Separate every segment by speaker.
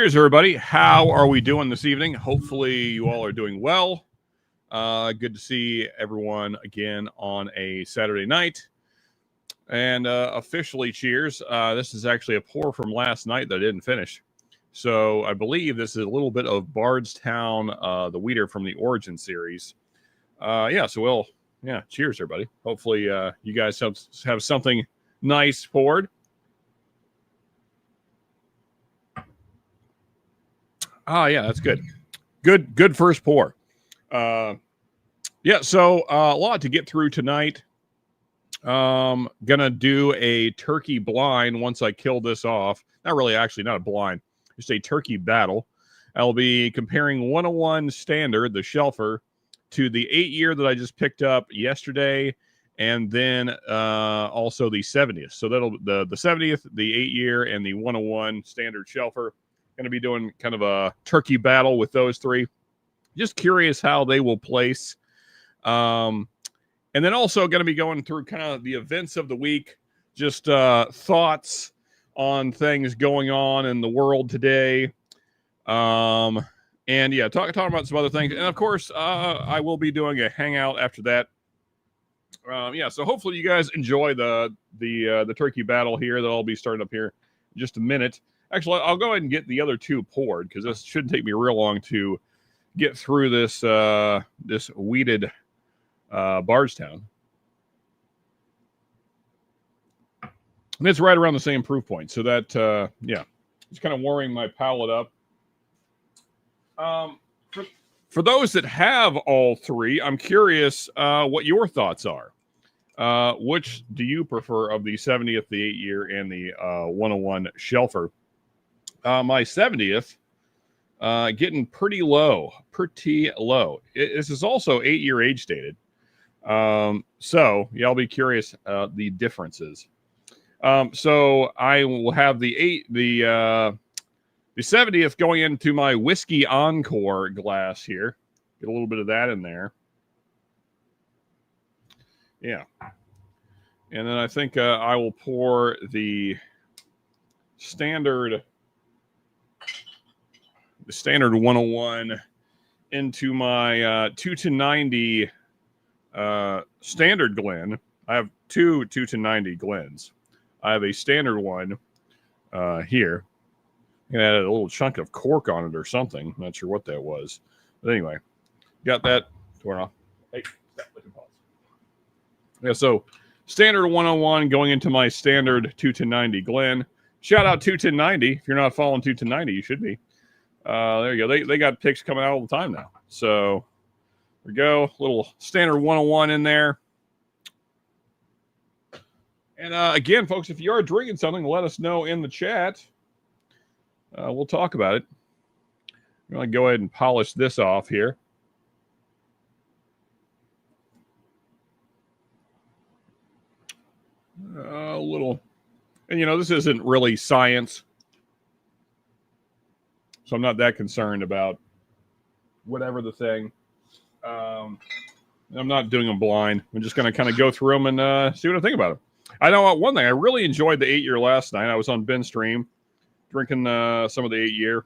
Speaker 1: Cheers, everybody. How are we doing this evening? Hopefully you all are doing well. Good to see everyone again on a Saturday night. And officially, cheers. This is actually a pour from last night that I didn't finish. So I believe this is a little bit of Bardstown, the Weeder from the Origin series. Cheers, everybody. Hopefully you guys have something nice poured. That's good. Good first pour. So a lot to get through tonight. Gonna do a turkey blind once I kill this off. Not a blind, just a turkey battle. I'll be comparing 101 Standard, the Shelfer, to the 8-year that I just picked up yesterday, and then also the 70th. So that'll the 70th, the 8-year, and the 101 Standard Shelfer. Going to be doing kind of a turkey battle with those three. Just curious how they will place. And then also going to be going through kind of the events of the week, just thoughts on things going on in the world today. Talking about some other things. And of course, I will be doing a hangout after that. So hopefully you guys enjoy the turkey battle here that I'll be starting up here in just a minute. Actually, I'll go ahead and get the other two poured because this shouldn't take me real long to get through this this weeded Bardstown. And it's right around the same proof point. So that, it's kind of warming my palate up. For those that have all three, I'm curious what your thoughts are. Which do you prefer of the 70th, the 8-year, and the 101 Shelfer? My 70th, getting pretty low. This is also 8-year age dated. I'll be curious the differences. So I will have the 70th going into my Whiskey Encore glass here. Get a little bit of that in there. Yeah. And then I think I will pour the standard 101 into my 2-90 standard Glen. I have two 2-90 Glens. I have a standard one here. I'm gonna add a little chunk of cork on it or something. Not sure what that was. But anyway, got that torn off. Hey, so standard 101 going into my standard 2-90 Glen. Shout out 2-90. If you're not following 2-90, you should be. There you go. They got picks coming out all the time now. So there we go. Little standard 101 in there. And again, folks, if you are drinking something, let us know in the chat. We'll talk about it. I'm going to go ahead and polish this off here. A little. And, this isn't really science. So I'm not that concerned about whatever the thing. I'm not doing them blind. I'm just going to kind of go through them and see what I think about them. I know one thing. I really enjoyed the 8-year last night. I was on Ben's stream drinking some of the 8-year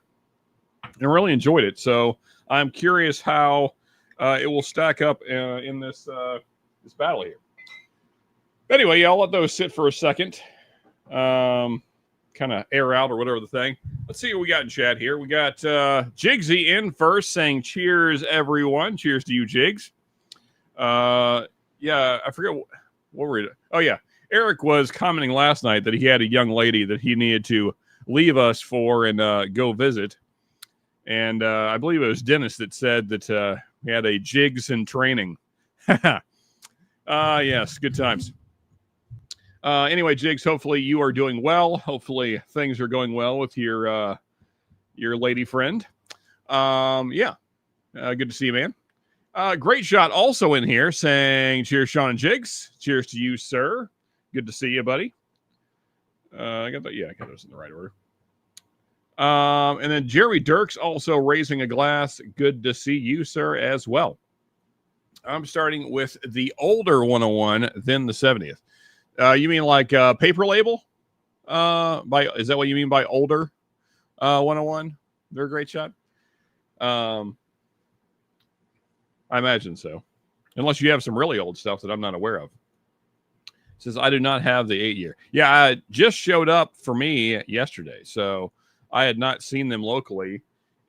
Speaker 1: and really enjoyed it. So I'm curious how it will stack up in this battle here. Anyway, I'll let those sit for a second. Kind of air out or whatever the thing. Let's see what we got in chat here. We got Jigsy in first saying cheers, everyone. Cheers to you, Jigs. I forget what we're. Oh, yeah. Eric was commenting last night that he had a young lady that he needed to leave us for and go visit. And I believe it was Dennis that said that he had a Jigs in training. Yes, good times. Anyway, Jigs, hopefully you are doing well. Hopefully things are going well with your lady friend. Good to see you, man. Great shot also in here saying cheers, Sean and Jigs. Cheers to you, sir. Good to see you, buddy. I got those in the right order. And then Jerry Dirks also raising a glass. Good to see you, sir, as well. I'm starting with the older 101, then the 70th. You mean like paper label? Is that what you mean by older 101? They're a great shot. I imagine so, unless you have some really old stuff that I'm not aware of. It says I do not have the 8-year. Yeah, it just showed up for me yesterday, so I had not seen them locally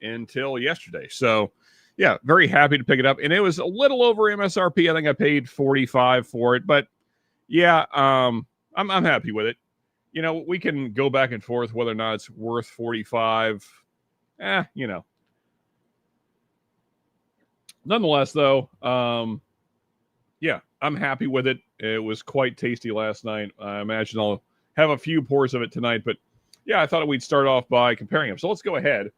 Speaker 1: until yesterday. So, yeah, very happy to pick it up, and it was a little over MSRP. I think I paid $45 for it, but yeah, I'm happy with it. You know, we can go back and forth whether or not it's worth 45. You know. Nonetheless, though, yeah, I'm happy with it. It was quite tasty last night. I imagine I'll have a few pours of it tonight, but yeah, I thought we'd start off by comparing them. So let's go ahead.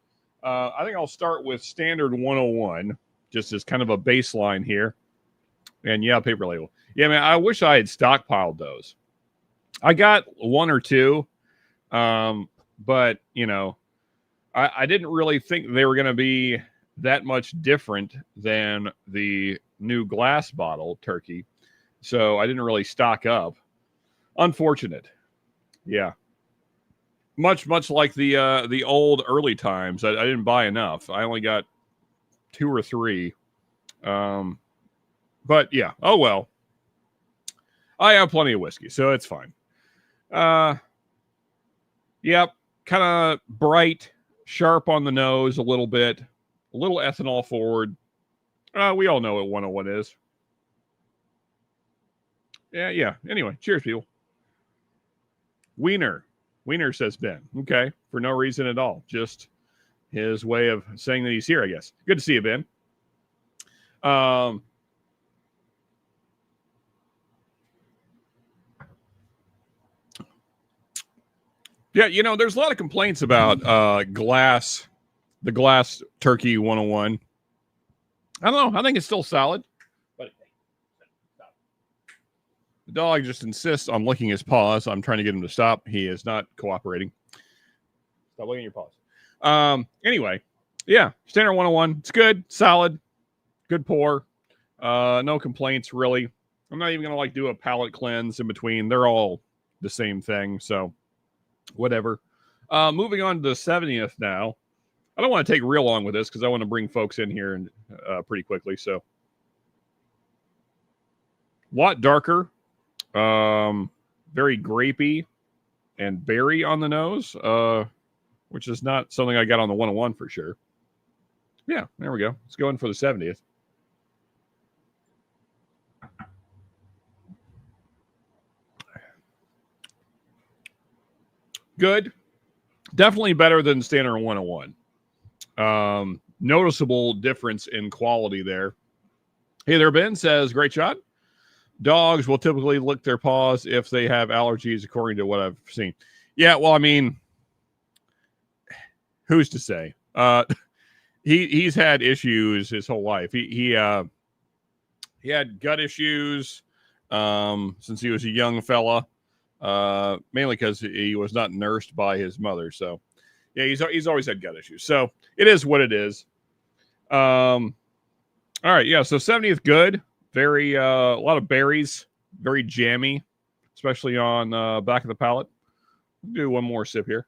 Speaker 1: I think I'll start with Standard 101, just as kind of a baseline here. And yeah, paper label. Yeah, man, I wish I had stockpiled those. I got one or two, but, you know, I didn't really think they were going to be that much different than the new glass bottle turkey. So I didn't really stock up. Unfortunate. Yeah. Much like the old early times. I didn't buy enough. I only got 2 or 3. But yeah. Oh well. I have plenty of whiskey, so it's fine. Yep. Kind of bright, sharp on the nose a little bit. A little ethanol forward. We all know what 101 is. Yeah. Anyway, cheers, people. Wiener, says Ben. Okay, for no reason at all. Just his way of saying that he's here, I guess. Good to see you, Ben. Yeah, you know, there's a lot of complaints about the glass turkey 101. I don't know. I think it's still solid. But the dog just insists on licking his paws. I'm trying to get him to stop. He is not cooperating. Stop licking your paws. Anyway, yeah, Standard 101. It's good, solid, good pour. No complaints, really. I'm not even going to do a palate cleanse in between. They're all the same thing, so whatever. Moving on to the 70th now. I don't want to take real long with this because I want to bring folks in here and pretty quickly. So, a lot darker, very grapey and berry on the nose, which is not something I got on the 101 for sure. Yeah, there we go. Let's go in for the 70th. Good. Definitely better than Standard 101. Noticeable difference in quality there. Hey there, Ben says, great shot. Dogs will typically lick their paws if they have allergies, according to what I've seen. Yeah, well, I mean, who's to say? He's had issues his whole life. He had gut issues since he was a young fella, mainly because he was not nursed by his mother. So, yeah, he's always had gut issues. So it is what it is. All right, yeah. So 70th, good. Very a lot of berries, very jammy, especially on back of the palate. Do one more sip here.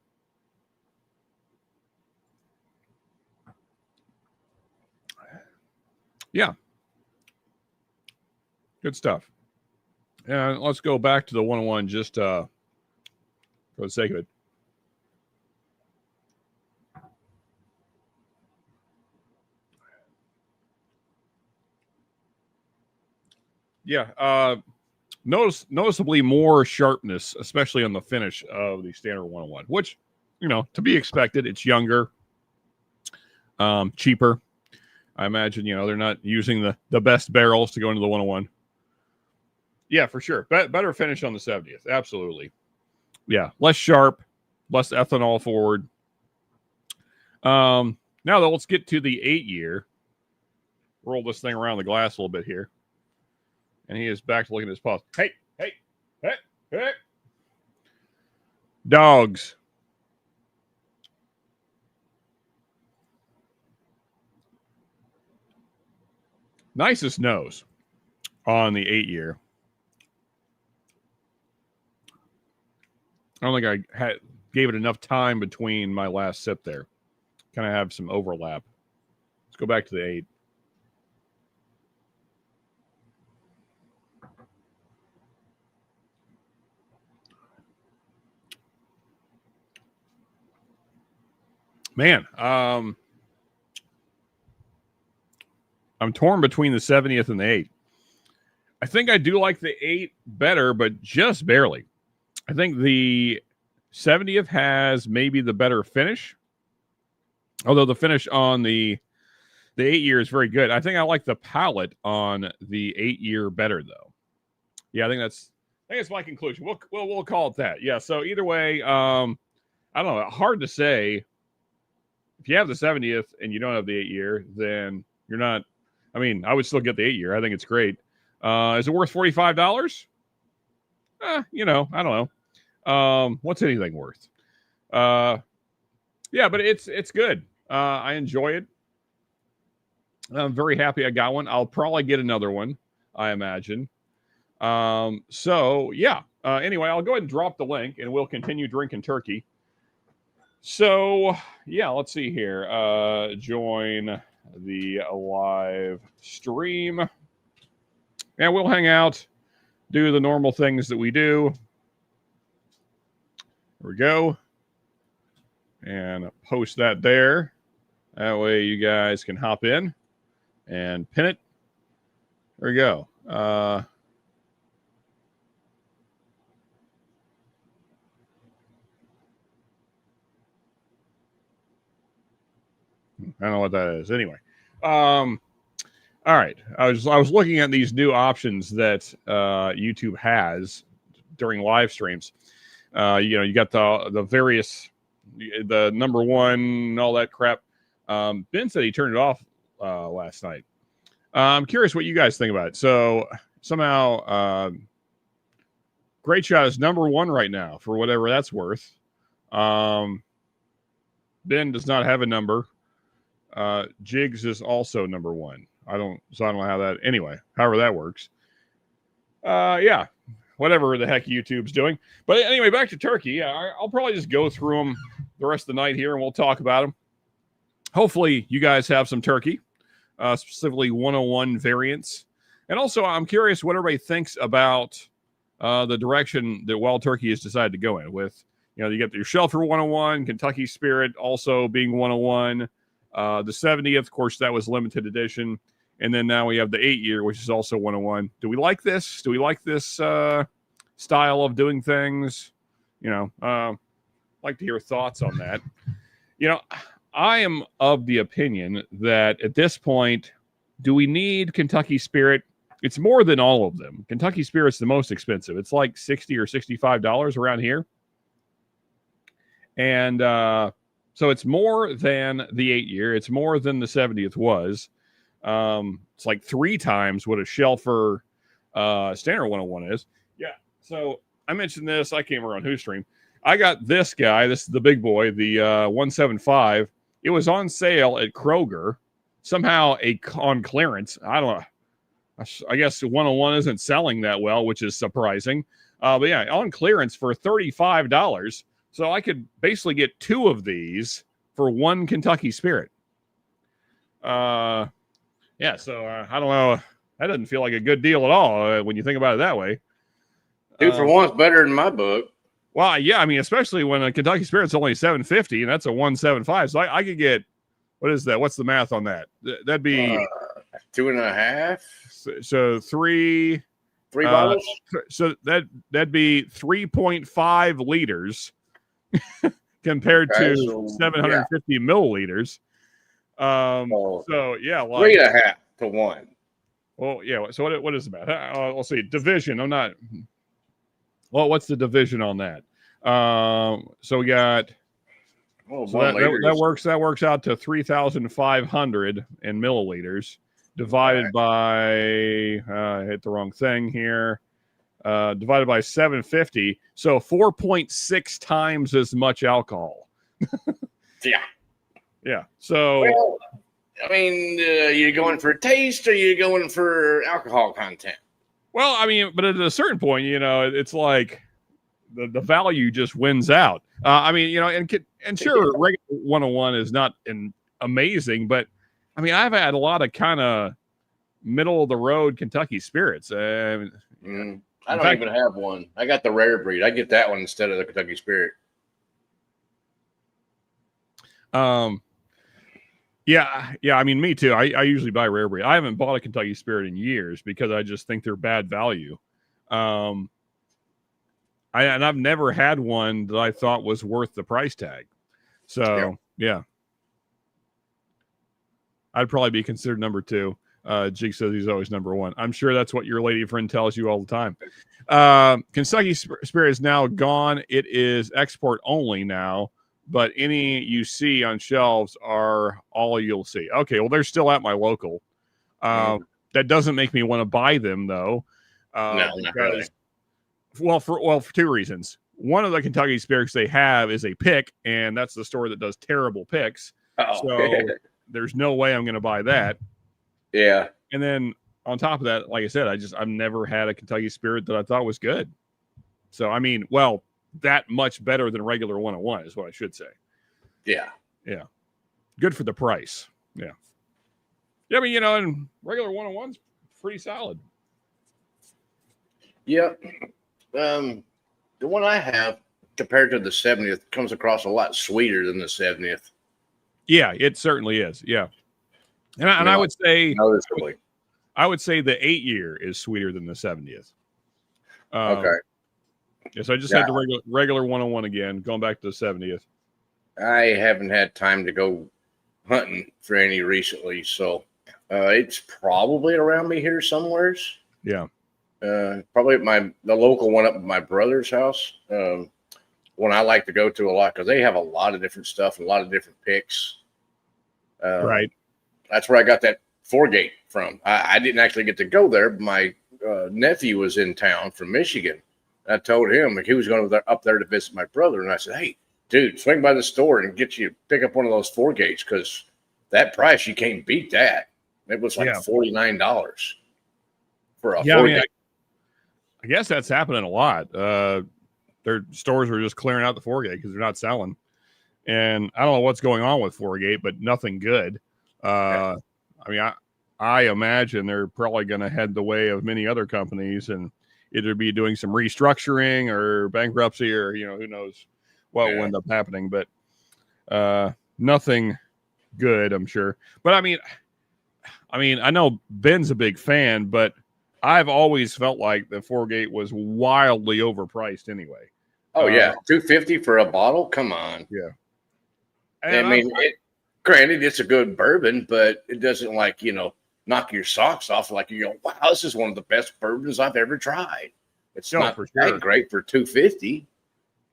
Speaker 1: Yeah, good stuff. And let's go back to the 101 just for the sake of it. Yeah, noticeably more sharpness, especially on the finish of the Standard 101, which, you know, to be expected. It's younger, cheaper. I imagine, you know, they're not using the best barrels to go into the 101. Yeah, for sure. Better finish on the 70th. Absolutely. Yeah, less sharp, less ethanol forward. Now, though, let's get to the 8-year. Roll this thing around the glass a little bit here. And he is back to looking at his paws. Hey. Dogs. Nicest nose on the 8-year. I don't think I gave it enough time between my last sip there. kind of have some overlap. Let's go back to the 8. Man, I'm torn between the 70th and the 8. I think I do like the 8 better, but just barely. I think the 70th has maybe the better finish, although the finish on the 8-year is very good. I think I like the palette on the 8-year better, though. Yeah, I think that's my conclusion. We'll call it that. Yeah. So either way, I don't know. Hard to say. If you have the 70th and you don't have the 8-year, then you're not. I mean, I would still get the 8-year. I think it's great. Is it worth $45? I don't know. What's anything worth? Yeah, but it's good. I enjoy it. I'm very happy I got one. I'll probably get another one, I imagine. So yeah. Anyway, I'll go ahead and drop the link, and we'll continue drinking turkey. So yeah, let's see here. Join the live stream, and we'll hang out, do the normal things that we do. There we go, and post that there. That way you guys can hop in and pin it. There we go. I don't know what that is. Anyway, all right. I was looking at these new options that YouTube has during live streams. You got the various, the number one, all that crap. Ben said he turned it off last night. I'm curious what you guys think about it. So somehow, Great Shot is number one right now for whatever that's worth. Ben does not have a number. Jigs is also number one. I don't know how that, anyway, however that works. Yeah, whatever the heck YouTube's doing. But anyway, back to turkey. I'll probably just go through them the rest of the night here, and we'll talk about them. Hopefully you guys have some turkey, specifically 101 variants. And also, I'm curious what everybody thinks about the direction that Wild Turkey has decided to go in with. You get your Shelfer 101, Kentucky Spirit also being 101. The 70th, of course, that was limited edition. And then now we have the 8-year, which is also 101. Do we like this? Do we like this style of doing things? Like to hear thoughts on that. I am of the opinion that at this point, do we need Kentucky Spirit? It's more than all of them. Kentucky Spirit's the most expensive. It's like $60 or $65 around here. And so it's more than the 8-year. It's more than the 70th was. It's like 3 times what a Shelfer standard 101 is. Yeah. So I mentioned this. I came around Who Stream. I got this guy. This is the big boy, the 175. It was on sale at Kroger. Somehow on clearance. I don't know. I guess 101 isn't selling that well, which is surprising. But yeah, on clearance for $35. So I could basically get 2 of these for 1 Kentucky Spirit. Yeah, so I don't know. That doesn't feel like a good deal at all when you think about it that way.
Speaker 2: 2 for 1's better in my book.
Speaker 1: Well, yeah, I mean, especially when a Kentucky Spirit's only $7.50 and that's a 175. So I could get, what is that? What's the math on that? That'd be
Speaker 2: 2.5.
Speaker 1: So 3
Speaker 2: bottles.
Speaker 1: So that'd be 3.5 liters compared to 750 milliliters. So yeah, like
Speaker 2: 3.5 to 1.
Speaker 1: Well, yeah. So what is the math? I'll see. Division. I'm not. Well, what's the division on that? So we got.
Speaker 2: Oh,
Speaker 1: so that works out to 3,500 in milliliters divided by. I hit the wrong thing here. Divided by 750, so 4.6 times as much alcohol. Yeah. So,
Speaker 2: well, I mean, you're going for taste, or you're going for alcohol content?
Speaker 1: Well, I mean, but at a certain point, it's like the value just wins out. I mean, you know, and sure, regular 101 is not amazing, but I mean, I've had a lot of kind of middle of the road Kentucky spirits.
Speaker 2: I
Speaker 1: In
Speaker 2: don't
Speaker 1: fact,
Speaker 2: even have one. I got the rare breed. I get that one instead of the Kentucky Spirit.
Speaker 1: Yeah. I mean, me too. I usually buy rare breed. I haven't bought a Kentucky Spirit in years because I just think they're bad value. And I've never had one that I thought was worth the price tag. So yeah. I'd probably be considered number 2. Jig says he's always number 1. I'm sure that's what your lady friend tells you all the time. Kentucky Spirit is now gone. It is export only now, but any you see on shelves are all you'll see. Okay, well, they're still at my local. That doesn't make me want to buy them, though.
Speaker 2: No, not really.
Speaker 1: For 2 reasons. One of the Kentucky Spirits they have is a pick, and that's the store that does terrible picks. So there's no way I'm going to buy that.
Speaker 2: Yeah.
Speaker 1: And then on top of that, like I said, I've never had a Kentucky Spirit that I thought was good. So, I mean, well, that much better than regular 101 is what I should say.
Speaker 2: Yeah.
Speaker 1: Yeah. Good for the price. Yeah. Yeah, I mean, you know, and regular 101's pretty solid.
Speaker 2: Yeah. The one I have compared to the 70th comes across a lot sweeter than the 70th.
Speaker 1: Yeah, it certainly is. Yeah. And I would say
Speaker 2: noticeably.
Speaker 1: I would say the 8-year is sweeter than the 70th.
Speaker 2: Okay.
Speaker 1: Yeah, so I just had the regular 101 again, going back to the 70th.
Speaker 2: I haven't had time to go hunting for any recently, so it's probably around me here somewheres.
Speaker 1: Yeah.
Speaker 2: Probably the local one up at my brother's house. One I like to go to a lot because they have a lot of different stuff and a lot of different picks.
Speaker 1: Right.
Speaker 2: That's where I got that 4-gate from. I didn't actually get to go there, but my nephew was in town from Michigan. I told him he was going up there to visit my brother, and I said, "Hey, dude, swing by the store and pick up one of those 4-gates because that price you can't beat that." It was like $49 for a 4-gate.
Speaker 1: I mean, I guess that's happening a lot. Their stores are just clearing out the 4-gate because they're not selling. And I don't know what's going on with 4-gate, but nothing good. I mean, I imagine they're probably going to head the way of many other companies and either be doing some restructuring or bankruptcy or, you know, who knows what will end up happening. But nothing good, I'm sure. But I mean, I know Ben's a big fan, but I've always felt like the 4-gate was wildly overpriced anyway.
Speaker 2: Oh, yeah. $250 for a bottle? Come on.
Speaker 1: Yeah.
Speaker 2: And I mean, granted, it's a good bourbon, but it doesn't knock your socks off. Like you go, wow, this is one of the best bourbons I've ever tried. It's not for that great for $250.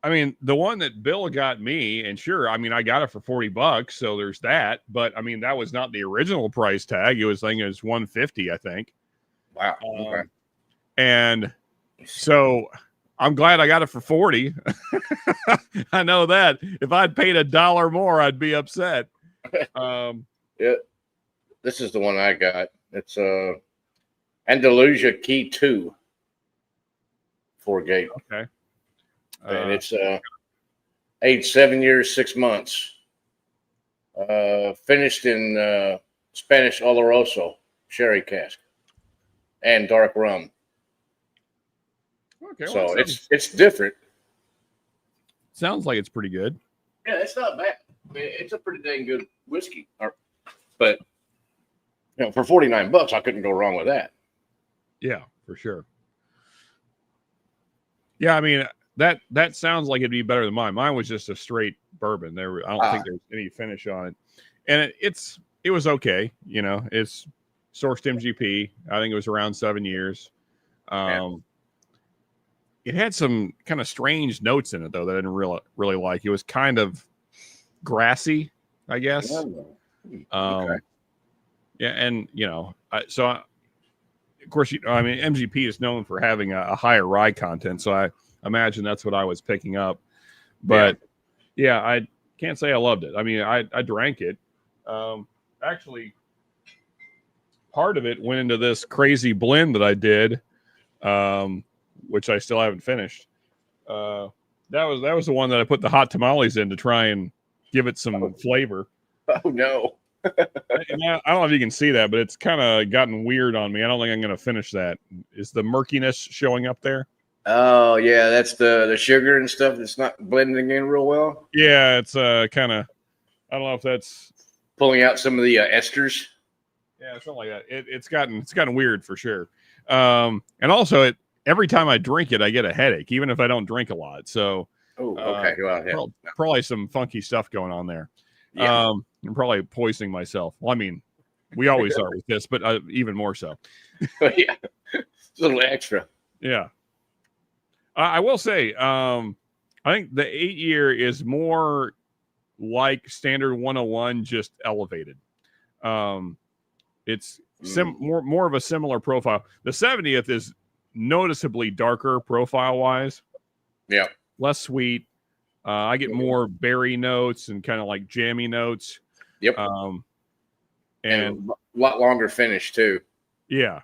Speaker 1: I mean, the one that Bill got me, and sure, I mean, I got it for $40, so there's that. But I mean, that was not the original price tag. It was $150, I think.
Speaker 2: Wow. Okay.
Speaker 1: And so I'm glad I got it for $40. I know that if I'd paid $1 more, I'd be upset.
Speaker 2: Yeah, this is the one I got. It's Andalusia Key 2 4-gate.
Speaker 1: Okay.
Speaker 2: And it's aged 7 years, 6 months. Finished in Spanish Oloroso sherry cask and dark rum.
Speaker 1: Okay.
Speaker 2: So it's different.
Speaker 1: Sounds like it's pretty good.
Speaker 2: Yeah, it's not bad. I mean, it's a pretty dang good whiskey. But for $49, I couldn't go wrong with that.
Speaker 1: Yeah, for sure. Yeah, I mean that sounds like it'd be better than mine. Mine was just a straight bourbon. I don't think there's any finish on it, and it was okay. You know, it's sourced MGP. I think it was around 7 years. It had some kind of strange notes in it though that I didn't really like. It was kind of grassy, I guess.
Speaker 2: Okay.
Speaker 1: Yeah, and of course, I mean, MGP is known for having a higher rye content, so I imagine that's what I was picking up. But yeah, I can't say I loved it. I mean, I drank it. Actually, part of it went into this crazy blend that I did, which I still haven't finished. That was the one that I put the hot tamales in to try and give it some flavor.
Speaker 2: Oh no.
Speaker 1: I don't know if you can see that, but it's kind of gotten weird on me. I don't think I'm going to finish that. Is the murkiness showing up there?
Speaker 2: Oh yeah, that's the sugar and stuff that's not blending in real well.
Speaker 1: Yeah, it's kind of. I don't know if that's
Speaker 2: pulling out some of the esters.
Speaker 1: Yeah, something like that. It's gotten weird for sure. And also, every time I drink it, I get a headache, even if I don't drink a lot. So,
Speaker 2: oh, okay, well, yeah.
Speaker 1: Probably some funky stuff going on there.
Speaker 2: Yeah.
Speaker 1: I'm probably poisoning myself. Well, I mean, we always are with this, but even more so.
Speaker 2: Yeah, it's a little extra.
Speaker 1: Yeah. I will say, I think the 8-year is more like standard 101, just elevated. It's more of a similar profile. The 70th is noticeably darker profile wise.
Speaker 2: Yeah.
Speaker 1: Less sweet. I get more berry notes and kind of like jammy notes.
Speaker 2: Yep.
Speaker 1: And
Speaker 2: a lot longer finish too.
Speaker 1: Yeah.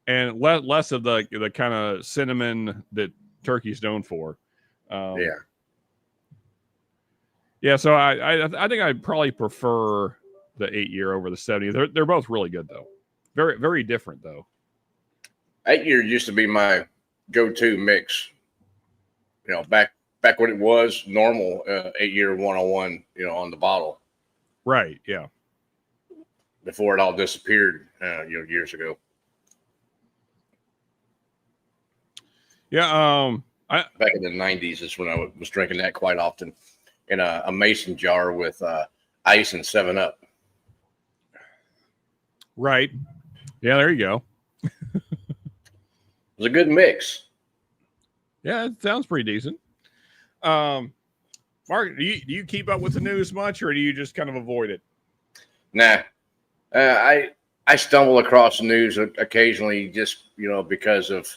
Speaker 1: And less of the kind of cinnamon that turkey's known for.
Speaker 2: Yeah.
Speaker 1: Yeah, so I think I'd probably prefer the 8-year over the 70. They're both really good though. Very, very different though.
Speaker 2: 8-year used to be my go-to mix. You know, back when it was normal 8-year 101, you know, on the bottle.
Speaker 1: Right, yeah.
Speaker 2: Before it all disappeared, years ago.
Speaker 1: Yeah,
Speaker 2: back in the 90s is when I was drinking that quite often in a mason jar with ice and 7-Up.
Speaker 1: Right. Yeah, there you go.
Speaker 2: It was a good mix.
Speaker 1: Yeah, it sounds pretty decent. Mark, do you keep up with the news much, or do you just kind of avoid it?
Speaker 2: Nah. I stumble across the news occasionally just, because of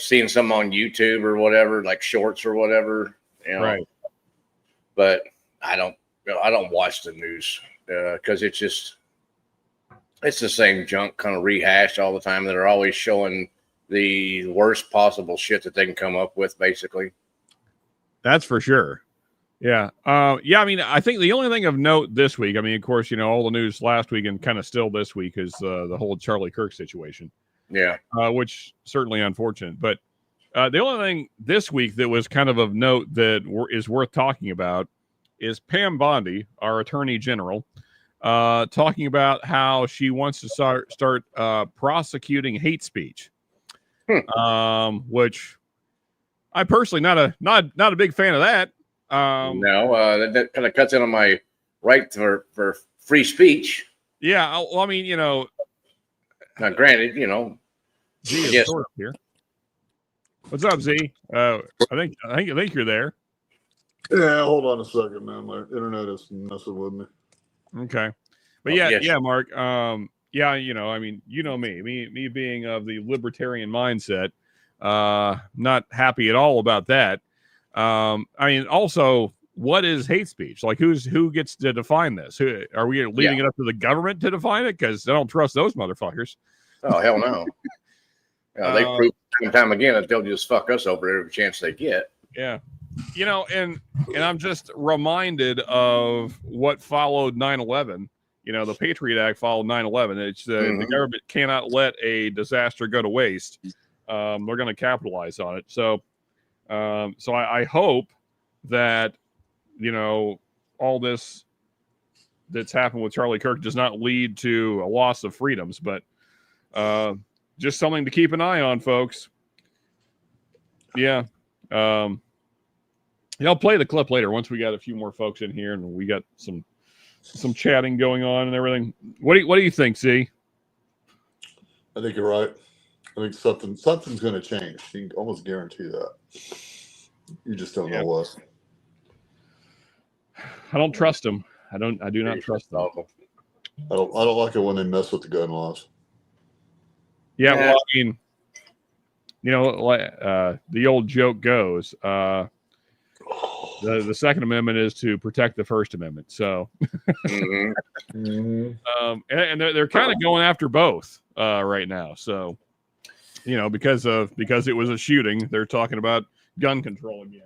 Speaker 2: seeing some on YouTube or whatever, like shorts or whatever,
Speaker 1: Right.
Speaker 2: But I don't watch the news because it's the same junk kind of rehashed all the time. They're always showing the worst possible shit that they can come up with, basically.
Speaker 1: That's for sure. Yeah. Yeah. I mean, I think the only thing of note this week, I mean, of course, all the news last week and kind of still this week is the whole Charlie Kirk situation.
Speaker 2: Yeah.
Speaker 1: Which certainly unfortunate. But the only thing this week that was kind of note that is worth talking about is Pam Bondi, our Attorney General, talking about how she wants to start prosecuting hate speech, which I personally not a big fan of that.
Speaker 2: No, that kind of cuts in on my right for free speech.
Speaker 1: Yeah, well, I mean,
Speaker 2: now, granted,
Speaker 1: Z is sort of here. What's up, Z? I think you're there.
Speaker 3: Yeah, hold on a second, man. My internet is messing with me.
Speaker 1: Okay, but yeah, Mark. Yeah, I mean, me being of the libertarian mindset, not happy at all about that. I mean, also, what is hate speech? Like, who gets to define this? Who are we leaving it up to the government to define it? Because I don't trust those motherfuckers.
Speaker 2: Oh, hell no. They prove time and time again that they'll just fuck us over every chance they get.
Speaker 1: Yeah. And I'm just reminded of what followed 9/11. The Patriot Act followed 9/11. It's the government cannot let a disaster go to waste. They're going to capitalize on it. So I hope that, all this that's happened with Charlie Kirk does not lead to a loss of freedoms, but just something to keep an eye on, folks. Yeah. I'll play the clip later once we got a few more folks in here and we got some chatting going on and everything. What do you think, Z?
Speaker 3: I think you're right. I think something's going to change. You can almost guarantee that. You just don't know what. I
Speaker 1: don't trust them. I do not trust them.
Speaker 3: I don't like it when they mess with the gun laws.
Speaker 1: Yeah, well, I mean, the old joke goes, the Second Amendment is to protect the First Amendment. So, and they're kind of going after both right now. So, because it was a shooting, they're talking about gun control again.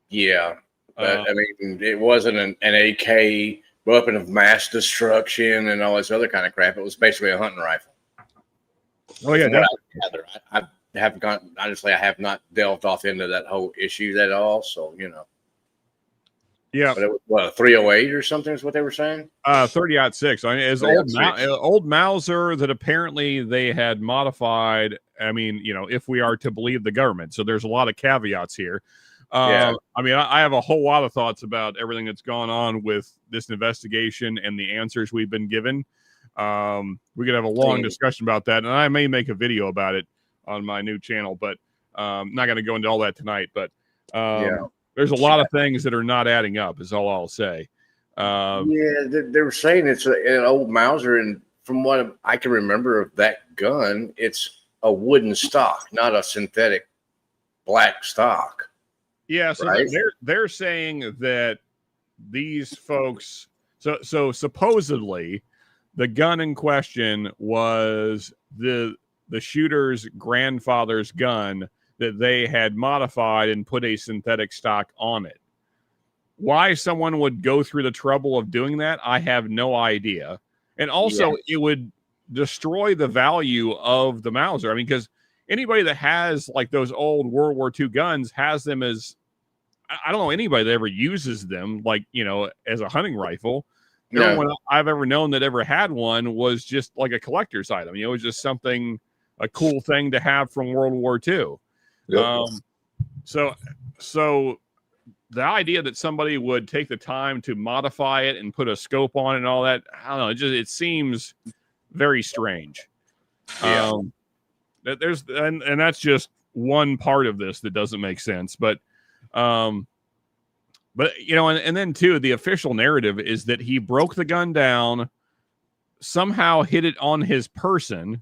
Speaker 2: Yeah. But, I mean, it wasn't an AK weapon of mass destruction and all this other kind of crap. It was basically a hunting rifle.
Speaker 1: Oh yeah,
Speaker 2: I have gone, honestly, I have not delved off into that whole issue at all. So,
Speaker 1: yeah.
Speaker 2: But it was, what, a 308 or something is what they were saying?
Speaker 1: 30-06. I mean, it's old Mauser that apparently they had modified. I mean, if we are to believe the government. So there's a lot of caveats here. I mean, I have a whole lot of thoughts about everything that's gone on with this investigation and the answers we've been given. We could have a long discussion about that, and I may make a video about it on my new channel, but I'm not going to go into all that tonight. But there's a lot of things that are not adding up, is all I'll say.
Speaker 2: They were saying it's an old Mauser, and from what I can remember of that gun, it's a wooden stock, not a synthetic black stock.
Speaker 1: Yeah, so right? they're saying that these folks, so supposedly the gun in question was the shooter's grandfather's gun that they had modified and put a synthetic stock on it. Why someone would go through the trouble of doing that, I have no idea. And also, it would destroy the value of the Mauser. I mean, because anybody that has like those old World War II guns has them as, I don't know anybody that ever uses them, like, as a hunting rifle. Everyone I've ever known that ever had one was just like a collector's item. It was just something, a cool thing to have from World War II. Yep. So the idea that somebody would take the time to modify it and put a scope on it and all that, I don't know, it seems very strange. Yeah. There's and that's just one part of this that doesn't make sense. But and then too, the official narrative is that he broke the gun down, somehow hit it on his person,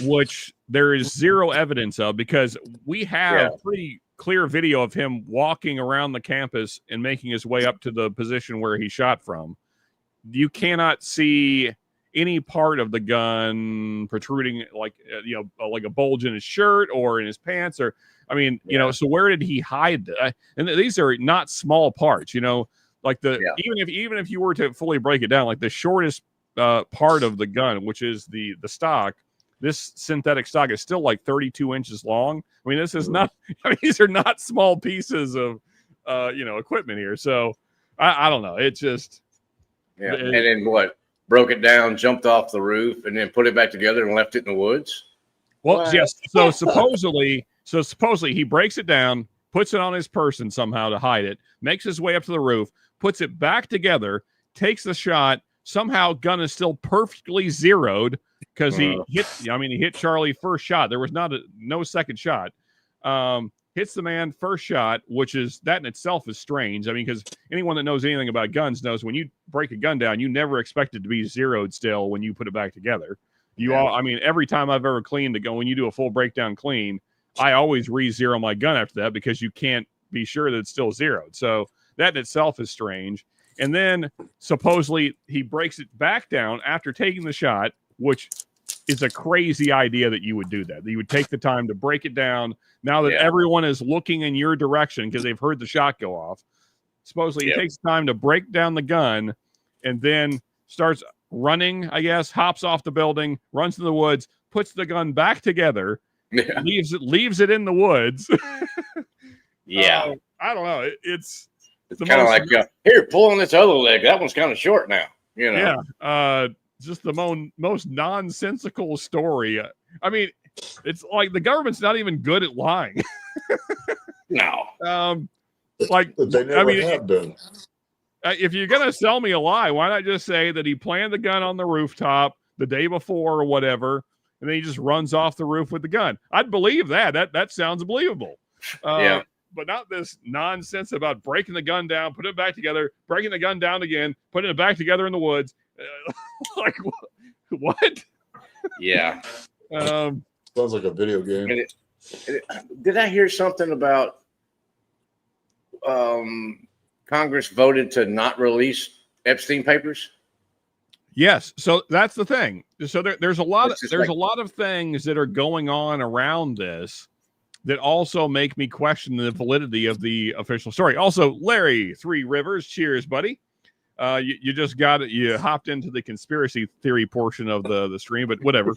Speaker 1: which there is zero evidence of, because we have pretty clear video of him walking around the campus and making his way up to the position where he shot from. You cannot see any part of the gun protruding, like a bulge in his shirt or in his pants, or so where did he hide that? And these are not small parts, like even if you were to fully break it down, like the shortest part of the gun, which is the stock, this synthetic stock is still like 32 inches long. I mean, this is not, these are not small pieces of, equipment here. So I don't know. It just,
Speaker 2: and then what? Broke it down, jumped off the roof, and then put it back together and left it in the woods.
Speaker 1: Well, yes. So supposedly he breaks it down, puts it on his person somehow to hide it, makes his way up to the roof, puts it back together, takes the shot. Somehow gun is still perfectly zeroed because he hit Charlie first shot. There was no second shot. Hits the man first shot, which is, that in itself is strange. I mean, because anyone that knows anything about guns knows when you break a gun down, you never expect it to be zeroed still when you put it back together. Every time I've ever cleaned when you do a full breakdown clean, I always re-zero my gun after that because you can't be sure that it's still zeroed. So that in itself is strange. And then supposedly he breaks it back down after taking the shot, which is a crazy idea that you would do that. You would take the time to break it down now that everyone is looking in your direction because they've heard the shot go off. Supposedly he takes time to break down the gun and then starts running, I guess, hops off the building, runs to the woods, puts the gun back together, leaves it in the woods.
Speaker 2: I
Speaker 1: don't know. It's
Speaker 2: kind of like, here, pull on this other leg. That one's kind of short now.
Speaker 1: Just the most nonsensical story. I mean, it's like the government's not even good at lying.
Speaker 2: No.
Speaker 3: They never have been.
Speaker 1: If you're going to sell me a lie, why not just say that he planted the gun on the rooftop the day before or whatever, and then he just runs off the roof with the gun? I'd believe that. That sounds believable. But not this nonsense about breaking the gun down, putting it back together, breaking the gun down again, putting it back together in the woods. Like, what?
Speaker 2: Yeah.
Speaker 3: Sounds like a video game.
Speaker 2: Did I hear something about Congress voted to not release Epstein papers?
Speaker 1: Yes. So that's the thing. So there's a lot of things that are going on around this that also make me question the validity of the official story. Also, Larry, Three Rivers, cheers, buddy. You just got it. You hopped into the conspiracy theory portion of the stream, but whatever.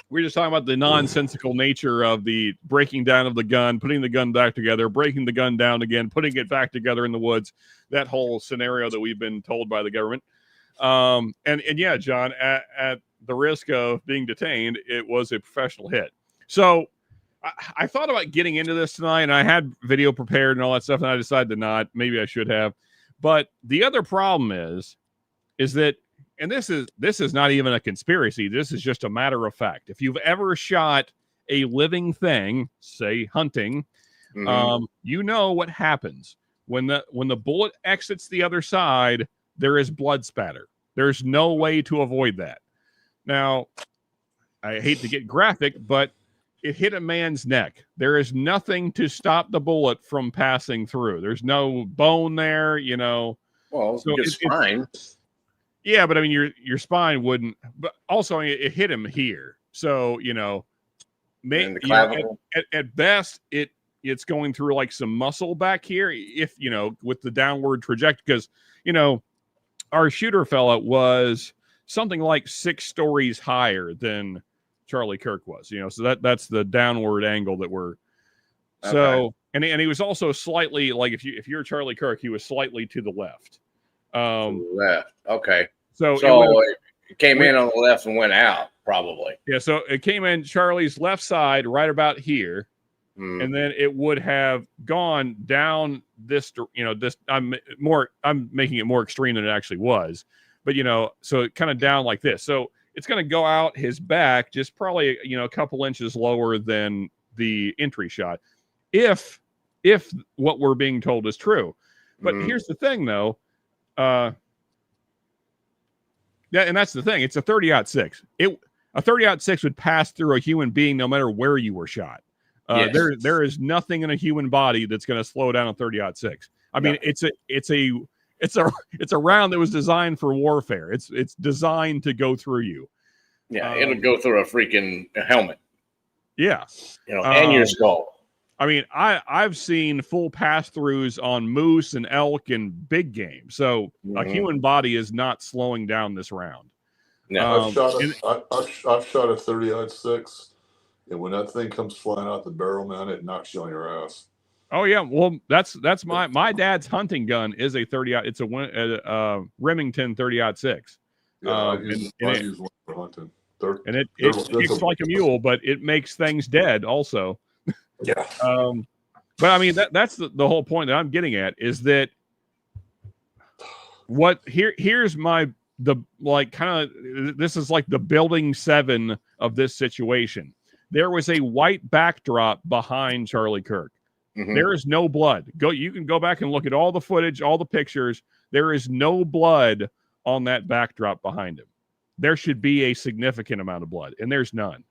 Speaker 1: We're just talking about the nonsensical nature of the breaking down of the gun, putting the gun back together, breaking the gun down again, putting it back together in the woods. That whole scenario that we've been told by the government. And yeah, John, at the risk of being detained, it was a professional hit. So I thought about getting into this tonight, and I had video prepared and all that stuff, and I decided to not. Maybe I should have. But the other problem is that, and this is not even a conspiracy. This is just a matter of fact. If you've ever shot a living thing, say hunting, you know what happens when the bullet exits the other side. There is blood spatter. There's no way to avoid that. Now, I hate to get graphic, but it hit a man's neck. There is nothing to stop the bullet from passing through. There's no bone there, you know.
Speaker 2: Well, so it's fine.
Speaker 1: Yeah, but I mean, your spine wouldn't. But also, I mean, it hit him here, so you know, at best, it's going through like some muscle back here. If you know, with the downward trajectory, because you know, our shooter fella was something like 6 stories higher than Charlie Kirk was. You know, so that's the downward angle that we're. So and he was also slightly like if you're Charlie Kirk, he was slightly to the left.
Speaker 2: Left. Okay.
Speaker 1: So
Speaker 2: it came in on the left and went out, probably.
Speaker 1: Yeah, so it came in Charlie's left side right about here. And then it would have gone down this, you know, this I'm making it more extreme than it actually was. But you know, so it kind of down like this. So it's going to go out his back just probably, you know, a couple inches lower than the entry shot. If what we're being told is true. But here's the thing though. Yeah, and that's the thing. It's a 30-06. A 30-06 would pass through a human being no matter where you were shot. Yes. There is nothing in a human body that's going to slow down a 30-06. I mean, it's a round that was designed for warfare. It's designed to go through you.
Speaker 2: Yeah, it'll go through a freaking helmet.
Speaker 1: Yeah,
Speaker 2: you know, and your skull.
Speaker 1: I mean, I've seen full pass-throughs on moose and elk and big game. So a human body is not slowing down this round.
Speaker 3: No, I've shot a 30-06, and when that thing comes flying out the barrel, man, it knocks you on your ass.
Speaker 1: Oh yeah, well that's my dad's hunting gun is a 30. It's a Remington 30-06.
Speaker 3: Yeah, I use one for hunting.
Speaker 1: And it kicks like a mule, but it makes things dead also.
Speaker 3: Yeah.
Speaker 1: But I mean that's the whole point that I'm getting at is that here's the like kind of this is like the building 7 of this situation. There was a white backdrop behind Charlie Kirk. There is no blood. You can go back and look at all the footage, all the pictures. There is no blood on that backdrop behind him. There should be a significant amount of blood, and there's none.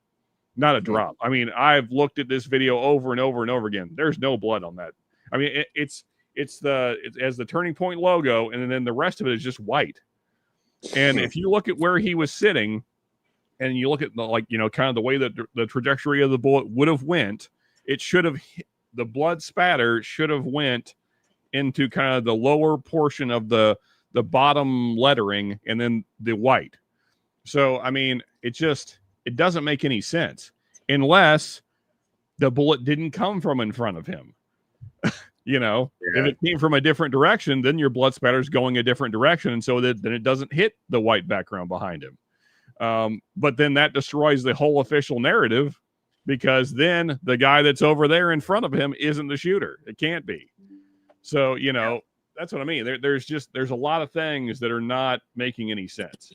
Speaker 1: Not a drop. I mean, I've looked at this video over and over and over again. There's no blood on that. I mean, it has the Turning Point logo, and then the rest of it is just white. And if you look at where he was sitting, and you look at kind of the way that the trajectory of the bullet would have went, it should have the blood spatter should have went into kind of the lower portion of the bottom lettering and then the white. So I mean, it doesn't make any sense unless the bullet didn't come from in front of him. You know, if it came from a different direction, then your blood spatter is going a different direction, and so then it doesn't hit the white background behind him. But then that destroys the whole official narrative, because then the guy that's over there in front of him isn't the shooter. It can't be. So, you know, that's what I mean. There's a lot of things that are not making any sense.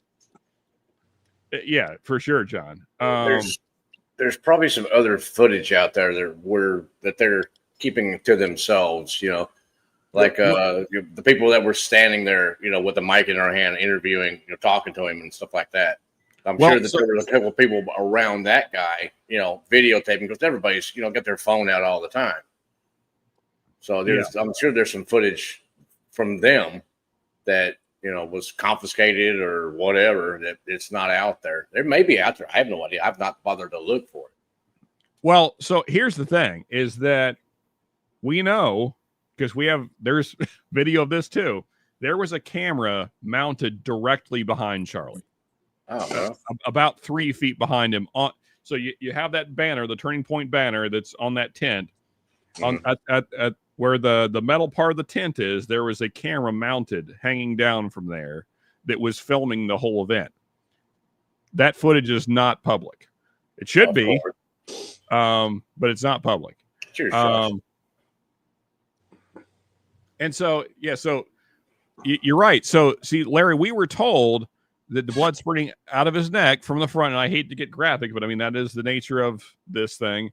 Speaker 1: Yeah, for sure, John.
Speaker 2: There's probably some other footage out there that they're keeping to themselves, you know, like the people that were standing there, you know, with the mic in their hand, interviewing, you know, talking to him and stuff like that. I'm sure that there were a couple of people around that guy, you know, videotaping, because everybody's, you know, got their phone out all the time. So I'm sure there's some footage from them that, you know, was confiscated or whatever, that it's not out there. It may be out there. I have no idea. I've not bothered to look for it.
Speaker 1: Well, so here's the thing: is that we know because there's video of this too. There was a camera mounted directly behind Charlie.
Speaker 2: Oh, well.
Speaker 1: About 3 feet behind him. So you have that banner, the Turning Point banner that's on that tent. On at where the metal part of the tent is, there was a camera mounted hanging down from there that was filming the whole event. That footage is not public. It should be, but it's not public.
Speaker 2: Cheers, Josh.
Speaker 1: And so, yeah, so you're right. So, see, Larry, we were told that the blood spurting out of his neck from the front, and I hate to get graphic, but I mean, that is the nature of this thing.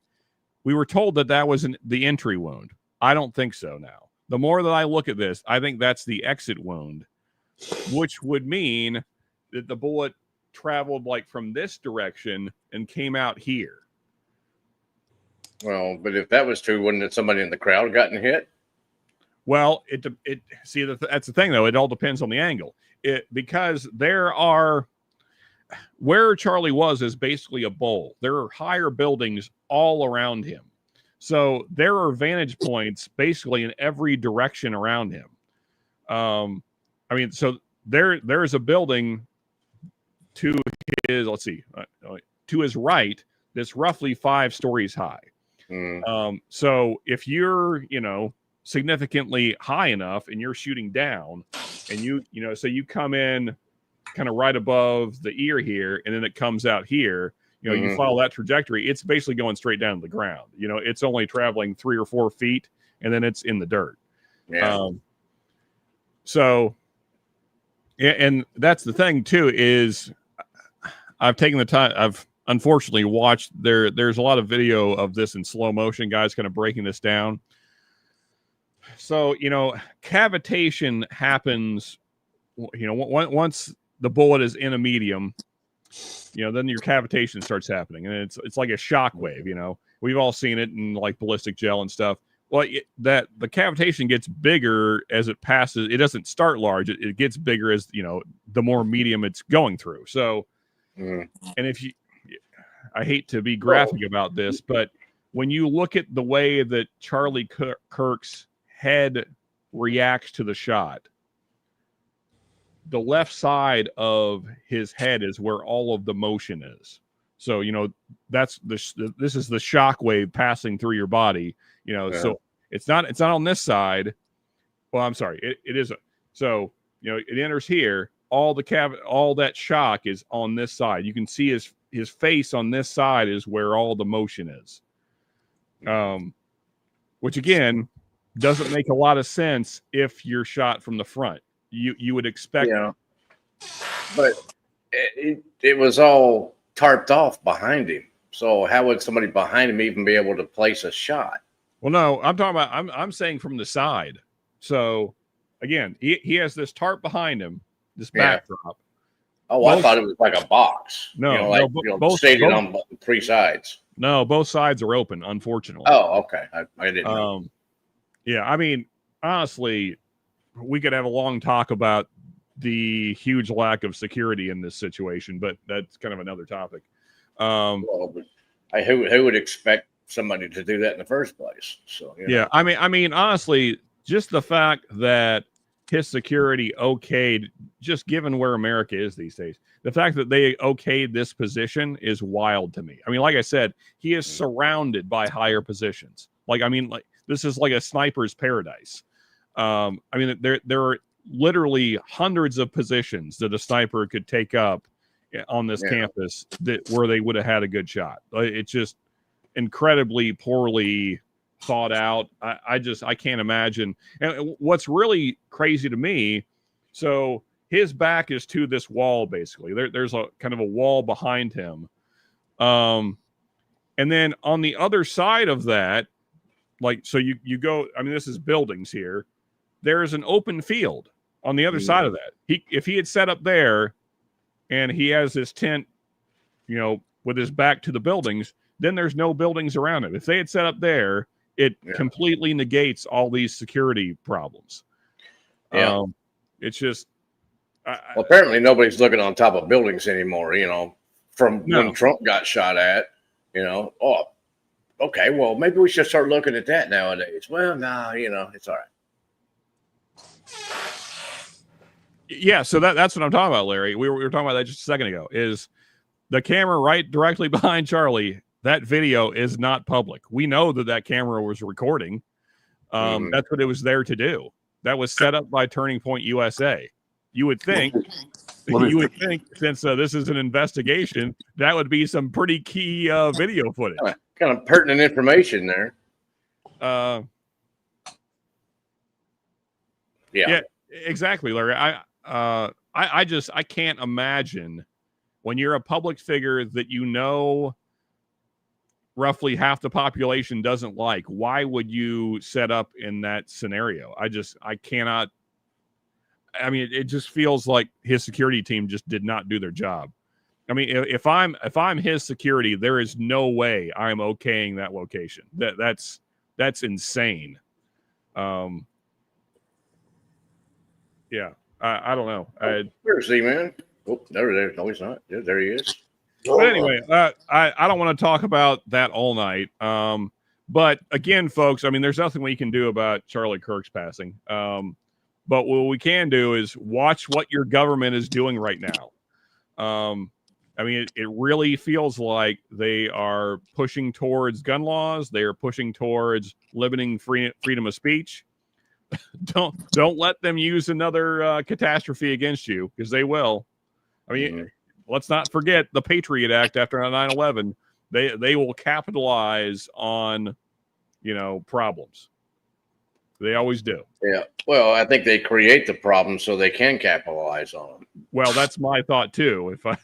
Speaker 1: We were told that was the entry wound. I don't think so now. The more that I look at this, I think that's the exit wound, which would mean that the bullet traveled like from this direction and came out here.
Speaker 2: Well, but if that was true, wouldn't somebody in the crowd gotten hit?
Speaker 1: Well, that's the thing, though. It all depends on the angle. Because where Charlie was is basically a bowl. There are higher buildings all around him. So there are vantage points basically in every direction around him. I mean, so there's a building to his right that's roughly 5 stories high. So if you're, significantly high enough and you're shooting down and so you come in kind of right above the ear here and then it comes out here, you follow that trajectory, it's basically going straight down to the ground. It's only traveling 3 or 4 feet and then it's in the dirt.
Speaker 2: Yeah.
Speaker 1: So, and that's the thing too, is I've taken the time, I've unfortunately watched there's a lot of video of this in slow motion, guys kind of breaking this down. So, cavitation happens, once the bullet is in a medium, then your cavitation starts happening. And it's like a shock wave, We've all seen it in like ballistic gel and stuff. Well, the cavitation gets bigger as it passes. It doesn't start large. It gets bigger as, the more medium it's going through. So, and I hate to be graphic about this, but when you look at the way that Charlie Kirk's head reacts to the shot, the left side of his head is where all of the motion is. So, this is the shock wave passing through your body, so it's not on this side. Well, I'm sorry. It is. So, it enters here. All that shock is on this side. You can see his face on this side is where all the motion is. Which again, doesn't make a lot of sense if you're shot from the front. You would expect,
Speaker 2: but it was all tarped off behind him. So how would somebody behind him even be able to place a shot?
Speaker 1: Well, no, I'm talking about. I'm saying from the side. So again, he has this tarp behind him, this backdrop.
Speaker 2: Oh, I thought it was like a box.
Speaker 1: No,
Speaker 2: both stated on 3 sides.
Speaker 1: No, both sides are open, unfortunately.
Speaker 2: Oh, okay. I didn't know.
Speaker 1: Yeah, I mean, honestly, we could have a long talk about the huge lack of security in this situation, but that's kind of another topic.
Speaker 2: Well, but who would expect somebody to do that in the first place? So
Speaker 1: yeah, I mean, honestly, just the fact that his security okayed, just given where America is these days, the fact that they okayed this position is wild to me. I mean, like I said, he is surrounded by higher positions. This is like a sniper's paradise. I mean, there are literally hundreds of positions that a sniper could take up on this campus where they would have had a good shot. It's just incredibly poorly thought out. I can't imagine. And what's really crazy to me, so his back is to this wall, basically. There's a kind of a wall behind him. And then on the other side of that, so you go, I mean, this is buildings here. There's an open field on the other side of that. If he had set up there and he has his tent, with his back to the buildings, then there's no buildings around it. If they had set up there, it completely negates all these security problems. It's just.
Speaker 2: Well, apparently nobody's looking on top of buildings anymore, from when Trump got shot at, okay, well, maybe we should start looking at that nowadays. Well, no, it's all right.
Speaker 1: Yeah, so that's what I'm talking about, Larry. We were talking about that just a second ago. Is the camera right directly behind Charlie? That video is not public. We know that camera was recording. That's what it was there to do. That was set up by Turning Point USA. You would think, since this is an investigation, that would be some pretty key video footage.
Speaker 2: Kind of pertinent information there.
Speaker 1: Yeah, exactly, Larry. I can't imagine when you're a public figure that roughly half the population doesn't like. Why would you set up in that scenario? I cannot. I mean, it just feels like his security team just did not do their job. I mean, if I'm his security, there is no way I'm okaying that location. That's insane. Yeah, I don't know.
Speaker 2: Where's he, man? Oh, there. No, he's not. Yeah, there he is.
Speaker 1: But anyway, I don't want to talk about that all night. But again, folks, I mean, there's nothing we can do about Charlie Kirk's passing. But what we can do is watch what your government is doing right now. I mean, it really feels like they are pushing towards gun laws. They are pushing towards limiting freedom of speech. Don't let them use another catastrophe against you, because they will. I mean, let's not forget the Patriot Act after 9/11. They will capitalize on, problems. They always do.
Speaker 2: Yeah. Well, I think they create the problem so they can capitalize on them.
Speaker 1: Well, that's my thought too, if I'm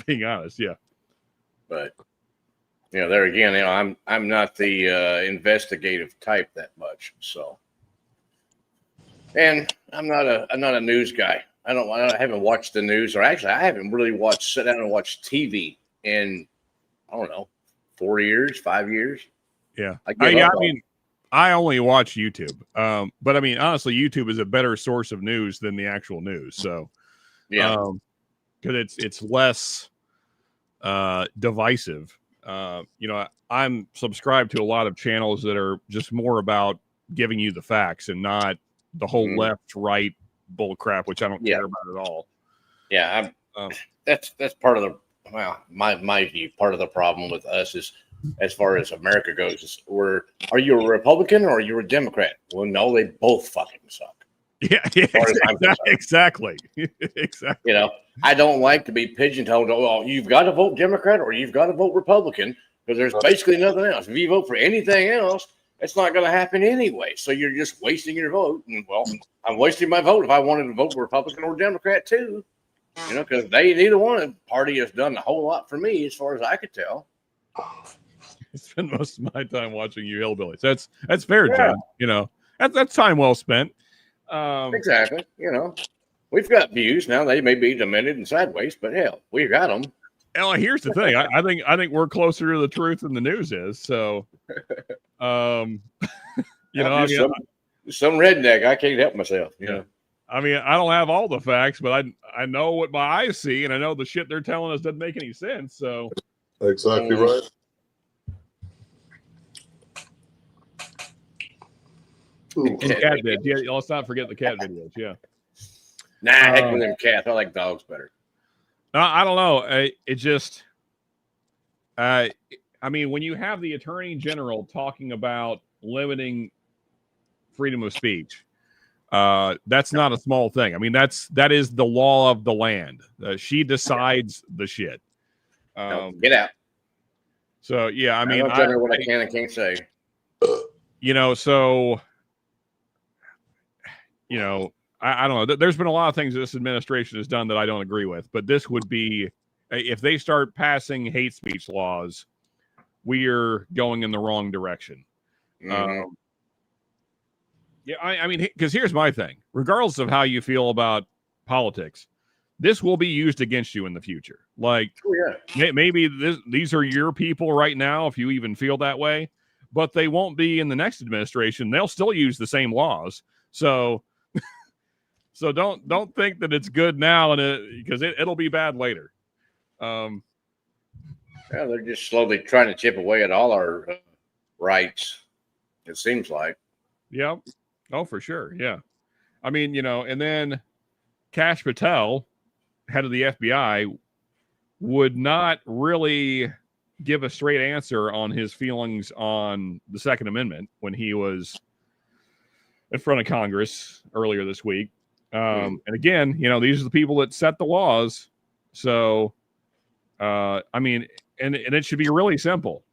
Speaker 1: being honest. Yeah.
Speaker 2: But there again, I'm not the investigative type that much. So, and I'm not a news guy. I haven't watched the news, or actually, I haven't really sit down and watched TV in, I don't know, 4 years, 5 years.
Speaker 1: Yeah. I mean, I only watch YouTube. But I mean, honestly, YouTube is a better source of news than the actual news. So,
Speaker 2: yeah,
Speaker 1: because it's less divisive. I'm subscribed to a lot of channels that are just more about giving you the facts and not the whole left, right bull crap, which I don't care about at all.
Speaker 2: Yeah, that's part of my view. Part of the problem with us is, as far as America goes, is are you a Republican or are you a Democrat? Well, no, they both fucking suck.
Speaker 1: Yeah, exactly. Exactly.
Speaker 2: I don't like to be pigeonholed. Oh, you've got to vote Democrat or you've got to vote Republican, because there's basically nothing else. If you vote for anything else, it's not going to happen anyway. So you're just wasting your vote. And well, I'm wasting my vote if I wanted to vote Republican or Democrat too. Because neither one party has done a whole lot for me, as far as I could tell.
Speaker 1: I spend most of my time watching you hillbillies. That's fair, Jen. That's time well spent.
Speaker 2: Exactly. We've got views now. They may be demented and sideways, but hell, we got them.
Speaker 1: Well, here's the thing. I think we're closer to the truth than the news is. So, some
Speaker 2: redneck. I can't help myself.
Speaker 1: I mean, I don't have all the facts, but I know what my eyes see, and I know the shit they're telling us doesn't make any sense. So,
Speaker 3: exactly right.
Speaker 1: And cat vids. Yeah, let's not forget the cat videos. Yeah.
Speaker 2: Nah, heck with them cats. I like dogs better.
Speaker 1: I don't know. It just, I mean, when you have the Attorney General talking about limiting freedom of speech, that's not a small thing. I mean, that is the law of the land. She decides the shit.
Speaker 2: Get out.
Speaker 1: So yeah, I mean,
Speaker 2: I don't know what I can and can't say.
Speaker 1: I don't know. There's been a lot of things this administration has done that I don't agree with, but this would be, if they start passing hate speech laws, we're going in the wrong direction.
Speaker 2: Mm-hmm.
Speaker 1: I mean, because here's my thing. Regardless of how you feel about politics, this will be used against you in the future. Like, maybe these are your people right now, if you even feel that way, but they won't be in the next administration. They'll still use the same laws. So don't think that it's good now, because it'll be bad later.
Speaker 2: They're just slowly trying to chip away at all our rights. It seems like.
Speaker 1: Yep. Oh, for sure. Yeah. I mean, and then Kash Patel, head of the FBI, would not really give a straight answer on his feelings on the Second Amendment when he was in front of Congress earlier this week. And again, these are the people that set the laws. So, I mean, and it should be really simple.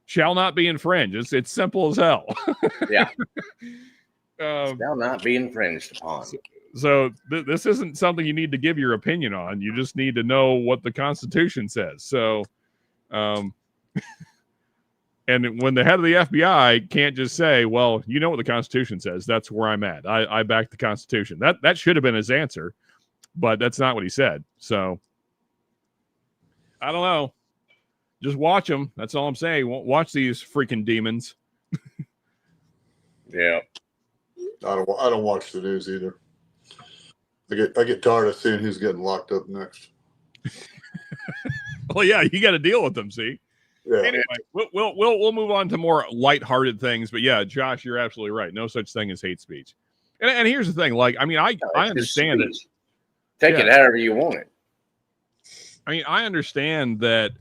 Speaker 1: Shall not be infringed. It's simple as hell.
Speaker 2: Yeah. Shall not be infringed upon.
Speaker 1: So this isn't something you need to give your opinion on. You just need to know what the Constitution says. So, and when the head of the FBI can't just say, well, you know what the Constitution says, that's where I'm at. I back the Constitution. That should have been his answer, but that's not what he said. So I don't know. Just watch them. That's all I'm saying. Watch these freaking demons.
Speaker 2: Yeah.
Speaker 3: I don't watch the news either. I get tired of seeing who's getting locked up next.
Speaker 1: Well, yeah, you got to deal with them. See.
Speaker 3: Yeah.
Speaker 1: Anyway, we'll move on to more lighthearted things. But yeah, Josh, you're absolutely right. No such thing as hate speech. And here's the thing. Like, I mean, I understand it.
Speaker 2: Take it however you want it.
Speaker 1: I mean, I understand that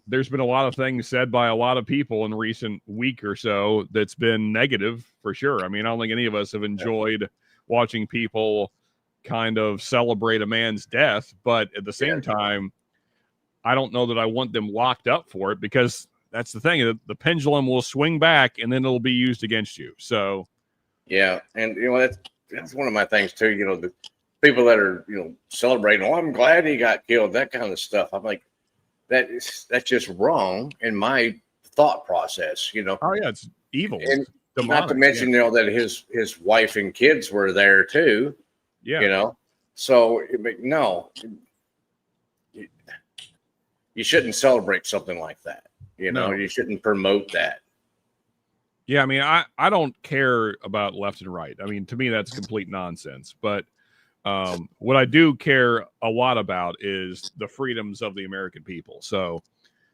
Speaker 1: there's been a lot of things said by a lot of people in recent week or so that's been negative for sure. I mean, I don't think any of us have enjoyed watching people kind of celebrate a man's death, but at the same time, I don't know that I want them locked up for it, because that's the thing. The pendulum will swing back and then it'll be used against you. So,
Speaker 2: yeah. And, that's one of my things too. The people that are, celebrating, I'm glad he got killed, that kind of stuff. I'm like, that's just wrong in my thought process,
Speaker 1: Oh yeah, it's evil.
Speaker 2: And
Speaker 1: demonic,
Speaker 2: not to mention, that his wife and kids were there too.
Speaker 1: Yeah.
Speaker 2: So no, you shouldn't celebrate something like that.
Speaker 1: No.
Speaker 2: You shouldn't promote that.
Speaker 1: Yeah, I mean, I don't care about left and right. I mean, to me, that's complete nonsense. But what I do care a lot about is the freedoms of the American people. So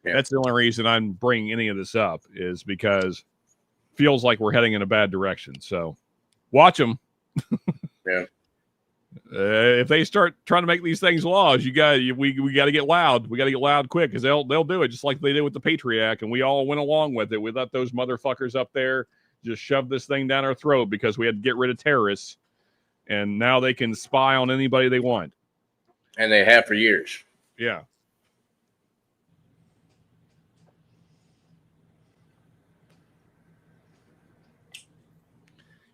Speaker 1: that's the only reason I'm bringing any of this up, is because it feels like we're heading in a bad direction. So watch them.
Speaker 2: Yeah.
Speaker 1: If they start trying to make these things laws, we got to get loud. We got to get loud quick, because they'll do it just like they did with the Patriot Act, and we all went along with it. We let those motherfuckers up there just shove this thing down our throat because we had to get rid of terrorists, and now they can spy on anybody they want.
Speaker 2: And they have for years.
Speaker 1: Yeah.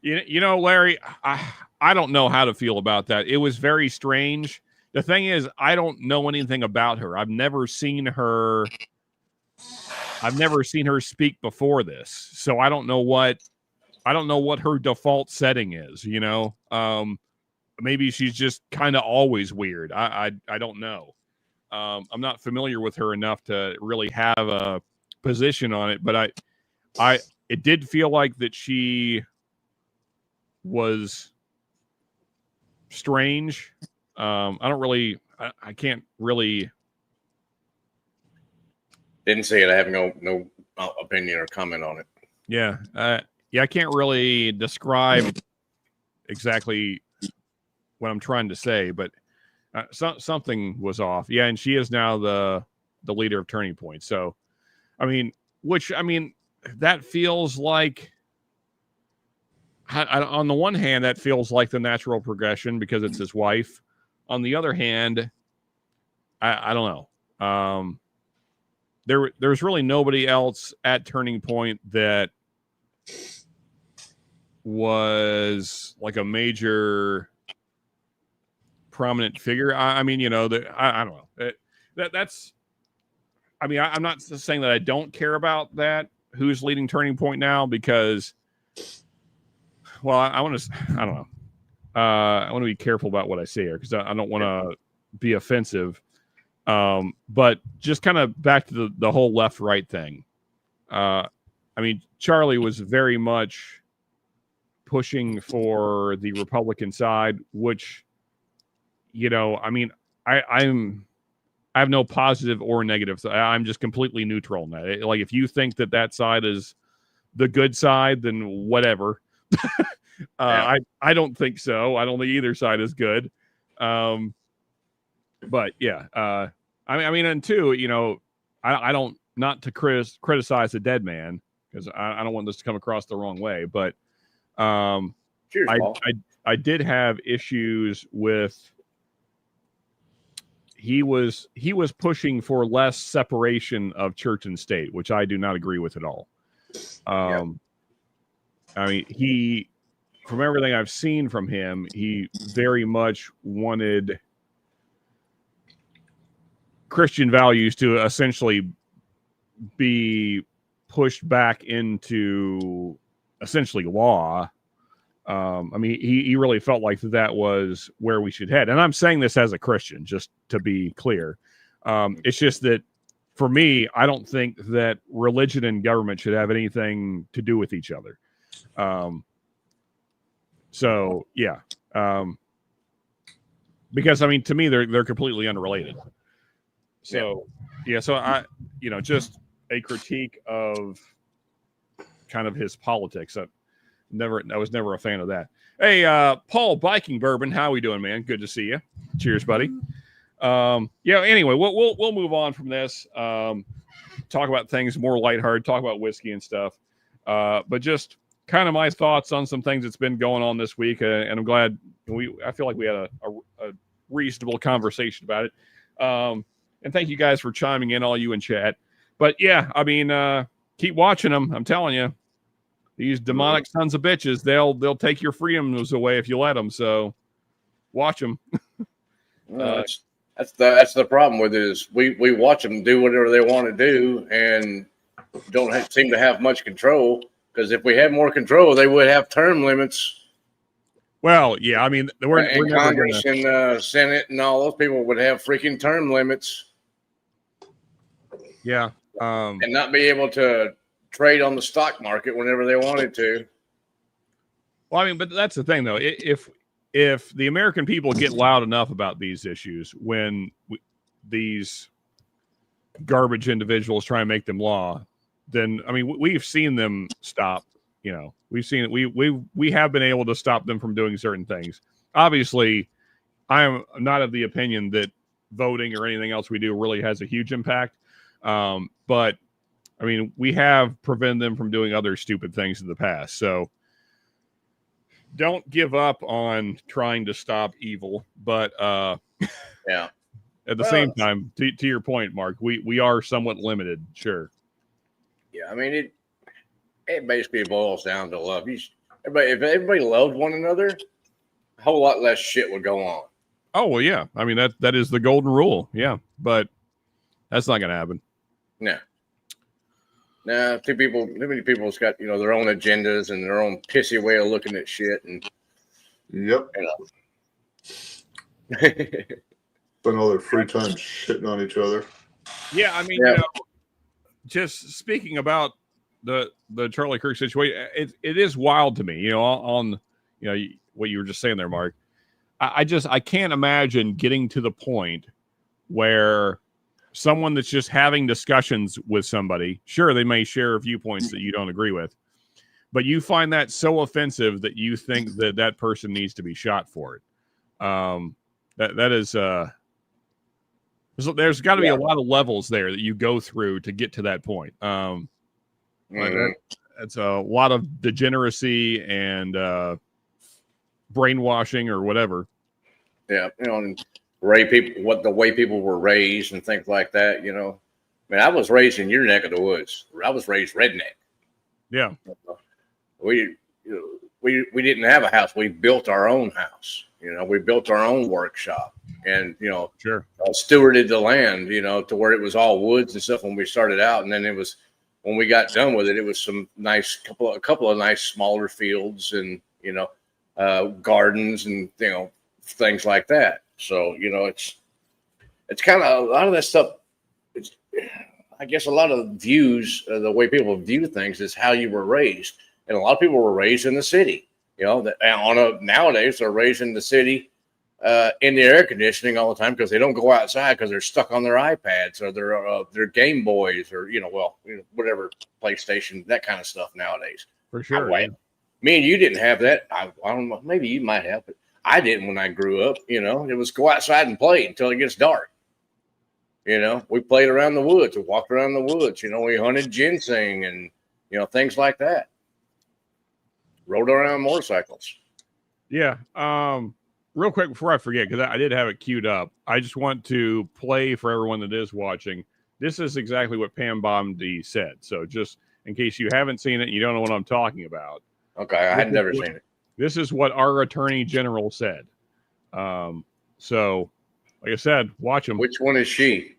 Speaker 1: Larry, I don't know how to feel about that. It was very strange. The thing is, I don't know anything about her. I've never seen her speak before this. So I don't know what her default setting is, maybe she's just kind of always weird. I don't know. I'm not familiar with her enough to really have a position on it, but it did feel like that she was strange. I can't really.
Speaker 2: Didn't see it. I have no opinion or comment on it.
Speaker 1: Yeah. I can't really describe exactly what I'm trying to say, but something was off. Yeah. And she is now the leader of Turning Point. So, that feels like, on the one hand, that feels like the natural progression because it's his wife. On the other hand, I don't know. There's really nobody else at Turning Point that was like a major prominent figure. I don't know. That's. I'm not saying that I don't care about that. Who's leading Turning Point now? Because, well, I want to. I don't know. I want to be careful about what I say here because I don't want to be offensive. But just kind of back to the whole left-right thing. Charlie was very much pushing for the Republican side, which, I I have no positive or negative. I'm just completely neutral in that. Like, if you think that side is the good side, then whatever. I don't think so. I don't think either side is good. But yeah, I mean, and two, I don't, not to criticize a dead man, because I don't want this to come across the wrong way, but
Speaker 2: Cheers, Paul.
Speaker 1: I did have issues with. He was pushing for less separation of church and state, which I do not agree with at all. I mean, from everything I've seen from him, he very much wanted Christian values to essentially be pushed back into essentially law. I mean, he really felt like that was where we should head. And I'm saying this as a Christian, just to be clear. It's just that for me, I don't think that religion and government should have anything to do with each other. So yeah. Because I mean, to me, they're completely unrelated. So yeah, so I, just a critique of kind of his politics. I was never a fan of that. Hey, Paul Biking Bourbon, how we doing, man? Good to see you. Cheers, buddy. Anyway, we'll move on from this. Talk about things more lighthearted, talk about whiskey and stuff. But just kind of my thoughts on some things that's been going on this week, and I'm glad I feel like we had a reasonable conversation about it. And thank you guys for chiming in, all you in chat. But yeah, I mean, keep watching them. I'm telling you, these demonic sons of bitches, they'll take your freedoms away if you let them. So watch them.
Speaker 2: That's the problem with it, is we watch them do whatever they want to do and don't seem to have much control. Because if we had more control, they would have term limits.
Speaker 1: Well, yeah, I mean, we're
Speaker 2: Congress and Senate and all those people would have freaking term limits.
Speaker 1: Yeah,
Speaker 2: and not be able to trade on the stock market whenever they wanted to.
Speaker 1: Well, I mean, but that's the thing, though. If the American people get loud enough about these issues, when these garbage individuals try and make them law, then I mean, we've seen them stop. We've seen it. We have been able to stop them from doing certain things. Obviously, I am not of the opinion that voting or anything else we do really has a huge impact. But I mean, we have prevented them from doing other stupid things in the past. So don't give up on trying to stop evil. But
Speaker 2: yeah,
Speaker 1: at the same time, to your point, Mark, we are somewhat limited. Sure.
Speaker 2: Yeah, I mean, it basically boils down to love. If everybody loved one another, a whole lot less shit would go on.
Speaker 1: Oh well, yeah. I mean, that is the golden rule. Yeah, but that's not going to happen.
Speaker 2: No, too many people's got their own agendas and their own pissy way of looking at shit, and
Speaker 3: yep. Spend all their free time shitting on each other.
Speaker 1: Yeah, I mean, just speaking about the Charlie Kirk situation, it is wild to me. On what you were just saying there, Mark. I can't imagine getting to the point where someone that's just having discussions with somebody, sure, they may share viewpoints that you don't agree with, but you find that so offensive that you think that person needs to be shot for it. That is there's got to be a lot of levels there that you go through to get to that point. It's a lot of degeneracy and brainwashing or whatever.
Speaker 2: Yeah, and the way people were raised and things like that. I mean, I was raised in your neck of the woods. I was raised redneck.
Speaker 1: Yeah,
Speaker 2: we didn't have a house. We built our own house. We built our own workshop, and
Speaker 1: sure,
Speaker 2: stewarded the land. To where it was all woods and stuff when we started out, and then it was when we got done with it, it was some nice a couple of nice smaller fields and gardens and things like that. So it's kind of a lot of that stuff. I guess a lot of views, the way people view things is how you were raised, and a lot of people were raised in the city. Nowadays they're raised in the city, in the air conditioning all the time because they don't go outside because they're stuck on their iPads or their Game Boys or whatever PlayStation, that kind of stuff nowadays.
Speaker 1: For sure.
Speaker 2: Yeah. Me and you didn't have that. I don't know. Maybe you might have, but I didn't when I grew up. It was go outside and play until it gets dark. We played around the woods. We walked around the woods. We hunted ginseng and things like that. Rode around motorcycles.
Speaker 1: Yeah. Real quick before I forget, because I did have it queued up, I just want to play for everyone that is watching. This is exactly what Pam Bondi said. So just in case you haven't seen it and you don't know what I'm talking about.
Speaker 2: Okay, I had never seen it.
Speaker 1: This is what our Attorney General said. So, like I said, watch them.
Speaker 2: Which one is she?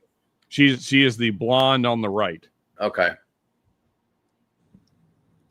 Speaker 1: She is the blonde on the right.
Speaker 2: Okay.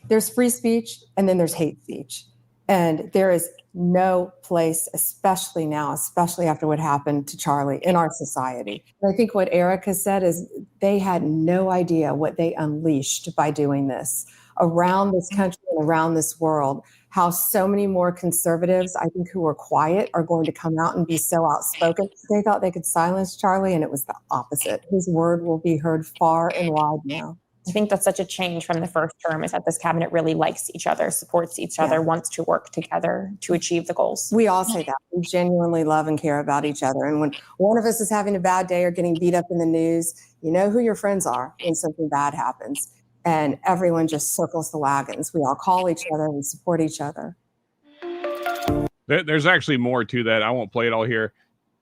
Speaker 4: There's free speech and then there's hate speech. And there is no place, especially now, especially after what happened to Charlie in our society. And I think what Erica said is they had no idea what they unleashed by doing this around this country and around this world, how so many more conservatives, I think, who were quiet are going to come out and be so outspoken. They thought they could silence Charlie, and it was the opposite. His word will be heard far and wide now.
Speaker 5: I think that's such a change from the first term, is that this cabinet really likes each other, supports each other, wants to work together to achieve the goals.
Speaker 4: We all say that. We genuinely love and care about each other. And when one of us is having a bad day or getting beat up in the news, you know who your friends are when something bad happens. And everyone just circles the wagons. We all call each other. We support each other.
Speaker 1: There's actually more to that. I won't play it all here.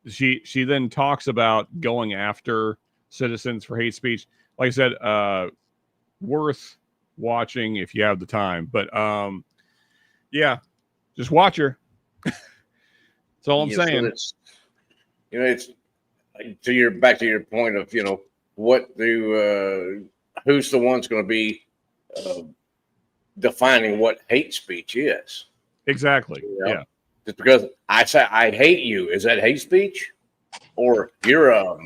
Speaker 1: She then talks about going after citizens for hate speech. Like I said, worth watching if you have the time. But yeah, just watch her. That's all I'm saying.
Speaker 2: So it's back to your point of who's the one's going to be defining what hate speech is.
Speaker 1: Exactly. Yeah.
Speaker 2: Just because I say I hate you, is that hate speech? Or you're a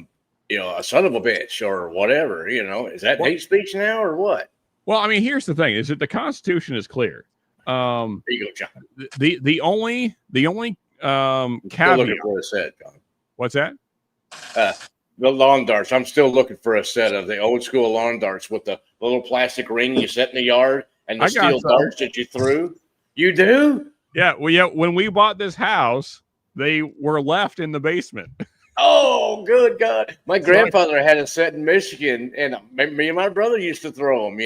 Speaker 2: son of a bitch or whatever, is that hate speech now or what?
Speaker 1: Well, I mean, here's the thing: is that the Constitution is clear.
Speaker 2: There you go, John.
Speaker 1: The only caveat.
Speaker 2: Looking for a set, John.
Speaker 1: What's that?
Speaker 2: The lawn darts. I'm still looking for a set of the old school lawn darts with the little plastic ring you set in the yard and the steel darts that you threw. You do?
Speaker 1: Yeah. Well, yeah. When we bought this house, they were left in the basement.
Speaker 2: Oh, good God. My grandfather had a set in Michigan, and me and my brother used to throw them,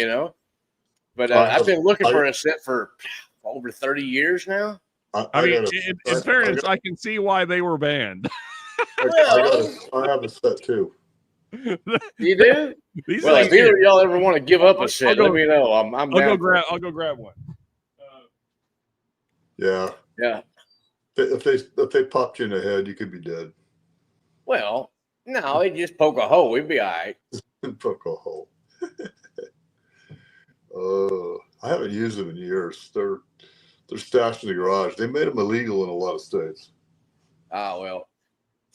Speaker 2: But I've been looking for a set for over 30 years now.
Speaker 1: In fairness, I can see why they were banned.
Speaker 3: I have a set too.
Speaker 2: You do? If y'all ever want to give up a set, let me know. I'll
Speaker 1: go grab one.
Speaker 3: Yeah. If they popped you in the head, you could be dead.
Speaker 2: Well, no, they just poke a hole. We'd be all right.
Speaker 3: Poke a hole. I haven't used them in years. They're stashed in the garage. They made them illegal in a lot of states.
Speaker 2: Ah, well.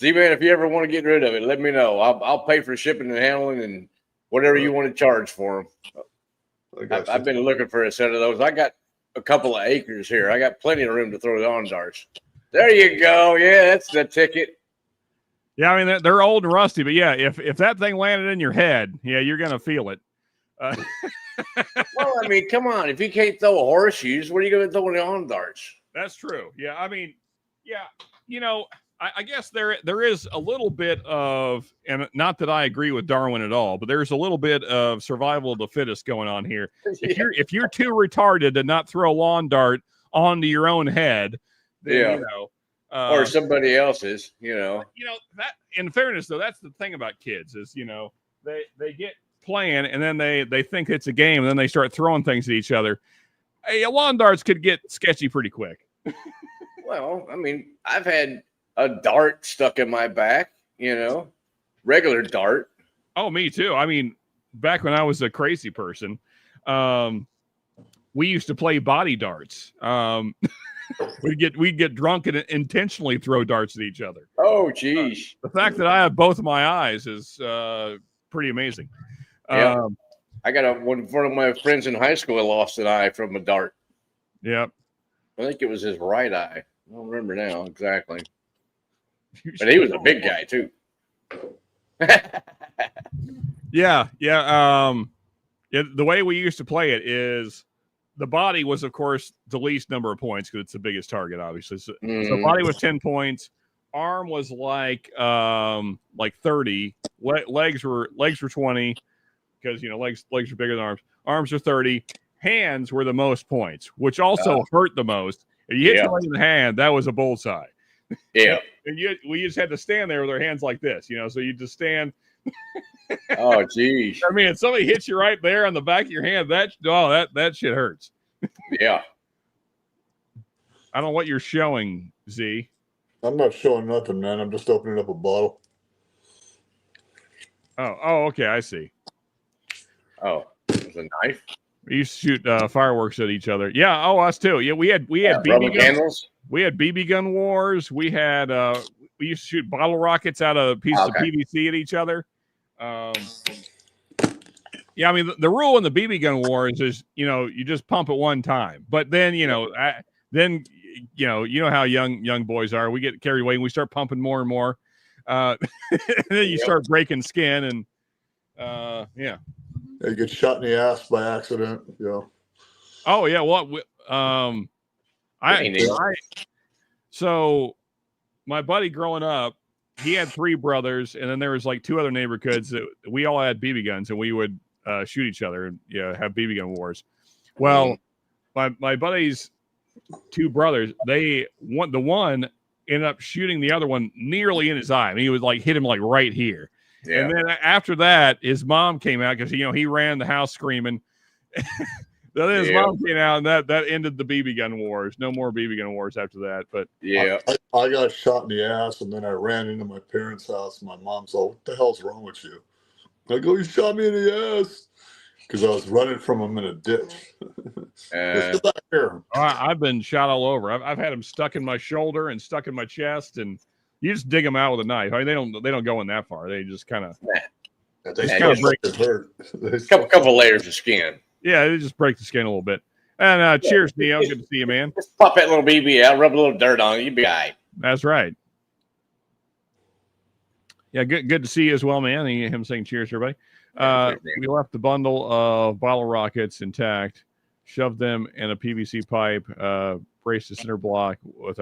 Speaker 2: See, man, if you ever want to get rid of it, let me know. I'll pay for shipping and handling and whatever you want to charge for them. I've been looking for a set of those. I got a couple of acres here. I got plenty of room to throw lawn darts. There you go. Yeah, that's the ticket.
Speaker 1: Yeah, I mean, they're old and rusty, but yeah, if that thing landed in your head, yeah, you're going to feel it.
Speaker 2: Well, I mean, come on. If you can't throw horseshoes, what are you going to throw lawn darts?
Speaker 1: That's true. Yeah, I mean, yeah, I guess there is a little bit of, and not that I agree with Darwin at all, but there's a little bit of survival of the fittest going on here. If you're too retarded to not throw a lawn dart onto your own head, then
Speaker 2: or somebody else's,
Speaker 1: that. In fairness, though, that's the thing about kids is they get playing and then they think it's a game and then they start throwing things at each other. Hey, lawn darts could get sketchy pretty quick.
Speaker 2: Well, I mean, I've had a dart stuck in my back, regular dart.
Speaker 1: Oh, me too. I mean, back when I was a crazy person, we used to play body darts. We'd get drunk and intentionally throw darts at each other.
Speaker 2: Oh, geez.
Speaker 1: The fact that I have both of my eyes is pretty amazing.
Speaker 2: Yeah. I got one of my friends in high school lost an eye from a dart.
Speaker 1: Yep.
Speaker 2: I think it was his right eye. I don't remember now exactly. But he was a big guy too.
Speaker 1: Yeah. The way we used to play it is the body was, of course, the least number of points because it's the biggest target, obviously. So body was 10 points. Arm was like 30. Legs were 20 because legs are bigger than arms. Arms are 30. Hands were the most points, which also hurt the most. If you hit somebody in the hand, that was a bullseye.
Speaker 2: Yeah.
Speaker 1: And we just had to stand there with our hands like this, so you just stand.
Speaker 2: Oh, geez.
Speaker 1: I mean, if somebody hits you right there on the back of your hand, that shit hurts.
Speaker 2: Yeah.
Speaker 1: I don't know what you're showing, Z.
Speaker 3: I'm not showing nothing, man. I'm just opening up a bottle.
Speaker 1: Oh, okay, I see.
Speaker 2: Oh, it was a knife.
Speaker 1: We used to shoot fireworks at each other. Yeah. Oh, us too. Yeah, we had BB
Speaker 2: candles.
Speaker 1: We had BB gun wars. We had we used to shoot bottle rockets out of pieces of PVC at each other. Yeah, I mean the rule in the BB gun wars is you just pump it one time, but then you know how young boys are. We get carried away and we start pumping more and more. And then you start breaking skin and yeah.
Speaker 3: You get shot in the ass by accident. Yeah.
Speaker 1: Oh yeah. Well, so my buddy growing up, he had 3 brothers, and then there was like 2 other neighborhoods that we all had BB guns, and we would shoot each other and have BB gun wars. Well, my buddy's 2 brothers, the one ended up shooting the other one nearly in his eye. I mean, he would like hit him like right here. Yeah. And then after that, his mom came out because he ran the house screaming. Then his mom came out, and that ended the BB gun wars. No more BB gun wars after that. But
Speaker 3: I got shot in the ass, and then I ran into my parents' house. And my mom's like, "What the hell's wrong with you?" I go, "You shot me in the ass," because I was running from him in a ditch. Get back here.
Speaker 1: I've been shot all over. I've had them stuck in my shoulder and stuck in my chest, and you just dig them out with a knife. I mean, they don't go in that far. They just kind of
Speaker 2: break it. Hurt. couple layers of skin.
Speaker 1: Yeah, they just break the skin a little bit. And cheers, Neo. Good to see you, man.
Speaker 2: Just pop that little BB out, rub a little dirt on it, you'll be all right.
Speaker 1: That's right. Yeah, good to see you as well, man. Him saying cheers, everybody. We left the bundle of bottle rockets intact, shoved them in a PVC pipe, braced the center block with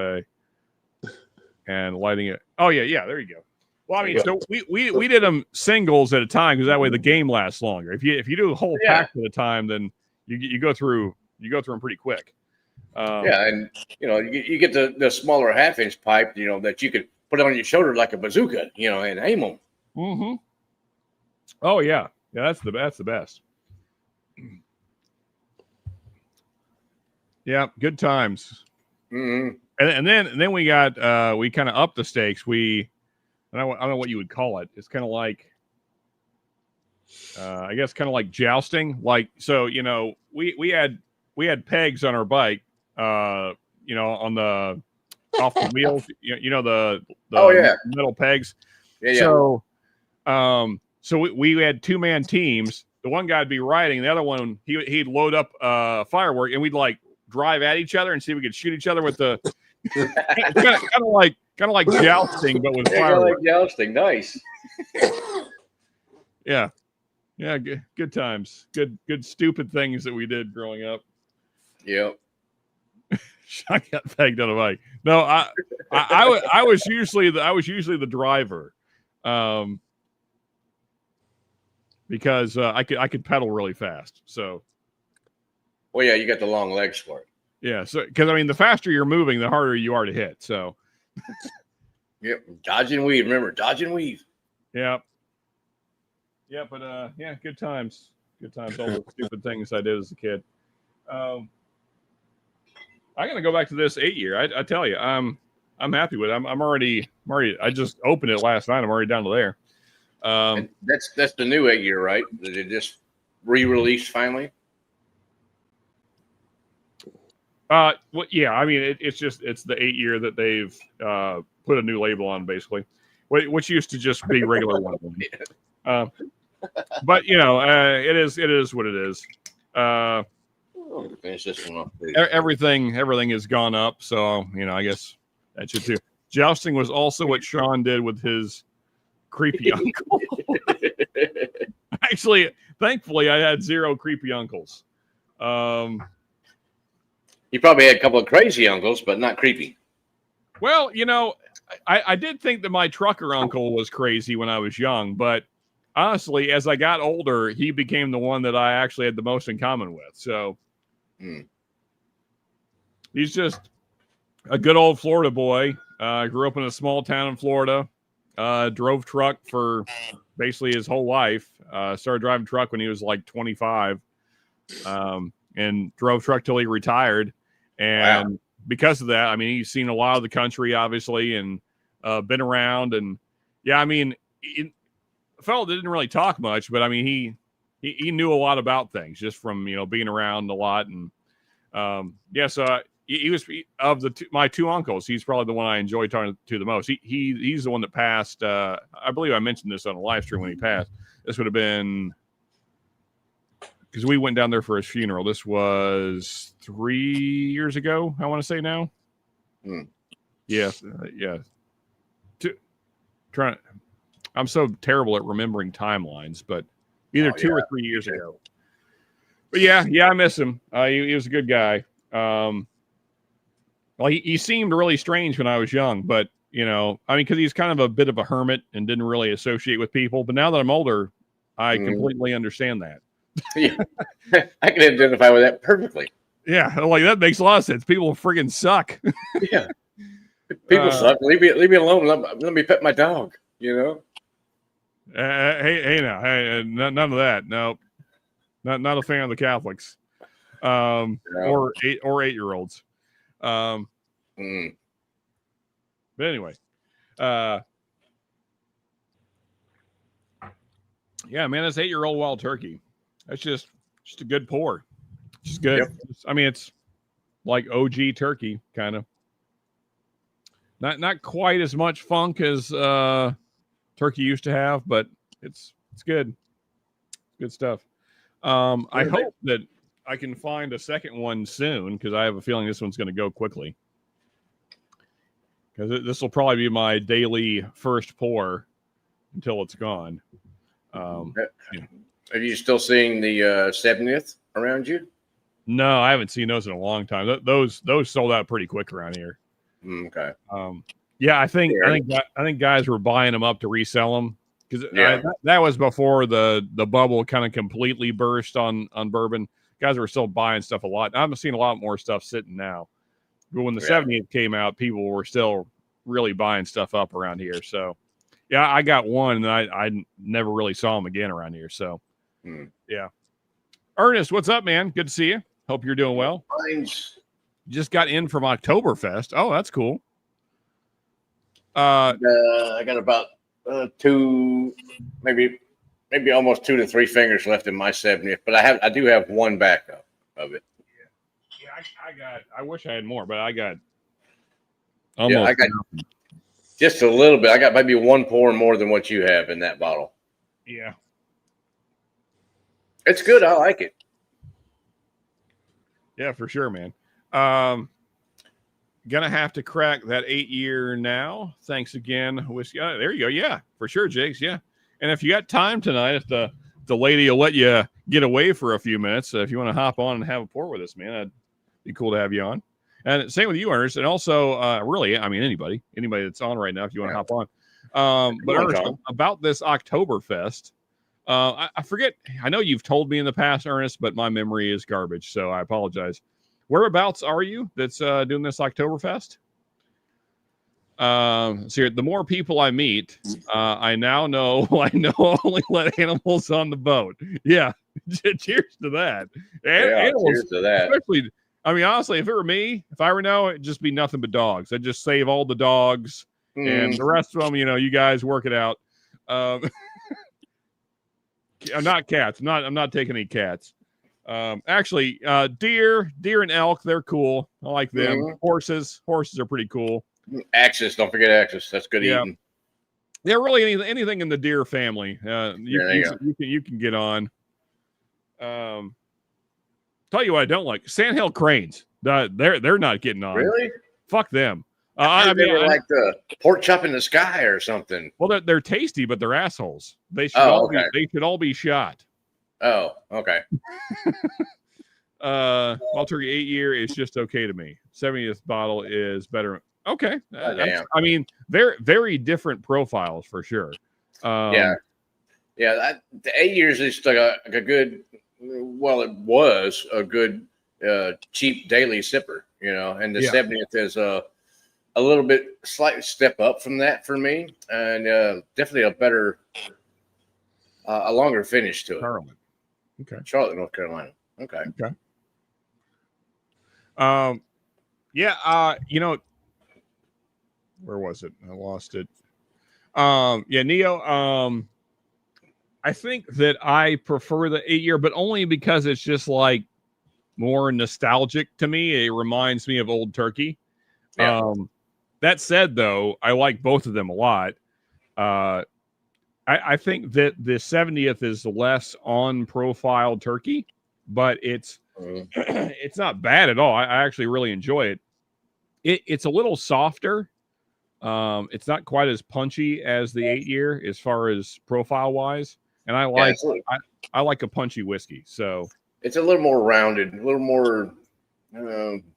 Speaker 1: and lighting it. Oh, yeah, there you go. Well, I mean, so we did them singles at a time because that way the game lasts longer. If you do a whole pack at a time, then you go through them pretty quick.
Speaker 2: And you get the smaller 1/2-inch pipe, that you could put on your shoulder like a bazooka, and aim them.
Speaker 1: Mm-hmm. Oh yeah, that's the best. Yeah, good times.
Speaker 2: Mm-hmm.
Speaker 1: And then we got we kind of upped the stakes. I don't know what you would call it. It's kind of like, I guess, kind of like jousting. Like, so, we had pegs on our bike, on the off the wheels, the metal pegs. Yeah. So we had 2-man teams. The one guy'd be riding, the other one he'd load up firework, and we'd like drive at each other and see if we could shoot each other with the. Kind of like jousting, but with fireworks.
Speaker 2: Like jousting, nice.
Speaker 1: Yeah, good times, good stupid things that we did growing up.
Speaker 2: Yep.
Speaker 1: I got pegged on a bike. No, I was usually the driver, because I could pedal really fast. So.
Speaker 2: Well, yeah, you got the long legs for it.
Speaker 1: Yeah, so because I mean, the faster you're moving, the harder you are to hit. So.
Speaker 2: Yep, dodge and weave. Remember, dodge and weave.
Speaker 1: Yeah. Yeah, but good times. Good times. All the stupid things I did as a kid. I'm gonna go back to this 8-year. I tell you, I'm happy with it. I'm already. I just opened it last night. I'm already down to there.
Speaker 2: And that's the new 8-year, right? That it just re-released finally.
Speaker 1: Well, yeah. I mean, it's the 8-year that they've put a new label on, basically, which used to just be regular 1. But it is what it is.
Speaker 2: Finish this one off.
Speaker 1: Everything has gone up, so I guess that should too. Jousting was also what Sean did with his creepy uncle. Actually, thankfully, I had 0 creepy uncles.
Speaker 2: You probably had a couple of crazy uncles, but not creepy.
Speaker 1: Well, you know, I did think that my trucker uncle was crazy when I was young, but honestly, as I got older, he became the one that I actually had the most in common with. So he's just a good old Florida boy. Grew up in a small town in Florida. Drove truck for basically his whole life. Started driving truck when he was like 25, and drove truck till he retired. And because of that, I mean, he's seen a lot of the country, obviously, and been around. And yeah, I mean, a fellow didn't really talk much, but I mean, he knew a lot about things just from, you know, being around a lot. And yeah, so he was of my 2 uncles. He's probably the one I enjoy talking to the most. He's the one that passed. I believe I mentioned this on a live stream when he passed. This would have been because we went down there for his funeral. This was 3 years ago, I want to say now. Yes. Yeah. I'm so terrible at remembering timelines, but either 2 or 3 years ago. But yeah, I miss him. He was a good guy. Well, he seemed really strange when I was young, but, you know, I mean, because he's kind of a bit of a hermit and didn't really associate with people. But now that I'm older, I completely understand that.
Speaker 2: Yeah. I can identify with that perfectly.
Speaker 1: Yeah, like that makes a lot of sense. People friggin' suck.
Speaker 2: Yeah. People suck. Leave me alone. Let me pet my dog, you know?
Speaker 1: Hey, now. Hey, none of that. No. Not a fan of the Catholics. Or 8-year-olds. But anyway, yeah, man, this 8-year-old wild turkey. That's just a good pour. Just good.
Speaker 2: Yep.
Speaker 1: I mean, it's like OG turkey, kind of. Not quite as much funk as turkey used to have, but it's good. Good stuff. I hope that I can find a second one soon because I have a feeling this one's going to go quickly. Because this will probably be my daily first pour until it's gone.
Speaker 2: Are you still seeing the 70th around you?
Speaker 1: No, I haven't seen those in a long time. Those sold out pretty quick around here.
Speaker 2: Okay.
Speaker 1: Yeah, I think guys were buying them up to resell them because that was before the bubble kind of completely burst on bourbon. Guys were still buying stuff a lot. I'm seeing a lot more stuff sitting now. But when the 70th came out, people were still really buying stuff up around here. So, yeah, I got one, and I never really saw them again around here. So, yeah. Ernest, what's up, man? Good to see you. Hope you're doing well.
Speaker 2: Mine's
Speaker 1: just got in from Oktoberfest. Oh, that's cool.
Speaker 2: I got about 2, maybe almost 2 to 3 fingers left in my 70th, but I do have one backup of it.
Speaker 1: Yeah, I wish I had more, but I got almost.
Speaker 2: I got just a little bit. I got maybe 1 pour more than what you have in that bottle.
Speaker 1: Yeah.
Speaker 2: It's good. I like it.
Speaker 1: Yeah, for sure, man. Gonna have to crack that 8-year now. Thanks again. Whiskey. There you go. Yeah, for sure, Jakes. Yeah. And if you got time tonight, if the lady will let you get away for a few minutes, if you want to hop on and have a pour with us, man, that'd be cool to have you on. And same with you, Ernest. And also, really, I mean, anybody that's on right now, if you want to hop on. But Ernest, about this Oktoberfest, I forget. I know you've told me in the past, Ernest, but my memory is garbage, so I apologize. Whereabouts are you that's doing this Oktoberfest? So the more people I meet, I now know I only let animals on the boat. Yeah, cheers to that. Animals,
Speaker 2: cheers to that.
Speaker 1: Especially, I mean, honestly, if it were me, if I were now, it'd just be nothing but dogs. I'd just save all the dogs, and the rest of them, you guys work it out. Not cats. I'm not taking any cats. Actually, deer and elk, they're cool. I like them. Horses are pretty cool.
Speaker 2: Axis, don't forget Axis. That's good eating.
Speaker 1: Yeah, really anything in the deer family. You can get on. Tell you what I don't like. Sandhill cranes. They're not getting on.
Speaker 2: Really?
Speaker 1: Fuck them.
Speaker 2: I mean, like the pork chop in the sky or something.
Speaker 1: Well, they're tasty, but they're assholes. They should they should all be shot.
Speaker 2: Oh, okay.
Speaker 1: Wild Turkey 8-year is just okay to me. 70th bottle is better. Okay. I mean, very different profiles for sure.
Speaker 2: The 8 years is like a good, well, it was a good cheap daily sipper, and the 70th is a little bit slight step up from that for me, and definitely a better, a longer finish to it.
Speaker 1: Charlotte. Okay.
Speaker 2: Charlotte, North Carolina. Okay.
Speaker 1: Where was it? I lost it. Neo. I think that I prefer the 8-year, but only because it's just like more nostalgic to me. It reminds me of Old Turkey.
Speaker 2: Yeah.
Speaker 1: That said, though, I like both of them a lot. I think that the 70th is less on profile turkey, but it's not bad at all. I actually really enjoy it. It's a little softer. It's not quite as punchy as the 8-year as far as profile wise, and I like a punchy whiskey. So
Speaker 2: it's a little more rounded, a little more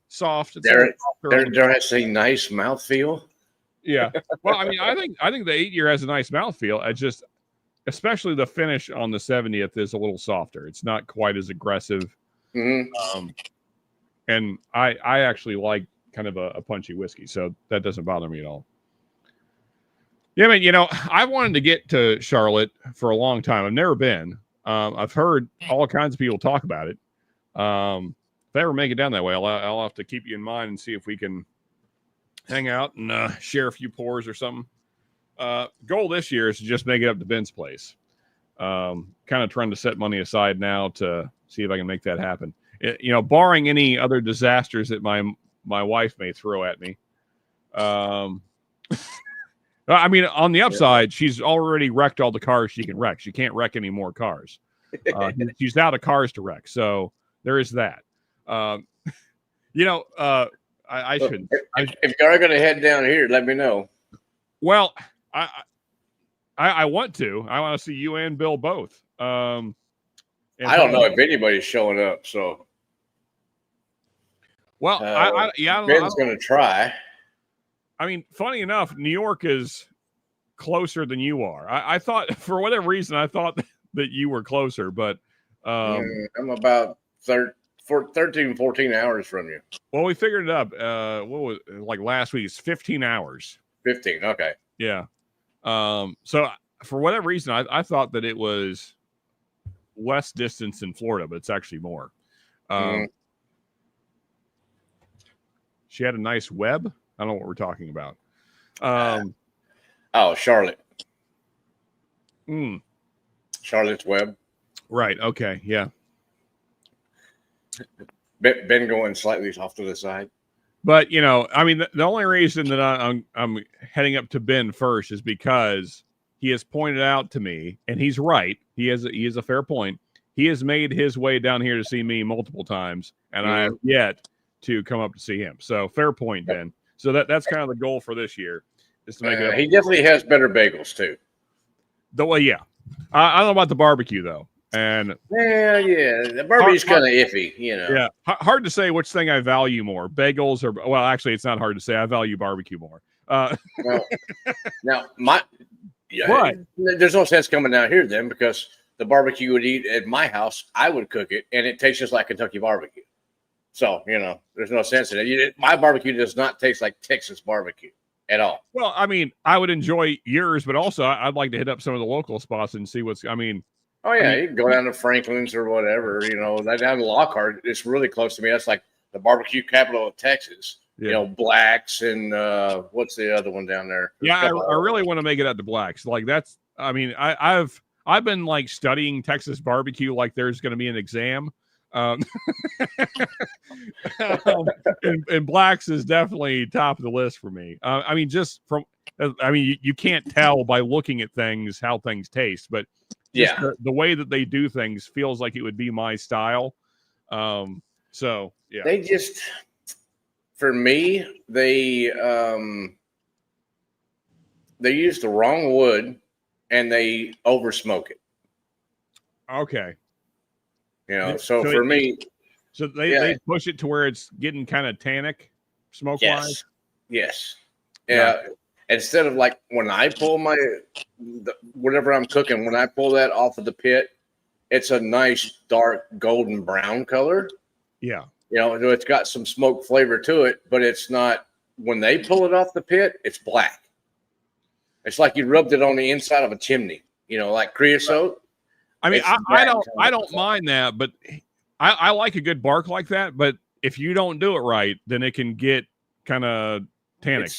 Speaker 1: soft.
Speaker 2: There has a nice mouthfeel.
Speaker 1: Yeah. Well, I mean, I think the 8-year has a nice mouthfeel. I just, especially the finish on the 70th is a little softer. It's not quite as aggressive.
Speaker 2: Mm-hmm.
Speaker 1: And I actually like kind of a punchy whiskey, so that doesn't bother me at all. Yeah, man, I wanted to get to Charlotte for a long time. I've never been. I've heard all kinds of people talk about it. If I ever make it down that way, I'll have to keep you in mind and see if we can hang out and share a few pours or something. Goal this year is to just make it up to Ben's place. Kind of trying to set money aside now to see if I can make that happen. Barring any other disasters that my wife may throw at me. I mean, on the upside, she's already wrecked all the cars she can wreck. She can't wreck any more cars. She's out of cars to wreck. So there is that. I shouldn't.
Speaker 2: If you're going to head down here, let me know.
Speaker 1: Well, I want to. I want to see you and Bill both. I
Speaker 2: don't know if anybody's showing up. So,
Speaker 1: well,
Speaker 2: Ben's going to try.
Speaker 1: I mean, funny enough, New York is closer than you are. I thought, for whatever reason, I thought that you were closer, but
Speaker 2: I'm about 13, 14 hours from you.
Speaker 1: Well, we figured it up. What was it, like last week? It's 15 hours.
Speaker 2: 15. Okay.
Speaker 1: Yeah. So for whatever reason, I thought that it was less distance in Florida, but it's actually more. She had a nice web. I don't know what we're talking about.
Speaker 2: Charlotte.
Speaker 1: Mm.
Speaker 2: Charlotte's Web.
Speaker 1: Right. Okay. Yeah.
Speaker 2: Ben going slightly off to the side.
Speaker 1: But, I mean, the only reason that I'm heading up to Ben first is because he has pointed out to me, and he's right. He has a fair point. He has made his way down here to see me multiple times, and I have yet to come up to see him. So fair point, Ben. So that's kind of the goal for this year is to make it.
Speaker 2: He definitely has better bagels too.
Speaker 1: Yeah. I don't know about the barbecue though. And
Speaker 2: the barbecue's kind of iffy,
Speaker 1: Yeah, hard to say which thing I value more, bagels or actually, it's not hard to say. I value barbecue more.
Speaker 2: There's no sense coming down here then because the barbecue you would eat at my house, I would cook it, and it tastes just like Kentucky barbecue. So there's no sense in it. My barbecue does not taste like Texas barbecue at all.
Speaker 1: Well, I mean, I would enjoy yours, but also I'd like to hit up some of the local spots and see what's. I mean.
Speaker 2: Oh yeah, you can go down to Franklin's or whatever. That down in Lockhart, it's really close to me. That's like the barbecue capital of Texas.
Speaker 1: Yeah.
Speaker 2: Blacks and what's the other one down there?
Speaker 1: I really want to make it out to Blacks. Like that's. I mean, I've been like studying Texas barbecue like there's going to be an exam. And Blacks is definitely top of the list for me. I mean, just from. I mean, you can't tell by looking at things how things taste, but. The way that they do things feels like it would be my style. So yeah,
Speaker 2: they just For me, they use the wrong wood and they over smoke it.
Speaker 1: Okay.
Speaker 2: So for me,
Speaker 1: so they push it to where it's getting kind of tannic, smoke wise.
Speaker 2: Yes. Yeah. Instead of like when I pull whatever I'm cooking, when I pull that off of the pit, it's a nice dark golden brown color.
Speaker 1: Yeah.
Speaker 2: It's got some smoke flavor to it, but it's not. When they pull it off the pit, it's black. It's like you rubbed it on the inside of a chimney. Like creosote.
Speaker 1: I mean, I don't mind that, but I like a good bark like that. But if you don't do it right, then it can get kind of tannic.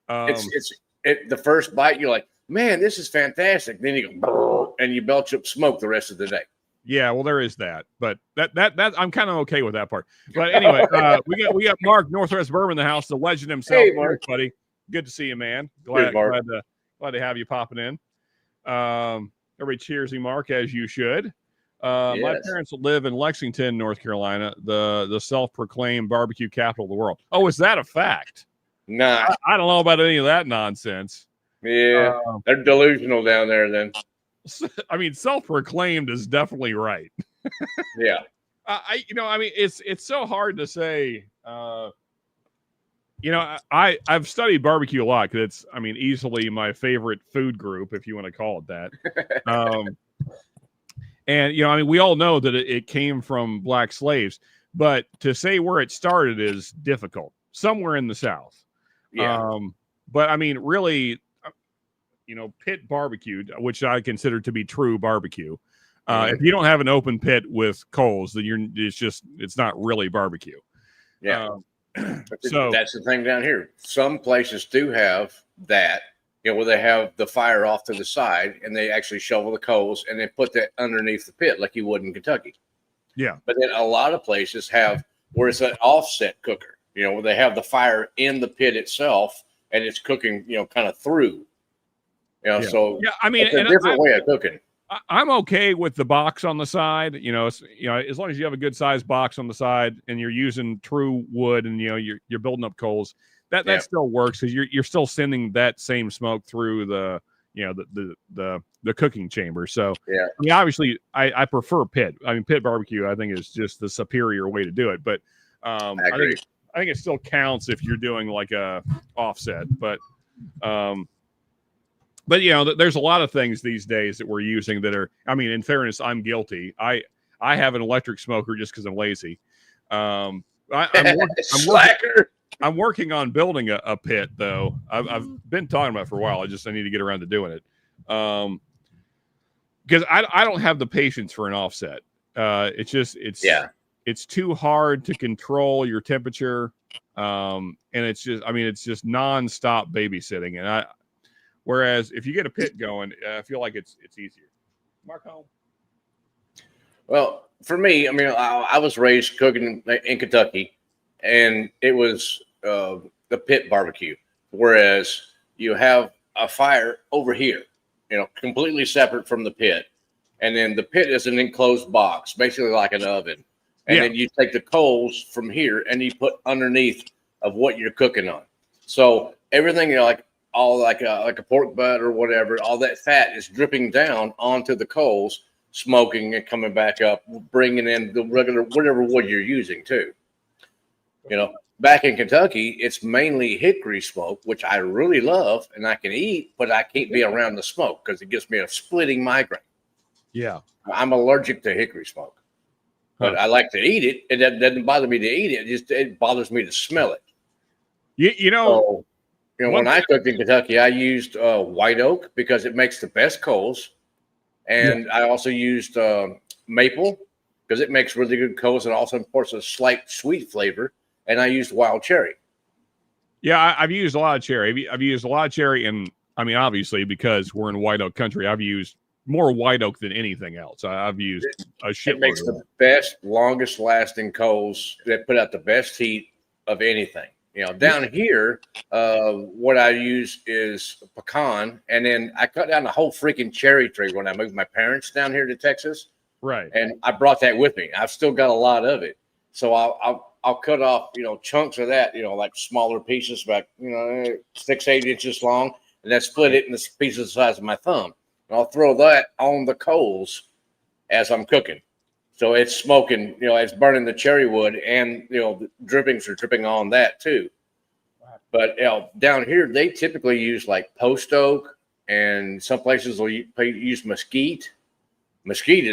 Speaker 2: The first bite, you're like, man, this is fantastic. Then you go and you belch up smoke the rest of the day.
Speaker 1: Yeah, well, there is that, but that I'm kind of okay with that part. But anyway, we got Mark Northwest Bourbon in the house, the legend himself.
Speaker 2: Hey, Mark,
Speaker 1: buddy, good to see you, man. Glad to have you popping in. Everybody cheers you, Mark, as you should. Yes. My parents live in Lexington, North Carolina, the self-proclaimed barbecue capital of the world. Oh, is that a fact?
Speaker 2: Nah,
Speaker 1: I don't know about any of that nonsense.
Speaker 2: Yeah, they're delusional down there. Then,
Speaker 1: I mean, self-proclaimed is definitely right.
Speaker 2: Yeah.
Speaker 1: It's so hard to say. I've studied barbecue a lot because it's, easily my favorite food group, if you want to call it that. And we all know that it came from black slaves, but to say where it started is difficult. Somewhere in the South.
Speaker 2: Yeah.
Speaker 1: But really, pit barbecue, which I consider to be true barbecue. If you don't have an open pit with coals, then it's not really barbecue.
Speaker 2: Yeah. So that's the thing down here. Some places do have that, where they have the fire off to the side and they actually shovel the coals and they put that underneath the pit like you would in Kentucky.
Speaker 1: Yeah.
Speaker 2: But then a lot of places have where it's an offset cooker, where they have the fire in the pit itself and it's cooking, kind of through. So it's a different way of cooking.
Speaker 1: I'm okay with the box on the side, as long as you have a good sized box on the side and you're using true wood and you're building up coals, that still works because you're still sending that same smoke through the cooking chamber. So obviously I prefer pit. Pit barbecue I think is just the superior way to do it. But I think it still counts if you're doing like a offset. But there's a lot of things these days that we're using that are, in fairness, I'm guilty. I have an electric smoker just because I'm lazy. I'm working on building a pit, though. I've been talking about it for a while. I need to get around to doing it. Because I don't have the patience for an offset. It's too hard to control your temperature. And it's just nonstop babysitting. And whereas if you get a pit going, I feel like it's easier. Mark home.
Speaker 2: Well, for me, I was raised cooking in Kentucky, and it was the pit barbecue. Whereas you have a fire over here, completely separate from the pit, and then the pit is an enclosed box, basically like an oven. And then you take the coals from here and you put underneath of what you're cooking on. So everything, like a pork butt or whatever, all that fat is dripping down onto the coals, smoking and coming back up, bringing in the regular, whatever wood you're using too. Back in Kentucky, it's mainly hickory smoke, which I really love and I can eat, but I can't be around the smoke because it gives me a splitting migraine.
Speaker 1: Yeah.
Speaker 2: I'm allergic to hickory smoke, but I like to eat it. It doesn't bother me to eat it. It bothers me to smell it. When I cooked in Kentucky, I used white oak because it makes the best coals. And I also used maple because it makes really good coals and also imports a slight sweet flavor. And I used wild cherry.
Speaker 1: Yeah, I've used a lot of cherry. I've used a lot of cherry. And obviously, because we're in white oak country, I've used more white oak than anything else. I've used a shitload.
Speaker 2: It makes the best, longest lasting coals that put out the best heat of anything. Down here, what I use is pecan, and then I cut down the whole freaking cherry tree when I moved my parents down here to Texas.
Speaker 1: Right.
Speaker 2: And I brought that with me. I've still got a lot of it. So I'll cut off, chunks of that, like smaller pieces, about 6-8 inches long, and then split it in the pieces the size of my thumb. And I'll throw that on the coals as I'm cooking. So it's smoking, it's burning the cherry wood, and the drippings are dripping on that too. But down here, they typically use like post oak, and some places will use mesquite. Mesquite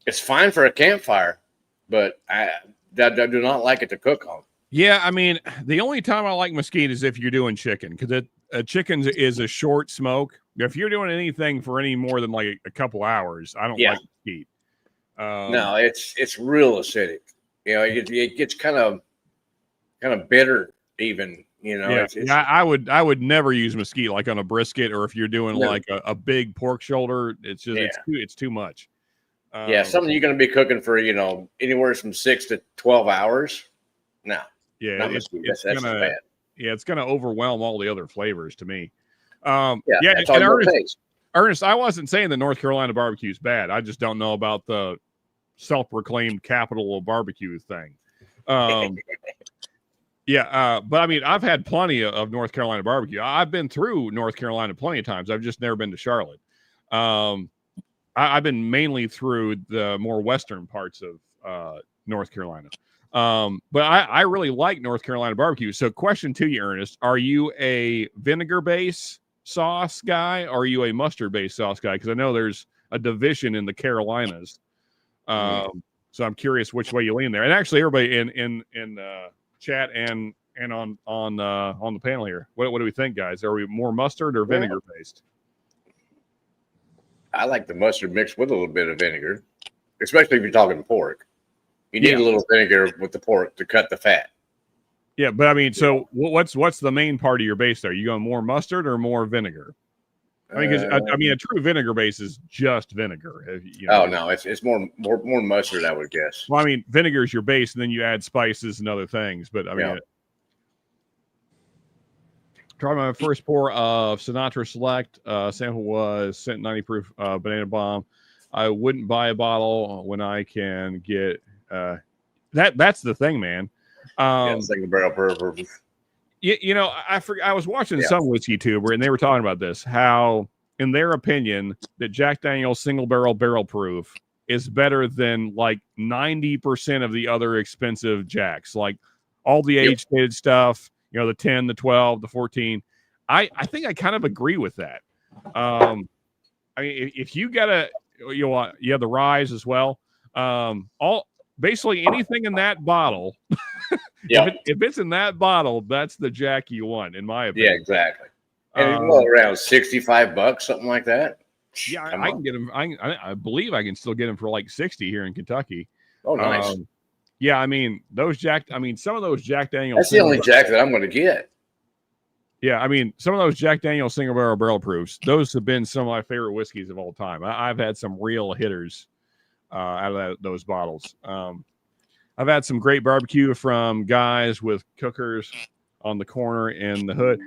Speaker 2: it's fine for a campfire, but I do not like it to cook on.
Speaker 1: Yeah, I mean, the only time I like mesquite is if you're doing chicken, because chicken is a short smoke. If you're doing anything for any more than like a couple hours, I don't like mesquite.
Speaker 2: No, it's real acidic. It gets kind of bitter even.
Speaker 1: I would never use mesquite like on a brisket, or if you're doing like a big pork shoulder. It's just it's too much.
Speaker 2: Something you're going to be cooking for anywhere from 6 to 12 hours. No,
Speaker 1: it's
Speaker 2: that's bad.
Speaker 1: Yeah, it's going to overwhelm all the other flavors to me.
Speaker 2: That's all
Speaker 1: Ernest, I wasn't saying that North Carolina barbecue is bad. I just don't know about the self-proclaimed capital of barbecue thing. But I mean, I've had plenty of North Carolina barbecue. I've been through North Carolina plenty of times. I've just never been to Charlotte. I've been mainly through the more western parts of North Carolina. But I really like North Carolina barbecue. So question to you, Ernest, are you a vinegar-based sauce guy, or are you a mustard-based sauce guy? Because I know there's a division in the Carolinas. So I'm curious which way you lean there. And actually, everybody in chat and on the panel here, what do we think, guys? Are we more mustard or vinegar-based?
Speaker 2: I like the mustard mixed with a little bit of vinegar, especially if you're talking pork. You need a little vinegar with the pork to cut the fat.
Speaker 1: Yeah, but I mean, so what's the main part of your base there? You going more mustard or more vinegar? I mean, because a true vinegar base is just vinegar.
Speaker 2: Oh no, it's more mustard, I would guess.
Speaker 1: Well, I mean, vinegar is your base, and then you add spices and other things. But I mean, try my first pour of Sinatra Select. Sample was Cent 90 proof banana bomb. I wouldn't buy a bottle when I can get that's the thing, man.
Speaker 2: Single barrel purpose.
Speaker 1: I was watching some whiskey tuber, and they were talking about this, how in their opinion that Jack Daniel's single barrel proof is better than like 90% of the other expensive Jacks, like all the age-stated stuff, the 10, the 12, the 14. I think I kind of agree with that. I mean, if you got you have the Rise as well. Basically anything in that bottle, if it's in that bottle, that's the Jack you want, in my opinion.
Speaker 2: Yeah, exactly. And around $65, something like that.
Speaker 1: Yeah, I can get them. I believe I can still get them for like 60 here in Kentucky.
Speaker 2: Oh, nice.
Speaker 1: Yeah, I mean some of those Jack Daniel's.
Speaker 2: That's the only Jack that I'm going to get.
Speaker 1: Yeah, I mean, some of those Jack Daniel's single barrel proofs, those have been some of my favorite whiskeys of all time. I've had some real hitters out of those bottles. I've had some great barbecue from guys with cookers on the corner and the hood.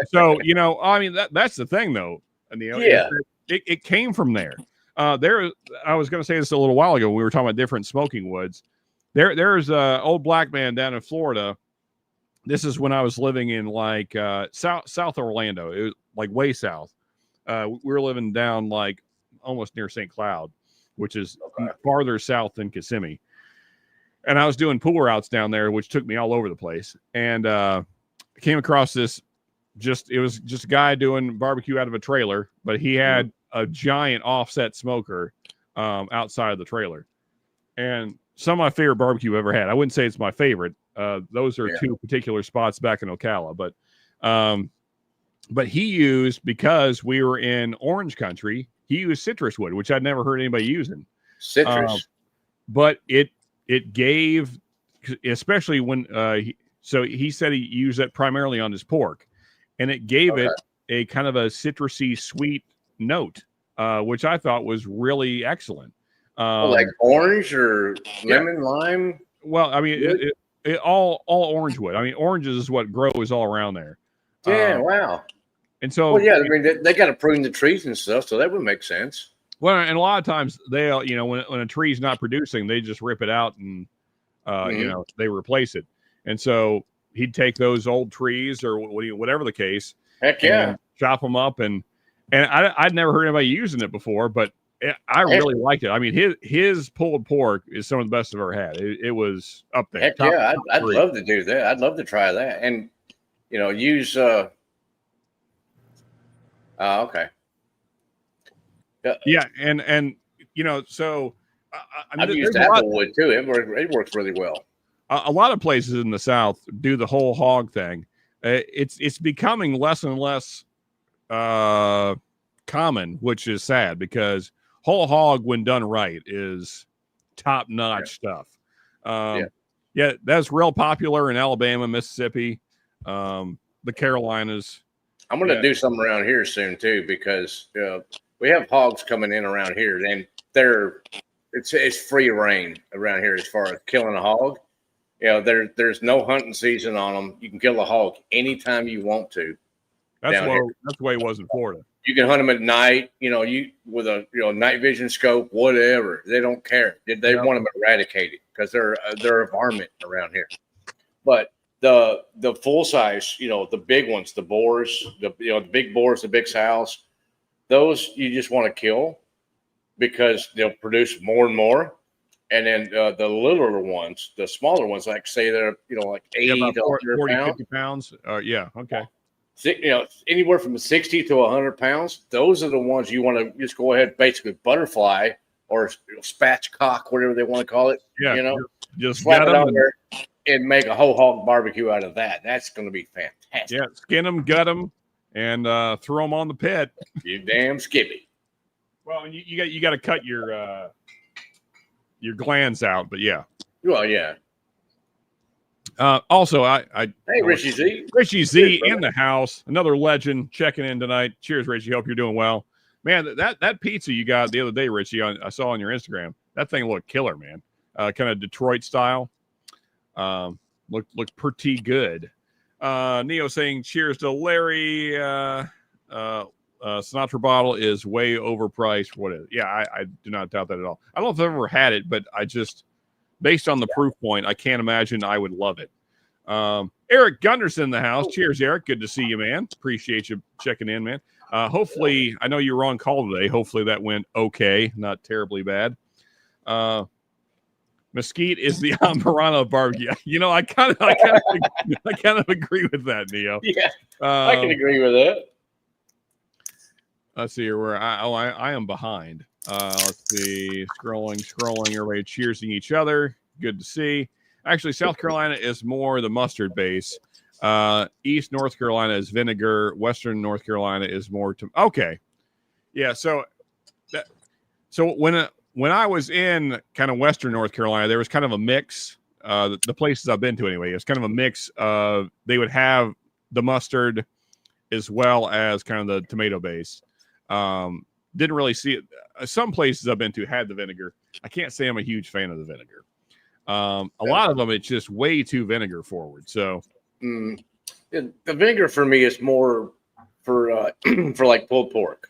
Speaker 1: So, I mean, that's the thing, though. It came from there. I was going to say this a little while ago when we were talking about different smoking woods. There's an old black man down in Florida. This is when I was living in like South Orlando. It was like way south. We were living down like almost near St. Cloud, which is farther south than Kissimmee. And I was doing pool routes down there, which took me all over the place. And came across this, it was just a guy doing barbecue out of a trailer, but he had a giant offset smoker outside of the trailer. And some of my favorite barbecue I've ever had. I wouldn't say it's my favorite. Those are two particular spots back in Ocala. But he used, because we were in orange country, he used citrus wood, which I'd never heard anybody using.
Speaker 2: Citrus.
Speaker 1: But it gave, especially when he said he used that primarily on his pork, and it gave it a kind of a citrusy sweet note, which I thought was really excellent.
Speaker 2: Like orange or lemon, lime?
Speaker 1: Well, I mean, it all orange wood. I mean, oranges is what grows all around there.
Speaker 2: Yeah, wow.
Speaker 1: And so,
Speaker 2: I mean, they got to prune the trees and stuff, so that would make sense.
Speaker 1: Well, and a lot of times they'll, when a tree's not producing, they just rip it out and they replace it. And so he'd take those old trees or whatever the case,
Speaker 2: Heck yeah.
Speaker 1: and chop them up. And I'd never heard anybody using it before, but I really liked it. I mean, his pulled pork is some of the best I've ever had. It was up there.
Speaker 2: Heck yeah. I'd love to do that. I'd love to try that. And, use, okay.
Speaker 1: Yeah. And so
Speaker 2: I've used applewood too. It works really well.
Speaker 1: A lot of places in the South do the whole hog thing. It's becoming less and less common, which is sad because whole hog, when done right, is top-notch stuff. Yeah, that's real popular in Alabama, Mississippi, the Carolinas.
Speaker 2: I'm going to do something around here soon too because we have hogs coming in around here, and it's free reign around here as far as killing a hog. There's no hunting season on them. You can kill a hog anytime you want to.
Speaker 1: That's the way it was in Florida.
Speaker 2: You can hunt them at night, with a night vision scope, whatever. They don't care. They want them eradicated because they're a varmint around here. But the full size, the big ones, the boars, the big boars, the big sows, those you just want to kill because they'll produce more and more. And then the littler ones, the smaller ones, like say they're like 80 to 100 pounds.
Speaker 1: 50 pounds. Yeah, okay.
Speaker 2: Anywhere from 60 to 100 pounds. Those are the ones you want to just go ahead, basically butterfly or spatchcock, whatever they want to call it.
Speaker 1: Yeah, just
Speaker 2: slap it on there and make a whole hog barbecue out of that. That's going to be fantastic.
Speaker 1: Yeah, skin them, gut them, and throw them on the pit.
Speaker 2: You damn skippy.
Speaker 1: Well, and you got to cut your glands out, but yeah.
Speaker 2: Well, yeah.
Speaker 1: Also,
Speaker 2: hey, Richie Z.
Speaker 1: Richie Z in the house, another legend checking in tonight. Cheers, Richie. Hope you're doing well, man. That pizza you got the other day, Richie, I saw on your Instagram. That thing looked killer, man. Kind of Detroit style. Looked pretty good. Neo saying cheers to Larry. Sinatra bottle is way overpriced. What is it? Yeah, I do not doubt that at all. I don't know if I've ever had it, but I just, based on the proof point, I can't imagine I would love it. Eric Gunderson in the house. Cheers, Eric. Good to see you, man. Appreciate you checking in, man. Hopefully, I know you were on call today. Hopefully that went okay, not terribly bad. Mesquite is the Ambarano barbecue. I kind of agree with that, Neo.
Speaker 2: Yeah, I can agree with that.
Speaker 1: Let's see here where I am behind. Let's see. Scrolling. Everybody cheersing each other. Good to see. Actually, South Carolina is more the mustard base. East North Carolina is vinegar. Western North Carolina is more okay. Yeah. So when I was in kind of Western North Carolina, there was kind of a mix. The places I've been to anyway, it was kind of a mix of they would have the mustard as well as kind of the tomato base. Didn't really see it. Some places I've been to had the vinegar. I can't say I'm a huge fan of the vinegar. A lot of them, it's just way too vinegar forward. So
Speaker 2: the vinegar for me is more for for like pulled pork.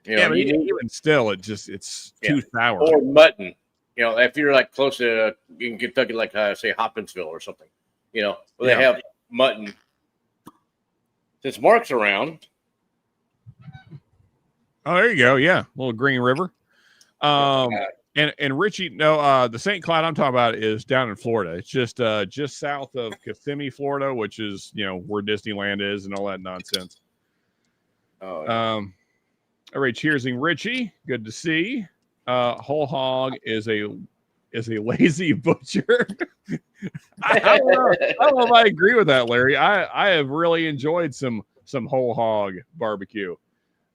Speaker 1: But even still, it's too sour.
Speaker 2: Or mutton. If you're like close to in Kentucky, like say Hopkinsville or something, where they have mutton. Since Mark's around.
Speaker 1: Oh, there you go. Yeah, little Green River. And Richie, no, the St. Cloud I'm talking about is down in Florida. It's just south of Kissimmee, Florida, which is where Disneyland is and all that nonsense.
Speaker 2: Oh. Yeah.
Speaker 1: All right, cheersing Richie. Good to see. Whole hog is a lazy butcher. I don't know if I agree with that, Larry. I have really enjoyed some whole hog barbecue.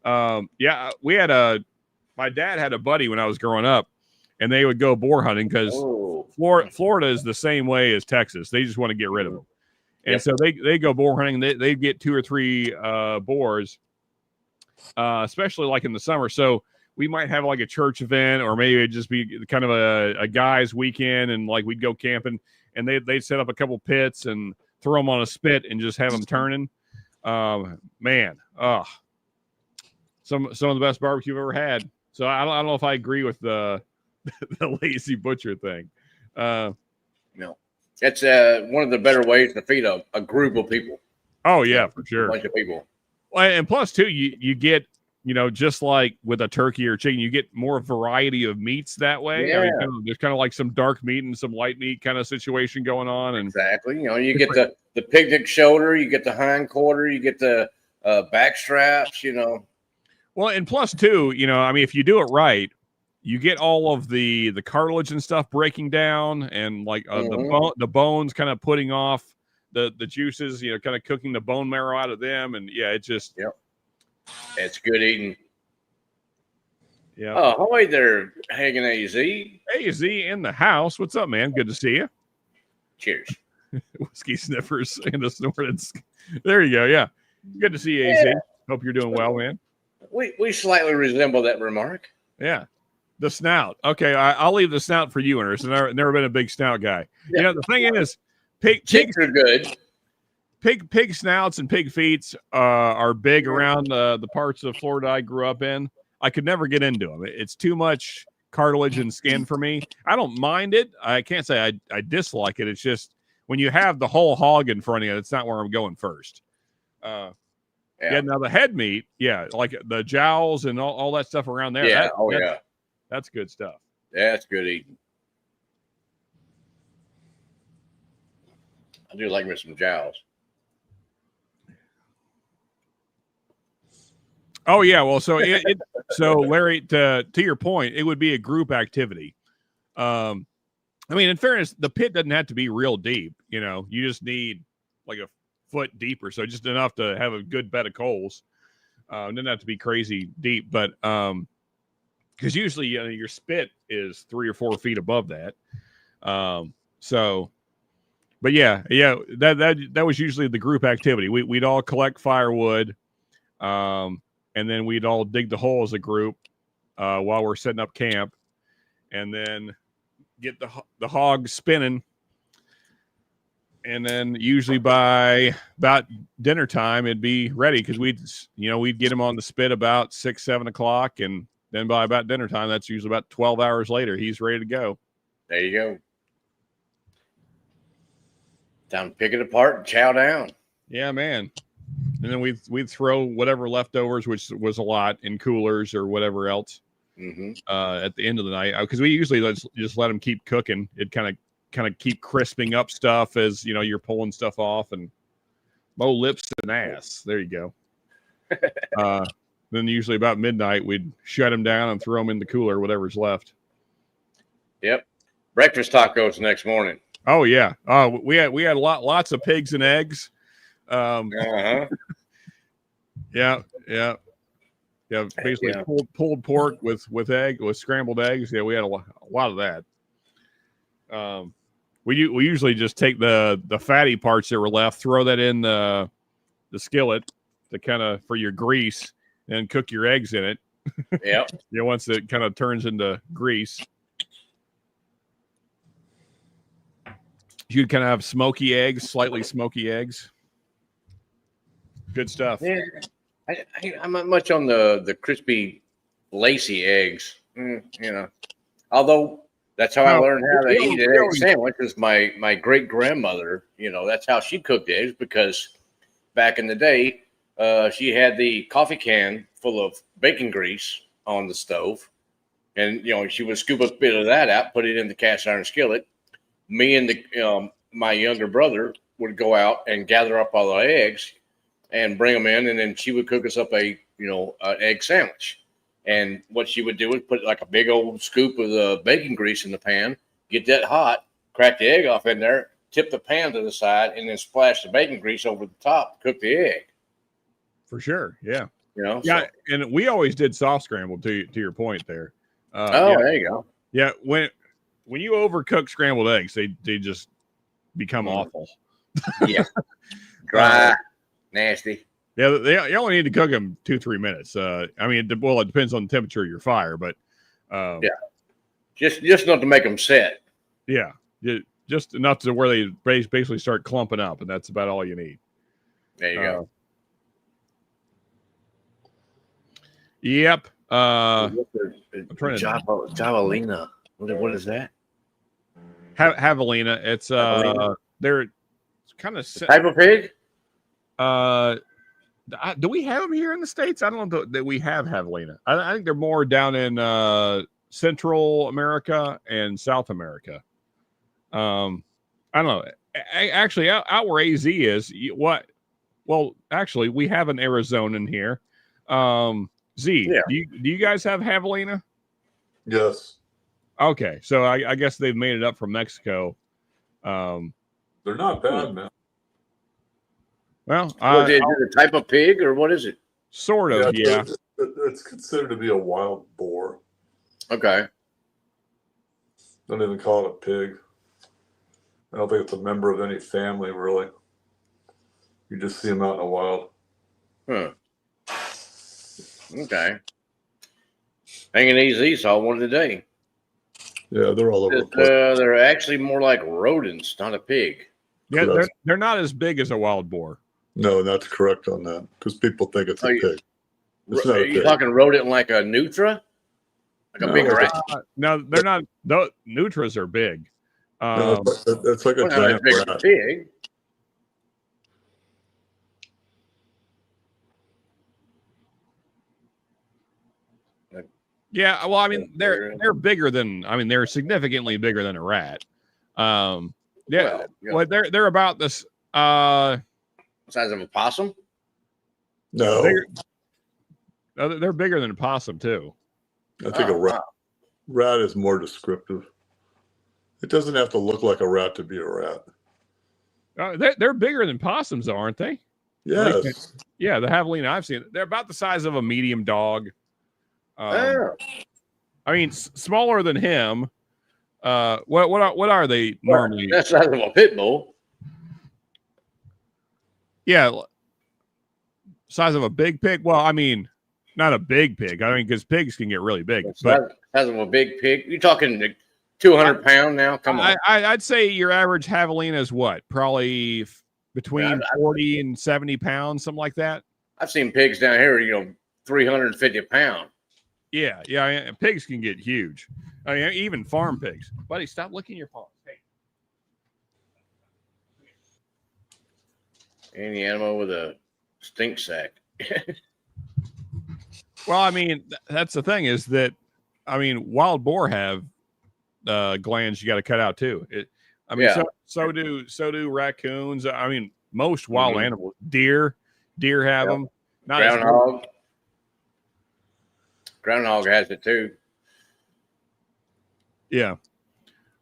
Speaker 1: We had my dad had a buddy when I was growing up, and they would go boar hunting because Florida is the same way as Texas. They just want to get rid of them. And so they go boar hunting. They get 2 or 3 boars, especially like in the summer. So we might have like a church event, or maybe it'd just be kind of a guy's weekend, and like we'd go camping, and they'd set up a couple pits and throw them on a spit and just have them turning. Some of the best barbecue I've ever had. So I don't know if I agree with the lazy butcher thing.
Speaker 2: You know, that's one of the better ways to feed a group of people.
Speaker 1: Oh yeah, for
Speaker 2: A
Speaker 1: sure.
Speaker 2: bunch of people.
Speaker 1: Well, and plus too, you get, you know, just like with a turkey or chicken, you get more variety of meats that way.
Speaker 2: Yeah.
Speaker 1: I mean, there's kind of like some dark meat and some light meat kind of situation going on. And
Speaker 2: Exactly. You know, you get the picnic shoulder, you get the hind quarter, you get the back straps, you know.
Speaker 1: well, and plus too, you know, I mean, if you do it right, you get all of the cartilage and stuff breaking down, and like the bones kind of putting off the juices, you know, kind of cooking the bone marrow out of them, and yeah, it just
Speaker 2: It's good eating.
Speaker 1: yeah.
Speaker 2: Oh, hey there, Hagen AZ.
Speaker 1: Hey, Z in the house. What's up, man? Good to see you.
Speaker 2: Cheers.
Speaker 1: Whiskey sniffers and the snorted. There you go. Yeah, good to see you, AZ. Hope you're doing well, man.
Speaker 2: We slightly resemble that remark.
Speaker 1: Yeah. The snout. Okay, I'll leave the snout for you, Ernest. I've never been a big snout guy.
Speaker 2: Yeah.
Speaker 1: You know, the thing is,
Speaker 2: Chicks are good.
Speaker 1: Pig snouts and pig feet are big around the parts of Florida I grew up in. I could never get into them. It's too much cartilage and skin for me. I don't mind it. I can't say I dislike it. It's just when you have the whole hog in front of you, it's not where I'm going first. Yeah, now the head meat, yeah, like the jowls and all that stuff around there.
Speaker 2: Yeah.
Speaker 1: That's good stuff.
Speaker 2: That's good eating. I do like me some jowls.
Speaker 1: Oh yeah, well, so so Larry, to your point, it would be a group activity. I mean, in fairness, the pit doesn't have to be real deep. You know, you just need like a foot deeper, so just enough to have a good bed of coals. It doesn't have to be crazy deep, but because usually your spit is 3 or 4 feet above that. So, but yeah, that was usually the group activity. We'd all collect firewood. And then we'd all dig the hole as a group while we're setting up camp, and then get the hog spinning. And then usually by about dinner time, it'd be ready because we'd get him on the spit about 6-7 o'clock, and then by about dinner time, that's usually about 12 hours later, he's ready to go.
Speaker 2: There you go. Time to pick it apart and chow down.
Speaker 1: Yeah, man. And then we'd throw whatever leftovers, which was a lot, in coolers or whatever else at the end of the night, because we usually just let them keep cooking. It kind of keep crisping up stuff as you're pulling stuff off, and mow lips and ass. There you go. Then usually about midnight we'd shut them down and throw them in the cooler, whatever's left. Yep.
Speaker 2: Breakfast tacos next morning.
Speaker 1: Oh yeah. We had lots of pigs and eggs. Yeah. Basically pulled pork with scrambled eggs. Yeah, we had a lot of that. We usually just take the fatty parts that were left, throw that in the skillet to kind of for your grease, and cook your eggs in it.
Speaker 2: Yeah.
Speaker 1: Once it kind of turns into grease, you'd kind of have slightly smoky eggs. Good stuff.
Speaker 2: Yeah, I'm not much on the crispy, lacy eggs. Although that's how I learned how to eat an egg sandwich. Is my great grandmother. That's how she cooked eggs, because back in the day, she had the coffee can full of bacon grease on the stove, and she would scoop a bit of that out, put it in the cast iron skillet. Me and my younger brother would go out and gather up all the eggs and bring them in, and then she would cook us up an egg sandwich. And what she would do is put like a big old scoop of the bacon grease in the pan, get that hot, crack the egg off in there, tip the pan to the side, and then splash the bacon grease over the top, cook the egg.
Speaker 1: For sure, yeah.
Speaker 2: So.
Speaker 1: And we always did soft scrambled, to your point there.
Speaker 2: There you go.
Speaker 1: Yeah, when you overcook scrambled eggs, they just become awful.
Speaker 2: Yeah, dry. Nasty.
Speaker 1: Yeah, you only need to cook them 2-3 minutes. It depends on the temperature of your fire, but
Speaker 2: just not to make them set.
Speaker 1: Yeah, just enough to where they basically start clumping up, and that's about all you need.
Speaker 2: There you go.
Speaker 1: Yep.
Speaker 2: Javelina. What is that?
Speaker 1: Javelina. It's
Speaker 2: Javelina?
Speaker 1: they're kind of
Speaker 2: Type of pig?
Speaker 1: do we have them here in the States? I don't know that we have javelina. I think they're more down in Central America and South America. I don't know. Actually, out where AZ is, what? Well, actually, we have an Arizonan here. Z,
Speaker 2: Yeah.
Speaker 1: do you guys have javelina?
Speaker 3: Yes.
Speaker 1: Okay, so I guess they've made it up from Mexico.
Speaker 3: They're not bad, man.
Speaker 1: Well,
Speaker 2: Is it a type of pig or what is it?
Speaker 1: Sort of, yeah.
Speaker 3: It's considered to be a wild boar.
Speaker 2: Okay.
Speaker 3: Don't even call it a pig. I don't think it's a member of any family, really. You just see them out in the wild.
Speaker 2: Huh. Okay. Hanging easy, saw one today.
Speaker 3: Yeah, they're all over the place.
Speaker 2: They're actually more like rodents, not a pig.
Speaker 1: Yeah, they're not as big as a wild boar.
Speaker 3: No, that's correct on that because people think it's a pig. It's not
Speaker 2: Are
Speaker 3: a
Speaker 2: you
Speaker 3: pig.
Speaker 2: talking rodent like a nutria? Like a
Speaker 3: No,
Speaker 2: big
Speaker 3: like
Speaker 2: rat?
Speaker 1: No, they're not. The nutras are big.
Speaker 3: No, it's like a
Speaker 2: Well, not as
Speaker 3: giant
Speaker 2: big as a
Speaker 3: rat.
Speaker 2: pig.
Speaker 1: Yeah, well, I mean, they're bigger than. I mean, they're significantly bigger than a rat. Yeah, well, they're about this.
Speaker 2: Size of a possum?
Speaker 3: No,
Speaker 1: They're bigger than a possum too.
Speaker 3: I think a rat. Rat is more descriptive. It doesn't have to look like a rat to be a rat.
Speaker 1: They're bigger than possums, aren't they?
Speaker 3: Yes.
Speaker 1: Yeah, the javelina I've seen. They're about the size of a medium dog. I mean, smaller than him. What are they normally?
Speaker 2: That's the size of a pit bull.
Speaker 1: Yeah, size of a big pig. Well, I mean, not a big pig. I mean, because pigs can get really big. But
Speaker 2: Size of a big pig. You're talking 200 pound now? Come on.
Speaker 1: I'd say your average javelina is what? Probably between 40 and 70 pounds, something like that.
Speaker 2: I've seen pigs down here, 350 pounds.
Speaker 1: Yeah. Pigs can get huge. I mean, even farm pigs. Buddy, stop licking your paws. Hey.
Speaker 2: Any animal with a stink sack.
Speaker 1: Well, I mean, that's the thing is that, I mean, wild boar have glands you got to cut out too. So do raccoons. I mean, most wild animals, deer have them. Not
Speaker 2: groundhog. Groundhog has it too.
Speaker 1: Yeah.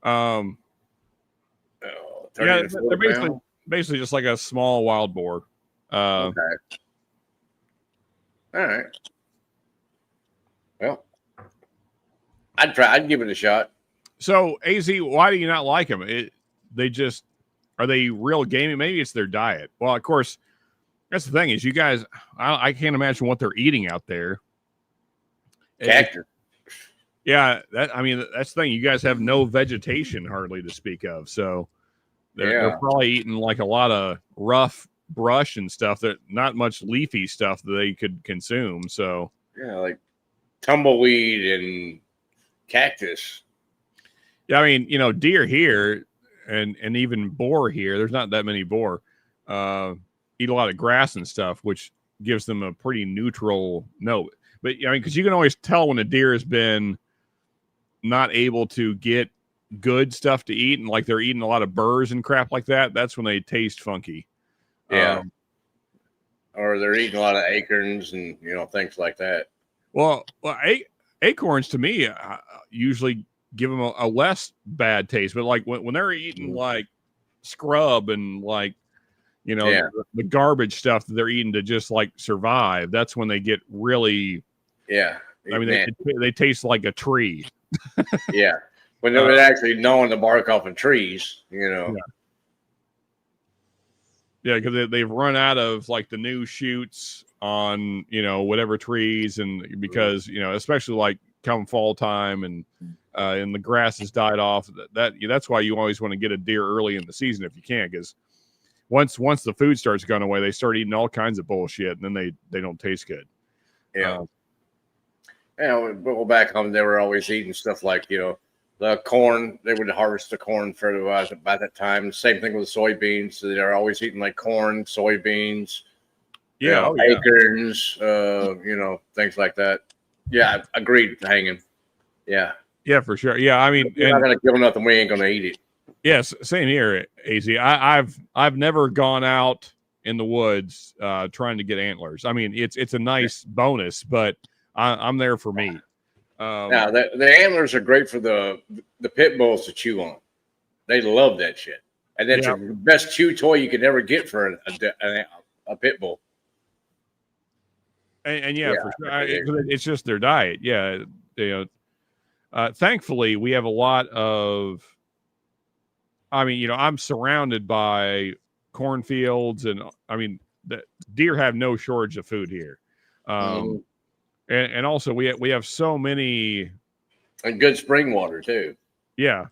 Speaker 2: Yeah,
Speaker 1: they're basically just like a small wild boar.
Speaker 2: Okay. All right. Well, I'd give it a shot.
Speaker 1: So AZ, why do you not like them? Are they real gamey? Maybe it's their diet. Well, of course, that's the thing is you guys, I can't imagine what they're eating out there.
Speaker 2: Cactus.
Speaker 1: Yeah, that's the thing. You guys have no vegetation hardly to speak of. So they're probably eating like a lot of rough brush and stuff that not much leafy stuff that they could consume. So
Speaker 2: yeah, like tumbleweed and cactus.
Speaker 1: Yeah, I mean, deer here and even boar here, there's not that many boar, eat a lot of grass and stuff, which gives them a pretty neutral note. But I mean, because you can always tell when a deer has been not able to get good stuff to eat and like they're eating a lot of burrs and crap like that, that's when they taste funky.
Speaker 2: Yeah. Or they're eating a lot of acorns and, things like that.
Speaker 1: Well, acorns to me usually give them a less bad taste, but like when they're eating like scrub and like the garbage stuff that they're eating to just like survive, that's when they get really I mean they taste like a tree.
Speaker 2: Yeah, when they're actually gnawing the bark off of trees, Yeah,
Speaker 1: because they've run out of like the new shoots on whatever trees, and because especially like come fall time and the grass has died off. That's why you always want to get a deer early in the season if you can, because once the food starts going away, they start eating all kinds of bullshit, and then they don't taste good.
Speaker 2: Yeah. Well, back home they were always eating stuff like the The corn, they would harvest the corn fertilizer by that time. Same thing with soybeans. So they're always eating like corn, soybeans,
Speaker 1: Yeah,
Speaker 2: acorns, things like that. Yeah, agreed. Hanging. Yeah.
Speaker 1: Yeah, for sure. Yeah, I mean,
Speaker 2: If we're not gonna kill nothing, we ain't gonna eat it.
Speaker 1: Yes, same here, AZ. I've never gone out in the woods trying to get antlers. I mean, it's a nice bonus, but I'm there for meat.
Speaker 2: Now the antlers are great for the pit bulls to chew on. They love that shit, and that's the best chew toy you could ever get for a pit bull.
Speaker 1: And for sure, it's just their diet. Yeah, thankfully, we have a lot of. I mean, I'm surrounded by cornfields, and I mean, the deer have no shortage of food here. And also we have so many,
Speaker 2: and good spring water too.
Speaker 1: Yeah,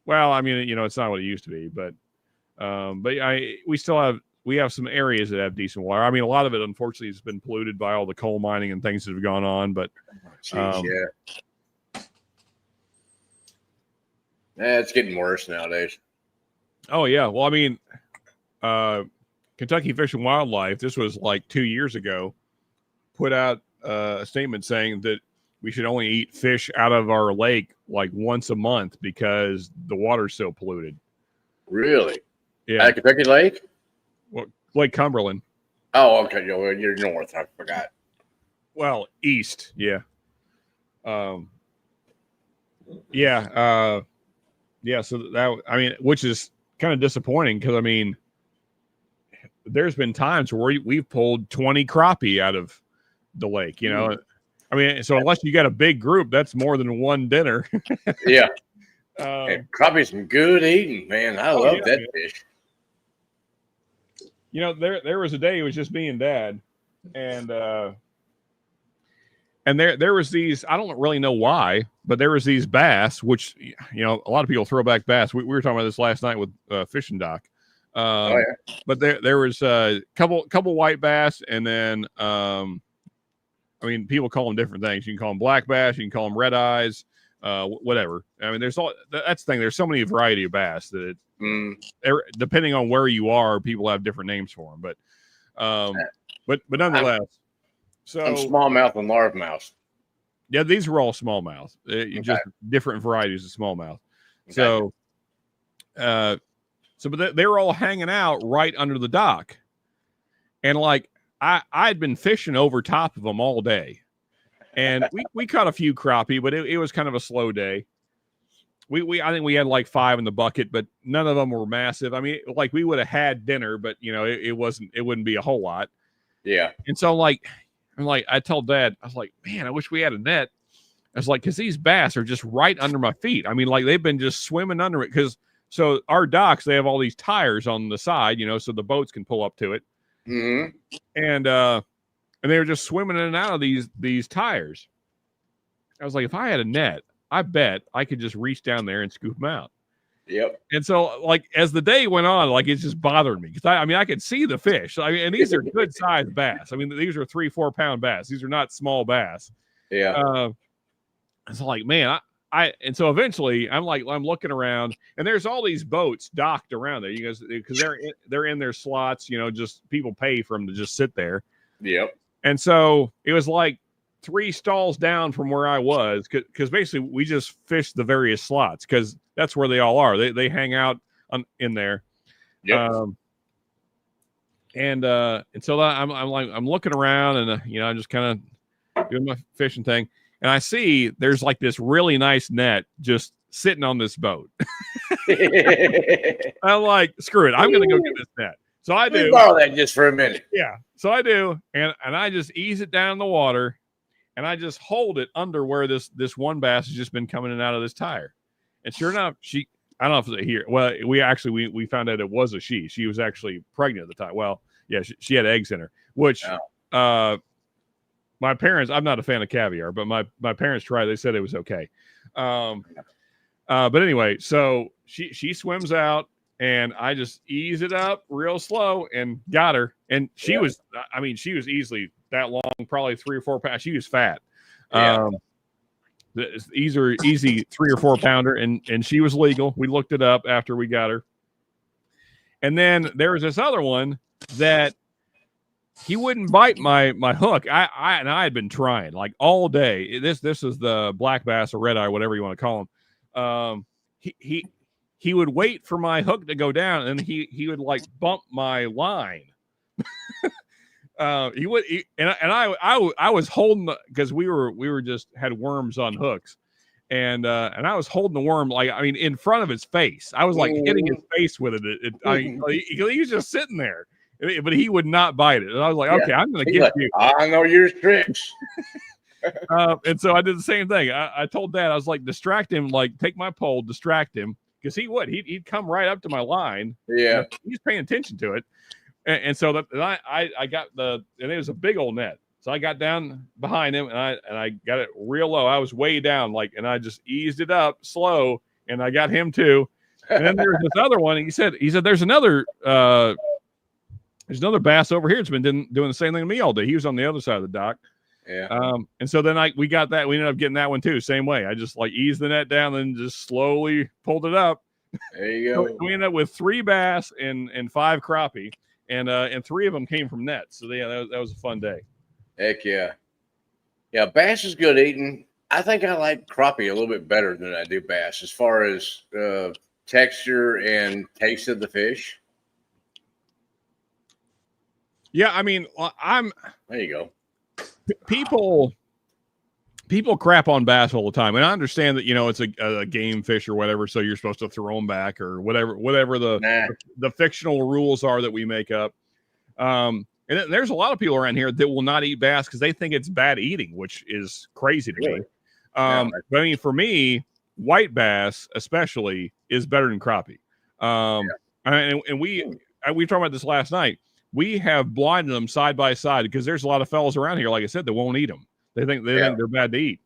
Speaker 1: well, I mean, it's not what it used to be, but we have some areas that have decent water. I mean, a lot of it unfortunately has been polluted by all the coal mining and things that have gone on. But
Speaker 2: it's getting worse nowadays.
Speaker 1: Oh yeah, well, I mean, Kentucky Fish and Wildlife, this was like 2 years ago, put out a statement saying that we should only eat fish out of our lake like once a month because the water's so polluted.
Speaker 2: Really?
Speaker 1: Yeah.
Speaker 2: At Kentucky Lake?
Speaker 1: Well, Lake Cumberland.
Speaker 2: Oh, okay. You're north. I forgot.
Speaker 1: Well, east. Yeah. So that, I mean, which is kind of disappointing because, I mean, there's been times where we've pulled 20 crappie out of the lake, I mean, so unless you got a big group, that's more than one dinner.
Speaker 2: Yeah. Crappie's some good eating, man. I love that fish.
Speaker 1: There was a day it was just me and Dad, and there was these, I don't really know why, but there was these bass, which a lot of people throw back bass. We were talking about this last night with Fishing Doc. But there was a couple white bass, and then I mean, people call them different things. You can call them black bass, you can call them red eyes, whatever. I mean, that's the thing. There's so many variety of bass that depending on where you are, people have different names for them. But nonetheless,
Speaker 2: I'm smallmouth and largemouth.
Speaker 1: Yeah, these were all smallmouth. Just different varieties of smallmouth. Okay. But they were all hanging out right under the dock, and like I'd been fishing over top of them all day, and we caught a few crappie, but it was kind of a slow day. I think we had like 5 in the bucket, but none of them were massive. I mean, like we would have had dinner, but it wouldn't be a whole lot.
Speaker 2: Yeah.
Speaker 1: And so I told Dad, I was like, man, I wish we had a net. I was like, because these bass are just right under my feet. I mean, like they've been just swimming under it. So our docks, they have all these tires on the side, so the boats can pull up to it.
Speaker 2: Mm-hmm.
Speaker 1: And they were just swimming in and out of these tires. I was like, if I had a net, I bet I could just reach down there and scoop them out.
Speaker 2: Yep.
Speaker 1: And so, like, as the day went on, like, it just bothered me because I could see the fish. I mean, and these are good sized bass. I mean, these are 3-4 pound bass. These are not small bass.
Speaker 2: Yeah.
Speaker 1: It's like, man, and so eventually I'm looking around, and there's all these boats docked around there, because they're in their slots, just people pay for them to just sit there.
Speaker 2: Yep.
Speaker 1: And so it was like 3 stalls down from where I was, because basically we just fished the various slots because that's where they all are. They hang out in there.
Speaker 2: Yep.
Speaker 1: And so I'm looking around, and I'm just kind of doing my fishing thing. And I see there's like this really nice net just sitting on this boat. I'm like, screw it. I'm going to go get this net. So I do.
Speaker 2: Borrow that just for a minute.
Speaker 1: Yeah. So I do. And I just ease it down in the water, and I just hold it under where this one bass has just been coming in and out of this tire. And sure enough, I don't know if it's here. Well, we found out it was a she. She was actually pregnant at the time. Well, yeah, she had eggs in her, which, my parents, I'm not a fan of caviar, but my parents tried. They said it was okay. But anyway, so she swims out, and I just ease it up real slow and got her. And she was easily that long, probably 3 or 4 pounds. She was fat.
Speaker 2: Yeah.
Speaker 1: These are easy 3 or 4 pounder, and she was legal. We looked it up after we got her. And then there was this other one that he wouldn't bite my hook. I had been trying like all day. This is the black bass or red eye, whatever you want to call him. He would wait for my hook to go down, and he would like bump my line. I was holding because we were just had worms on hooks, and I was holding the worm in front of his face. I was like hitting his face with it. He was just sitting there, but he would not bite it. And I was like, okay, I'm going to get you.
Speaker 2: I know your tricks.
Speaker 1: And so I did the same thing. I told Dad, I was like, distract him, like take my pole, distract him, because he'd come right up to my line.
Speaker 2: Yeah,
Speaker 1: he's paying attention to it. And so I got and it was a big old net. So I got down behind him and I got it real low. I was way down, and I just eased it up slow, and I got him too. And then there's this other one. And he said there's another bass over here. It's been doing the same thing to me all day. He was on the other side of the dock.
Speaker 2: Yeah.
Speaker 1: And so then we got that. We ended up getting that one too. Same way. I just eased the net down and just slowly pulled it up.
Speaker 2: There you go.
Speaker 1: So we ended up with 3 bass and 5 crappie. And 3 of them came from nets. So yeah, that was a fun day.
Speaker 2: Heck yeah. Yeah, bass is good eating. I think I like crappie a little bit better than I do bass as far as texture and taste of the fish.
Speaker 1: Yeah, I mean,
Speaker 2: there you go.
Speaker 1: People crap on bass all the time, and I understand that it's a game fish or whatever, so you're supposed to throw them back or whatever the fictional rules are that we make up. And there's a lot of people around here that will not eat bass because they think it's bad eating, which is crazy to me. But I mean, for me, white bass especially is better than crappie. And we talked about this last night. We have blinded them side by side because there's a lot of fellas around here, like I said, that won't eat them. They think they're bad to eat.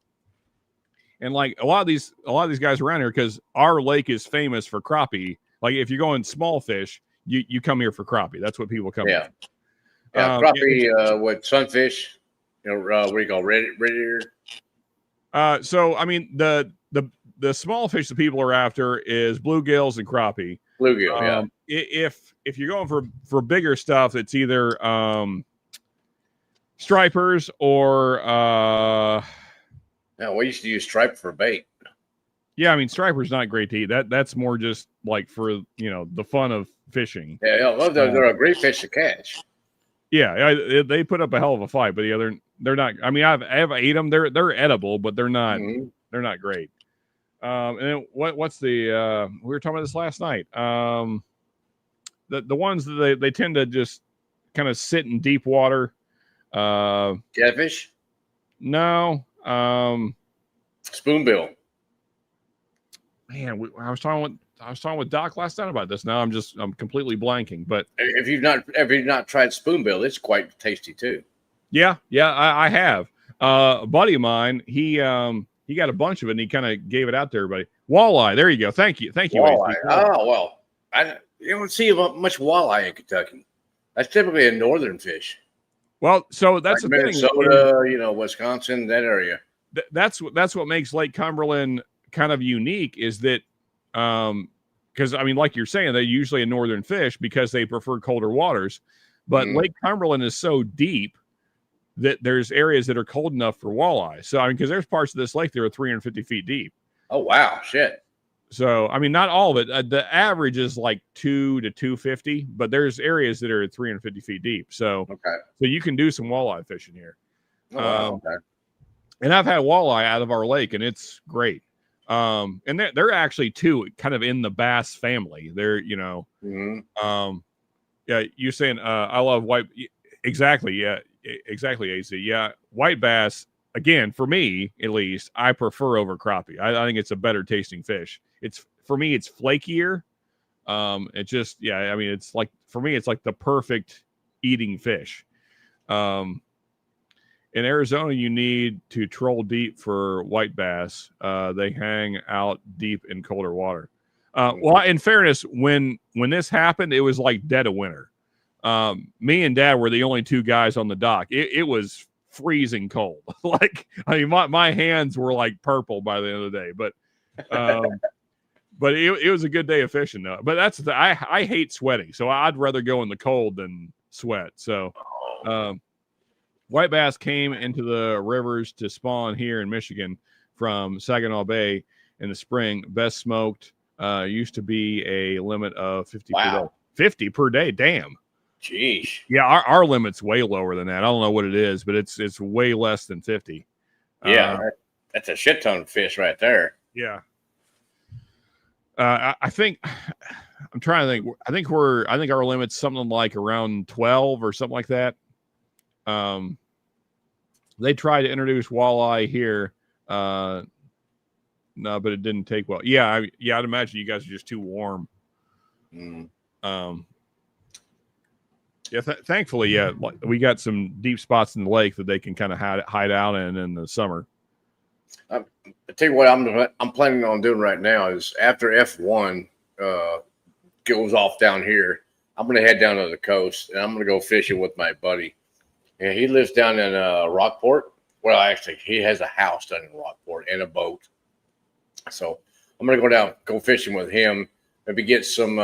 Speaker 1: And like a lot of these guys around here, because our lake is famous for crappie. Like if you're going small fish, you come here for crappie. That's what people come here.
Speaker 2: Yeah, crappie, what sunfish, what do you call red ear?
Speaker 1: So I mean the small fish that people are after is bluegills and crappie.
Speaker 2: Bluegill,
Speaker 1: If you're going for bigger stuff, it's either stripers or
Speaker 2: we used to use stripe for bait.
Speaker 1: Yeah, I mean striper's not great to eat. That's more just like for the fun of fishing.
Speaker 2: Yeah, they're a great fish to catch.
Speaker 1: Yeah, they put up a hell of a fight, but they're not. I mean, I've ate them. They're edible, but they're not great. And then what's the we were talking about this last night. The ones that they tend to just kind of sit in deep water.
Speaker 2: Catfish?
Speaker 1: No.
Speaker 2: Spoonbill.
Speaker 1: Man, I was talking with Doc last night about this. Now I'm completely blanking. But
Speaker 2: if you've not tried spoonbill, it's quite tasty too.
Speaker 1: Yeah, I have. A buddy of mine, he got a bunch of it and he kind of gave it out to everybody. Walleye, there you go. Thank you.
Speaker 2: Walleye. Oh well, you don't see much walleye in Kentucky. That's typically a northern fish.
Speaker 1: Well, so that's
Speaker 2: like
Speaker 1: the
Speaker 2: Minnesota, thing. Wisconsin, that area.
Speaker 1: That's what makes Lake Cumberland kind of unique is that, because I mean, like you're saying, they're usually a northern fish because they prefer colder waters, but Lake Cumberland is so deep that there's areas that are cold enough for walleye. So I mean, because there's parts of this lake that are 350 feet deep.
Speaker 2: Oh wow, shit.
Speaker 1: So I mean, not all of it. The average is like 2 to 250, but there's areas that are 350 feet deep. So so you can do some walleye fishing here. And I've had walleye out of our lake, and it's great. And they're actually too kind of in the bass family. They're yeah. You're saying I love white. Exactly. Yeah. Exactly. AC. Yeah. White bass. Again, for me at least, I prefer over crappie. I think it's a better tasting fish. For me, it's flakier. It just I mean, it's like for me, it's like the perfect eating fish. In Arizona, you need to troll deep for white bass. They hang out deep in colder water. Well, in fairness, when this happened, it was like dead of winter. Me and Dad were the only 2 guys on the dock. It was freezing cold. Like, I mean, my hands were like purple by the end of the day, but it was a good day of fishing though. But I hate sweating, so I'd rather go in the cold than sweat. So, white bass came into the rivers to spawn here in Michigan from Saginaw Bay in the spring. Best smoked used to be a limit of 50 per day. 50 per day, damn.
Speaker 2: Jeez.
Speaker 1: Yeah, our limit's way lower than that. I don't know what it is, but it's way less than 50.
Speaker 2: Yeah, that's a shit ton of fish right there.
Speaker 1: Yeah. I think I'm trying to think. I think our limit's something like around 12 or something like that. They tried to introduce walleye here. No, but it didn't take well. Yeah, I'd imagine you guys are just too warm. Yeah, thankfully, yeah, we got some deep spots in the lake that they can kind of hide out in the summer.
Speaker 2: I tell you what I'm planning on doing right now is after F1 goes off down here, I'm going to head down to the coast and I'm going to go fishing with my buddy. And he lives down in Rockport. Well, actually, he has a house down in Rockport and a boat. So I'm going to go fishing with him, maybe get some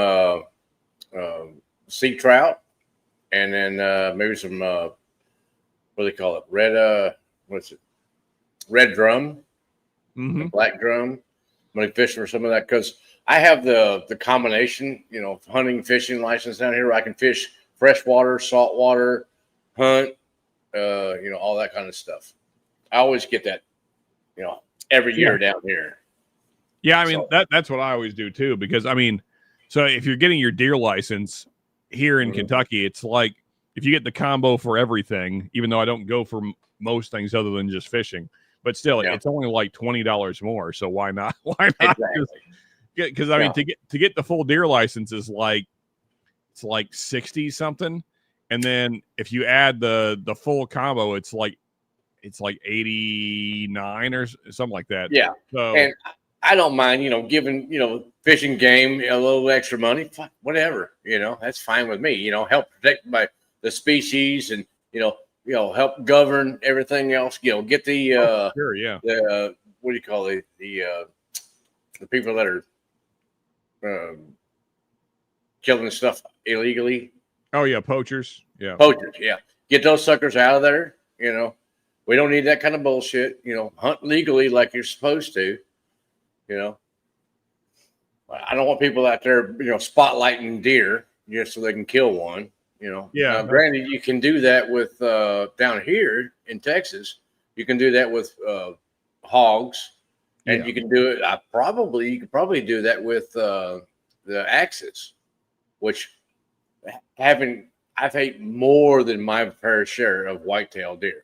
Speaker 2: sea trout, and then maybe some what do they call it? Red drum, black drum. I'm going to fish for some of that because I have the combination, hunting, fishing license down here where I can fish freshwater, saltwater, hunt, all that kind of stuff. I always get that, every year down here.
Speaker 1: Yeah, I mean, that's what I always do too, because I mean, so if you're getting your deer license here in Kentucky, it's like if you get the combo for everything, even though I don't go for most things other than just fishing, but still, it's only like $20 more. So why not? Why not? Because I mean, to get the full deer license is it's like 60 something, and then if you add the full combo, it's like 89 or something like that.
Speaker 2: Yeah.
Speaker 1: So,
Speaker 2: and I don't mind, giving, fishing game a little extra money, whatever, that's fine with me, help protect the species and, help govern everything else, get the,
Speaker 1: sure. Yeah.
Speaker 2: The, what do you call it? The people that are killing stuff illegally.
Speaker 1: Oh yeah. Poachers. Yeah.
Speaker 2: Poachers. Yeah. Get those suckers out of there. We don't need that kind of bullshit, hunt legally like you're supposed to. I don't want people out there, spotlighting deer just so they can kill one.
Speaker 1: Yeah.
Speaker 2: Granted, you can do that with down here in Texas. You can do that with hogs, and you can do it. You could probably do that with the axis, which I've ate more than my fair share of whitetail deer.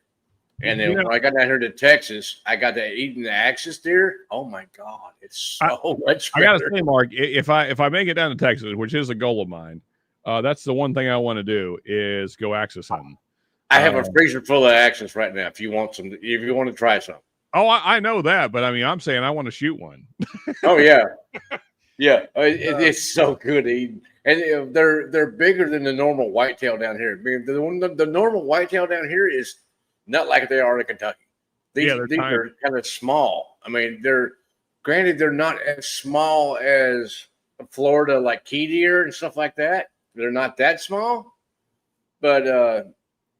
Speaker 2: And then when I got down here to Texas, I got to eating the axis deer. Oh my God, it's so much better.
Speaker 1: I gotta say, Mark, if I make it down to Texas, which is a goal of mine, that's the one thing I want to do is go axis hunting.
Speaker 2: I have a freezer full of axis right now. If you want to try some.
Speaker 1: Oh, I know that, but I mean, I'm saying I want to shoot one.
Speaker 2: Oh yeah, yeah. It's so good eating, and they're bigger than the normal whitetail down here. I mean, the normal whitetail down here is not like they are in Kentucky. These are kind of small. I mean, they're not as small as Florida, like key deer and stuff like that. They're not that small, but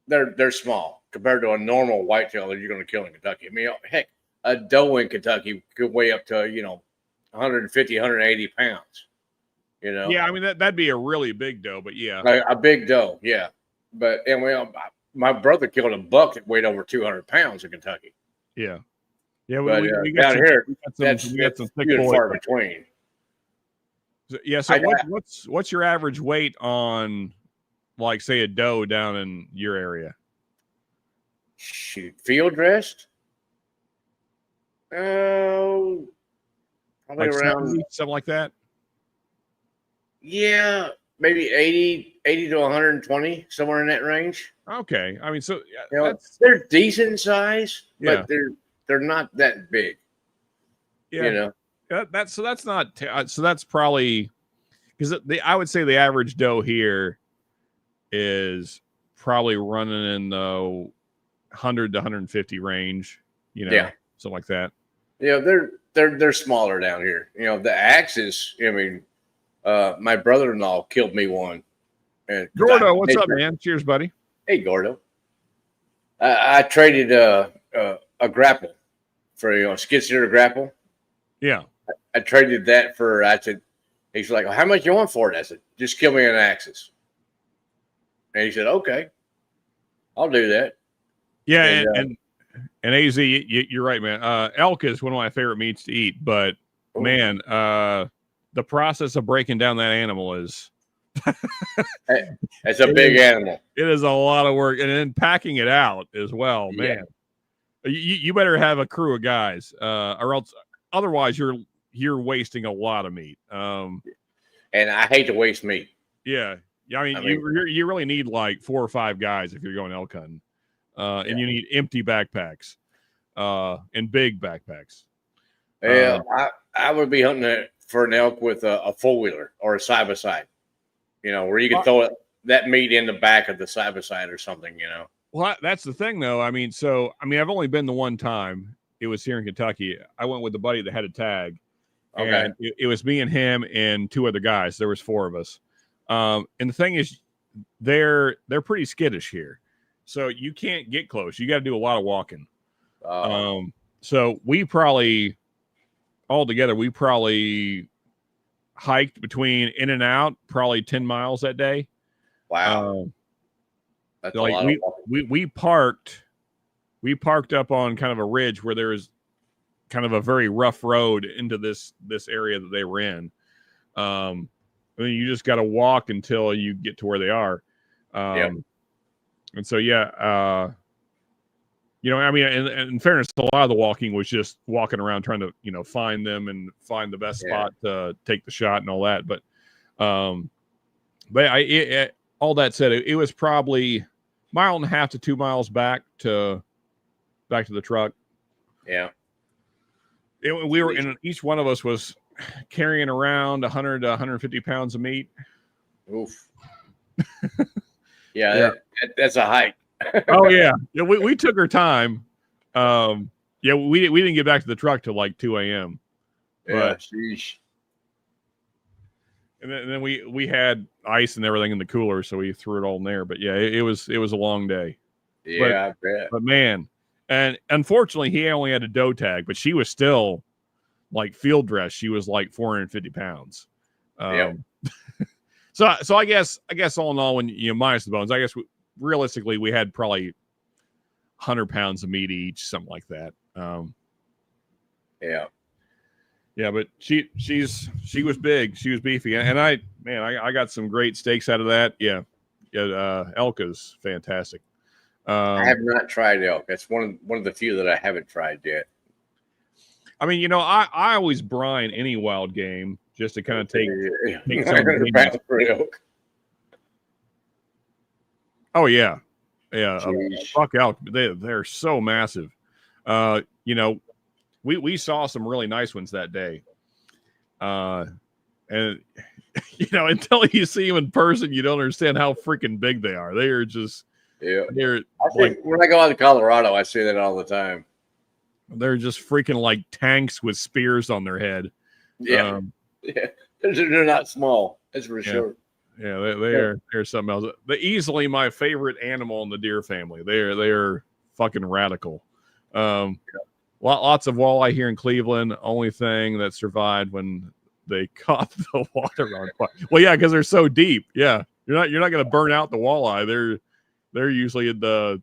Speaker 2: they're small compared to a normal whitetail that you're going to kill in Kentucky. I mean, heck, a doe in Kentucky could weigh up to 150, 180 pounds.
Speaker 1: Yeah, I mean that'd be a really big doe, but yeah,
Speaker 2: a big doe, yeah. But my brother killed a buck that weighed over 200 pounds in Kentucky.
Speaker 1: Yeah.
Speaker 2: But we got down here, that's few and far between.
Speaker 1: So what's your average weight on, like, say, a doe down in your area?
Speaker 2: Shoot, field dressed? Oh, probably
Speaker 1: like
Speaker 2: around
Speaker 1: 70, something like that.
Speaker 2: Yeah, maybe 80 to 120, somewhere in that range.
Speaker 1: Okay, I mean, so
Speaker 2: they're decent size, but they're not that big.
Speaker 1: Yeah, that's not so that's probably because I would say the average doe here is probably running in the 100 to 150 range,
Speaker 2: Yeah.
Speaker 1: something like that.
Speaker 2: They're smaller down here. The axes. I mean, my brother-in-law killed me one. And
Speaker 1: Gordo, what's up, man? Cheers, buddy.
Speaker 2: Hey, Gordo. I traded a grapple for skid steer grapple.
Speaker 1: Yeah.
Speaker 2: I traded that for. I said, he's like, well, how much you want for it? I said, just kill me an axis. And he said, okay, I'll do that.
Speaker 1: Yeah, and AZ, you're right, man. Elk is one of my favorite meats to eat, but man, the process of breaking down that animal is
Speaker 2: it's a big animal.
Speaker 1: It is a lot of work, and then packing it out as well, man. You better have a crew of guys, or else otherwise you're wasting a lot of meat.
Speaker 2: And I hate to waste meat.
Speaker 1: Yeah. I mean, you really need like 4 or 5 guys if you're going elk hunting. And you need empty backpacks and big backpacks.
Speaker 2: Yeah, I would be hunting for an elk with a 4-wheeler or a side-by-side, where you can throw that meat in the back of the side-by-side or something,
Speaker 1: Well, that's the thing, though. I mean, I've only been the one time. It was here in Kentucky. I went with a buddy that had a tag.
Speaker 2: Okay.
Speaker 1: And it was me and him and 2 other guys. There was 4 of us. And the thing is, they're pretty skittish here. So you can't get close. You got to do a lot of walking. So we probably hiked between in and out, probably 10 miles that day.
Speaker 2: Wow. That's
Speaker 1: like
Speaker 2: a lot of
Speaker 1: we parked up on kind of a ridge where there is kind of a very rough road into this area that they were in. And then you just got to walk until you get to where they are. And so, I mean, in fairness, a lot of the walking was just walking around trying to, find them and find the best spot to take the shot and all that. But all that said, it was probably 1.5 miles to 2 miles back to the truck.
Speaker 2: Yeah.
Speaker 1: We were in, each one of us was carrying around 100 to 150 pounds of meat.
Speaker 2: Oof. That's a hike.
Speaker 1: Oh yeah. We took our time. We didn't get back to the truck till like 2 a.m.
Speaker 2: But sheesh.
Speaker 1: And then we had ice and everything in the cooler, so we threw it all in there. But yeah, it was a long day.
Speaker 2: Yeah, I bet.
Speaker 1: But man, and unfortunately he only had a doe tag, but she was still like field dress. She was like 450 pounds. So I guess all in all, when minus the bones, I guess realistically we had probably 100 pounds of meat each, something like that. But she was big, she was beefy, and I got some great steaks out of that. Elk is fantastic.
Speaker 2: I have not tried elk. That's one of the few that I haven't tried yet.
Speaker 1: I mean, I always brine any wild game just to kind of take some of the
Speaker 2: elk.
Speaker 1: Oh yeah. Fuck elk. They're so massive. We saw some really nice ones that day. And until you see them in person, you don't understand how freaking big they are. They are just they're
Speaker 2: when I go out to Colorado, I see that all the time.
Speaker 1: They're just freaking like tanks with spears on their head.
Speaker 2: They're not small. That's for sure.
Speaker 1: Yeah, they're something else. They're easily my favorite animal in the deer family. They're fucking radical. Lots of walleye here in Cleveland. Only thing that survived when they caught the water on fire. Well, yeah, because they're so deep. Yeah, you're not going to burn out the walleye. They're usually in the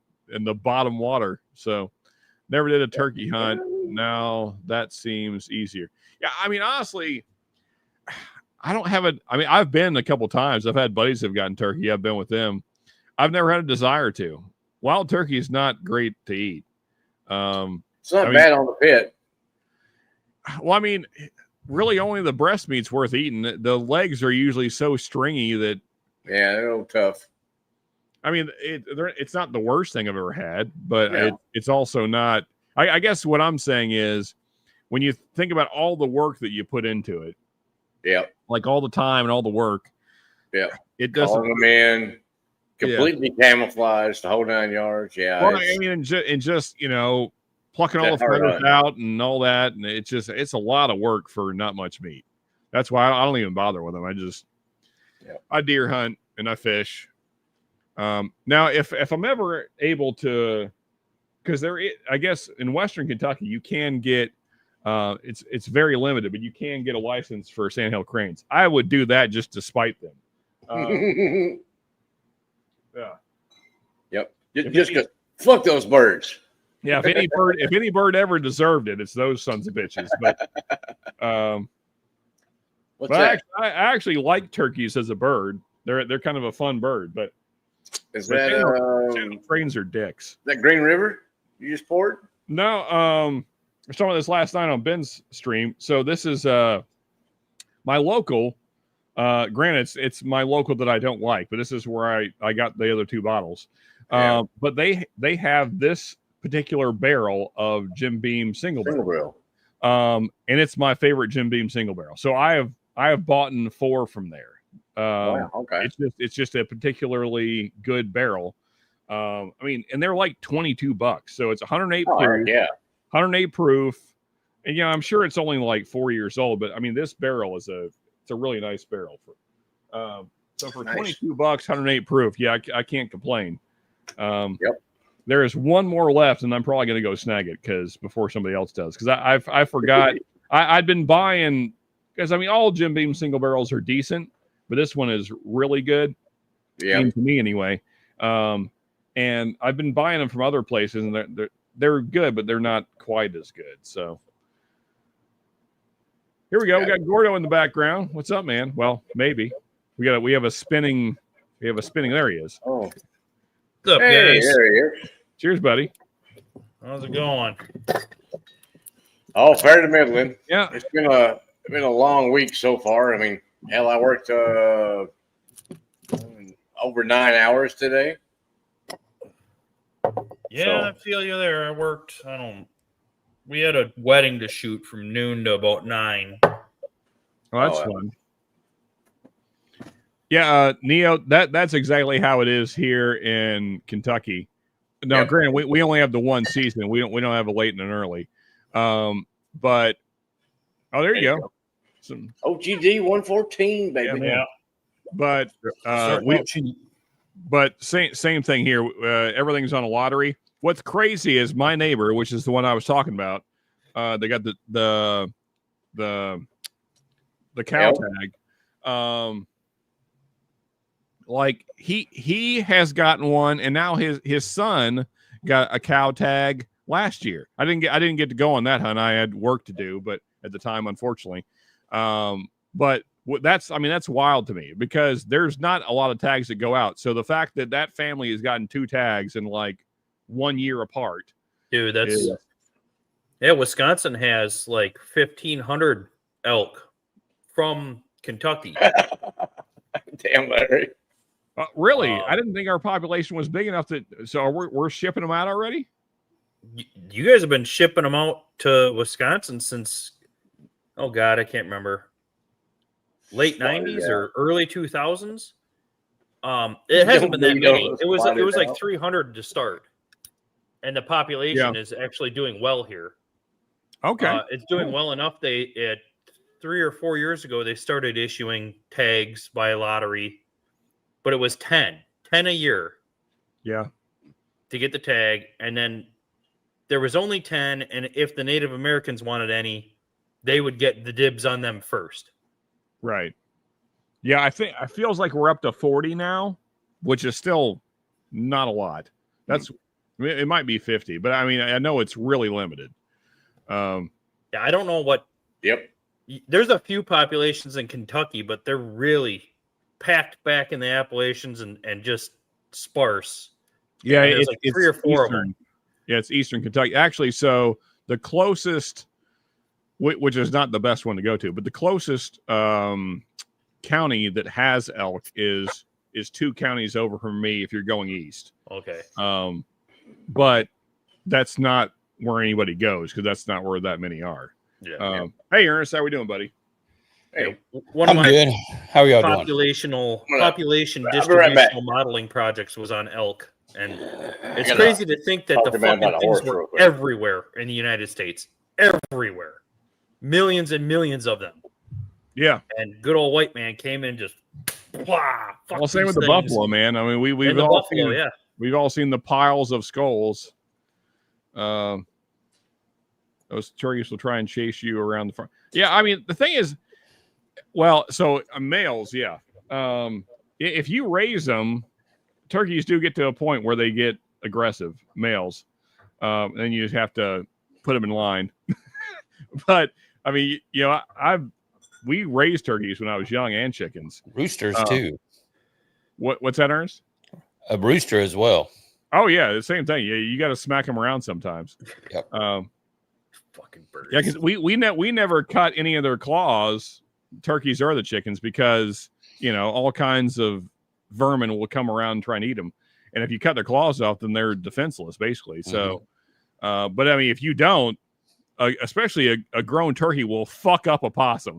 Speaker 1: bottom water. So never did a turkey hunt. Now that seems easier. Yeah, I mean, honestly, I don't have I've been a couple times. I've had buddies that have gotten turkey. I've been with them. I've never had a desire to. Wild turkey is not great to eat.
Speaker 2: It's not bad on the pit.
Speaker 1: Well, I mean, really only the breast meat's worth eating. The legs are usually so stringy that.
Speaker 2: Yeah, they're a little tough.
Speaker 1: I mean, it's not the worst thing I've ever had, but it's also not. I guess what I'm saying is when you think about all the work that you put into it.
Speaker 2: Yeah.
Speaker 1: Like all the time and all the work.
Speaker 2: Yeah.
Speaker 1: It doesn't.
Speaker 2: Calling them in, completely camouflaged, the whole 9 yards. Yeah,
Speaker 1: Well, I mean, and just plucking all the feathers out and all that, and it's a lot of work for not much meat. That's why I don't even bother with them. I deer hunt and I fish. Now, if I'm ever able to, because I guess in Western Kentucky you can get, it's very limited, but you can get a license for sandhill cranes. I would do that just to spite them. Yeah.
Speaker 2: Yep. Just because fuck those birds.
Speaker 1: Yeah. If any bird ever deserved it, it's those sons of bitches. But
Speaker 2: What's that?
Speaker 1: I actually like turkeys as a bird. They're kind of a fun bird, but sandhill cranes are dicks.
Speaker 2: That Green River you just poured?
Speaker 1: No, I was talking about this last night on Ben's stream. So this is my local. Granted, it's my local that I don't like, but this is where I got the other 2 bottles. But they have this particular barrel of Jim Beam single barrel. And it's my favorite Jim Beam single barrel. So I have bought 4 from there.
Speaker 2: Wow, okay.
Speaker 1: It's just a particularly good barrel. I mean, and they're like $22, so it's 108 proof.
Speaker 2: Yeah,
Speaker 1: 108 proof. And I'm sure it's only like 4 years old, but I mean, this barrel it's a really nice barrel for. So for $22, 108 proof, yeah, I can't complain. Yep. There is one more left, and I'm probably going to go snag it before somebody else does. Because I forgot I'd been buying, because I mean all Jim Beam single barrels are decent, but this one is really good. Yeah, to me anyway. And I've been buying them from other places, and they're good, but they're not quite as good. So here we go. We got Gordo in the background. What's up, man? Well, maybe we have a spinning. There he is.
Speaker 2: Oh,
Speaker 6: what's up, guys?
Speaker 2: There he is.
Speaker 1: Cheers, buddy.
Speaker 6: How's it going?
Speaker 2: Oh, fair to middling.
Speaker 1: Yeah,
Speaker 2: it's been a long week so far. I mean, hell, I worked over 9 hours today.
Speaker 6: Yeah, I feel you there. We had a wedding to shoot from noon to about 9.
Speaker 1: Oh, that's fun. Yeah, Neo, that's exactly how it is here in Kentucky. Now, granted, we only have the one season. We don't have a late and an early. But there you go. Some
Speaker 2: OGD 114, baby.
Speaker 1: Yeah. But same thing here. Everything's on a lottery. What's crazy is my neighbor, which is the one I was talking about. They got the cow tag. Like he has gotten one, and now his son got a cow tag last year. I didn't get to go on that hunt. I had work to do, but at the time, unfortunately. But that's wild to me, because there's not a lot of tags that go out. So the fact that family has gotten 2 tags in like 1 year apart,
Speaker 6: dude, Wisconsin has like 1,500 elk from Kentucky.
Speaker 2: Damn, Larry.
Speaker 1: Really? I didn't think our population was big enough so we're shipping them out already?
Speaker 6: You guys have been shipping them out to Wisconsin since, oh God, I can't remember. Late 90s or early 2000s. It hasn't been that many. It was like 300 to start. And the population is actually doing well here.
Speaker 1: Okay.
Speaker 6: It's doing well enough. 3 or 4 years ago, they started issuing tags by lottery, but it was 10 a year.
Speaker 1: Yeah.
Speaker 6: To get the tag. And then there was only 10. And if the Native Americans wanted any, they would get the dibs on them first.
Speaker 1: Right. Yeah. I think it feels like we're up to 40 now, which is still not a lot. It might be 50, but I mean, I know it's really limited.
Speaker 6: Yeah. I don't know what.
Speaker 2: Yep.
Speaker 6: There's a few populations in Kentucky, but they're really packed back in the Appalachians and just sparse.
Speaker 1: Yeah,
Speaker 6: it's like 3 or 4 of them.
Speaker 1: Yeah, it's Eastern Kentucky. Actually, so the closest, which is not the best one to go to, but the closest county that has elk is 2 counties over from me if you're going east.
Speaker 6: Okay.
Speaker 1: But that's not where anybody goes, because that's not where that many are.
Speaker 6: Yeah.
Speaker 1: Hey, Ernest, how we doing, buddy?
Speaker 2: Hey,
Speaker 7: I'm good. How are y'all doing?
Speaker 6: population
Speaker 2: I'll be right
Speaker 6: distributional
Speaker 2: back.
Speaker 6: modeling projects was on elk, and it's
Speaker 2: gotta
Speaker 6: crazy to think that
Speaker 2: talk
Speaker 6: the
Speaker 2: to man
Speaker 6: fucking
Speaker 2: about a
Speaker 6: things
Speaker 2: horse real
Speaker 6: were
Speaker 2: quick.
Speaker 6: everywhere in the United States, everywhere, millions and millions of them.
Speaker 1: Yeah.
Speaker 6: And good old white man came in and just, fuck
Speaker 1: Well, same
Speaker 6: these
Speaker 1: with the
Speaker 6: things.
Speaker 1: buffalo, man. I mean, we've
Speaker 6: And the
Speaker 1: all
Speaker 6: buffalo,
Speaker 1: seen,
Speaker 6: yeah.
Speaker 1: we've all seen the piles of skulls. Those turkeys will try and chase you around the front. Yeah, I mean, the thing is, well, so males, yeah. If you raise them, turkeys do get to a point where they get aggressive, males. Then you just have to put them in line. But I mean, you know, we raised turkeys when I was young and chickens.
Speaker 7: Roosters too.
Speaker 1: What's that, Ernst?
Speaker 7: A rooster as well.
Speaker 1: Oh yeah, the same thing. Yeah, you got to smack them around sometimes.
Speaker 7: Yep.
Speaker 6: Fucking birds.
Speaker 1: Yeah, because we never cut any of their claws, turkeys or the chickens, because you know all kinds of vermin will come around and try and eat them. And if you cut their claws off, then they're defenseless, basically. So, but I mean, if you don't, especially a grown turkey will fuck up a possum.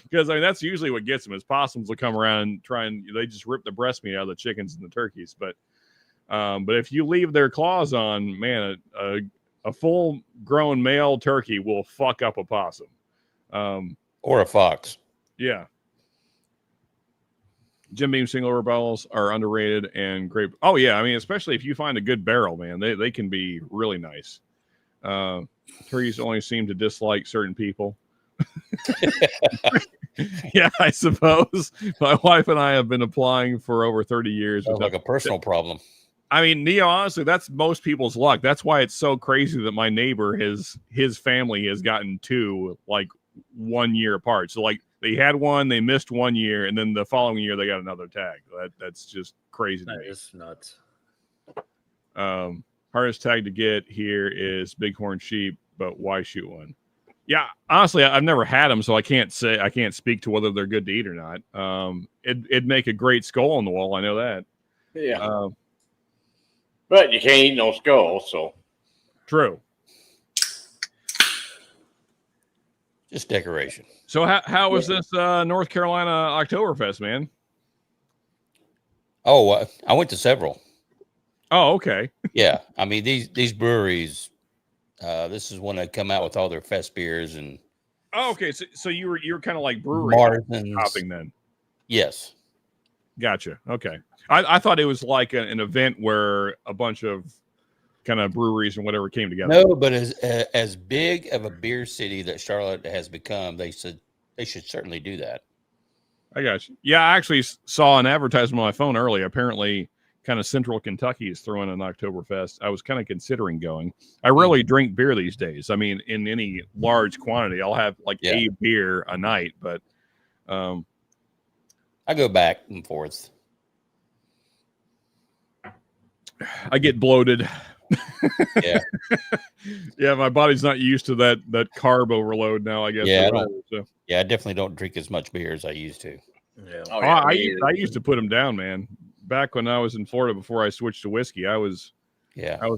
Speaker 1: Because I mean that's usually what gets them is possums will come around and try and they just rip the breast meat out of the chickens and the turkeys. But if you leave their claws on, man, a full grown male turkey will fuck up a possum.
Speaker 7: Or a fox.
Speaker 1: Yeah. Jim Beam single rebels are underrated and great. Oh yeah, I mean, especially if you find a good barrel, man, they can be really nice. Turkeys only seem to dislike certain people. Yeah, I suppose. My wife and I have been applying for over 30 years.
Speaker 7: Sounds like a personal problem.
Speaker 1: I mean, Neo, honestly, that's most people's luck. That's why it's so crazy that my neighbor, his family has gotten two like 1 year apart. So like they had one, they missed 1 year, and then the following year they got another tag. That's just crazy to
Speaker 6: That
Speaker 1: me.
Speaker 6: is nuts.
Speaker 1: Hardest tag to get here is bighorn sheep, but why shoot one? Yeah, honestly, I've never had them, so I can't speak to whether they're good to eat or not. It'd make a great skull on the wall. I know that.
Speaker 2: Yeah. But you can't eat no skull, so.
Speaker 1: True.
Speaker 7: Just decoration.
Speaker 1: So how was this North Carolina Oktoberfest, man?
Speaker 7: Oh, I went to several.
Speaker 1: Oh, okay.
Speaker 7: Yeah, I mean these breweries. This is when they come out with all their fest beers and.
Speaker 1: Oh, okay. So you were kind of like brewery hopping then.
Speaker 7: Yes.
Speaker 1: Gotcha. Okay. I thought it was like an event where a bunch of kind of breweries and whatever came together.
Speaker 7: No, but as big of a beer city that Charlotte has become, they said they should certainly do that.
Speaker 1: I got you. Yeah, I actually saw an advertisement on my phone earlier. Apparently, kind of Central Kentucky is throwing an Oktoberfest. I was kind of considering going. I rarely drink beer these days. I mean, in any large quantity, I'll have like a beer a night, but
Speaker 7: I go back and forth.
Speaker 1: I get bloated.
Speaker 7: Yeah.
Speaker 1: Yeah, my body's not used to that carb overload now, I guess.
Speaker 7: Yeah,
Speaker 1: I
Speaker 7: I definitely don't drink as much beer as I used to.
Speaker 6: Yeah.
Speaker 2: Oh, yeah,
Speaker 1: I used to put them down, man. Back when I was in Florida before I switched to whiskey, I was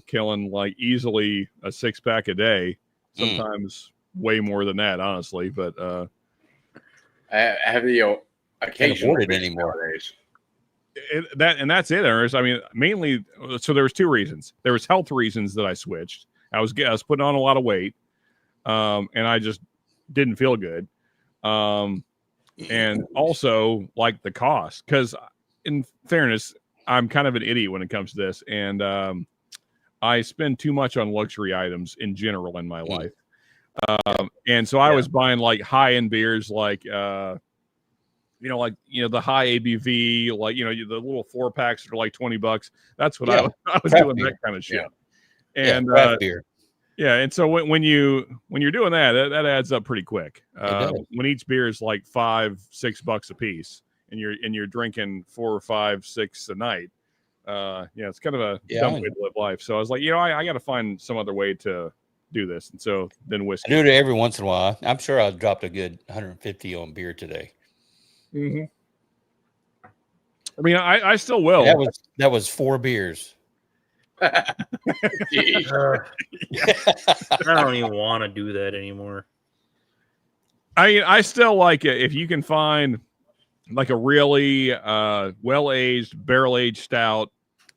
Speaker 1: killing like easily a 6-pack a day, sometimes way more than that, honestly. But
Speaker 2: I have the occasional
Speaker 7: afford it anymore.
Speaker 2: nowadays.
Speaker 1: That's it, Ernest. I mean, mainly, so there was two reasons. There was health reasons that I switched. I was putting on a lot of weight, and I just didn't feel good. And also like the cost, because in fairness, I'm kind of an idiot when it comes to this, and I spend too much on luxury items in general in my life. And so I was buying like high-end beers, like the high ABV, like the little 4-packs that are like $20. That's what I was doing, that kind of shit.
Speaker 7: Yeah.
Speaker 1: And
Speaker 7: craft beer.
Speaker 1: yeah, and so when you're doing that adds up pretty quick. When each beer is like $5-6 a piece, and you're drinking 4 or 5, 6 a night, it's kind of a dumb way to live life. So I was like, I got to find some other way to do this, and so then whiskey.
Speaker 7: I do it every once in a while. I'm sure I dropped a good 150 on beer today.
Speaker 1: Mm-hmm. I mean, I still will.
Speaker 7: That was 4 beers.
Speaker 6: I don't even want to do that anymore.
Speaker 1: I still like it if you can find like a really well-aged, barrel-aged stout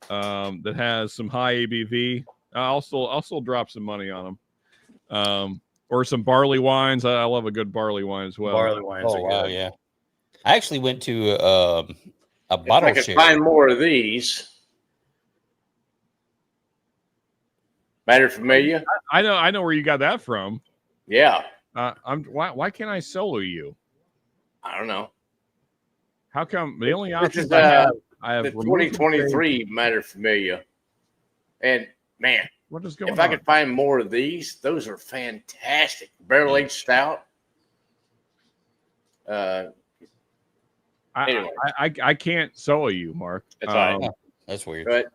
Speaker 1: that has some high ABV. I'll still drop some money on them. Or some barley wines. I love a good barley wine as well.
Speaker 6: Barley wines
Speaker 7: Oh
Speaker 6: are
Speaker 7: wow,
Speaker 6: good.
Speaker 7: yeah. I actually went to a
Speaker 2: If
Speaker 7: bottle
Speaker 2: I could
Speaker 7: share.
Speaker 2: find more of these. Matter familiar?
Speaker 1: I know where you got that from.
Speaker 2: Yeah.
Speaker 1: Why can't I solo you?
Speaker 2: I don't know.
Speaker 1: How come the only
Speaker 2: This
Speaker 1: options
Speaker 2: is
Speaker 1: I
Speaker 2: the
Speaker 1: have removed the
Speaker 2: 2023 Matter familiar. And man,
Speaker 1: what is going
Speaker 2: if
Speaker 1: on?
Speaker 2: I could find more of these, those are fantastic. Barrel aged stout. Anyway.
Speaker 1: I can't solo you, Mark.
Speaker 2: That's all right.
Speaker 7: That's weird.
Speaker 2: But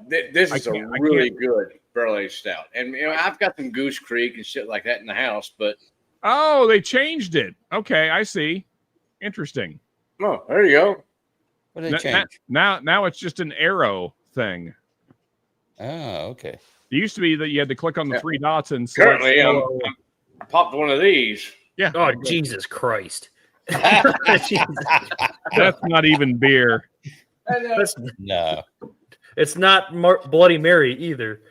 Speaker 2: this is a
Speaker 1: I
Speaker 2: really
Speaker 1: can't-
Speaker 2: good barrel aged stout. And I've got some Goose Creek and shit like that in the house, but
Speaker 1: Oh, they changed it. Okay, I see. Interesting.
Speaker 2: oh, there you go.
Speaker 7: What did they change?
Speaker 1: Now it's just an arrow thing.
Speaker 7: Oh, okay.
Speaker 1: It used to be that you had to click on the
Speaker 2: Yeah.
Speaker 1: 3 dots and select
Speaker 2: Currently,
Speaker 1: solo.
Speaker 2: I popped one of these.
Speaker 1: Yeah.
Speaker 6: Oh, Jesus Christ.
Speaker 1: That's not even beer.
Speaker 6: That's-
Speaker 7: No.
Speaker 6: it's not Bloody Mary either.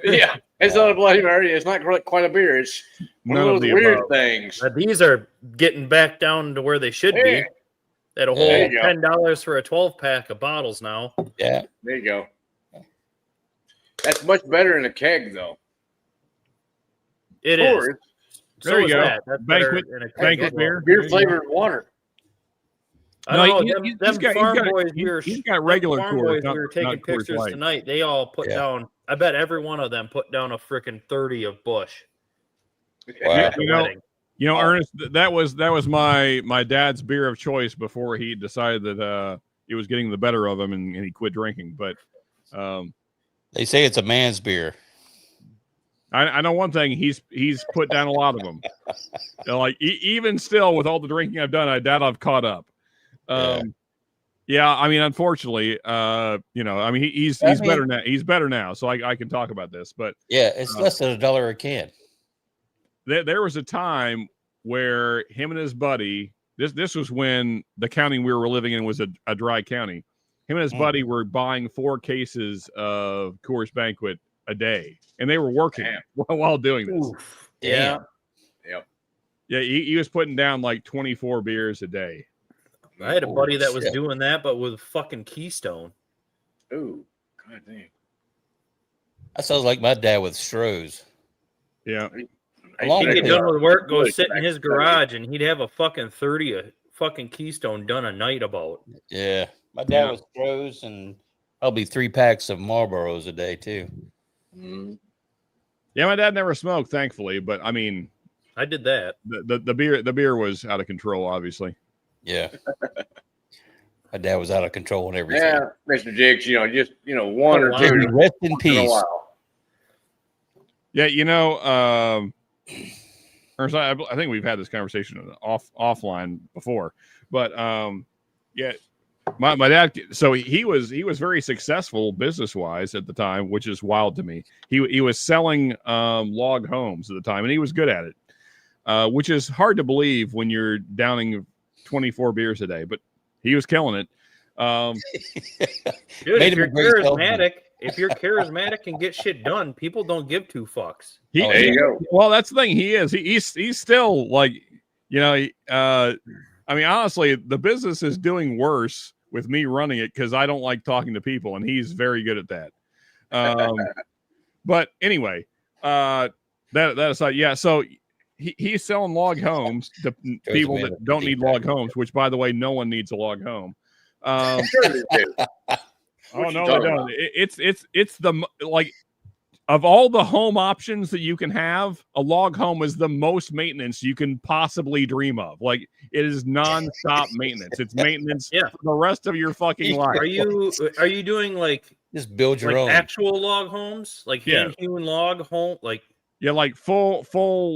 Speaker 2: Yeah, it's not a Bloody Mary. It's not quite a beer. It's one
Speaker 1: None
Speaker 2: of
Speaker 1: of
Speaker 2: those
Speaker 1: the
Speaker 2: weird
Speaker 1: above.
Speaker 2: things.
Speaker 6: These are getting back down to where they should be.
Speaker 2: Yeah.
Speaker 6: At a
Speaker 2: There
Speaker 6: whole
Speaker 2: you go.
Speaker 6: $10 for a 12-pack of bottles now.
Speaker 7: Yeah.
Speaker 2: There you go. That's much better in a keg, though.
Speaker 6: It
Speaker 2: Or
Speaker 6: is.
Speaker 1: There you
Speaker 6: is
Speaker 1: go.
Speaker 6: that. That's better
Speaker 1: Banquet-
Speaker 6: in a keg
Speaker 1: banquet
Speaker 6: as well.
Speaker 1: beer.
Speaker 2: beer flavored water.
Speaker 6: I
Speaker 1: No,
Speaker 6: know,
Speaker 1: he's
Speaker 6: them
Speaker 1: got-
Speaker 6: farm
Speaker 1: he's got-
Speaker 6: boys,
Speaker 1: he's got regular
Speaker 6: them farm
Speaker 1: Coors,
Speaker 6: boys
Speaker 1: not-
Speaker 6: we were
Speaker 1: not
Speaker 6: taking
Speaker 1: Coors
Speaker 6: pictures
Speaker 1: Light.
Speaker 6: tonight. They all put
Speaker 7: Yeah.
Speaker 6: down, I bet every one of them put down a freaking 30 of Bush.
Speaker 7: Wow.
Speaker 6: At the
Speaker 1: You know,
Speaker 6: wedding.
Speaker 1: Ernest, that was my dad's beer of choice before he decided that it was getting the better of him and he quit drinking. But
Speaker 7: They say it's a man's beer.
Speaker 1: I know one thing: he's put down a lot of them. Like even still, with all the drinking I've done, I doubt I've caught up. Yeah, I mean, unfortunately, he's better now. He's better now, so I can talk about this. But
Speaker 7: Yeah, it's less than $1 a can.
Speaker 1: there was a time where him and his buddy. This was when the county we were living in was a dry county. Him and his buddy were buying 4 cases of Coors Banquet a day, and they were working while doing this.
Speaker 6: Oof. Yeah.
Speaker 2: Yep.
Speaker 1: Yeah, he was putting down like 24 beers a day.
Speaker 6: I had a buddy that
Speaker 7: Holy
Speaker 6: was
Speaker 7: shit.
Speaker 6: doing that, but with fucking Keystone.
Speaker 2: Ooh, god dang.
Speaker 7: That sounds like my dad with Strohs.
Speaker 1: Yeah,
Speaker 7: How long
Speaker 6: He'd
Speaker 7: did
Speaker 6: get
Speaker 7: it-
Speaker 6: done with work, go
Speaker 2: Really
Speaker 6: sit in his
Speaker 2: back-
Speaker 6: garage, and he'd have a fucking 30 of fucking Keystone done a night about.
Speaker 7: Yeah, my dad
Speaker 1: Yeah.
Speaker 7: was Strohs and probably 3 packs of Marlboros a day too.
Speaker 2: Mm.
Speaker 1: yeah. My dad never smoked, thankfully, but I mean,
Speaker 6: I did that.
Speaker 1: the beer was out of control, obviously.
Speaker 7: Yeah, my dad was out of control and everything.
Speaker 2: Yeah, Mr. Jigs, just one or
Speaker 6: Wow.
Speaker 2: two
Speaker 7: Rest in
Speaker 2: in a
Speaker 7: peace.
Speaker 2: while.
Speaker 1: Yeah, Ernst, I think we've had this conversation offline before, but yeah, my dad. So he was very successful business wise at the time, which is wild to me. He was selling log homes at the time, and he was good at it, which is hard to believe when you're downing 24 beers a day. But he was killing it.
Speaker 6: Dude,
Speaker 7: Made
Speaker 6: if
Speaker 7: him
Speaker 6: you're
Speaker 7: a great salesman.
Speaker 6: charismatic and get shit done, people don't give 2 fucks.
Speaker 1: He,
Speaker 7: Oh,
Speaker 2: There you go.
Speaker 1: Well, that's the thing. He is. He's still like, I mean, honestly, the business is doing worse with me running it because I don't like talking to people, and he's very good at that. But anyway, that aside, yeah. So he's selling log homes to people
Speaker 7: man
Speaker 1: that
Speaker 7: with
Speaker 1: don't
Speaker 7: the
Speaker 1: need
Speaker 7: deep
Speaker 1: log
Speaker 7: back.
Speaker 1: homes. Which, by the way, no one needs a log home.
Speaker 2: Sure they do.
Speaker 1: Oh
Speaker 2: you
Speaker 1: no, they
Speaker 2: talking
Speaker 1: don't.
Speaker 2: about?
Speaker 1: It's the like of all the home options that you can have, a log home is the most maintenance you can possibly dream of. Like it is nonstop maintenance. It's maintenance
Speaker 6: Yeah.
Speaker 1: for the rest of your fucking life.
Speaker 6: Are you doing like
Speaker 7: Just build your own.
Speaker 6: actual log homes, like
Speaker 1: Yeah.
Speaker 6: hand hewn log home, like?
Speaker 1: Yeah, like full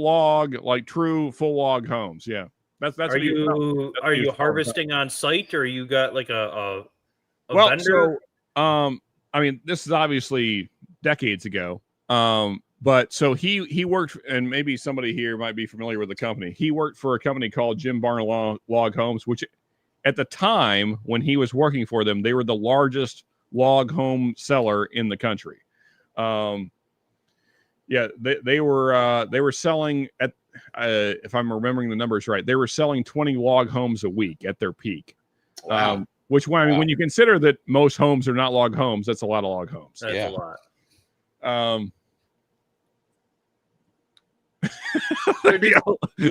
Speaker 1: log, like true full log homes. Yeah, that's
Speaker 6: Are
Speaker 1: what he's selling.
Speaker 6: you
Speaker 1: he's selling.
Speaker 6: harvesting on site, or you got like a
Speaker 1: Well,
Speaker 6: vendor?
Speaker 1: so I mean, this is obviously decades ago. But so he worked, and maybe somebody here might be familiar with the company. He worked for a company called Jim Barn Log Homes, which at the time when he was working for them, they were the largest log home seller in the country. Yeah, they were selling at if I'm remembering the numbers right, they were selling 20 log homes a week at their peak.
Speaker 2: Wow.
Speaker 1: Which I mean, when you consider that most homes are not log homes, that's a lot of log homes.
Speaker 6: That's a lot.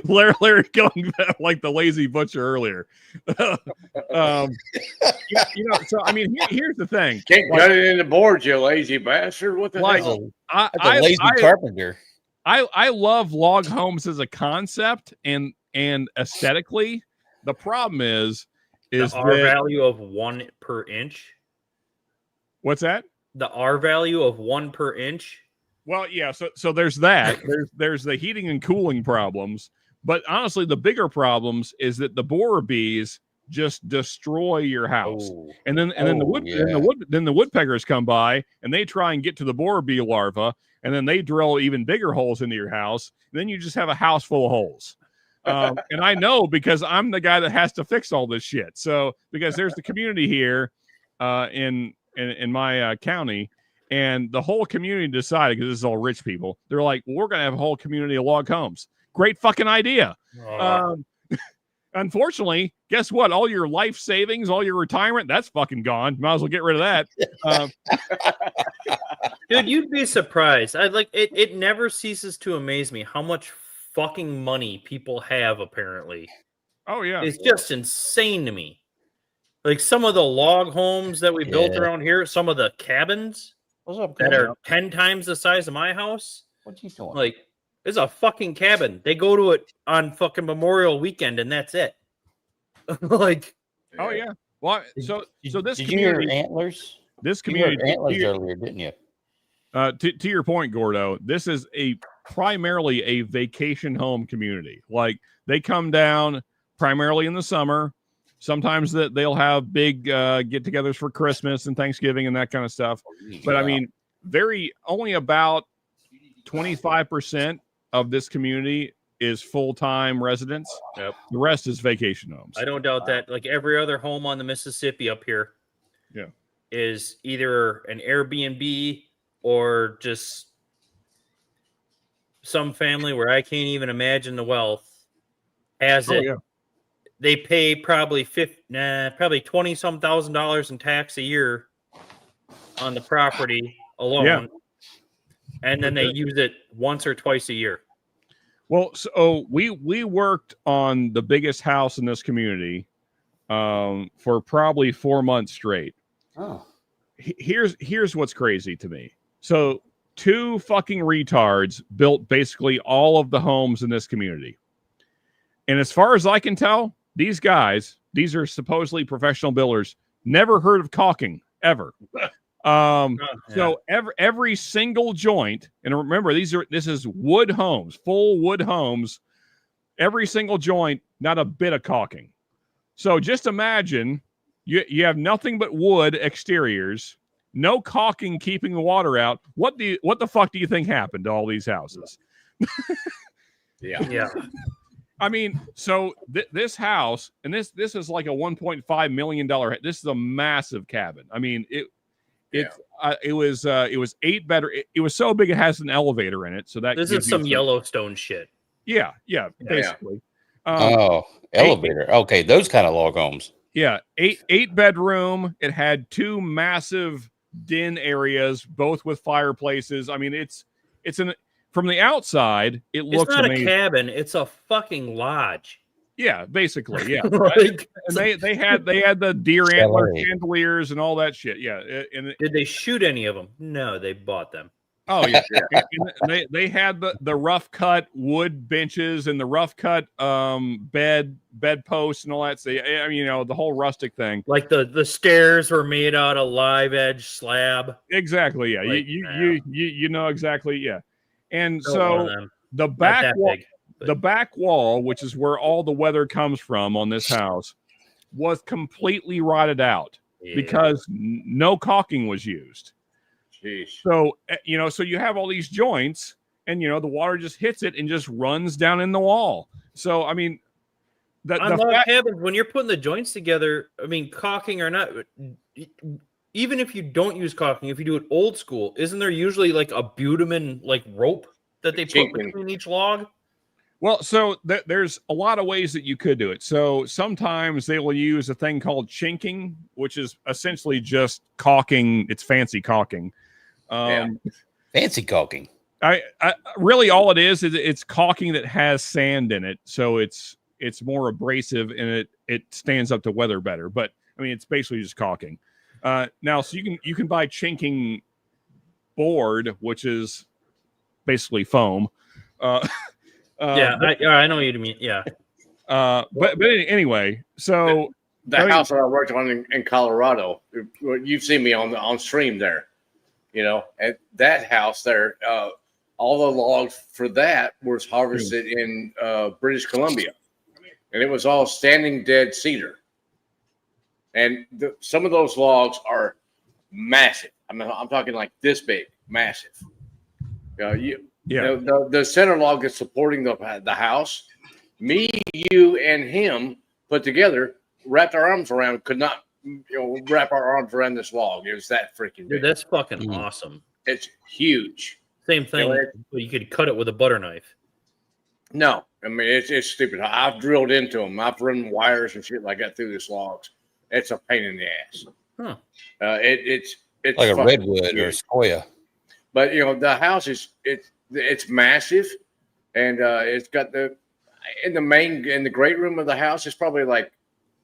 Speaker 1: Larry going back like the lazy butcher earlier. So I mean, here's the thing.
Speaker 2: Can't cut it in the board, you lazy bastard. What the hell?
Speaker 7: That's a lazy carpenter.
Speaker 1: I love log homes as a concept and aesthetically. The problem is
Speaker 6: the R value of 1 per inch.
Speaker 1: What's that?
Speaker 6: The R value of 1 per inch.
Speaker 1: Well, yeah. So there's that. There's the heating and cooling problems. But honestly, the bigger problems is that the borer bees just destroy your house, and then the woodpeckers come by and they try and get to the borer bee larva, and then they drill even bigger holes into your house. And then you just have a house full of holes. And I know because I'm the guy that has to fix all this shit. So because there's the community here in my county, and the whole community decided, because this is all rich people, they're like, well, we're going to have a whole community of log homes. Great fucking idea. Unfortunately, guess what? All your life savings, all your retirement, that's fucking gone. Might as well get rid of that.
Speaker 6: Dude, you'd be surprised. It never ceases to amaze me how much fucking money people have, apparently.
Speaker 1: Oh, yeah.
Speaker 6: It's just insane to me. Like some of the log homes that we built around here, some of the cabins that are 10 times the size of my house.
Speaker 7: What you doing?
Speaker 6: Like, it's a fucking cabin. They go to it on fucking Memorial Weekend, and that's it. Like,
Speaker 1: oh yeah. Well, so this
Speaker 7: did
Speaker 1: community,
Speaker 7: you hear antlers?
Speaker 1: This community,
Speaker 7: you heard antlers earlier, didn't you?
Speaker 1: To your point, Gordo, this is primarily a vacation home community. Like they come down primarily in the summer. Sometimes they'll have big get-togethers for Christmas and Thanksgiving and that kind of stuff. But I mean, only about 25% of this community is full-time residents.
Speaker 6: Yep.
Speaker 1: The rest is vacation homes.
Speaker 6: I don't doubt that. Like every other home on the Mississippi up here, is either an Airbnb or just some family where I can't even imagine the wealth has it. Yeah. They pay probably $20-some thousand in tax a year on the property alone. Yeah. And then they use it once or twice a year.
Speaker 1: Well, so we worked on the biggest house in this community for probably 4 months straight.
Speaker 7: Oh.
Speaker 1: Here's what's crazy to me. So 2 fucking retards built basically all of the homes in this community. And as far as I can tell, these guys, these are supposedly professional builders, never heard of caulking ever. So every single joint, and remember, this is wood homes, full wood homes. Every single joint, not a bit of caulking. So just imagine you have nothing but wood exteriors, no caulking keeping the water out. What the fuck do you think happened to all these houses?
Speaker 2: Yeah.
Speaker 1: I mean, so this house, and this is like a $1.5 million. This is a massive cabin. I mean, it was 8 bedroom. It was so big it has an elevator in it. So that
Speaker 6: this is some Yellowstone shit.
Speaker 1: Yeah, basically.
Speaker 7: Elevator. Okay, those kind of log homes.
Speaker 1: Yeah, 8 bedroom. It had 2 massive den areas, both with fireplaces. I mean, it's from the outside, it looks
Speaker 6: not
Speaker 1: amazing.
Speaker 6: A cabin, it's a fucking lodge.
Speaker 1: Yeah, basically, yeah. Right? And they had the deer antler chandeliers and all that shit. Yeah.
Speaker 6: Did they shoot any of them? No, they bought them.
Speaker 1: Oh yeah. And they had the rough cut wood benches and the rough cut bed posts and all that. So I mean, the whole rustic thing.
Speaker 6: Like the stairs were made out of live edge slab.
Speaker 1: Exactly. Yeah. Like, you know exactly. Yeah. And so the back wall. The back wall, which is where all the weather comes from on this house, was completely rotted out because no caulking was used.
Speaker 2: Jeez.
Speaker 1: So, so you have all these joints and, the water just hits it and just runs down in the wall. So, I mean,
Speaker 6: on log cabins, when you're putting the joints together, I mean, caulking or not, even if you don't use caulking, if you do it old school, isn't there usually like a butamin like rope that they put between each log?
Speaker 1: Well, so there's a lot of ways that you could do it. So sometimes they will use a thing called chinking, which is essentially just caulking. It's fancy caulking.
Speaker 7: Fancy caulking.
Speaker 1: I really all it is it's caulking that has sand in it, so it's more abrasive and it stands up to weather better. But I mean, it's basically just caulking. Now, so you can buy chinking board, which is basically foam.
Speaker 6: I know what you mean. Yeah.
Speaker 1: But anyway, so
Speaker 2: the house that I worked on in Colorado, you've seen me on stream there, at that house there, all the logs for that was harvested in British Columbia, and it was all standing dead cedar. And some of those logs are massive. I mean, I'm talking like this big, massive. The center log that's supporting the house, me, you, and him put together, wrapped our arms around, could not wrap our arms around this log. It was that freaking big.
Speaker 6: Dude, that's fucking awesome.
Speaker 2: It's huge.
Speaker 6: Same thing. You could cut it with a butter knife.
Speaker 2: No, I mean, it's stupid. I've drilled into them. I've run wires and shit like that through these logs. It's a pain in the ass.
Speaker 6: Huh.
Speaker 2: It's
Speaker 7: like a redwood or a sequoia.
Speaker 2: But the house it's massive, and it's got in the great room of the house. It's probably like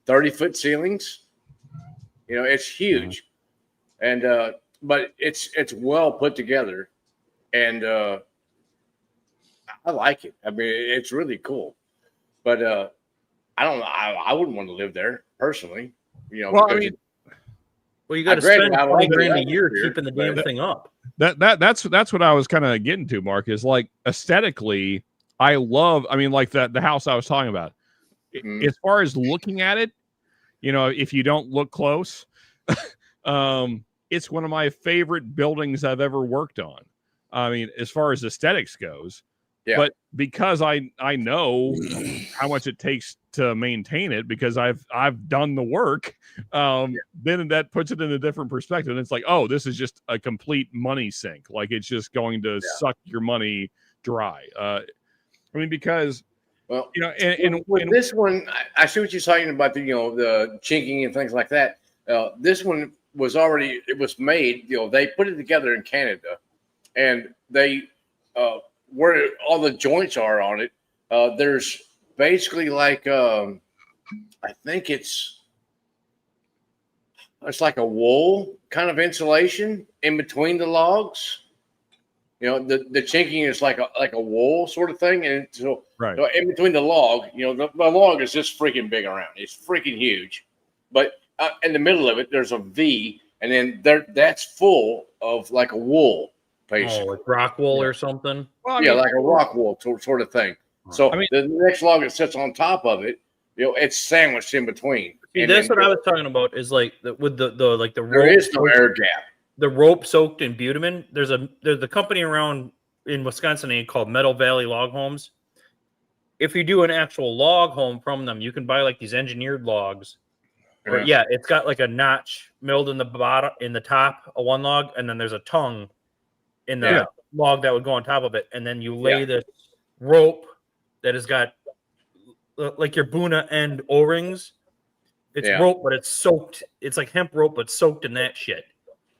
Speaker 2: 30-foot ceilings. It's huge, and but it's well put together, and I like it. I mean, it's really cool, but I don't know. I wouldn't want to live there personally.
Speaker 1: Well, I mean,
Speaker 6: you got to spend $20,000 a year keeping the damn thing up.
Speaker 1: That's what I was kind of getting to, Mark, is like aesthetically, I love, I mean, like the house I was talking about. As far as looking at it, if you don't look close, it's one of my favorite buildings I've ever worked on. I mean, as far as aesthetics goes, but because I know how much it takes to maintain it, because I've done the work, then that puts it in a different perspective. And it's like, oh, this is just a complete money sink. Like it's just going to suck your money dry. I mean, because and
Speaker 2: this one, I see what you're talking about. The chinking and things like that. This one was made. They put it together in Canada, and they where all the joints are on it. There's basically like I think it's like a wool kind of insulation in between the logs. The chinking is like a wool sort of thing, and so in between the log, the log is just freaking big around. It's freaking huge, but in the middle of it, there's a V, and then that's full of like a wool, basically.
Speaker 6: Oh, like rock wool or something.
Speaker 2: Well, like a rock wool sort of thing. So the next log that sits on top of it, it's sandwiched in between.
Speaker 6: See, that's what I was talking about. Is like with the rope.
Speaker 2: There is no air gap.
Speaker 6: The rope soaked in butamin. There's a company around in Wisconsin called Meadow Valley Log Homes. If you do an actual log home from them, you can buy like these engineered logs. It's got like a notch milled in the bottom, in the top of one log, and then there's a tongue in the log that would go on top of it, and then you lay this rope that has got like your Buna end O-rings. It's rope, but it's soaked. It's like hemp rope, but soaked in that shit.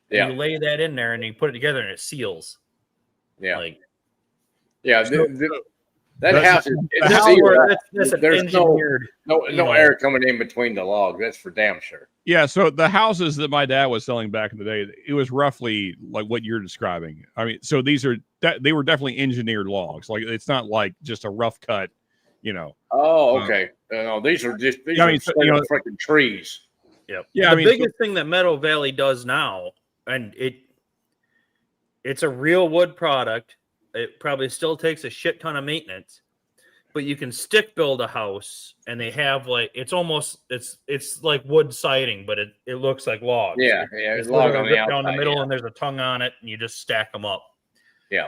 Speaker 6: Yeah. You lay that in there and you put it together and it seals.
Speaker 2: Yeah.
Speaker 6: That
Speaker 2: house is
Speaker 6: there's
Speaker 2: no air coming in between the logs. That's for damn sure.
Speaker 1: Yeah. So the houses that my dad was selling back in the day, it was roughly like what you're describing. I mean, so they were definitely engineered logs. Like it's not like just a rough cut,
Speaker 2: Oh, okay. No, these are freaking trees.
Speaker 6: Yep. Yeah. The biggest thing that Meadow Valley does now, and it's a real wood product. It probably still takes a shit ton of maintenance, but you can stick build a house, and they have like it's like wood siding, but it looks like logs.
Speaker 2: Yeah,
Speaker 6: it's
Speaker 2: log on the outside,
Speaker 6: down the middle, and there's a tongue on it, and you just stack them up.
Speaker 2: Yeah.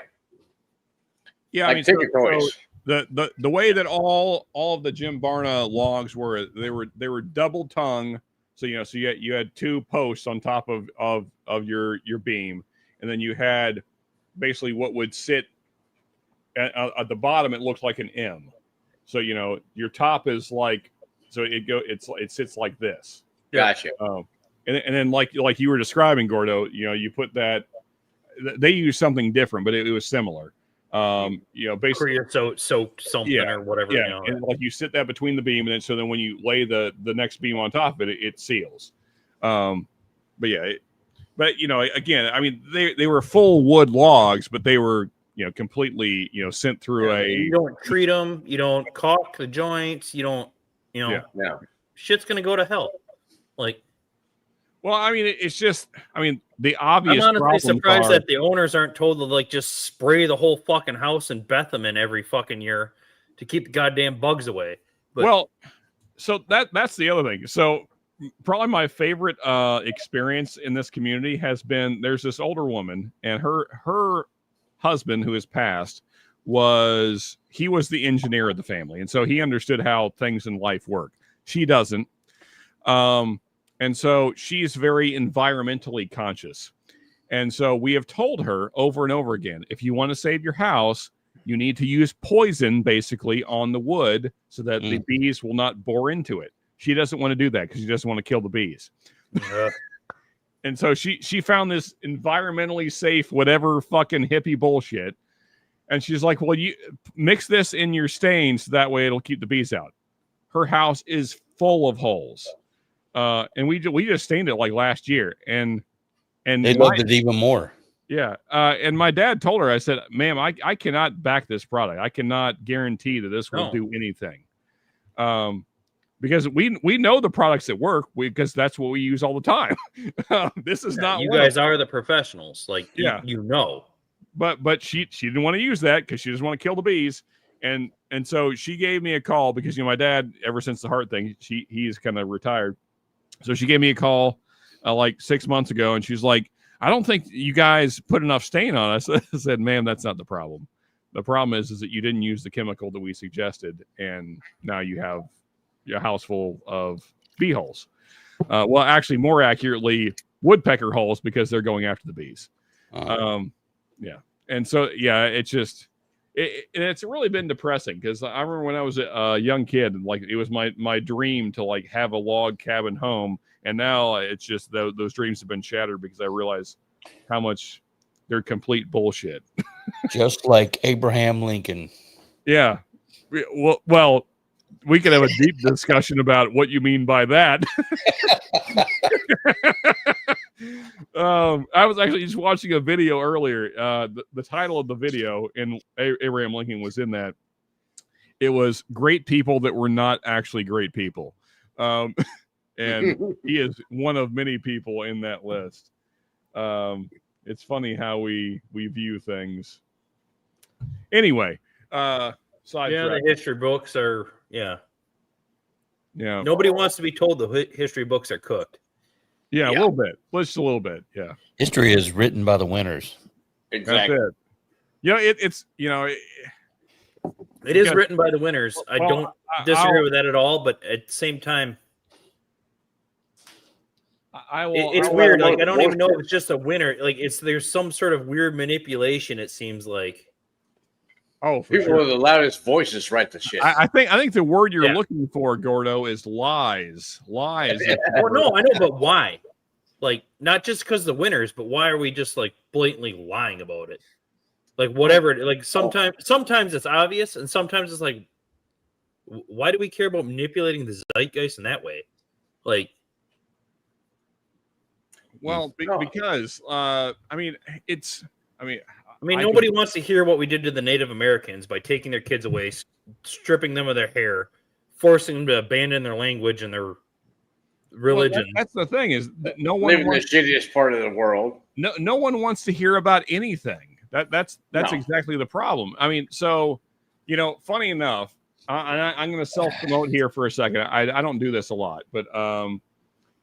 Speaker 1: Yeah,
Speaker 2: like ticket toys.
Speaker 1: the way that all of the Jim Barna logs were, they were double tongue. So so you had two posts on top of your beam, and then you had basically what would sit at the bottom. It looks like an M. So your top is like, so it sits like this.
Speaker 2: Gotcha.
Speaker 1: And then like you were describing, Gordo, you put that. They used something different, but it was similar. Basically,
Speaker 6: so something or whatever.
Speaker 1: Yeah, and like you sit that between the beam, and then when you lay the next beam on top of it, it seals. But again, I mean, they were full wood logs, but they were completely sent through
Speaker 6: You don't treat them, you don't caulk the joints, you don't shit's gonna go to hell. Like,
Speaker 1: well, I mean, it's just, I mean, the obvious.
Speaker 6: I'm honestly surprised that the owners aren't told to like just spray the whole fucking house and Bethamin every fucking year to keep the goddamn bugs away. But,
Speaker 1: well, so that's the other thing. So probably my favorite experience in this community has been, there's this older woman, and her husband, who has passed, was the engineer of the family, and so he understood how things in life work. She doesn't. And so she's very environmentally conscious. And so we have told her over and over again, if you want to save your house, you need to use poison basically on the wood so that the bees will not bore into it. She doesn't want to do that because she doesn't want to kill the bees. And so she found this environmentally safe, whatever fucking hippie bullshit. And she's like, well, you mix this in your stains. That way it'll keep the bees out. Her house is full of holes. And we just stained it like last year, and
Speaker 7: they loved it even more.
Speaker 1: Yeah. And my dad told her, I said, ma'am, I cannot back this product. I cannot guarantee that this will do anything. Because we know the products that work because that's what we use all the time. This is not.
Speaker 6: You guys are the professionals, like But
Speaker 1: she didn't want to use that because she doesn't want to kill the bees. And so she gave me a call because my dad, ever since the heart thing, he's kind of retired. So she gave me a call like 6 months ago, and she's like, I don't think you guys put enough stain on us. I said, ma'am, that's not the problem. The problem is that you didn't use the chemical that we suggested, and now you have your house full of bee holes. Well, actually, more accurately, woodpecker holes because they're going after the bees. Yeah. And so, it's just, it's really been depressing because I remember when I was a young kid, like it was my dream to like have a log cabin home. And now it's just those dreams have been shattered because I realize how much they're complete bullshit.
Speaker 7: Just like Abraham Lincoln.
Speaker 1: Yeah. Well, we could have a deep discussion about what you mean by that. I was actually just watching a video earlier. The title of the video, and Abraham Lincoln was in that. It was great people that were not actually great people. And he is one of many people in that list. It's funny how we view things. Anyway,
Speaker 6: the history books are
Speaker 1: yeah.
Speaker 6: Nobody wants to be told the history books are cooked.
Speaker 1: Yeah, a little bit. Just a little bit. Yeah.
Speaker 7: History is written by the winners.
Speaker 2: Exactly.
Speaker 1: That's it.
Speaker 6: It is written by the winners. I don't disagree with that at all, but at the same time, it's weird. Like I don't even know if it's just a winner. Like there's some sort of weird manipulation. It seems like.
Speaker 2: Oh, people with the loudest voices write the shit.
Speaker 1: I think the word you're looking for, Gordo, is lies. Lies.
Speaker 6: Well, no, I know, but why? Like, not just because the winners, but why are we just like blatantly lying about it? Like, whatever. Like, sometimes it's obvious, and sometimes it's like, why do we care about manipulating the zeitgeist in that way? Like,
Speaker 1: well, because
Speaker 6: nobody wants to hear what we did to the Native Americans by taking their kids away, stripping them of their hair, forcing them to abandon their language and their religion.
Speaker 1: Well, that's the thing is that no one
Speaker 2: live in the shittiest part of the world.
Speaker 1: No one wants to hear about anything. That's exactly the problem. I mean, so funny enough, I'm going to self-promote here for a second. I don't do this a lot, but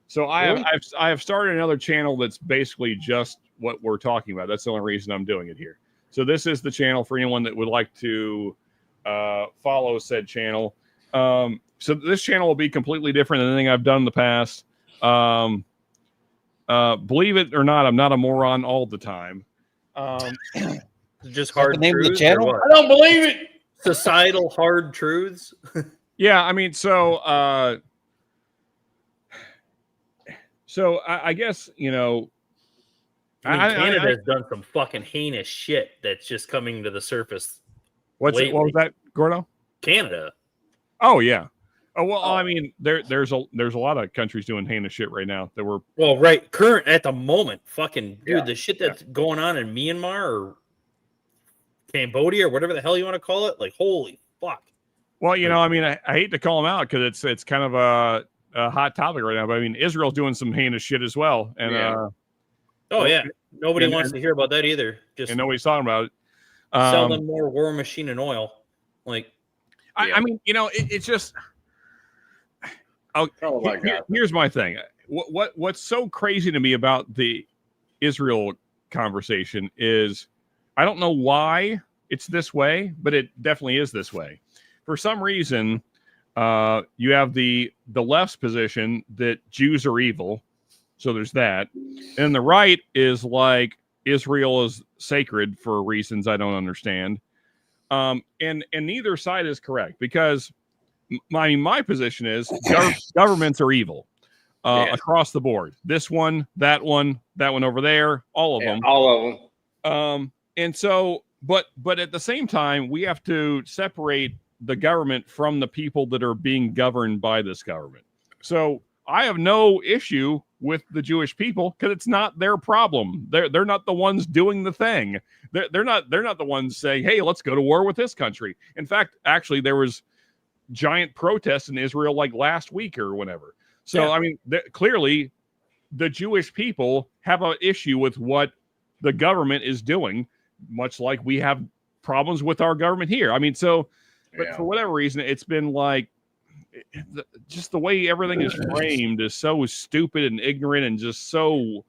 Speaker 1: so I have started another channel that's basically just what we're talking about. That's the only reason I'm doing it here. So this is the channel for anyone that would like to follow said channel. So this channel will be completely different than anything I've done in the past. Believe it or not, I'm not a moron all the time.
Speaker 6: Just
Speaker 7: that
Speaker 6: hard
Speaker 7: the name of the
Speaker 6: truths or
Speaker 7: channel?
Speaker 6: what?
Speaker 2: I don't believe it.
Speaker 6: Societal hard truths.
Speaker 1: Yeah, I mean, so I guess, you know,
Speaker 6: I mean, Canada's done some fucking heinous shit that's just coming to the surface.
Speaker 1: what was
Speaker 6: lately.
Speaker 1: that, Gordo?
Speaker 6: Canada.
Speaker 1: Oh yeah. Oh well, I mean, there's a lot of countries doing heinous shit right now that were
Speaker 6: Well, right, current at the moment, fucking dude,
Speaker 2: Yeah,
Speaker 6: the shit that's going on in Myanmar or Cambodia or whatever the hell you want to call it, like holy fuck.
Speaker 1: well, you know, I mean, I hate to call them out because it's kind of a hot topic right now, but I mean, Israel's doing some heinous shit as well, and
Speaker 6: Oh yeah, nobody
Speaker 1: and-
Speaker 6: wants to hear about that either. Just
Speaker 1: and nobody's talking about it.
Speaker 6: sell them more war machine and oil. Like,
Speaker 1: I mean, you know, it's just.
Speaker 2: Oh my God.
Speaker 1: Here's my thing. What's so crazy to me about the Israel conversation is I don't know why it's this way, but it definitely is this way. For some reason, you have the left's position that Jews are evil, so there's that, and the right is like Israel is sacred for reasons I don't understand, and neither side is correct because. My position is governments are evil across the board. This one, that one over there, all of them.
Speaker 2: All of them.
Speaker 1: And so, but at the same time, we have to separate the government from the people that are being governed by this government. So I have no issue with the Jewish people because it's not their problem. They're not the ones doing the thing. They're not the ones saying, "Hey, let's go to war with this country." In fact, actually, there was giant protests in Israel like last week or whenever. So, I mean, clearly the Jewish people have an issue with what the government is doing, much like we have problems with our government here. I mean, so, but for whatever reason, it's been like, just the way everything is framed is so stupid and ignorant and just so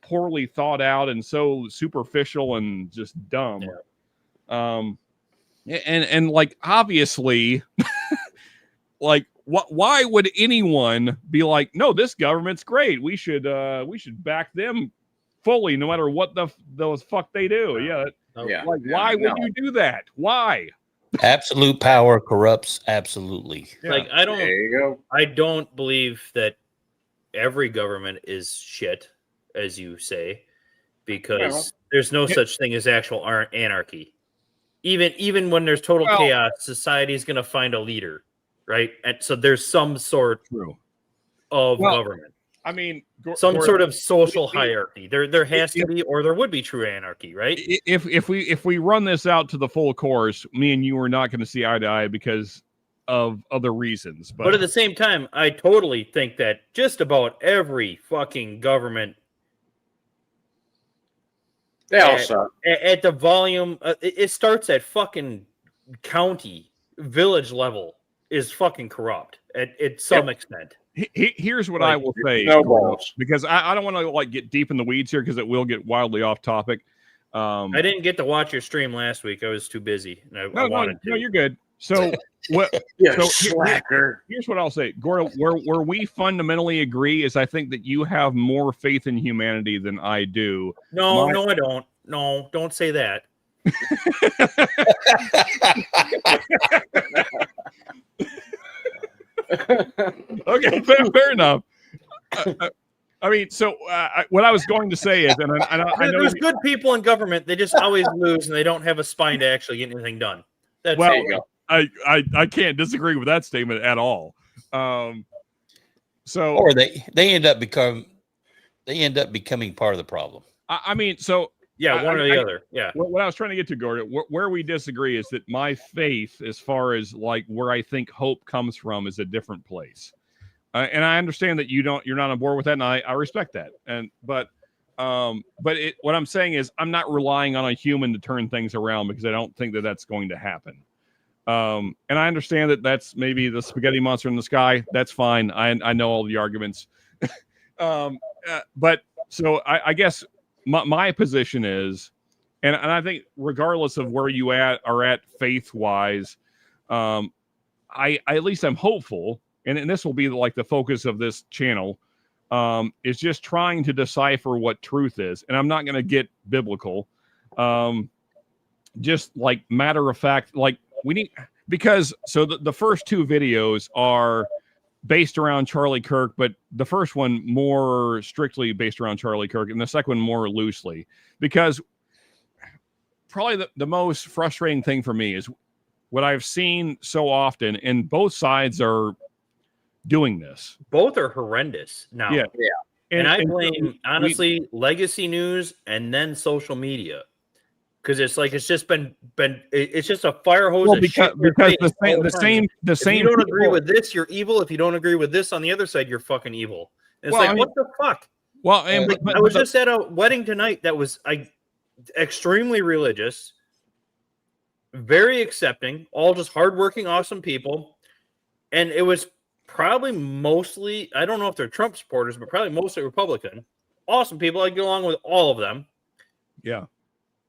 Speaker 1: poorly thought out and so superficial and just dumb. And like, obviously, like, why would anyone be like, no, this government's great. We should back them fully, no matter what the fuck they do. Like, why would you do that? Why?
Speaker 7: Absolute power corrupts absolutely.
Speaker 6: like
Speaker 2: There you go.
Speaker 6: I don't believe that every government is shit, as you say, because there's no such thing as actual anarchy. Even when there's total chaos, society is going to find a leader, right? And so there's some sort of government.
Speaker 1: I mean,
Speaker 6: some sort of social hierarchy. There has to be, or there would be true anarchy, right?
Speaker 1: If we run this out to the full course, me and you are not going to see eye to eye because of other reasons.
Speaker 6: But at the same time, I totally think that just about every fucking government
Speaker 2: They all suck.
Speaker 6: At the volume, it starts at fucking county, village level is fucking corrupt at some extent.
Speaker 1: Here's what I will say, because I don't want to like get deep in the weeds here because it will get wildly off topic.
Speaker 6: I didn't get to watch your stream last week. I was too busy. I wanted to.
Speaker 1: No, you're good. So what?
Speaker 2: Slacker.
Speaker 1: Here's what I'll say, Gordon. Where we fundamentally agree is I think that you have more faith in humanity than I do.
Speaker 6: No, I don't. No, don't say that.
Speaker 1: Okay, fair enough. I mean, so what I was going to say is, and I know
Speaker 6: there's good people in government. They just always lose, and they don't have a spine to actually get anything done. That's
Speaker 1: I can't disagree with that statement at all. So,
Speaker 7: or they end up becoming part of the problem.
Speaker 1: I mean, so
Speaker 6: yeah, one or the other. Yeah.
Speaker 1: What I was trying to get to, Gordon, where we disagree is that my faith, as far as like where I think hope comes from, is a different place. And I understand that you're not on board with that, and I respect that. But what I'm saying is I'm not relying on a human to turn things around because I don't think that that's going to happen. And I understand that that's maybe the spaghetti monster in the sky. That's fine. I know all the arguments. But so I guess my position is, and I think regardless of where you are at faith wise, I at least I'm hopeful, and this will be like the focus of this channel, is just trying to decipher what truth is. And I'm not going to get biblical. Just like matter of fact, like we need, because so the first two videos are based around Charlie Kirk, but the first one more strictly based around Charlie Kirk, and the second one more loosely. Because probably the most frustrating thing for me is what I've seen so often, and both sides are doing this.
Speaker 6: Both are horrendous now.
Speaker 1: Yeah.
Speaker 6: And I blame, honestly, legacy news and then social media. Because it's like it's just been it's just a fire hose.
Speaker 1: Well,
Speaker 6: of
Speaker 1: because
Speaker 6: shit in your face all
Speaker 1: the same
Speaker 6: if
Speaker 1: if
Speaker 6: you don't agree with this, you're evil. If you don't agree with this on the other side, you're fucking evil. And it's like, what the fuck?
Speaker 1: Well, and
Speaker 6: I was just at a wedding tonight that was extremely religious, very accepting, all just hardworking, awesome people, and it was probably mostly, I don't know if they're Trump supporters, but probably mostly Republican. Awesome people. I get along with all of them.
Speaker 1: Yeah.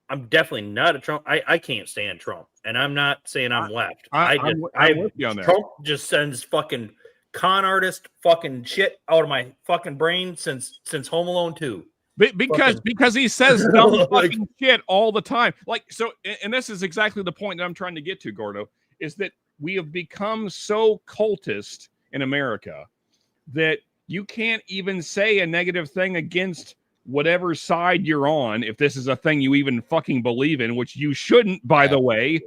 Speaker 6: I'm definitely not a Trump. I can't stand Trump, and I'm not saying I'm left.
Speaker 1: I'm with you on that.
Speaker 6: Trump just sends fucking con artist fucking shit out of my fucking brain since Home Alone 2.
Speaker 1: Because he says dumb fucking shit all the time. Like, so, and this is exactly the point that I'm trying to get to, Gordo, is that we have become so cultist in America that you can't even say a negative thing against whatever side you're on, if this is a thing you even fucking believe in, which you shouldn't, by the way.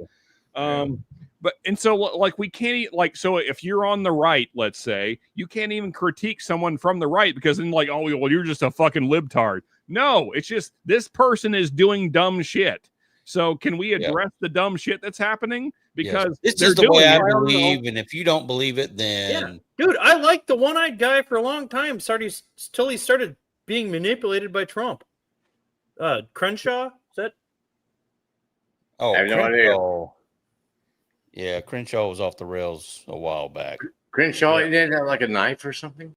Speaker 1: But, and so like we can't, like, so if you're on the right, let's say, you can't even critique someone from the right, because then like, oh, well, you're just a fucking libtard. No, it's just, this person is doing dumb shit. So can we address the dumb shit that's happening? Because
Speaker 7: this is the way I believe, and if you don't believe it, then
Speaker 6: dude, I liked the one-eyed guy for a long time, till he started being manipulated by Trump. Crenshaw, is that?
Speaker 7: Oh,
Speaker 2: I have no idea.
Speaker 7: Yeah, Crenshaw was off the rails a while back.
Speaker 2: Crenshaw, didn't have like a knife or something?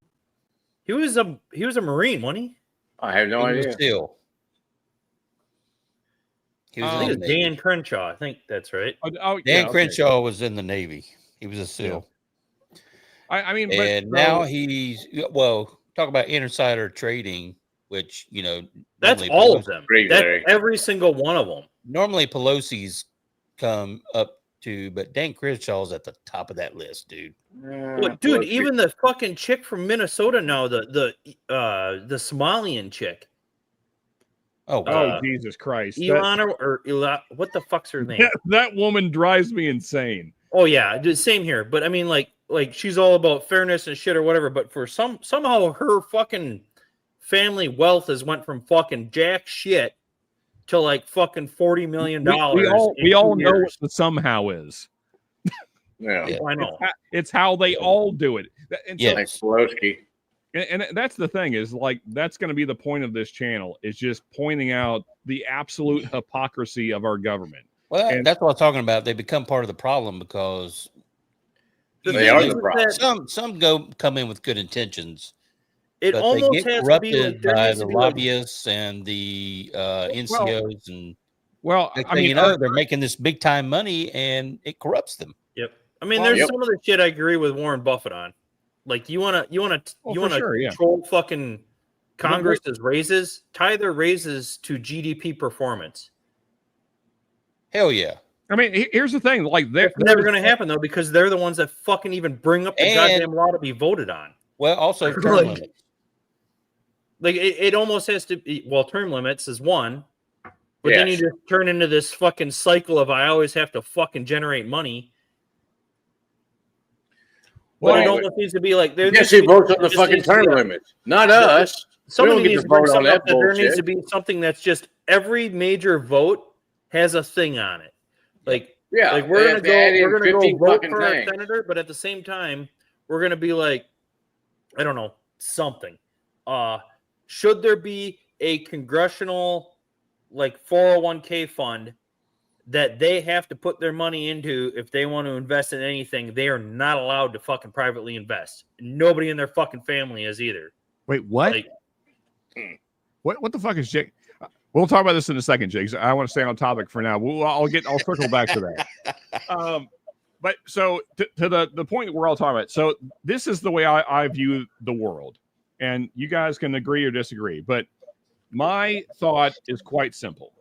Speaker 6: He was a Marine, wasn't he?
Speaker 2: I have no idea.
Speaker 7: Still.
Speaker 6: He was Dan Crenshaw. I think that's right.
Speaker 7: Dan Crenshaw was in the Navy. He was a SEAL.
Speaker 1: I mean,
Speaker 7: and now he's, well, talk about insider trading, which, you know,
Speaker 6: that's all of them. That's every single one of them.
Speaker 7: Normally Pelosi's come up to, but Dan Crenshaw's at the top of that list, dude.
Speaker 6: Well, dude, even the fucking chick from Minnesota now, the Somalian chick.
Speaker 1: Oh, Jesus Christ.
Speaker 6: Ilana or what the fuck's her name?
Speaker 1: That woman drives me insane.
Speaker 6: Oh yeah, same here. But I mean, like she's all about fairness and shit or whatever. But for somehow her fucking family wealth has went from fucking jack shit to like fucking $40 million.
Speaker 1: We all know what the somehow is.
Speaker 2: Yeah,
Speaker 6: I know.
Speaker 1: It's how they all do it. And
Speaker 2: yes, Pelosi.
Speaker 1: And that's the thing, is like, that's going to be the point of this channel, is just pointing out the absolute hypocrisy of our government.
Speaker 7: Well, that's what I'm talking about. They become part of the problem because
Speaker 2: they are the problem.
Speaker 7: Some come in with good intentions.
Speaker 6: It almost has to be like
Speaker 7: by the lobbyists and the NCOs, and
Speaker 1: I mean,
Speaker 7: they're making this big time money, and it corrupts them.
Speaker 6: Yep. I mean, there's some of the shit I agree with Warren Buffett on. Like, you want to control fucking Congress's raises, tie their raises to GDP performance.
Speaker 7: Hell yeah.
Speaker 1: I mean, here's the thing. Like,
Speaker 6: that's never going to happen, though, because they're the ones that fucking even bring up the goddamn law to be voted on.
Speaker 7: Well, also term limits.
Speaker 6: Like, it almost has to be, well, term limits is one, but then you just turn into this fucking cycle of I always have to fucking generate money. Well, it almost needs to be like
Speaker 2: he votes on the fucking term limits, not us.
Speaker 6: Somebody needs to bring something up that there needs to be something that's just every major vote has a thing on it. Like, like we're gonna go vote for our senator, but at the same time, we're gonna be like, I don't know, something. Should there be a congressional like 401k fund that they have to put their money into if they want to invest in anything? They are not allowed to fucking privately invest. Nobody in their fucking family is either.
Speaker 1: Wait, what?
Speaker 6: Like,
Speaker 1: what the fuck is Jake? We'll talk about this in a second, Jake. I want to stay on topic for now. I'll circle back to that. But so to the point we're all talking about. So this is the way I view the world, and you guys can agree or disagree. But my thought is quite simple,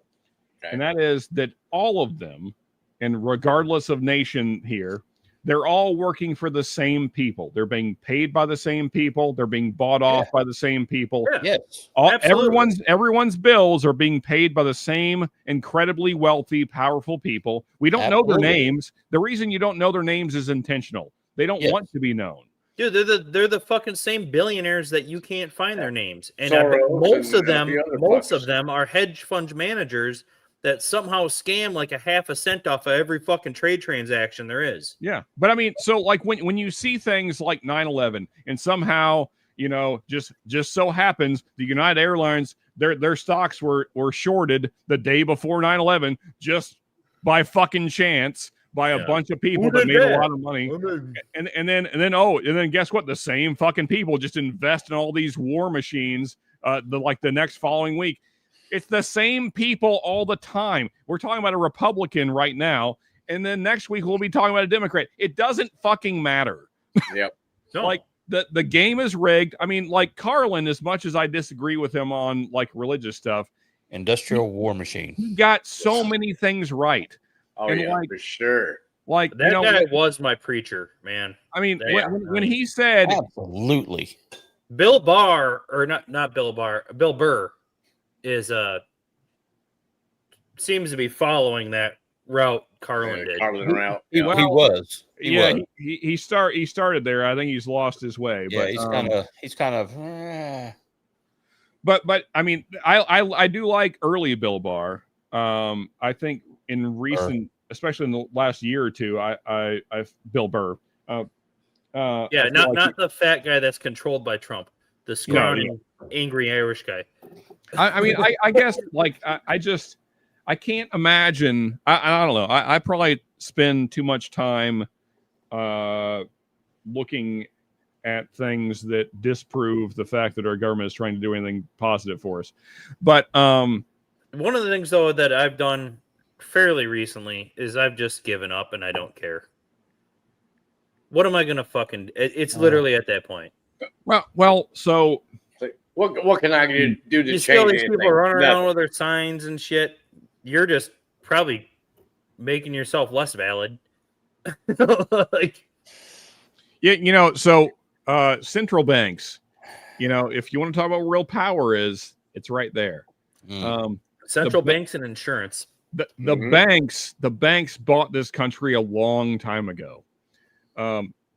Speaker 1: and that is that all of them, and regardless of nation here, they're all working for the same people. They're being paid by the same people. They're being bought off by the same people.
Speaker 6: Yeah.
Speaker 7: Yes.
Speaker 1: Everyone's bills are being paid by the same incredibly wealthy, powerful people. We don't know their names. The reason you don't know their names is intentional. They don't want to be known.
Speaker 6: Dude, they're the fucking same billionaires that you can't find their names, and
Speaker 2: Soros
Speaker 6: most of them are hedge fund managers that somehow scam like a half a cent off of every fucking trade transaction there is.
Speaker 1: Yeah, but I mean, so like when you see things like 9/11, and somehow just so happens the United Airlines their stocks were shorted the day before 9/11 just by fucking chance. By a bunch of people that made a lot of money, and then guess what? The same fucking people just invest in all these war machines. The next following week, it's the same people all the time. We're talking about a Republican right now, and then next week we'll be talking about a Democrat. It doesn't fucking matter.
Speaker 2: Yep.
Speaker 6: No.
Speaker 1: Like the game is rigged. I mean, like Carlin, as much as I disagree with him on like religious stuff,
Speaker 7: Industrial war machine.
Speaker 1: he got so many things right.
Speaker 2: Oh,
Speaker 1: and
Speaker 2: yeah, for sure.
Speaker 1: Like
Speaker 6: that guy was my preacher, man.
Speaker 1: I mean, when he said
Speaker 7: absolutely,
Speaker 6: Bill Barr or not Bill Barr, Bill Burr is seems to be following that route Carlin did.
Speaker 2: Carlin route.
Speaker 7: He was.
Speaker 1: He started there. I think he's lost his way.
Speaker 7: Yeah,
Speaker 1: but
Speaker 7: he's kind of.
Speaker 1: But I mean, I do like early Bill Barr. I think in recent, especially in the last year or two, I've Bill Burr.
Speaker 6: Not the fat guy that's controlled by Trump, the scrawny, angry Irish guy.
Speaker 1: I mean, I guess like I can't imagine. I don't know. I probably spend too much time looking at things that disprove the fact that our government is trying to do anything positive for us. But
Speaker 6: one of the things though that I've done fairly recently is I've just given up and I don't care. What am I gonna fucking? It's literally at that point.
Speaker 1: Well, so
Speaker 2: what can I do to
Speaker 6: you
Speaker 2: change
Speaker 6: see all these
Speaker 2: anything?
Speaker 6: people running
Speaker 2: Nothing.
Speaker 6: around with their signs and shit. You're just probably making yourself less valid. Like,
Speaker 1: yeah, so central banks, if you want to talk about where real power is, it's right there.
Speaker 6: Central banks and insurance.
Speaker 1: The banks bought this country a long time ago.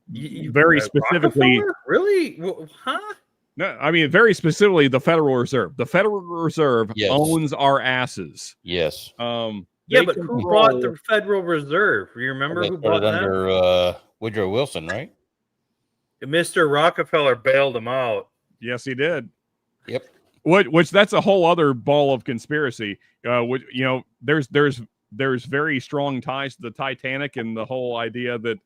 Speaker 1: Very specifically,
Speaker 6: Rockefeller? Really? Huh?
Speaker 1: No, I mean very specifically the Federal Reserve. The Federal Reserve owns our asses.
Speaker 7: Yes.
Speaker 6: Yeah, but who bought the Federal Reserve? You remember who bought that?
Speaker 7: Under Woodrow Wilson, right?
Speaker 6: Mr. Rockefeller bailed him out.
Speaker 1: Yes, he did.
Speaker 7: Yep.
Speaker 1: Which that's a whole other ball of conspiracy. There's very strong ties to the Titanic and the whole idea that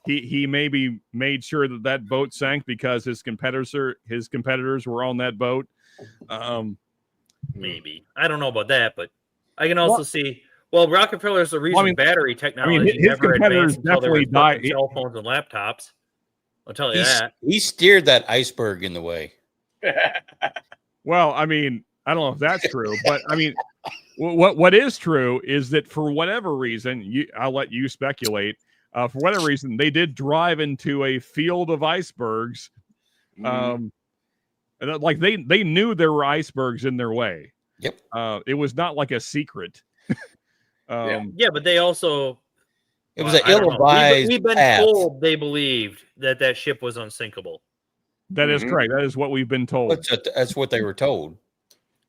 Speaker 1: he maybe made sure that boat sank because his competitors were on that boat.
Speaker 6: Maybe. I don't know about that, but I can also see. Well, Rockefeller's the reason battery technology
Speaker 1: his
Speaker 6: never
Speaker 1: competitors
Speaker 6: advanced until there
Speaker 1: definitely
Speaker 6: were
Speaker 1: died.
Speaker 6: cell phones and laptops. I'll tell you that.
Speaker 7: He steered that iceberg in the way.
Speaker 1: Well, I mean, I don't know if that's true, but I mean, what is true is that for whatever reason, I'll let you speculate. For whatever reason, they did drive into a field of icebergs. Like they knew there were icebergs in their way.
Speaker 7: Yep.
Speaker 1: It was not like a secret.
Speaker 6: Yeah, but they also.
Speaker 7: It was an ill-advised
Speaker 6: We've been
Speaker 7: path.
Speaker 6: told they believed that ship was unsinkable.
Speaker 1: That is correct. That is what we've been told.
Speaker 7: That's what they were told.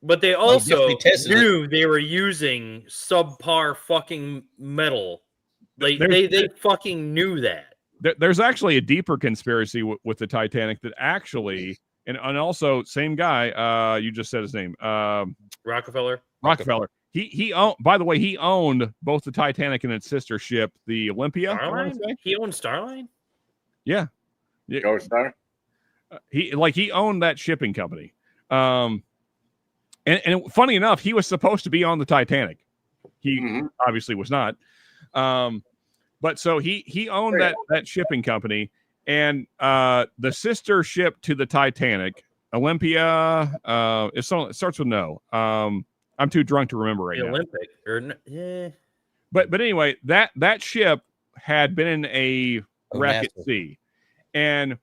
Speaker 6: But they also
Speaker 7: tested
Speaker 6: knew they were using subpar fucking metal. They fucking knew that.
Speaker 1: There's actually a deeper conspiracy with the Titanic that actually, and also same guy. You just said his name.
Speaker 6: Rockefeller.
Speaker 1: He owned. By the way, he owned both the Titanic and its sister ship, the Olympia.
Speaker 6: Starline? He owned Starline.
Speaker 1: Yeah.
Speaker 2: Go Star.
Speaker 1: He owned that shipping company. And funny enough, he was supposed to be on the Titanic. He obviously was not. But so he owned that shipping company, and the sister ship to the Titanic, Olympia. It starts with no. I'm too drunk to remember right
Speaker 6: The
Speaker 1: now.
Speaker 6: Olympic or yeah.
Speaker 1: But anyway, that ship had been in a wreck at sea, and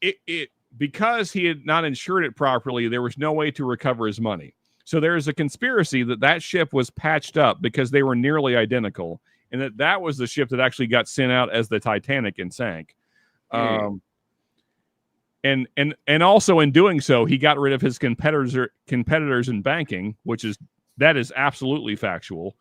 Speaker 1: it because he had not insured it properly, there was no way to recover his money. So there is a conspiracy that ship was patched up because they were nearly identical, and that was the ship that actually got sent out as the Titanic and sank. And also in doing so, he got rid of his competitors in banking, that is absolutely factual.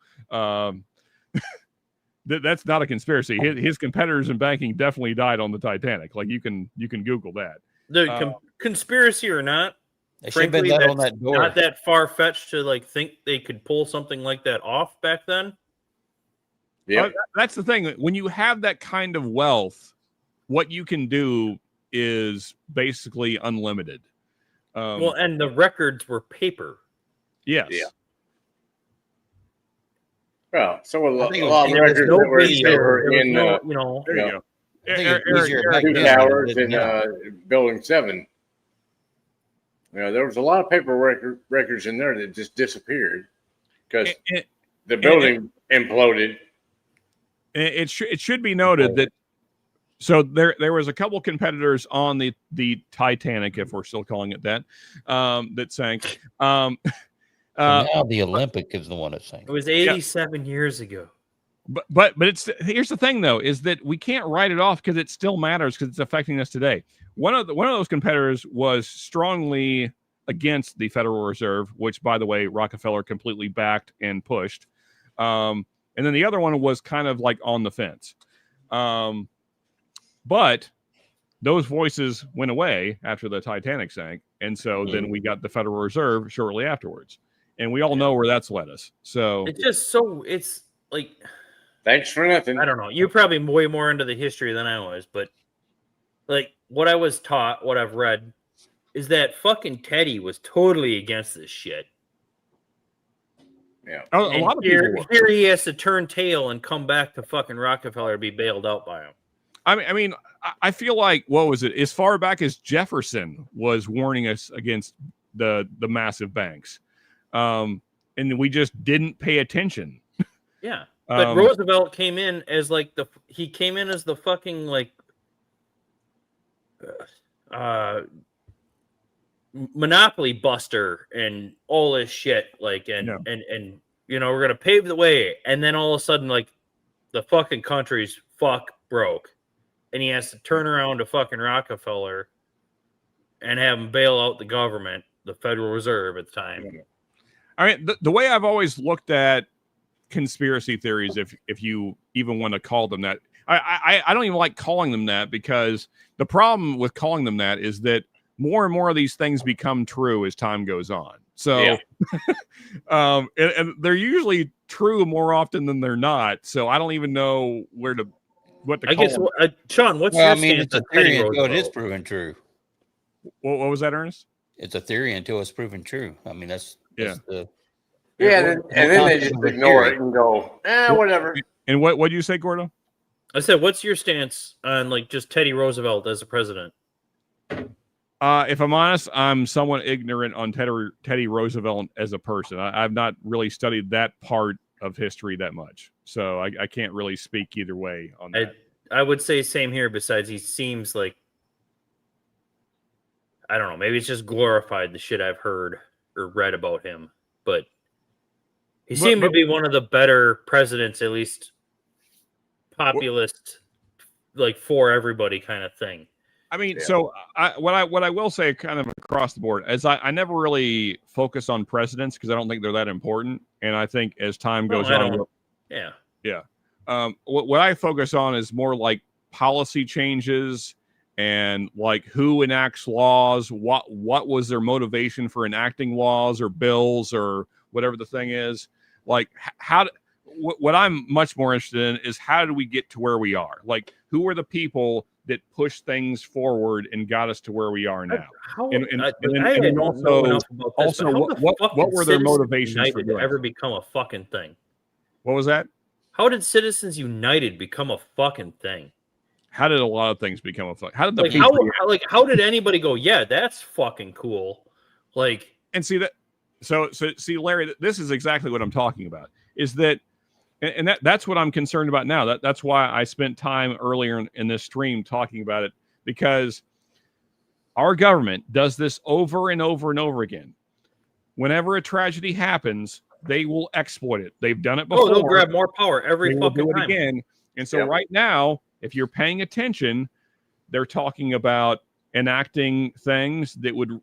Speaker 1: That's not a conspiracy. His competitors in banking definitely died on the Titanic. Like you can Google that.
Speaker 6: The conspiracy or not,
Speaker 7: They should have been
Speaker 6: frankly,
Speaker 7: let on
Speaker 6: that's
Speaker 7: that door.
Speaker 6: not that far fetched to like think they could pull something like that off back then.
Speaker 2: Yeah,
Speaker 1: That's the thing. When you have that kind of wealth, what you can do is basically unlimited.
Speaker 6: Well, and the records were paper.
Speaker 1: Yes.
Speaker 2: Yeah. Well, so a lot
Speaker 7: think it
Speaker 2: of
Speaker 7: was-
Speaker 2: records
Speaker 6: No
Speaker 2: that were
Speaker 6: video.
Speaker 2: there
Speaker 6: There was
Speaker 2: in
Speaker 6: no, you know.
Speaker 1: There you go.
Speaker 7: I think it was easier back
Speaker 2: two
Speaker 7: then than
Speaker 2: towers
Speaker 7: it is
Speaker 2: in
Speaker 7: now.
Speaker 2: Building 7. There was a lot of paper records in there that just disappeared because the building imploded.
Speaker 1: It should be noted that so there was a couple competitors on the Titanic, if we're still calling it that, that sank.
Speaker 7: So now the Olympic is the one that sank.
Speaker 6: It was 87 years ago.
Speaker 1: But here's the thing though, is that we can't write it off because it still matters because it's affecting us today. One of those competitors was strongly against the Federal Reserve, which by the way Rockefeller completely backed and pushed. And then the other one was kind of like on the fence. But those voices went away after the Titanic sank, and so then we got the Federal Reserve shortly afterwards, and we all know where that's led us. So
Speaker 6: It's like,
Speaker 2: Thanks for nothing.
Speaker 6: I don't know. You're probably way more into the history than I was, but like what I was taught, what I've read, is that fucking Teddy was totally against this shit.
Speaker 2: Yeah.
Speaker 1: a lot of people were.
Speaker 6: Here he has to turn tail and come back to fucking Rockefeller to be bailed out by him.
Speaker 1: I mean, I feel like, what was it? As far back as Jefferson was warning us against the massive banks. And we just didn't pay attention.
Speaker 6: Yeah. But Roosevelt came in as like the fucking like monopoly buster and all this shit. Like, and we're going to pave the way. And then all of a sudden, like the fucking country's broke. And he has to turn around to fucking Rockefeller and have him bail out the government, the Federal Reserve at the time.
Speaker 1: I mean, the way I've always looked at conspiracy theories, if you even want to call them that, I don't even like calling them that, because the problem with calling them that is that more and more of these things become true as time goes on. So, and they're usually true more often than they're not. So I don't even know what to
Speaker 6: I
Speaker 1: call
Speaker 6: guess,
Speaker 1: them.
Speaker 6: Sean, what's your stance
Speaker 7: it's a
Speaker 6: on Teddy
Speaker 7: theory until it is
Speaker 6: Roosevelt?
Speaker 7: proven true.
Speaker 1: What was that, Ernest?
Speaker 7: It's a theory until it's proven true. I mean, that's the
Speaker 2: And then they just ignore it and go, whatever.
Speaker 1: And what did you say, Gordo?
Speaker 6: I said, what's your stance on like just Teddy Roosevelt as a president?
Speaker 1: If I'm honest, I'm somewhat ignorant on Teddy Roosevelt as a person. I've not really studied that part of history that much, so I can't really speak either way on that.
Speaker 6: I would say same here. Besides, he seems like, I don't know, maybe it's just glorified the shit I've heard or read about him, but he seemed to be one of the better presidents, at least populist, like for everybody kind of thing.
Speaker 1: I mean, so what I will say kind of across the board is I never really focus on presidents because I don't think they're that important. And I think as time goes on, what I focus on is more like policy changes and like who enacts laws, what was their motivation for enacting laws or bills or whatever the thing is. Like what I'm much more interested in is how do we get to where we are? Like who are the people that pushed things forward and got us to where we are now? And also what were their motivations for doing
Speaker 6: ever become a fucking thing?
Speaker 1: What was that?
Speaker 6: How did Citizens United become a fucking thing?
Speaker 1: How did a lot of things become a fuck? How did the
Speaker 6: Like
Speaker 1: Patriot-
Speaker 6: how did anybody go, yeah, that's fucking cool? Like,
Speaker 1: and see that? So see, Larry, this is exactly what I'm talking about. Is that, and that's what I'm concerned about now. That's why I spent time earlier in this stream talking about it, because our government does this over and over and over again. Whenever a tragedy happens, they will exploit it. They've done it before.
Speaker 6: they'll grab more power every
Speaker 1: They will
Speaker 6: fucking
Speaker 1: do it
Speaker 6: time.
Speaker 1: again. And so right now, if you're paying attention, they're talking about enacting things that would,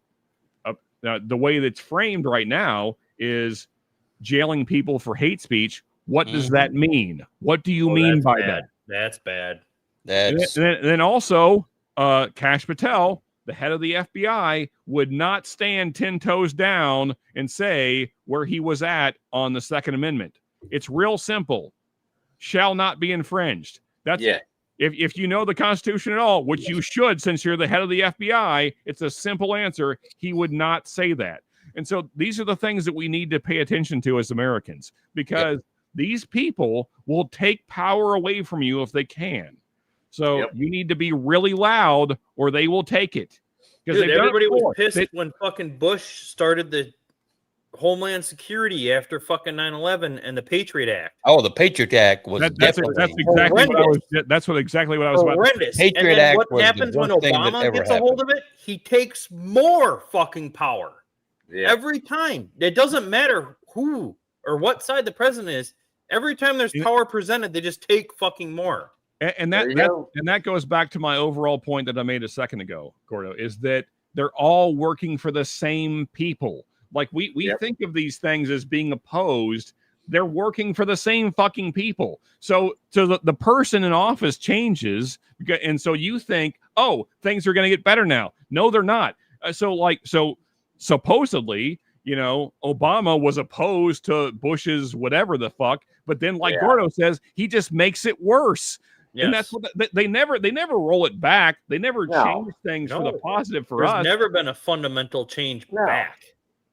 Speaker 1: the way that's framed right now is jailing people for hate speech. What does that mean? What do you mean by that?
Speaker 6: That's bad.
Speaker 1: And then also, Kash Patel, the head of the FBI, would not stand 10 toes down and say where he was at on the Second Amendment. It's real simple. Shall not be infringed. That's if you know the Constitution at all, which you should, since you're the head of the FBI, it's a simple answer. He would not say that. And so these are the things that we need to pay attention to as Americans, because these people will take power away from you if they can. So you need to be really loud or they will take it.
Speaker 6: Dude, everybody was pissed when fucking Bush started the Homeland Security after fucking 9/11 and the Patriot Act.
Speaker 7: Oh, the Patriot Act was
Speaker 1: that's exactly what I was. That's exactly what I was about.
Speaker 6: Horrendous.
Speaker 7: Patriot Act.
Speaker 6: What happens when Obama gets a hold of it? He takes more fucking power every time. It doesn't matter who or what side the president is. Every time there's power presented, they just take fucking more.
Speaker 1: And that goes back to my overall point that I made a second ago, Gordo, is that they're all working for the same people. Like we think of these things as being opposed. They're working for the same fucking people. So the person in office changes, and so you think, oh, things are going to get better now. No, they're not. So supposedly, Obama was opposed to Bush's whatever the fuck, but then, like Gordo says, he just makes it worse. Yes. And that's what they never roll it back. They never change things for the positive for us.
Speaker 6: There's never been a fundamental change back.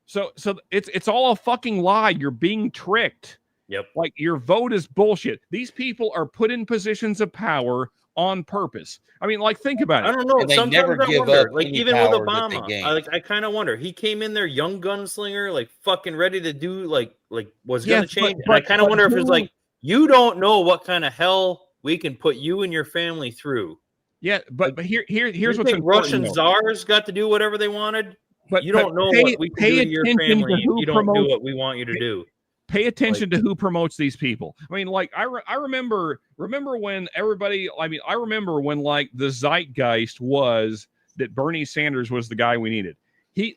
Speaker 1: So it's all a fucking lie. You're being tricked.
Speaker 6: Yep.
Speaker 1: Like, your vote is bullshit. These people are put in positions of power on purpose. I mean, like, think about it.
Speaker 6: I don't know.
Speaker 7: And they
Speaker 6: Sometimes
Speaker 7: never
Speaker 6: I
Speaker 7: give
Speaker 6: wonder,
Speaker 7: up
Speaker 6: like,
Speaker 7: any
Speaker 6: even with
Speaker 7: power that
Speaker 6: Obama,
Speaker 7: they gain.
Speaker 6: I kind of wonder. He came in there, young gunslinger, like fucking ready to do, like was going to change. And I kind of wonder if it's like, you don't know what kind of hell we can put you and your family through.
Speaker 1: Yeah, but here's what's important.
Speaker 6: Russian czars got to do whatever they wanted. But you don't know what we can do to your family if you don't do what we want you to do.
Speaker 1: Pay attention to who promotes these people. I mean, like, I remember when everybody, I remember when, like, the zeitgeist was that Bernie Sanders was the guy we needed.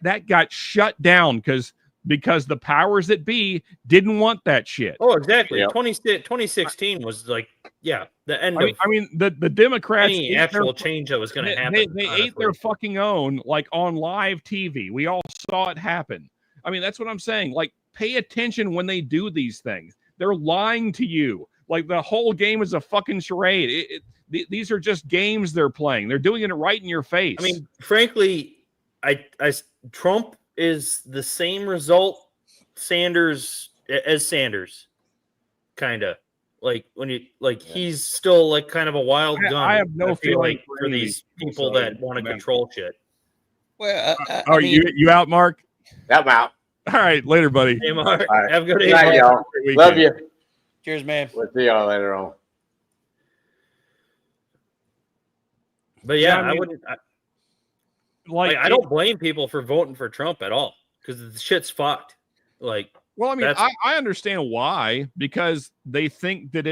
Speaker 1: That got shut down because the powers that be didn't want that shit.
Speaker 6: Oh, exactly. 2016 was like, the end of.
Speaker 1: I mean, the Democrats,
Speaker 6: any actual change that was going to happen.
Speaker 1: They ate their fucking own, like, on live TV. We all saw it happen. I mean, that's what I'm saying. Like, pay attention when they do these things. They're lying to you. Like, the whole game is a fucking charade. These are just games they're playing. They're doing it right in your face.
Speaker 6: I mean, frankly, Trump is the same result Sanders, kind of. Like, when you he's still like kind of a wild gun.
Speaker 1: I have no feeling
Speaker 6: for these people that want to control shit.
Speaker 7: Well,
Speaker 1: are you out, Mark?
Speaker 2: I'm out.
Speaker 1: All right, later, buddy.
Speaker 6: Hey, Mark.
Speaker 2: Right.
Speaker 6: Have a good
Speaker 2: day, y'all. Love you.
Speaker 7: Cheers, man.
Speaker 2: We'll see y'all later on.
Speaker 6: But I wouldn't. I don't blame people for voting for Trump at all, because the shit's fucked. Like,
Speaker 1: well, I mean, I understand why, because they think that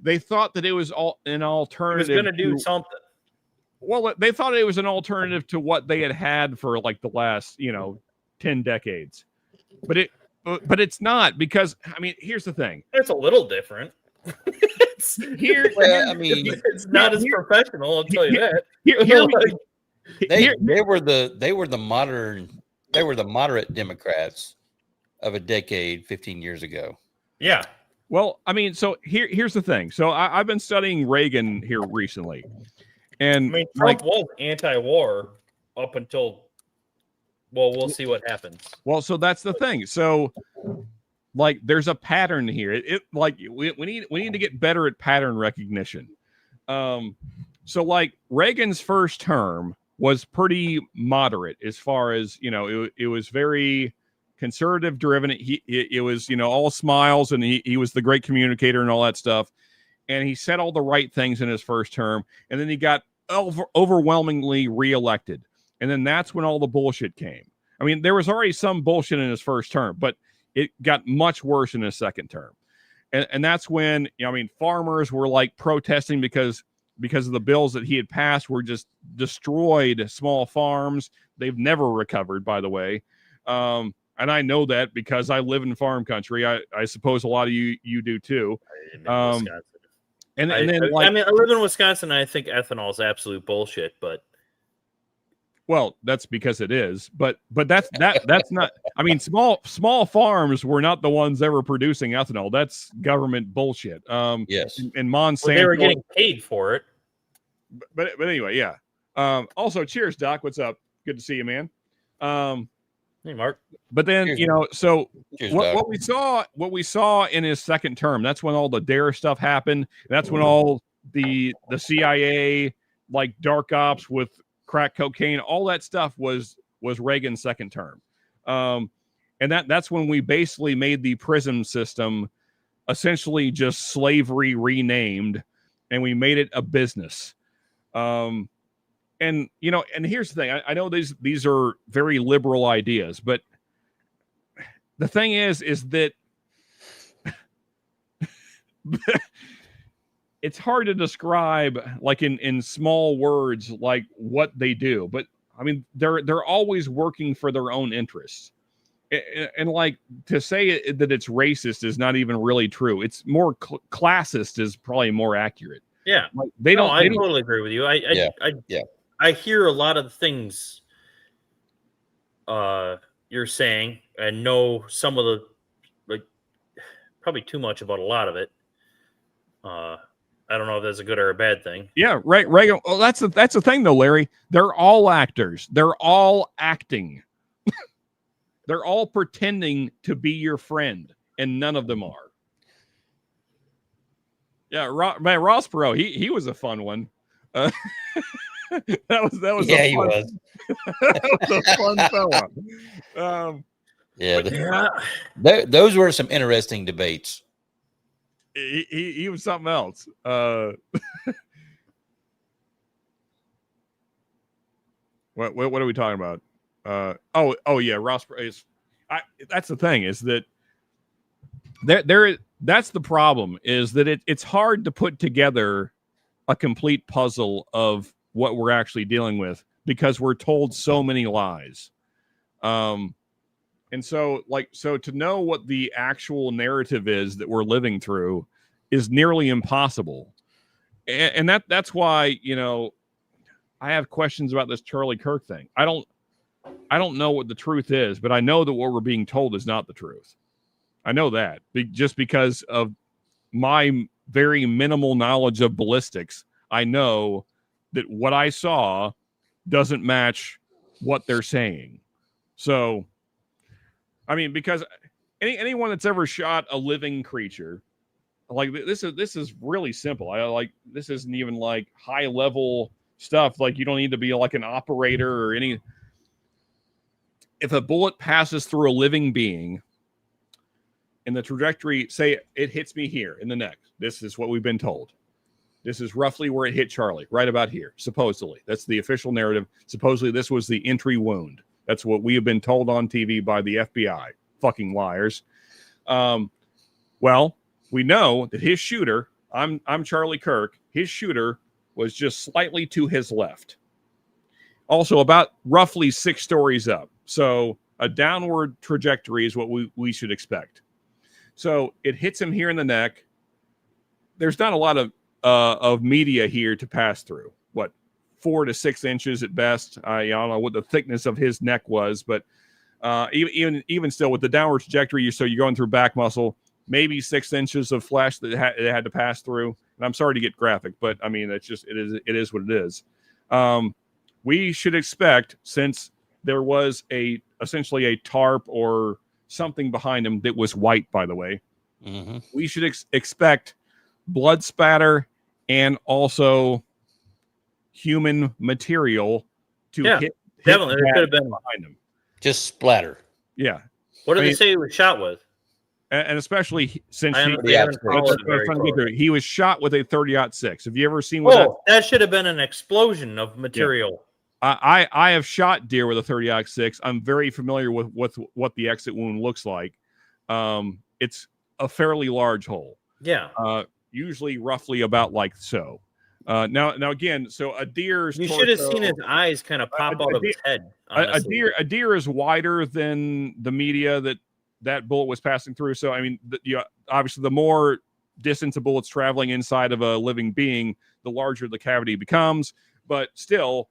Speaker 1: they thought that it was an alternative.
Speaker 6: It was going to do something.
Speaker 1: Well, they thought it was an alternative to what they had for like the last, 10 decades. But it's not, because, I mean, here's the thing.
Speaker 6: It's a little different. It's not as professional, I'll tell you that.
Speaker 7: They were the moderate Democrats of a decade, 15 years ago.
Speaker 6: Yeah.
Speaker 1: Well, I mean, so here's the thing. So I've been studying Reagan here recently. And
Speaker 6: Trump was anti-war up until, we'll see what happens.
Speaker 1: Well, so that's the thing. So like there's a pattern here. We need to get better at pattern recognition. So like Reagan's first term was pretty moderate as far as, it was very conservative driven. It was, all smiles, and he was the great communicator and all that stuff. And he said all the right things in his first term. And then he got overwhelmingly reelected. And then that's when all the bullshit came. I mean, there was already some bullshit in his first term, but it got much worse in his second term. And that's when, farmers were like protesting because of the bills that he had passed were just destroyed small farms. They've never recovered, by the way. And I know that because I live in farm country. I suppose a lot of you do too. And then
Speaker 6: I live in Wisconsin, and I think ethanol is absolute bullshit, but
Speaker 1: well, that's because it is, but that's not. I mean, small farms were not the ones ever producing ethanol. That's government bullshit.
Speaker 7: Yes,
Speaker 1: and Monsanto,
Speaker 6: they were getting paid for it.
Speaker 1: But anyway, yeah. Also, cheers, Doc. What's up? Good to see you, man.
Speaker 6: Hey, Mark.
Speaker 1: But then
Speaker 7: Cheers.
Speaker 1: So
Speaker 7: Cheers,
Speaker 1: what we saw in his second term, that's when all the DARE stuff happened. That's when all the CIA, like dark ops with crack cocaine, all that stuff was Reagan's second term. And that's when we basically made the prison system essentially just slavery renamed, and we made it a business. And here's the thing. I know these are very liberal ideas, but the thing is that it's hard to describe like in small words, like what they do. But I mean, they're always working for their own interests. And like to say that it's racist is not even really true. It's more classist is probably more accurate.
Speaker 6: Yeah,
Speaker 1: like
Speaker 6: I totally agree with you. I hear a lot of the things you're saying, and know some of the, like, probably too much about a lot of it. I don't know if that's a good or a bad thing.
Speaker 1: Yeah, right. Reagan. Well, that's the thing though, Larry. They're all actors. They're all acting. They're all pretending to be your friend, and none of them are. Yeah, Ross Perot, he was a fun one. That was
Speaker 7: yeah, he was.
Speaker 1: That was a fun fella.
Speaker 7: Those were some interesting debates.
Speaker 1: He was something else. What are we talking about? Oh yeah, Ross is. That's the thing, is that that's the problem, is that it's hard to put together a complete puzzle of what we're actually dealing with because we're told so many lies. And so to know what the actual narrative is that we're living through is nearly impossible. And that's why, I have questions about this Charlie Kirk thing. I don't know what the truth is, but I know that what we're being told is not the truth. I know that just because of my very minimal knowledge of ballistics. I know that what I saw doesn't match what they're saying. So, I mean, because anyone that's ever shot a living creature, like this is really simple. This isn't even like high level stuff. Like you don't need to be like an operator or any. If a bullet passes through a living being and the trajectory, say it hits me here in the neck. This is what we've been told. This is roughly where it hit Charlie, right about here, supposedly. That's the official narrative. Supposedly this was the entry wound. That's what we have been told on TV by the FBI. Fucking liars. Well, we know that his shooter, I'm Charlie Kirk, his shooter was just slightly to his left. Also about roughly 6 stories up. So a downward trajectory is what we should expect. So it hits him here in the neck. There's not a lot of media here to pass through. What, 4 to 6 inches at best? I don't know what the thickness of his neck was, but even still, with the downward trajectory, so you're going through back muscle, maybe 6 inches of flesh that it had to pass through. And I'm sorry to get graphic, but I mean, it is what it is. We should expect, since there was essentially a tarp or something behind him that was white, by the way.
Speaker 7: Mm-hmm.
Speaker 1: We should expect blood spatter and also human material to hit
Speaker 6: definitely. It
Speaker 1: that
Speaker 6: could have been
Speaker 1: behind him.
Speaker 7: Just splatter.
Speaker 1: Yeah.
Speaker 6: What did
Speaker 1: I
Speaker 6: they
Speaker 1: mean,
Speaker 6: say he was shot with?
Speaker 1: And especially since
Speaker 6: I
Speaker 1: he,
Speaker 6: honestly haven't
Speaker 7: But-
Speaker 6: followed
Speaker 1: that's
Speaker 6: it
Speaker 1: what I'm
Speaker 6: very
Speaker 1: trying to get
Speaker 6: closely.
Speaker 1: to. He was shot with a 30-06. Have you ever seen what that?
Speaker 6: Oh, that should have been an explosion of material.
Speaker 1: I have shot deer with a 30-06. I'm very familiar with what the exit wound looks like. It's a fairly large hole.
Speaker 6: Yeah.
Speaker 1: Usually roughly about like so. Now again, so a deer's
Speaker 6: You should have
Speaker 1: torso-
Speaker 6: seen his eyes kind of pop out of his head. Honestly.
Speaker 1: a deer is wider than the media that bullet was passing through. So I mean, obviously, the more distance a bullet's traveling inside of a living being, the larger the cavity becomes. But still,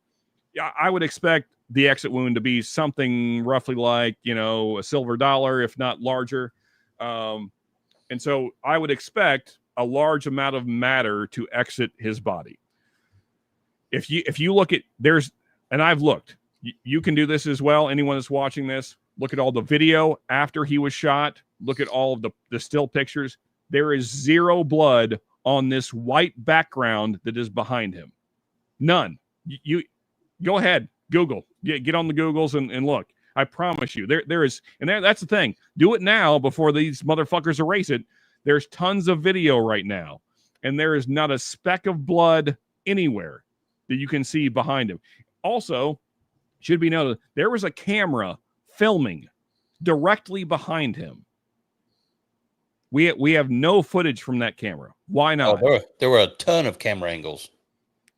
Speaker 1: yeah, I would expect the exit wound to be something roughly like a silver dollar, if not larger. And so I would expect a large amount of matter to exit his body. If you look at and I've looked, you can do this as well. Anyone that's watching this, look at all the video after he was shot. Look at all of the still pictures. There is zero blood on this white background that is behind him. None. You go ahead, Google. Get on the Googles and look. I promise you, there is, and that's the thing. Do it now before these motherfuckers erase it. There's tons of video right now, and there is not a speck of blood anywhere that you can see behind him. Also, should be noted, there was a camera filming directly behind him. We have no footage from that camera. Why not?
Speaker 7: Oh, there were a ton of camera angles.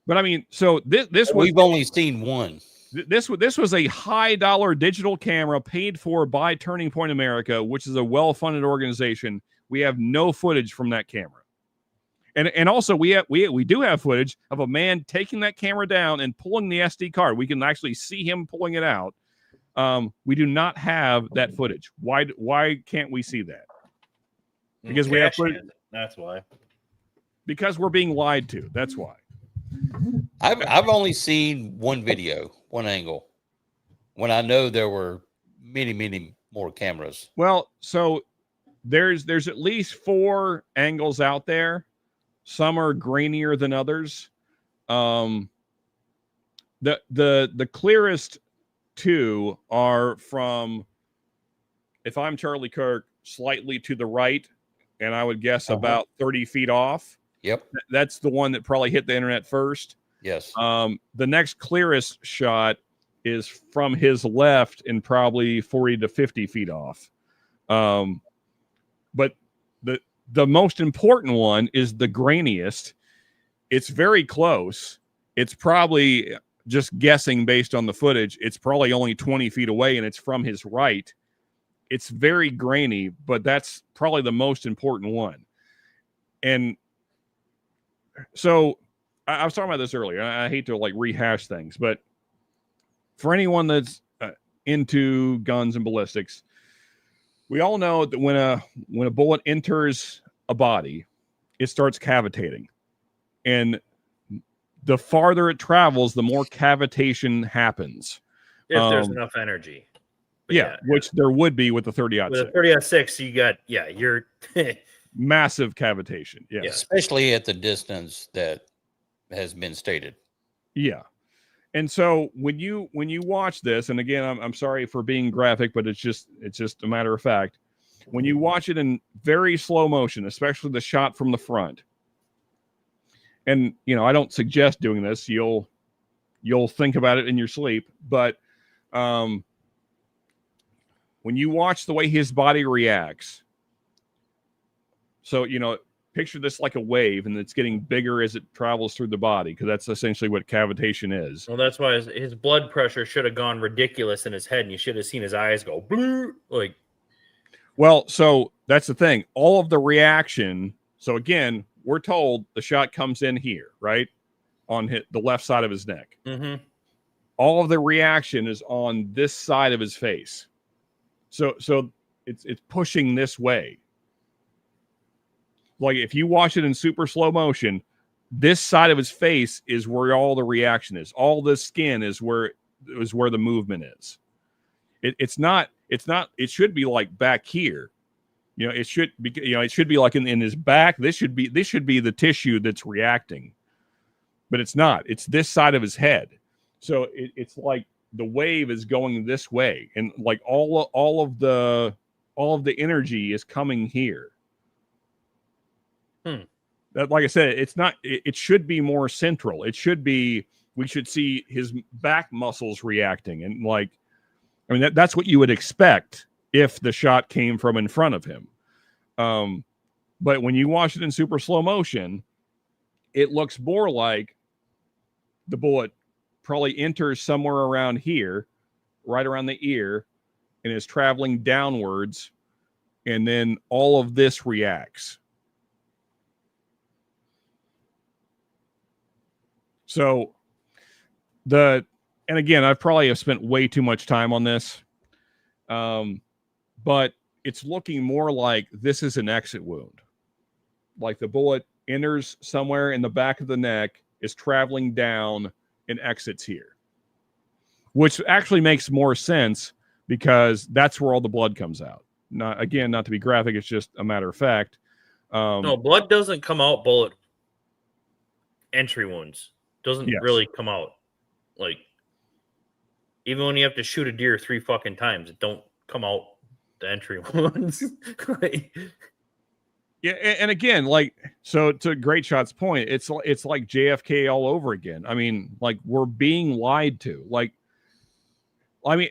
Speaker 1: But I mean, so this was,
Speaker 7: We've only seen one.
Speaker 1: This was a $high digital camera paid for by Turning Point America, which is a well-funded organization. We have no footage from that camera, and also we do have footage of a man taking that camera down and pulling the SD card. We can actually see him pulling it out. We do not have that footage. Why can't we see that? Because we have footage.
Speaker 6: That's why.
Speaker 1: Because we're being lied to. That's why.
Speaker 7: I've only seen one video, one angle, when I know there were many more cameras.
Speaker 1: Well, so there's at least 4 angles out there. Some are grainier than others. The clearest 2 are from, if I'm Charlie Kirk, slightly to the right, and I would guess about 30 feet off.
Speaker 7: Yep.
Speaker 1: That's the one that probably hit the internet first.
Speaker 7: Yes.
Speaker 1: The next clearest shot is from his left and probably 40 to 50 feet off. But the most important one is the grainiest. It's very close. It's probably, just guessing based on the footage, it's probably only 20 feet away, and it's from his right. It's very grainy, but that's probably the most important one. And so I was talking about this earlier. I hate to rehash things, but for anyone that's into guns and ballistics, we all know that when a bullet enters a body, it starts cavitating, and the farther it travels, the more cavitation happens.
Speaker 6: If there's enough energy. But
Speaker 1: yeah, which there would be with the 30-06.
Speaker 6: With a 30-06, you got you're
Speaker 1: massive cavitation. Yeah.
Speaker 7: Especially at the distance that has been stated.
Speaker 1: Yeah. And so when you watch this, and again, I'm sorry for being graphic, but it's just a matter of fact. When you watch it in very slow motion, especially the shot from the front, and I don't suggest doing this. You'll think about it in your sleep, but when you watch the way his body reacts, so picture this like a wave, and it's getting bigger as it travels through the body, because that's essentially what cavitation is.
Speaker 6: Well, that's why his blood pressure should have gone ridiculous in his head, and you should have seen his eyes go blue.
Speaker 1: Well, so that's the thing. All of the reaction. So again, we're told the shot comes in here, right, on the left side of his neck.
Speaker 6: Mm-hmm.
Speaker 1: All of the reaction is on this side of his face. So it's pushing this way. Like if you watch it in super slow motion, this side of his face is where all the reaction is. All this skin is where the movement is. It's not It's not. It should be like back here. It should be. It should be like in his back. This should be the tissue that's reacting, but it's not. It's this side of his head. So it's like the wave is going this way, and like all of the energy is coming here. That, like I said, it's not. It should be more central. It should be. We should see his back muscles reacting, and like, I mean, that's what you would expect if the shot came from in front of him. But when you watch it in super slow motion, it looks more like the bullet probably enters somewhere around here, right around the ear, and is traveling downwards, and then all of this reacts. So and again, I probably have spent way too much time on this, but it's looking more like this is an exit wound. Like the bullet enters somewhere in the back of the neck, is traveling down, and exits here. Which actually makes more sense because that's where all the blood comes out. Not to be graphic, it's just a matter of fact.
Speaker 6: No, blood doesn't come out bullet entry wounds. Doesn't really come out. Like, even when you have to shoot a deer 3 fucking times, it don't come out the entry wounds.
Speaker 1: Yeah, and again, like, so to Great Shot's point, it's like JFK all over again. I mean, like, we're being lied to. Like, I mean,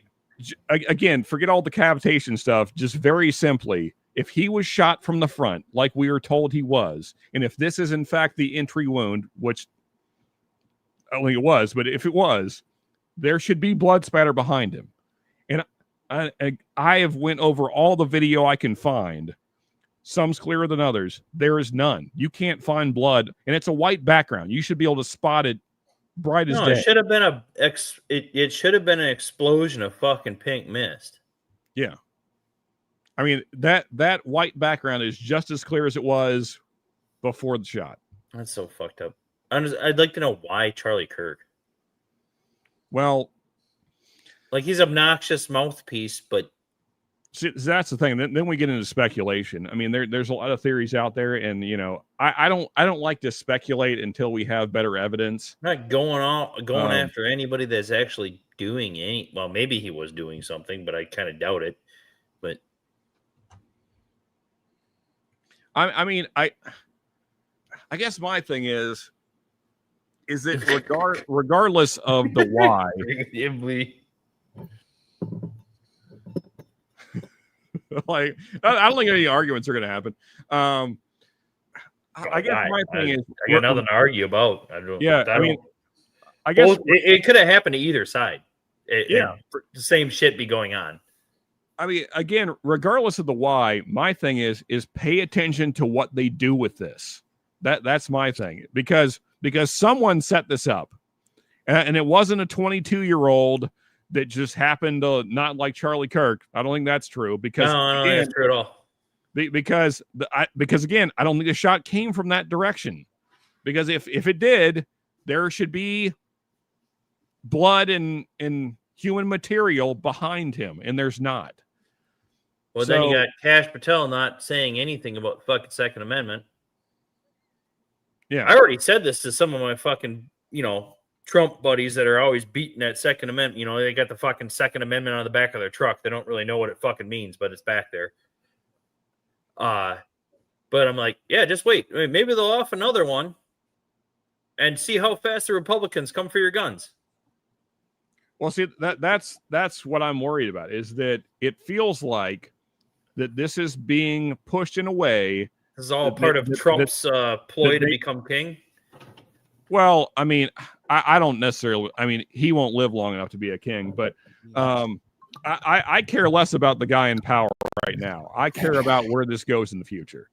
Speaker 1: again, forget all the cavitation stuff. Just very simply, if he was shot from the front, like we were told he was, and if this is in fact the entry wound, which I don't think it was, but if it was, there should be blood spatter behind him. And I have went over all the video I can find. Some's clearer than others. There is none. You can't find blood, and it's a white background. You should be able to spot it bright as day.
Speaker 6: It should have been it should have been an explosion of fucking pink mist.
Speaker 1: Yeah. I mean, that white background is just as clear as it was before the shot.
Speaker 6: That's so fucked up. I'd like to know why Charlie Kirk.
Speaker 1: Well,
Speaker 6: like, he's an obnoxious mouthpiece, but
Speaker 1: see, that's the thing. Then we get into speculation. I mean, there's a lot of theories out there, and I don't like to speculate until we have better evidence.
Speaker 6: I'm not going after anybody that's actually doing any. Well, maybe he was doing something, but I kind of doubt it. But
Speaker 1: I mean, I guess my thing is that regardless of the why. Like, I don't think any arguments are going to happen. I guess my thing is,
Speaker 6: I got nothing to argue about.
Speaker 1: I guess
Speaker 6: it could have happened to either side. The same shit be going on.
Speaker 1: I mean, again, regardless of the why, my thing is pay attention to what they do with this. That's my thing, because someone set this up, and it wasn't a 22-year-old that just happened to not like Charlie Kirk. I don't think that's true, because
Speaker 6: no, I don't think that's true at all.
Speaker 1: Because again, I don't think the shot came from that direction. Because if it did, there should be blood and human material behind him, and there's not.
Speaker 6: Well, then you got Kash Patel not saying anything about the fucking Second Amendment.
Speaker 1: Yeah,
Speaker 6: I already said this to some of my fucking, Trump buddies that are always beating that Second Amendment. They got the fucking Second Amendment on the back of their truck. They don't really know what it fucking means, but it's back there. But I'm like, yeah, just wait. I mean, maybe they'll off another one and see how fast the Republicans come for your guns.
Speaker 1: Well, see, that's what I'm worried about, is that it feels like that this is being pushed in a way.
Speaker 6: This is all part of Trump's ploy to become king.
Speaker 1: Well, I mean, I don't necessarily. I mean, he won't live long enough to be a king, but I care less about the guy in power right now. I care about where this goes in the future,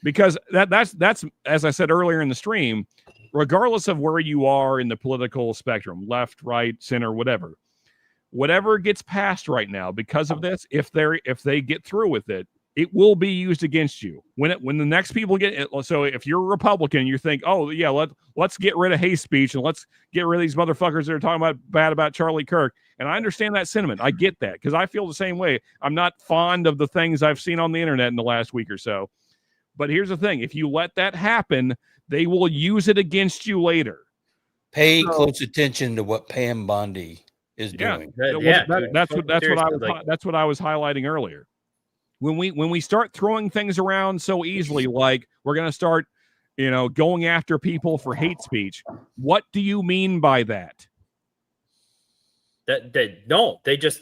Speaker 1: because that's as I said earlier in the stream. Regardless of where you are in the political spectrum, left, right, center, whatever gets passed right now because of this, if they get through with it, it will be used against you when the next people get it. So if you're a Republican, you think, oh yeah, let's get rid of hate speech and let's get rid of these motherfuckers that are talking bad about Charlie Kirk. And I understand that sentiment. I get that because I feel the same way. I'm not fond of the things I've seen on the internet in the last week or so. But here's the thing: if you let that happen, they will use it against you later.
Speaker 7: Pay close attention to what Pam Bondi is doing.
Speaker 1: That's what I was highlighting earlier. When we start throwing things around so easily, like we're going to start, going after people for hate speech. What do you mean by that?
Speaker 6: That they just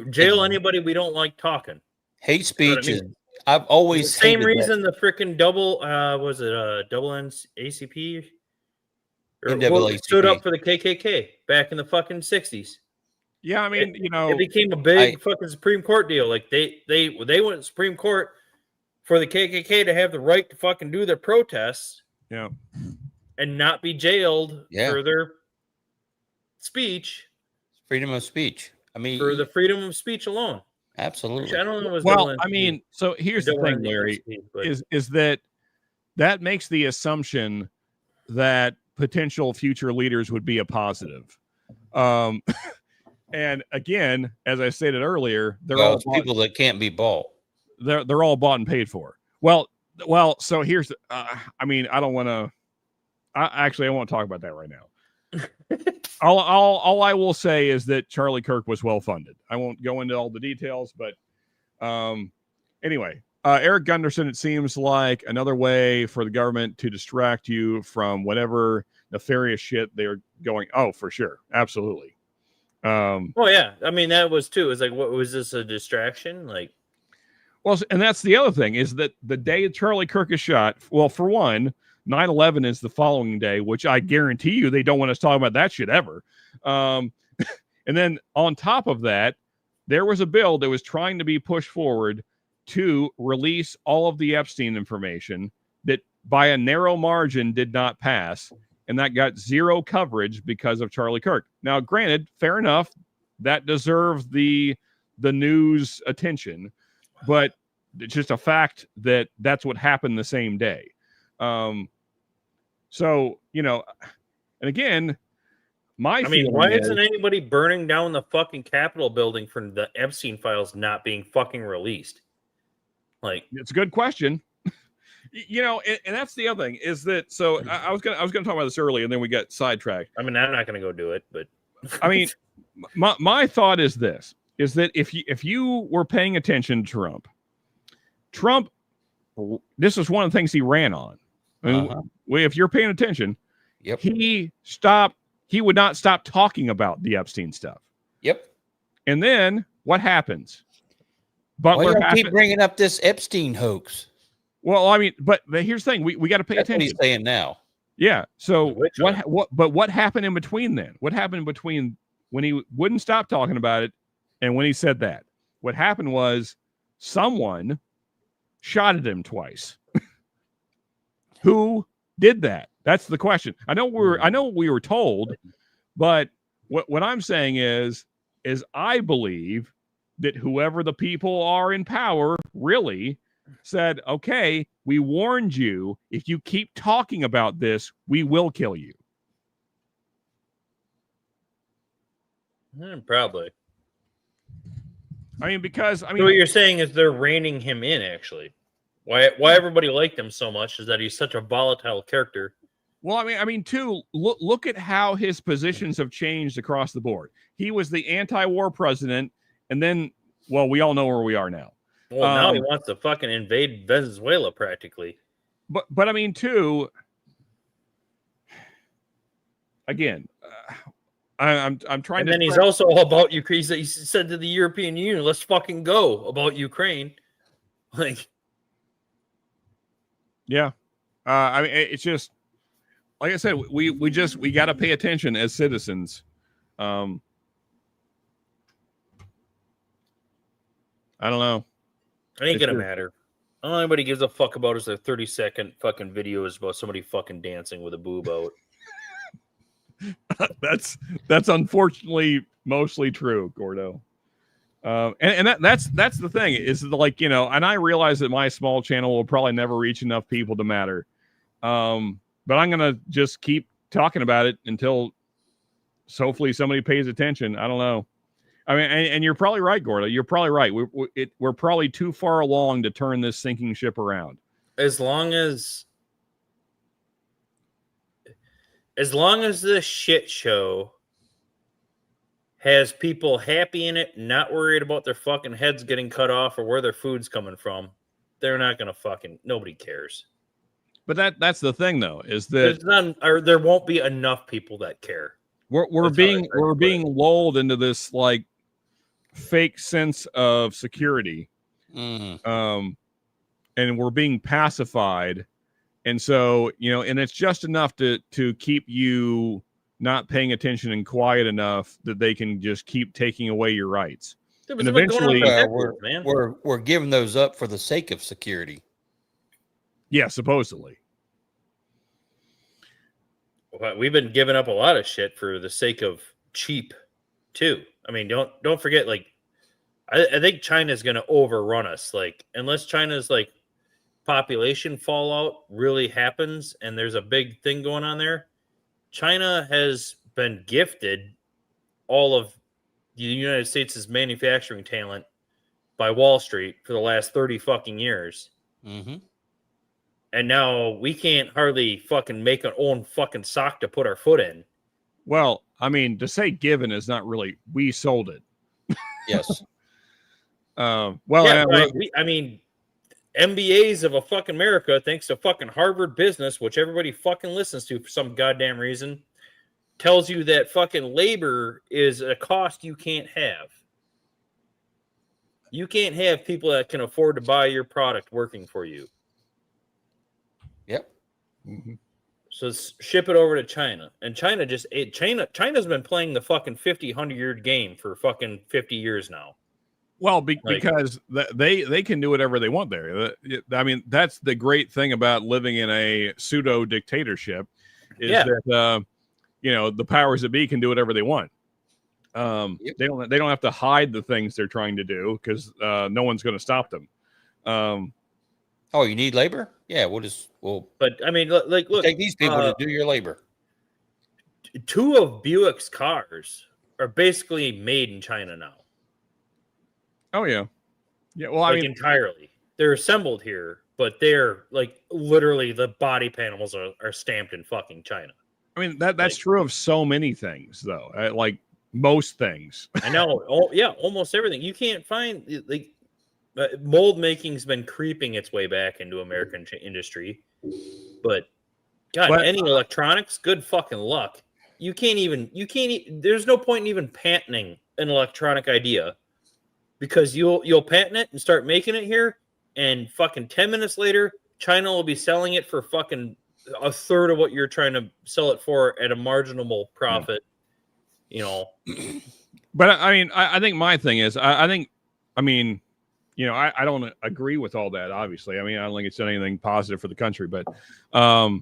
Speaker 6: jail anybody we don't like talking.
Speaker 7: Hate speech is. I've always
Speaker 6: the same reason the freaking double was it double NAACP stood up for the KKK back in the fucking 60s.
Speaker 1: Yeah, I mean,
Speaker 6: it became a big fucking Supreme Court deal. Like they went to Supreme Court for the KKK to have the right to fucking do their protests, and not be jailed for their speech,
Speaker 7: freedom of speech. I mean,
Speaker 6: for the freedom of speech alone.
Speaker 7: Absolutely.
Speaker 6: Which I don't know.
Speaker 1: Well, I mean, so here's the thing, Larry, is that makes the assumption that potential future leaders would be a positive. And again, as I stated earlier, they're all
Speaker 7: people that can't be bought.
Speaker 1: They're all bought and paid for. Well. So here's. I mean, I don't want to. I won't talk about that right now. all I will say is that Charlie Kirk was well funded. I won't go into all the details, but anyway, Eric Gunderson. It seems like another way for the government to distract you from whatever nefarious shit they're going. Oh, for sure, absolutely.
Speaker 6: Oh yeah, I mean that was too. It's like, what was this, a distraction? Like,
Speaker 1: well, and that's the other thing is that the day Charlie Kirk is shot. Well, for one, 9/11 is the following day, which I guarantee you they don't want us talking about that shit ever. And then on top of that, there was a bill that was trying to be pushed forward to release all of the Epstein information that by a narrow margin did not pass. And that got zero coverage because of Charlie Kirk. Now, granted, fair enough, that deserves the news attention, but it's just a fact that that's what happened the same day. So, and again, why
Speaker 6: isn't anybody burning down the fucking Capitol building for the Epstein files not being fucking released? Like,
Speaker 1: it's a good question. And that's the other thing is that. So I was gonna talk about this earlier, and then we got sidetracked.
Speaker 6: I mean, I'm not gonna go do it, but
Speaker 1: I mean, my thought is this: is that if you were paying attention to Trump, this is one of the things he ran on. I mean, if you're paying attention, he would not stop talking about the Epstein stuff.
Speaker 7: Yep.
Speaker 1: And then what happens?
Speaker 7: Butler keep bringing up this Epstein hoax.
Speaker 1: Well, I mean, but here's the thing: we got to pay attention.
Speaker 7: What he's saying now.
Speaker 1: Yeah. So what happened in between then? What happened in between when he wouldn't stop talking about it and when he said that? What happened was someone shot at him twice. Who did that? That's the question. I know we were told, but what I'm saying is I believe that whoever the people are in power really said, okay, we warned you. If you keep talking about this, we will kill you.
Speaker 6: Probably.
Speaker 1: I mean, because
Speaker 6: so what you're saying is they're reining him in. Actually, why everybody liked him so much is that he's such a volatile character.
Speaker 1: Well, I mean, too. Look at how his positions have changed across the board. He was the anti-war president, and then, well, we all know where we are now.
Speaker 6: Well, now he wants to fucking invade Venezuela practically.
Speaker 1: But I mean, too. Again, I'm trying.
Speaker 6: And then he's also all about Ukraine. He said to the European Union, "Let's fucking go," about Ukraine. Like,
Speaker 1: yeah. I mean, it's just like I said. We got to pay attention as citizens. I don't know.
Speaker 6: It ain't gonna matter. All anybody gives a fuck about is their 30-second fucking video is about somebody fucking dancing with a boob out.
Speaker 1: That's unfortunately mostly true, Gordo. That's the thing is like, you know, and I realize that my small channel will probably never reach enough people to matter. But I'm going to just keep talking about it until hopefully somebody pays attention. I don't know. I mean, and you're probably right, Gordo. You're probably right. We're probably too far along to turn this sinking ship around.
Speaker 6: As long as this shit show has people happy in it, not worried about their fucking heads getting cut off or where their food's coming from, they're not gonna nobody cares.
Speaker 1: But that's the thing, though, is that
Speaker 6: there won't be enough people that care.
Speaker 1: We're being lulled into this like fake sense of security, and we're being pacified, and so, you know, and it's just enough to keep you not paying attention and quiet enough that they can just keep taking away your rights.
Speaker 6: Yeah,
Speaker 1: and eventually,
Speaker 7: we're giving those up for the sake of security.
Speaker 1: Yeah, supposedly.
Speaker 6: Well, we've been giving up a lot of shit for the sake of cheap, too. I mean, don't forget, like, I think China's going to overrun us. Like, unless China's like population fallout really happens and there's a big thing going on there, China has been gifted all of the United States' manufacturing talent by Wall Street for the last 30 fucking years.
Speaker 7: Mm-hmm.
Speaker 6: And now we can't hardly fucking make our own fucking sock to put our foot in.
Speaker 1: Well, I mean, to say given is not really, we sold it.
Speaker 7: Yes.
Speaker 1: Well,
Speaker 6: yeah, I mean, MBAs of a fucking America, thanks to fucking Harvard Business, which everybody fucking listens to for some goddamn reason, tells you that fucking labor is a cost you can't have. You can't have people that can afford to buy your product working for you.
Speaker 7: Yep.
Speaker 1: Mm-hmm.
Speaker 6: So ship it over to China. And China's been playing the fucking 100-year game for fucking 50 years now.
Speaker 1: Well, because they can do whatever they want there. I mean, that's the great thing about living in a pseudo dictatorship, is that you know, the powers that be can do whatever they want. They don't have to hide the things they're trying to do, because no one's going to stop them.
Speaker 7: Oh, you need labor? Yeah, we'll.
Speaker 6: But I mean, look,
Speaker 7: take these people to do your labor.
Speaker 6: 2 of Buick's cars are basically made in China now.
Speaker 1: Oh yeah, yeah. Well,
Speaker 6: like,
Speaker 1: I mean,
Speaker 6: entirely. They're assembled here, but they're like literally the body panels are stamped in fucking China.
Speaker 1: I mean, that's true of so many things, though. Like most things.
Speaker 6: I know. Oh yeah, almost everything. You can't find like mold making's been creeping its way back into American industry, but any electronics, good fucking luck. You can't even. There's no point in even patenting an electronic idea, because you'll patent it and start making it here, and fucking 10 minutes later, China will be selling it for fucking a third of what you're trying to sell it for at a marginal profit. You know.
Speaker 1: But I mean, I think my thing is, I mean, you know, I don't agree with all that. Obviously, I mean, I don't think it's anything positive for the country, but I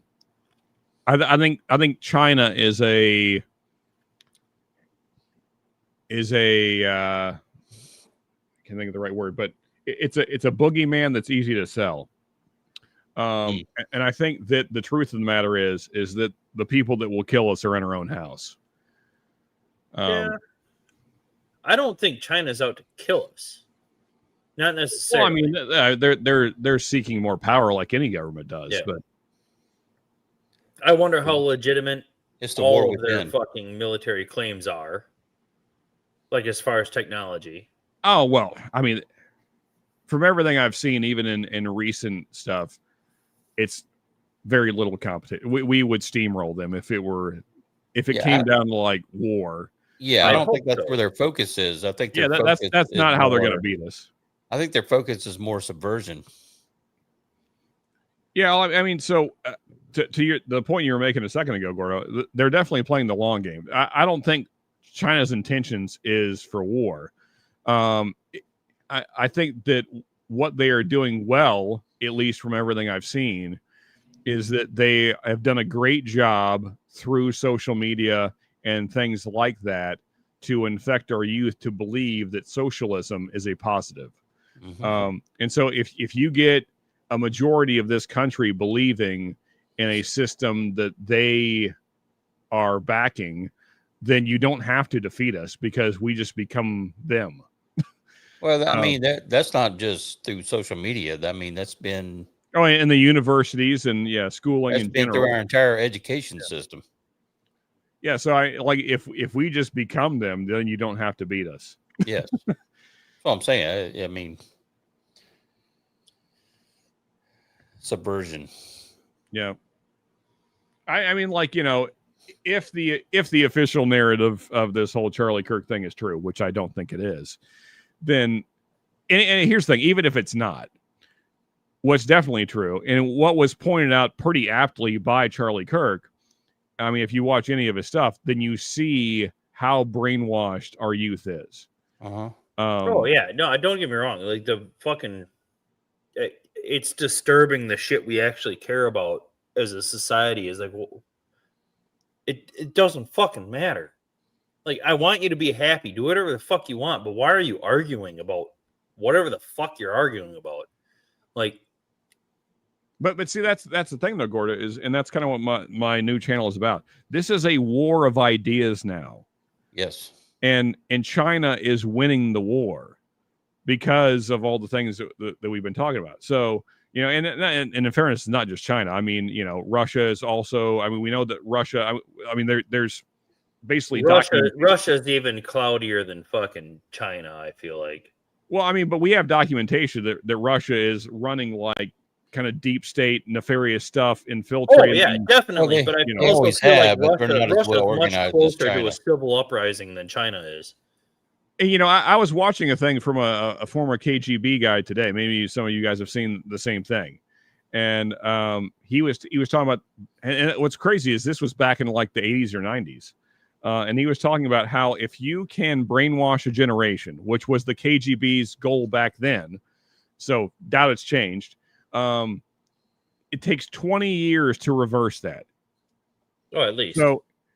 Speaker 1: think China is a I can't think of the right word, but it's a boogeyman that's easy to sell. And I think that the truth of the matter is that the people that will kill us are in our own house.
Speaker 6: Yeah. I don't think China's out to kill us. Not necessarily.
Speaker 1: Well, I mean, they're seeking more power, like any government does.
Speaker 6: Yeah.
Speaker 1: But
Speaker 6: I wonder how legitimate
Speaker 7: it's
Speaker 6: all of their fucking military claims are. Like, as far as technology.
Speaker 1: Oh, well, I mean, from everything I've seen, even in recent stuff, it's very little competition. We would steamroll them if it came down to like war.
Speaker 7: Yeah, I don't think that's where their focus is. I think
Speaker 1: that's not how they're going to beat us.
Speaker 7: I think their focus is more subversion.
Speaker 1: Yeah, I mean, so to the point you were making a second ago, Gordo, they're definitely playing the long game. I don't think China's intentions is for war. I think that what they are doing well, at least from everything I've seen, is that they have done a great job through social media and things like that to infect our youth to believe that socialism is a positive.
Speaker 7: Mhm.
Speaker 1: And so if you get a majority of this country believing in a system that they are backing, then you don't have to defeat us because we just become them.
Speaker 7: Well, I mean that's not just through social media. I mean that's been
Speaker 1: in the universities and schooling in
Speaker 7: through
Speaker 1: general.
Speaker 7: our entire education system.
Speaker 1: Yeah, so I like if we just become them, then you don't have to beat us.
Speaker 7: Yes, that's what I'm saying. I mean, subversion.
Speaker 1: Yeah. I mean, like, if the official narrative of this whole Charlie Kirk thing is true, which I don't think it is, then and here's the thing, even if it's not, what's definitely true, and what was pointed out pretty aptly by Charlie Kirk, I mean, if you watch any of his stuff, then you see how brainwashed our youth is.
Speaker 7: Uh-huh.
Speaker 6: Oh yeah, no, don't get me wrong. Like the fucking, it's disturbing the shit we actually care about as a society. Is like, well, it doesn't fucking matter. Like, I want you to be happy, do whatever the fuck you want, but why are you arguing about whatever the fuck you're arguing about? Like,
Speaker 1: but see, that's the thing though, Gorda, is, and that's kind of what my new channel is about. This is a war of ideas now.
Speaker 7: Yes.
Speaker 1: And China is winning the war because of all the things that we've been talking about. So, and in fairness, it's not just China. I mean, Russia is also, I mean, we know that Russia, I mean, there's basically
Speaker 6: Russia's even cloudier than fucking China, I feel like.
Speaker 1: Well, I mean, but we have documentation that Russia is running like kind of deep state nefarious stuff, infiltrating.
Speaker 6: Oh yeah, definitely.
Speaker 7: Well,
Speaker 6: but I
Speaker 7: they always
Speaker 6: feel
Speaker 7: have,
Speaker 6: like
Speaker 7: but they're not as well
Speaker 6: Russia's much
Speaker 7: organized as
Speaker 6: closer to
Speaker 7: China.
Speaker 6: a civil uprising than China is.
Speaker 1: And, I was watching a thing from a former KGB guy today. Maybe some of you guys have seen the same thing. And he was talking about, and what's crazy is this was back in like the 80s or 90s. And he was talking about how if you can brainwash a generation, which was the KGB's goal back then, so doubt it's changed, it takes 20 years to reverse that.
Speaker 6: Oh, at least.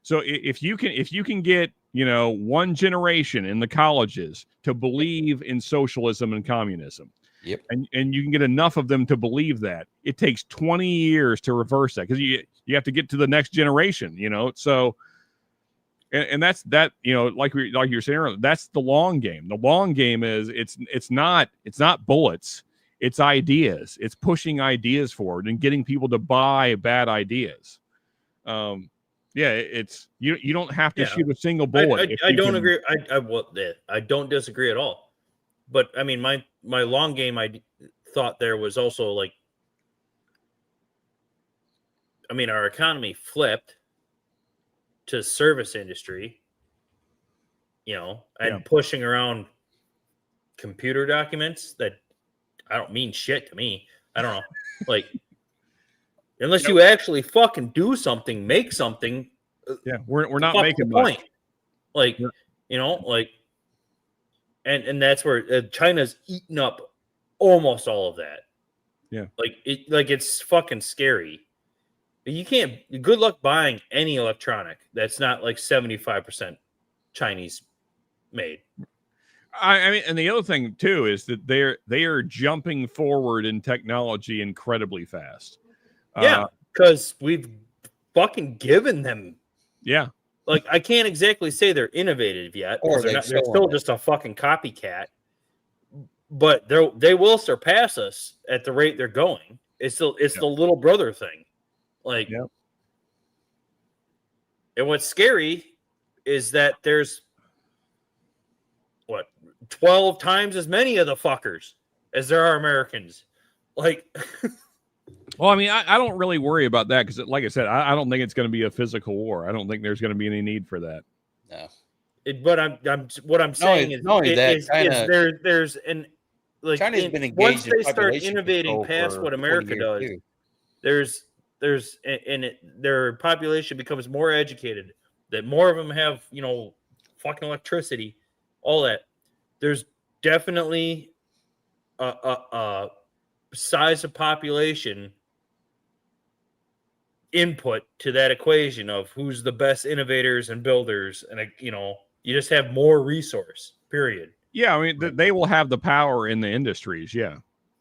Speaker 1: So if you can get, one generation in the colleges to believe in socialism and communism,
Speaker 7: yep,
Speaker 1: and you can get enough of them to believe that, it takes 20 years to reverse that, because you have to get to the next generation, so and that's that, like you were saying earlier, that's the long game. The long game is it's not bullets, it's ideas. It's pushing ideas forward and getting people to buy bad ideas. It's you don't have to shoot a single bullet.
Speaker 6: I don't agree. I don't disagree at all. But I mean, my long game, I thought there was also like, I mean, our economy flipped to service industry, and pushing around computer documents that I don't mean shit to me. I don't know, like, unless you actually fucking do something, make something.
Speaker 1: Yeah, we're not making
Speaker 6: the
Speaker 1: much.
Speaker 6: point. Like, like, and that's where China's eaten up almost all of that.
Speaker 1: Yeah,
Speaker 6: it's fucking scary. You can't. Good luck buying any electronic that's not like 75% Chinese made.
Speaker 1: I mean, and the other thing too is that they are jumping forward in technology incredibly fast.
Speaker 6: Yeah, because we've fucking given them.
Speaker 1: Yeah,
Speaker 6: like, I can't exactly say they're innovative yet.
Speaker 7: Or
Speaker 6: they're still just a fucking copycat. But they will surpass us at the rate they're going. It's the little brother thing. Like, and what's scary is that there's 12 times as many of the fuckers as there are Americans. Like,
Speaker 1: well, I mean, I don't really worry about that because, like I said, I don't think it's going to be a physical war. I don't think there's going to be any need for that.
Speaker 7: No.
Speaker 6: What I'm saying is there's an, like,
Speaker 7: China's been engaged
Speaker 6: once
Speaker 7: in
Speaker 6: they start
Speaker 7: population
Speaker 6: innovating past what America does, their population becomes more educated, that more of them have, fucking electricity, all that. There's definitely a size of population input to that equation of who's the best innovators and builders. And, You just have more resource, period.
Speaker 1: Yeah, I mean, they will have the power in the industries. Yeah,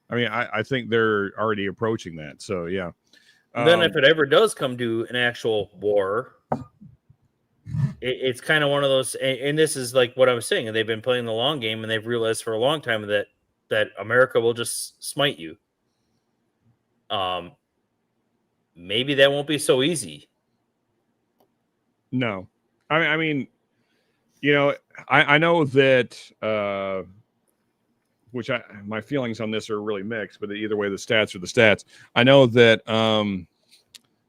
Speaker 1: I mean, I think they're already approaching that. So yeah.
Speaker 6: And then if it ever does come to an actual war, it's kind of one of those. And this is like what I was saying. They've been playing the long game, and they've realized for a long time that America will just smite you. Maybe that won't be so easy.
Speaker 1: No, I mean, you know, I know that, which my feelings on this are really mixed, but either way, the stats are the stats. I know that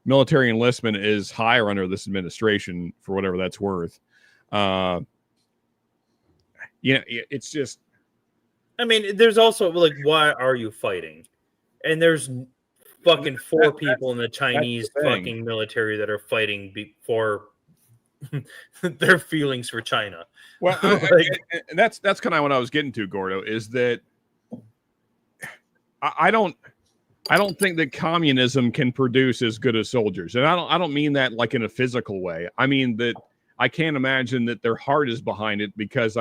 Speaker 1: military enlistment is higher under this administration for whatever that's worth. It's just.
Speaker 6: I mean, there's also like, why are you fighting? And there's fucking four people in the Chinese fucking military that are fighting for their feelings for China.
Speaker 1: Well, that's kind of what I was getting to, Gordo, is that I don't think that communism can produce as good as soldiers. And I don't mean that like in a physical way. I mean that I can't imagine that their heart is behind it, because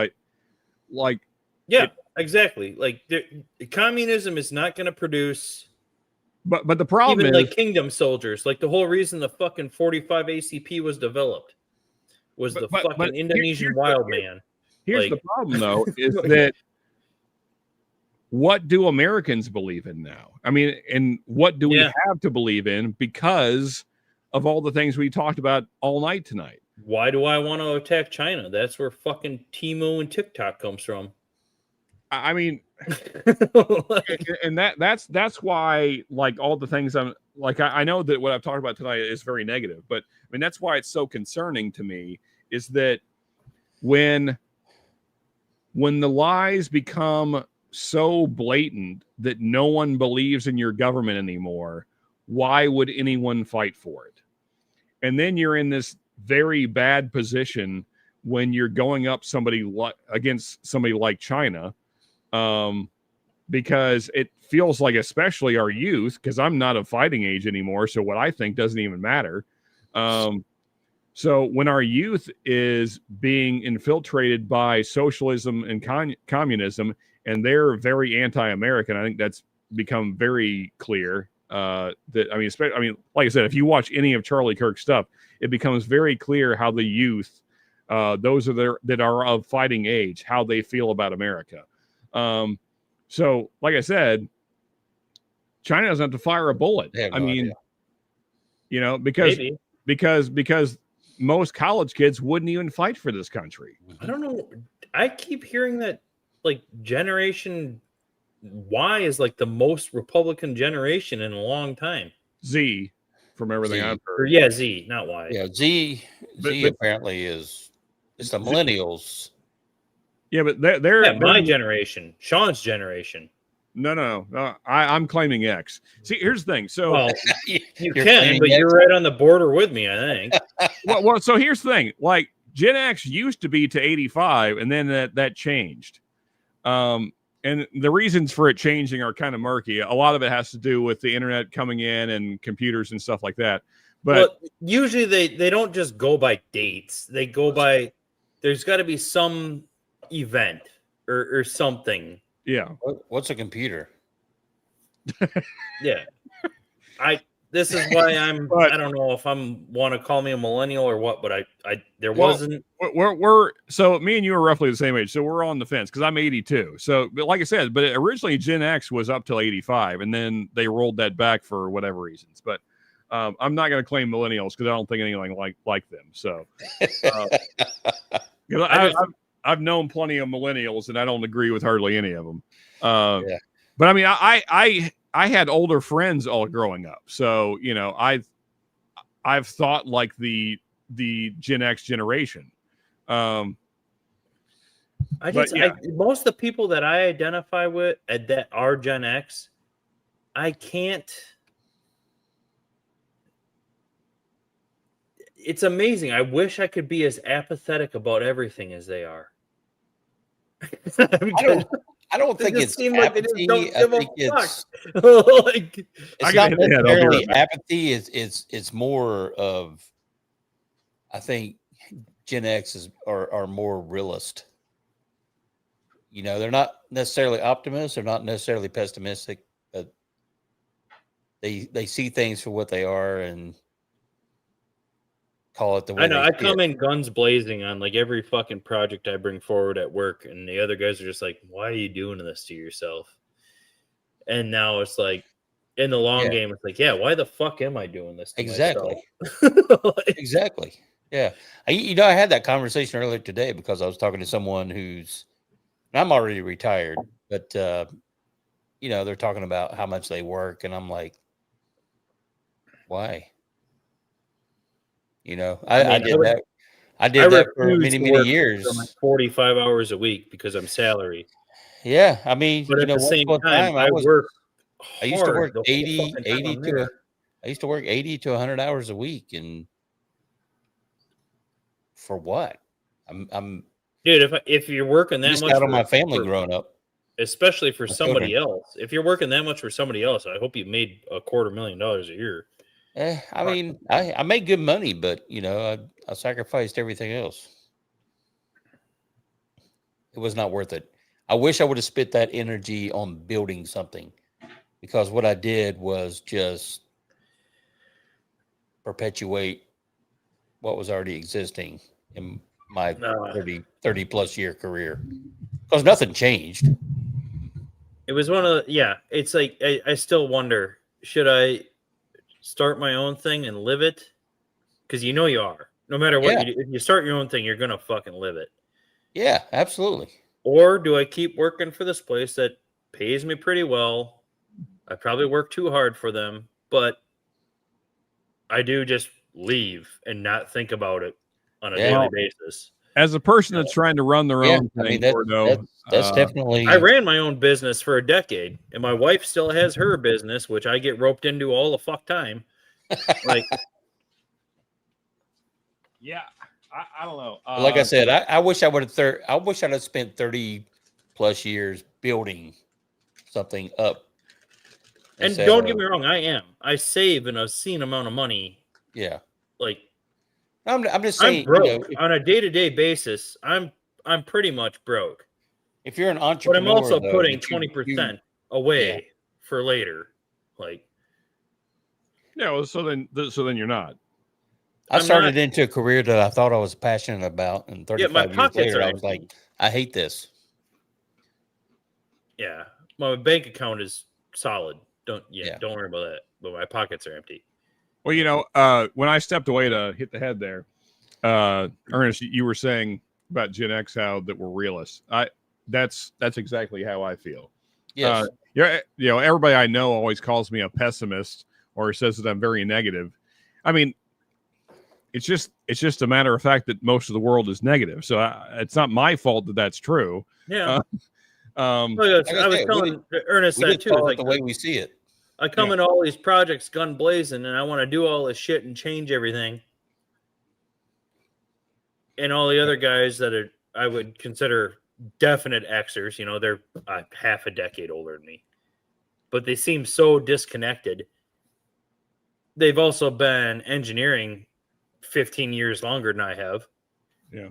Speaker 6: exactly. Like communism is not going to produce.
Speaker 1: But the problem
Speaker 6: even
Speaker 1: is
Speaker 6: like kingdom soldiers. Like the whole reason the fucking 45 ACP was developed was the fucking Indonesian wild man.
Speaker 1: Here's the problem, though, is that what do Americans believe in now? I mean, and what do we have to believe in because of all the things we talked about all night tonight?
Speaker 6: Why do I want to attack China? That's where fucking Temu and TikTok comes from.
Speaker 1: I mean, and that's why, like, all the things I'm like, I know that what I've talked about tonight is very negative, but I mean, that's why it's so concerning to me, is that when the lies become so blatant that no one believes in your government anymore, why would anyone fight for it? And then you're in this very bad position when you're going up against somebody like China, because it feels like, especially our youth, because I'm not of fighting age anymore, so what I think doesn't even matter. So when our youth is being infiltrated by socialism and communism, and they're very anti-American, I think that's become very clear. Like I said, if you watch any of Charlie Kirk's stuff, it becomes very clear how the youth, those that are of fighting age, how they feel about America. So, like I said, China doesn't have to fire a bullet. I mean, you know, because most college kids wouldn't even fight for this country.
Speaker 6: I don't know. I keep hearing that like Generation Y is like the most Republican generation in a long time.
Speaker 1: Z, from everything I've heard.
Speaker 6: Or, yeah, Z, not Y.
Speaker 7: Yeah, Z apparently is it's the millennials.
Speaker 1: Yeah, but they're
Speaker 6: my generation, Sean's generation.
Speaker 1: No. I'm claiming X. See, here's the thing. So
Speaker 6: well, you can, but you're right on the border with me, I think.
Speaker 1: well, so here's the thing. Like Gen X used to be to 85, and then that changed. And the reasons for it changing are kind of murky. A lot of it has to do with the internet coming in and computers and stuff like that. But
Speaker 6: usually they don't just go by dates. They go by there's got to be some event or something.
Speaker 1: Yeah.
Speaker 7: What's a computer?
Speaker 6: Yeah. This is why I don't know if I'm want to call me a millennial or what, but wasn't.
Speaker 1: We're so me and you are roughly the same age, so we're on the fence because I'm 82. So, but like I said, but originally Gen X was up till 85, and then they rolled that back for whatever reasons. But I'm not going to claim millennials because I don't think anything like them. So, I've known plenty of millennials, and I don't agree with hardly any of them. But I mean, I had older friends all growing up, so you know, I've thought like the Gen X generation. Most
Speaker 6: of the people that I identify with that are Gen X, I can't. It's amazing. I wish I could be as apathetic about everything as they are.
Speaker 7: I don't think it's apathy. I think it's
Speaker 6: it's
Speaker 7: not necessarily apathy. It's more of, I think, Gen X are more realist. You know, they're not necessarily optimists, they're not necessarily pessimistic, but they see things for what they are and call it the way
Speaker 6: I know.
Speaker 7: they
Speaker 6: I
Speaker 7: see
Speaker 6: come
Speaker 7: it.
Speaker 6: in guns blazing on like every fucking project I bring forward at work, and the other guys are just like, "Why are you doing this to yourself?" And now it's like, in the long
Speaker 7: Yeah.
Speaker 6: game, it's like, yeah, why the fuck am I doing this to
Speaker 7: Exactly.
Speaker 6: myself? Like,
Speaker 7: Exactly. Yeah. I had that conversation earlier today because I was talking to someone I'm already retired, but they're talking about how much they work, and I'm like, why?
Speaker 6: I
Speaker 7: I
Speaker 6: mean,
Speaker 7: did that. I
Speaker 6: I
Speaker 7: did that for
Speaker 6: refuse
Speaker 7: many,
Speaker 6: to
Speaker 7: many
Speaker 6: work for like
Speaker 7: years.
Speaker 6: 45 hours a week because I'm salary.
Speaker 7: Yeah. I mean,
Speaker 6: But at the
Speaker 7: once
Speaker 6: same
Speaker 7: upon a
Speaker 6: time,
Speaker 7: time
Speaker 6: I work
Speaker 7: I used to
Speaker 6: hard
Speaker 7: work
Speaker 6: the whole
Speaker 7: 80,
Speaker 6: fucking time
Speaker 7: 80
Speaker 6: I'm
Speaker 7: to
Speaker 6: there.
Speaker 7: I used to work 80 to 100 hours a week, and for what? I'm
Speaker 6: Dude, if you're working
Speaker 7: I
Speaker 6: that
Speaker 7: just
Speaker 6: much
Speaker 7: got on my family
Speaker 6: for
Speaker 7: growing up,
Speaker 6: especially for
Speaker 7: my children.
Speaker 6: somebody else, if you're working that much for somebody else, I hope you made $250,000 a year.
Speaker 7: I mean, I made good money, but I sacrificed everything else. It was not worth it. I wish I would have spent that energy on building something, because what I did was just perpetuate what was already existing in my
Speaker 6: Uh,
Speaker 7: 30 plus year career, because nothing changed.
Speaker 6: it was one of the, yeah, it's like, I still wonder, should I start my own thing and live it? Because you know you are. No matter what
Speaker 7: Yeah.
Speaker 6: you do, if you start your own thing, you're going to fucking live it.
Speaker 7: Yeah, absolutely.
Speaker 6: Or do I keep working for this place that pays me pretty well? I probably work too hard for them, but I do just leave and not think about it on a
Speaker 7: Yeah.
Speaker 6: daily
Speaker 1: Well,
Speaker 6: basis.
Speaker 1: as a person that's trying to run their
Speaker 7: Yeah.
Speaker 1: own
Speaker 7: I mean,
Speaker 1: thing, Gordo,
Speaker 7: that's
Speaker 6: I
Speaker 7: definitely,
Speaker 6: ran my own business for a decade, and my wife still has her business, which I get roped into all the fuck time. Like,
Speaker 1: yeah, I don't know.
Speaker 7: like I said, I wish I would have, I wish I'd have spent 30 plus years building something up.
Speaker 6: and
Speaker 7: Instead
Speaker 6: don't get
Speaker 7: of,
Speaker 6: me wrong, I save an obscene amount of money.
Speaker 7: yeah.
Speaker 6: Like,
Speaker 7: I'm just
Speaker 6: I'm
Speaker 7: saying,
Speaker 6: broke on a day-to-day basis. I'm pretty much broke,
Speaker 7: if you're an
Speaker 6: but I'm
Speaker 7: entrepreneur
Speaker 6: also
Speaker 7: though,
Speaker 6: putting
Speaker 7: that you
Speaker 6: 20%
Speaker 7: yeah.
Speaker 6: away for later. Like,
Speaker 1: yeah. Well, so then you're not.
Speaker 7: I
Speaker 6: I'm
Speaker 7: started
Speaker 6: not.
Speaker 7: into a career that I thought I was passionate about, and
Speaker 6: Yeah, my
Speaker 7: 35 years
Speaker 6: pockets
Speaker 7: later,
Speaker 6: are
Speaker 7: I was
Speaker 6: empty.
Speaker 7: like, I hate this.
Speaker 6: Yeah, my bank account is solid. Don't
Speaker 7: Yeah.
Speaker 6: worry about that. But my pockets are empty.
Speaker 1: Well, when I stepped away to hit the head there, Ernest, you were saying about Gen X how that we're realists. That's exactly how I feel.
Speaker 7: Yes.
Speaker 1: Yeah, everybody I know always calls me a pessimist or says that I'm very negative. I mean, it's just a matter of fact that most of the world is negative. So it's not my fault that that's true.
Speaker 6: Yeah.
Speaker 1: Um,
Speaker 6: Like
Speaker 7: Like
Speaker 6: I
Speaker 7: I
Speaker 6: was
Speaker 7: said,
Speaker 6: telling Ernest
Speaker 7: we
Speaker 6: that
Speaker 7: just
Speaker 6: too. It's
Speaker 7: call it
Speaker 6: like
Speaker 7: the way we see it.
Speaker 6: I come
Speaker 1: Yeah.
Speaker 6: into all these projects gun blazing, and I want to do all this shit and change everything. And all the other guys that I would consider definite Xers, they're half a decade older than me, but they seem so disconnected. They've also been engineering 15 years longer than I have.
Speaker 1: yeah.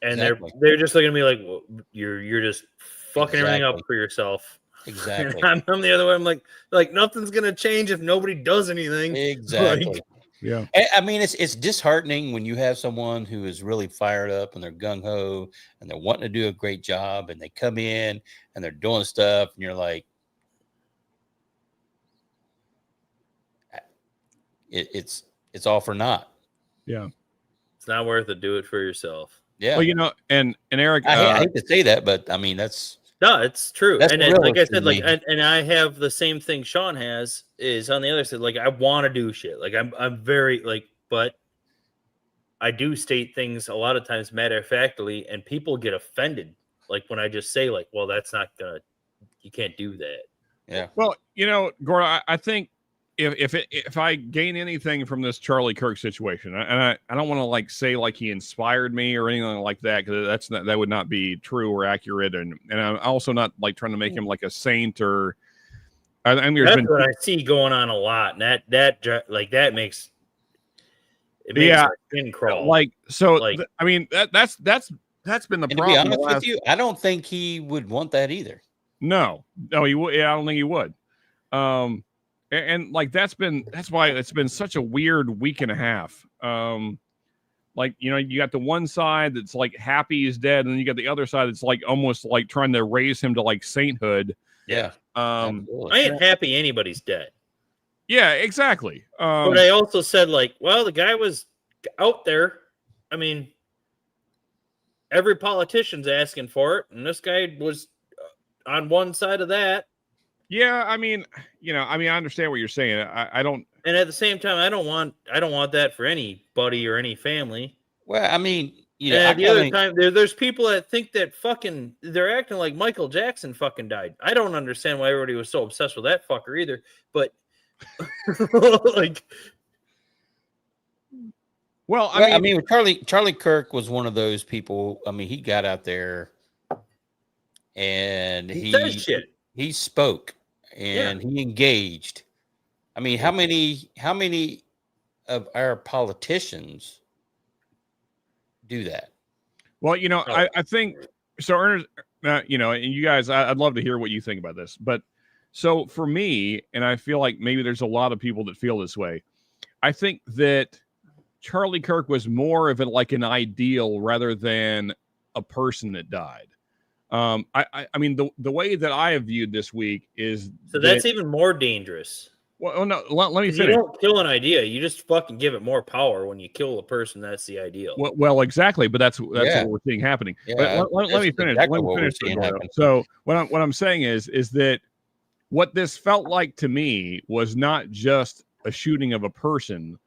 Speaker 6: And
Speaker 7: Exactly.
Speaker 6: they're just looking at me like, well, you're just fucking everything up
Speaker 7: Exactly.
Speaker 6: for yourself.
Speaker 7: Exactly.
Speaker 6: And I'm the other way. I'm like nothing's gonna change if nobody does anything.
Speaker 7: Exactly.
Speaker 6: Like,
Speaker 1: Yeah.
Speaker 7: I mean, it's disheartening when you have someone who is really fired up and they're gung ho and they're wanting to do a great job, and they come in and they're doing stuff, and you're like, it's all for naught.
Speaker 1: Yeah.
Speaker 6: it's not worth it. Do it for yourself.
Speaker 7: Yeah.
Speaker 1: Well, and Eric,
Speaker 7: I hate to say that, but I mean,
Speaker 6: No, it's true.
Speaker 7: that's
Speaker 6: And
Speaker 7: the
Speaker 6: like I
Speaker 7: realist
Speaker 6: said,
Speaker 7: in me.
Speaker 6: and I have the same thing Sean has is on the other side. Like, I want to do shit. Like, I'm very but I do state things a lot of times matter of factly, and people get offended. Like when I just say well, that's not gonna, you can't do that.
Speaker 7: Yeah.
Speaker 1: well, Gordon, I think if I gain anything from this Charlie Kirk situation, and I don't want to say he inspired me or anything like that, because that would not be true or accurate, and I'm also not trying to make him like a saint or. I mean,
Speaker 6: That's what I see going on a lot, and that makes It makes
Speaker 1: Yeah.
Speaker 6: our skin crawl.
Speaker 1: Like so.
Speaker 6: Like-
Speaker 1: I mean, that's been the
Speaker 7: And to be
Speaker 1: problem.
Speaker 7: honest with you, I don't think he would want that either.
Speaker 1: No, he would. Yeah, I don't think he would. And like that's why it's been such a weird week and a half. Like, you know, you got the one side that's like happy he's dead, and then you got the other side that's like almost like trying to raise him to like sainthood.
Speaker 6: Yeah.
Speaker 7: Absolutely.
Speaker 6: I ain't happy anybody's dead.
Speaker 1: Yeah, exactly.
Speaker 6: But I also said, like, well, the guy was out there. I mean, every politician's asking for it, and this guy was on one side of that.
Speaker 1: Yeah, I mean, you know, I understand what you're saying. I don't.
Speaker 6: And at the same time, I don't want that for anybody or any family.
Speaker 7: Well, I mean, you
Speaker 6: And
Speaker 7: know,
Speaker 6: at the other time, there's people that think that fucking they're acting like Michael Jackson fucking died. I don't understand why everybody was so obsessed with that fucker either. But like,
Speaker 1: Well,
Speaker 7: I mean, Charlie Kirk was one of those people. I mean, he got out there and
Speaker 6: he said shit.
Speaker 7: he spoke and he engaged. I mean, how many of our politicians do that?
Speaker 1: Well, you know, I think so. Ernest, you know, and you guys, I'd love to hear what you think about this. But so for me, and I feel like maybe there's a lot of people that feel this way. I think that Charlie Kirk was more of like an ideal rather than a person that died. I mean, the way that I have viewed this week is
Speaker 6: that's even more dangerous.
Speaker 1: Well, no, let me finish.
Speaker 6: You don't kill an idea; you just fucking give it more power. When you kill a person, that's the ideal.
Speaker 1: Well, exactly, but that's what we're seeing happening.
Speaker 7: Yeah,
Speaker 1: but let me finish.
Speaker 7: Exactly
Speaker 1: let me finish. So what I'm saying is that what this felt like to me was not just a shooting of a person,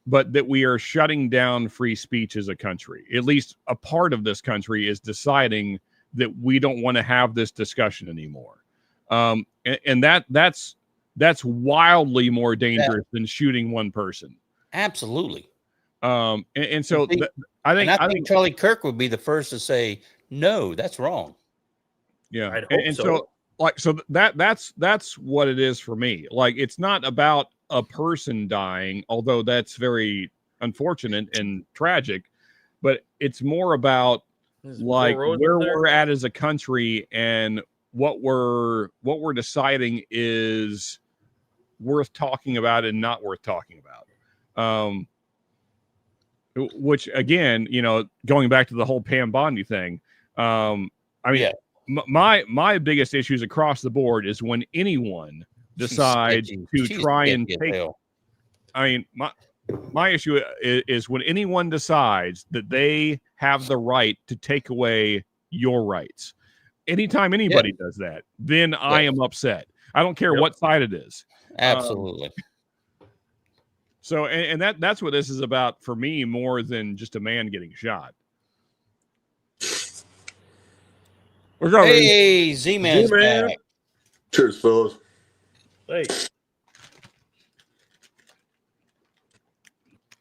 Speaker 1: but that we are shutting down free speech as a country. At least a part of this country is deciding that we don't want to have this discussion anymore. And that's wildly more dangerous than shooting one person.
Speaker 7: Absolutely.
Speaker 1: And so I think
Speaker 7: Charlie Kirk would be the first to say, no, that's wrong.
Speaker 1: Yeah.
Speaker 6: I'd hope
Speaker 1: so that's what it is for me. Like, it's not about a person dying, although that's very unfortunate and tragic, but it's more about like where we're at as a country and what we're deciding is worth talking about and not worth talking about. Which again, you know, going back to the whole Pam Bondi thing, I mean, my biggest issues across the board is when anyone decides to try and take. I mean, my issue is when anyone decides that they have the right to take away your rights. Anytime anybody does that, then I am upset. I don't care what side it is.
Speaker 7: Absolutely.
Speaker 1: So, and that's what this is about for me, more than just a man getting shot.
Speaker 7: Hey, Z-Man's back.
Speaker 3: Cheers, fellas.
Speaker 6: Hey.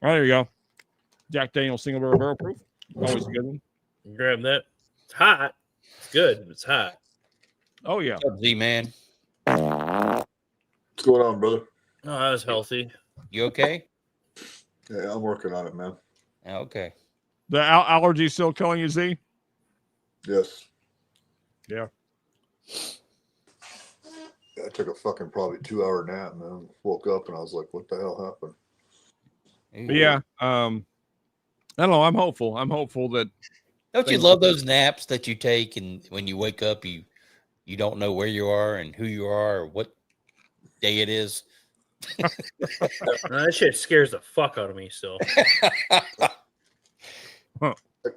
Speaker 1: Oh, there you go. Jack Daniel's single barrel proof. Always a good one.
Speaker 6: Grab that. It's hot. It's good. It's hot.
Speaker 1: Oh, yeah.
Speaker 7: What's up, Z-Man?
Speaker 3: What's going on, brother?
Speaker 6: Oh, that was healthy.
Speaker 7: You okay?
Speaker 3: Yeah, I'm working on it, man.
Speaker 7: Okay.
Speaker 1: The allergy still killing you, Z?
Speaker 3: Yes.
Speaker 1: Yeah.
Speaker 3: I took a fucking probably 2-hour nap, man. Woke up and I was like, what the hell happened?
Speaker 1: But yeah. I don't know. I'm hopeful. I'm hopeful that.
Speaker 7: Don't you love those naps that you take and when you wake up, you don't know where you are and who you are or what day it is?
Speaker 6: That shit scares the fuck out of me still.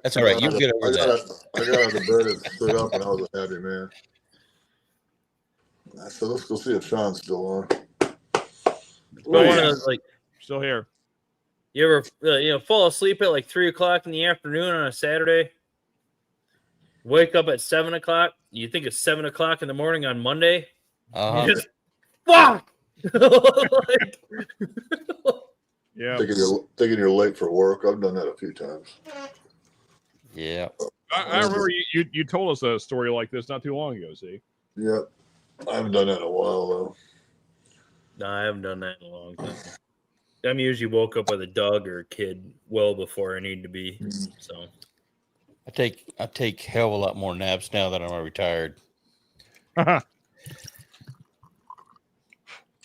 Speaker 7: That's all right. You get over that.
Speaker 3: I got out of bed and stood up and I was a happy man. I said, let's go see if Sean's still on.
Speaker 6: Like,
Speaker 1: still here.
Speaker 6: You ever fall asleep at like 3:00 in the afternoon on a Saturday? Wake up at 7:00. You think it's 7:00 in the morning on Monday? You just fuck.
Speaker 1: Yeah.
Speaker 3: Thinking you're late for work. I've done that a few times.
Speaker 7: Yeah.
Speaker 1: I remember you told us a story like this not too long ago, see?
Speaker 3: Yep. I haven't done that in a while, though.
Speaker 6: No, I haven't done that in a long time. I'm usually woke up with a dog or a kid well before I need to be. So
Speaker 7: I take hell of a lot more naps now that I'm retired.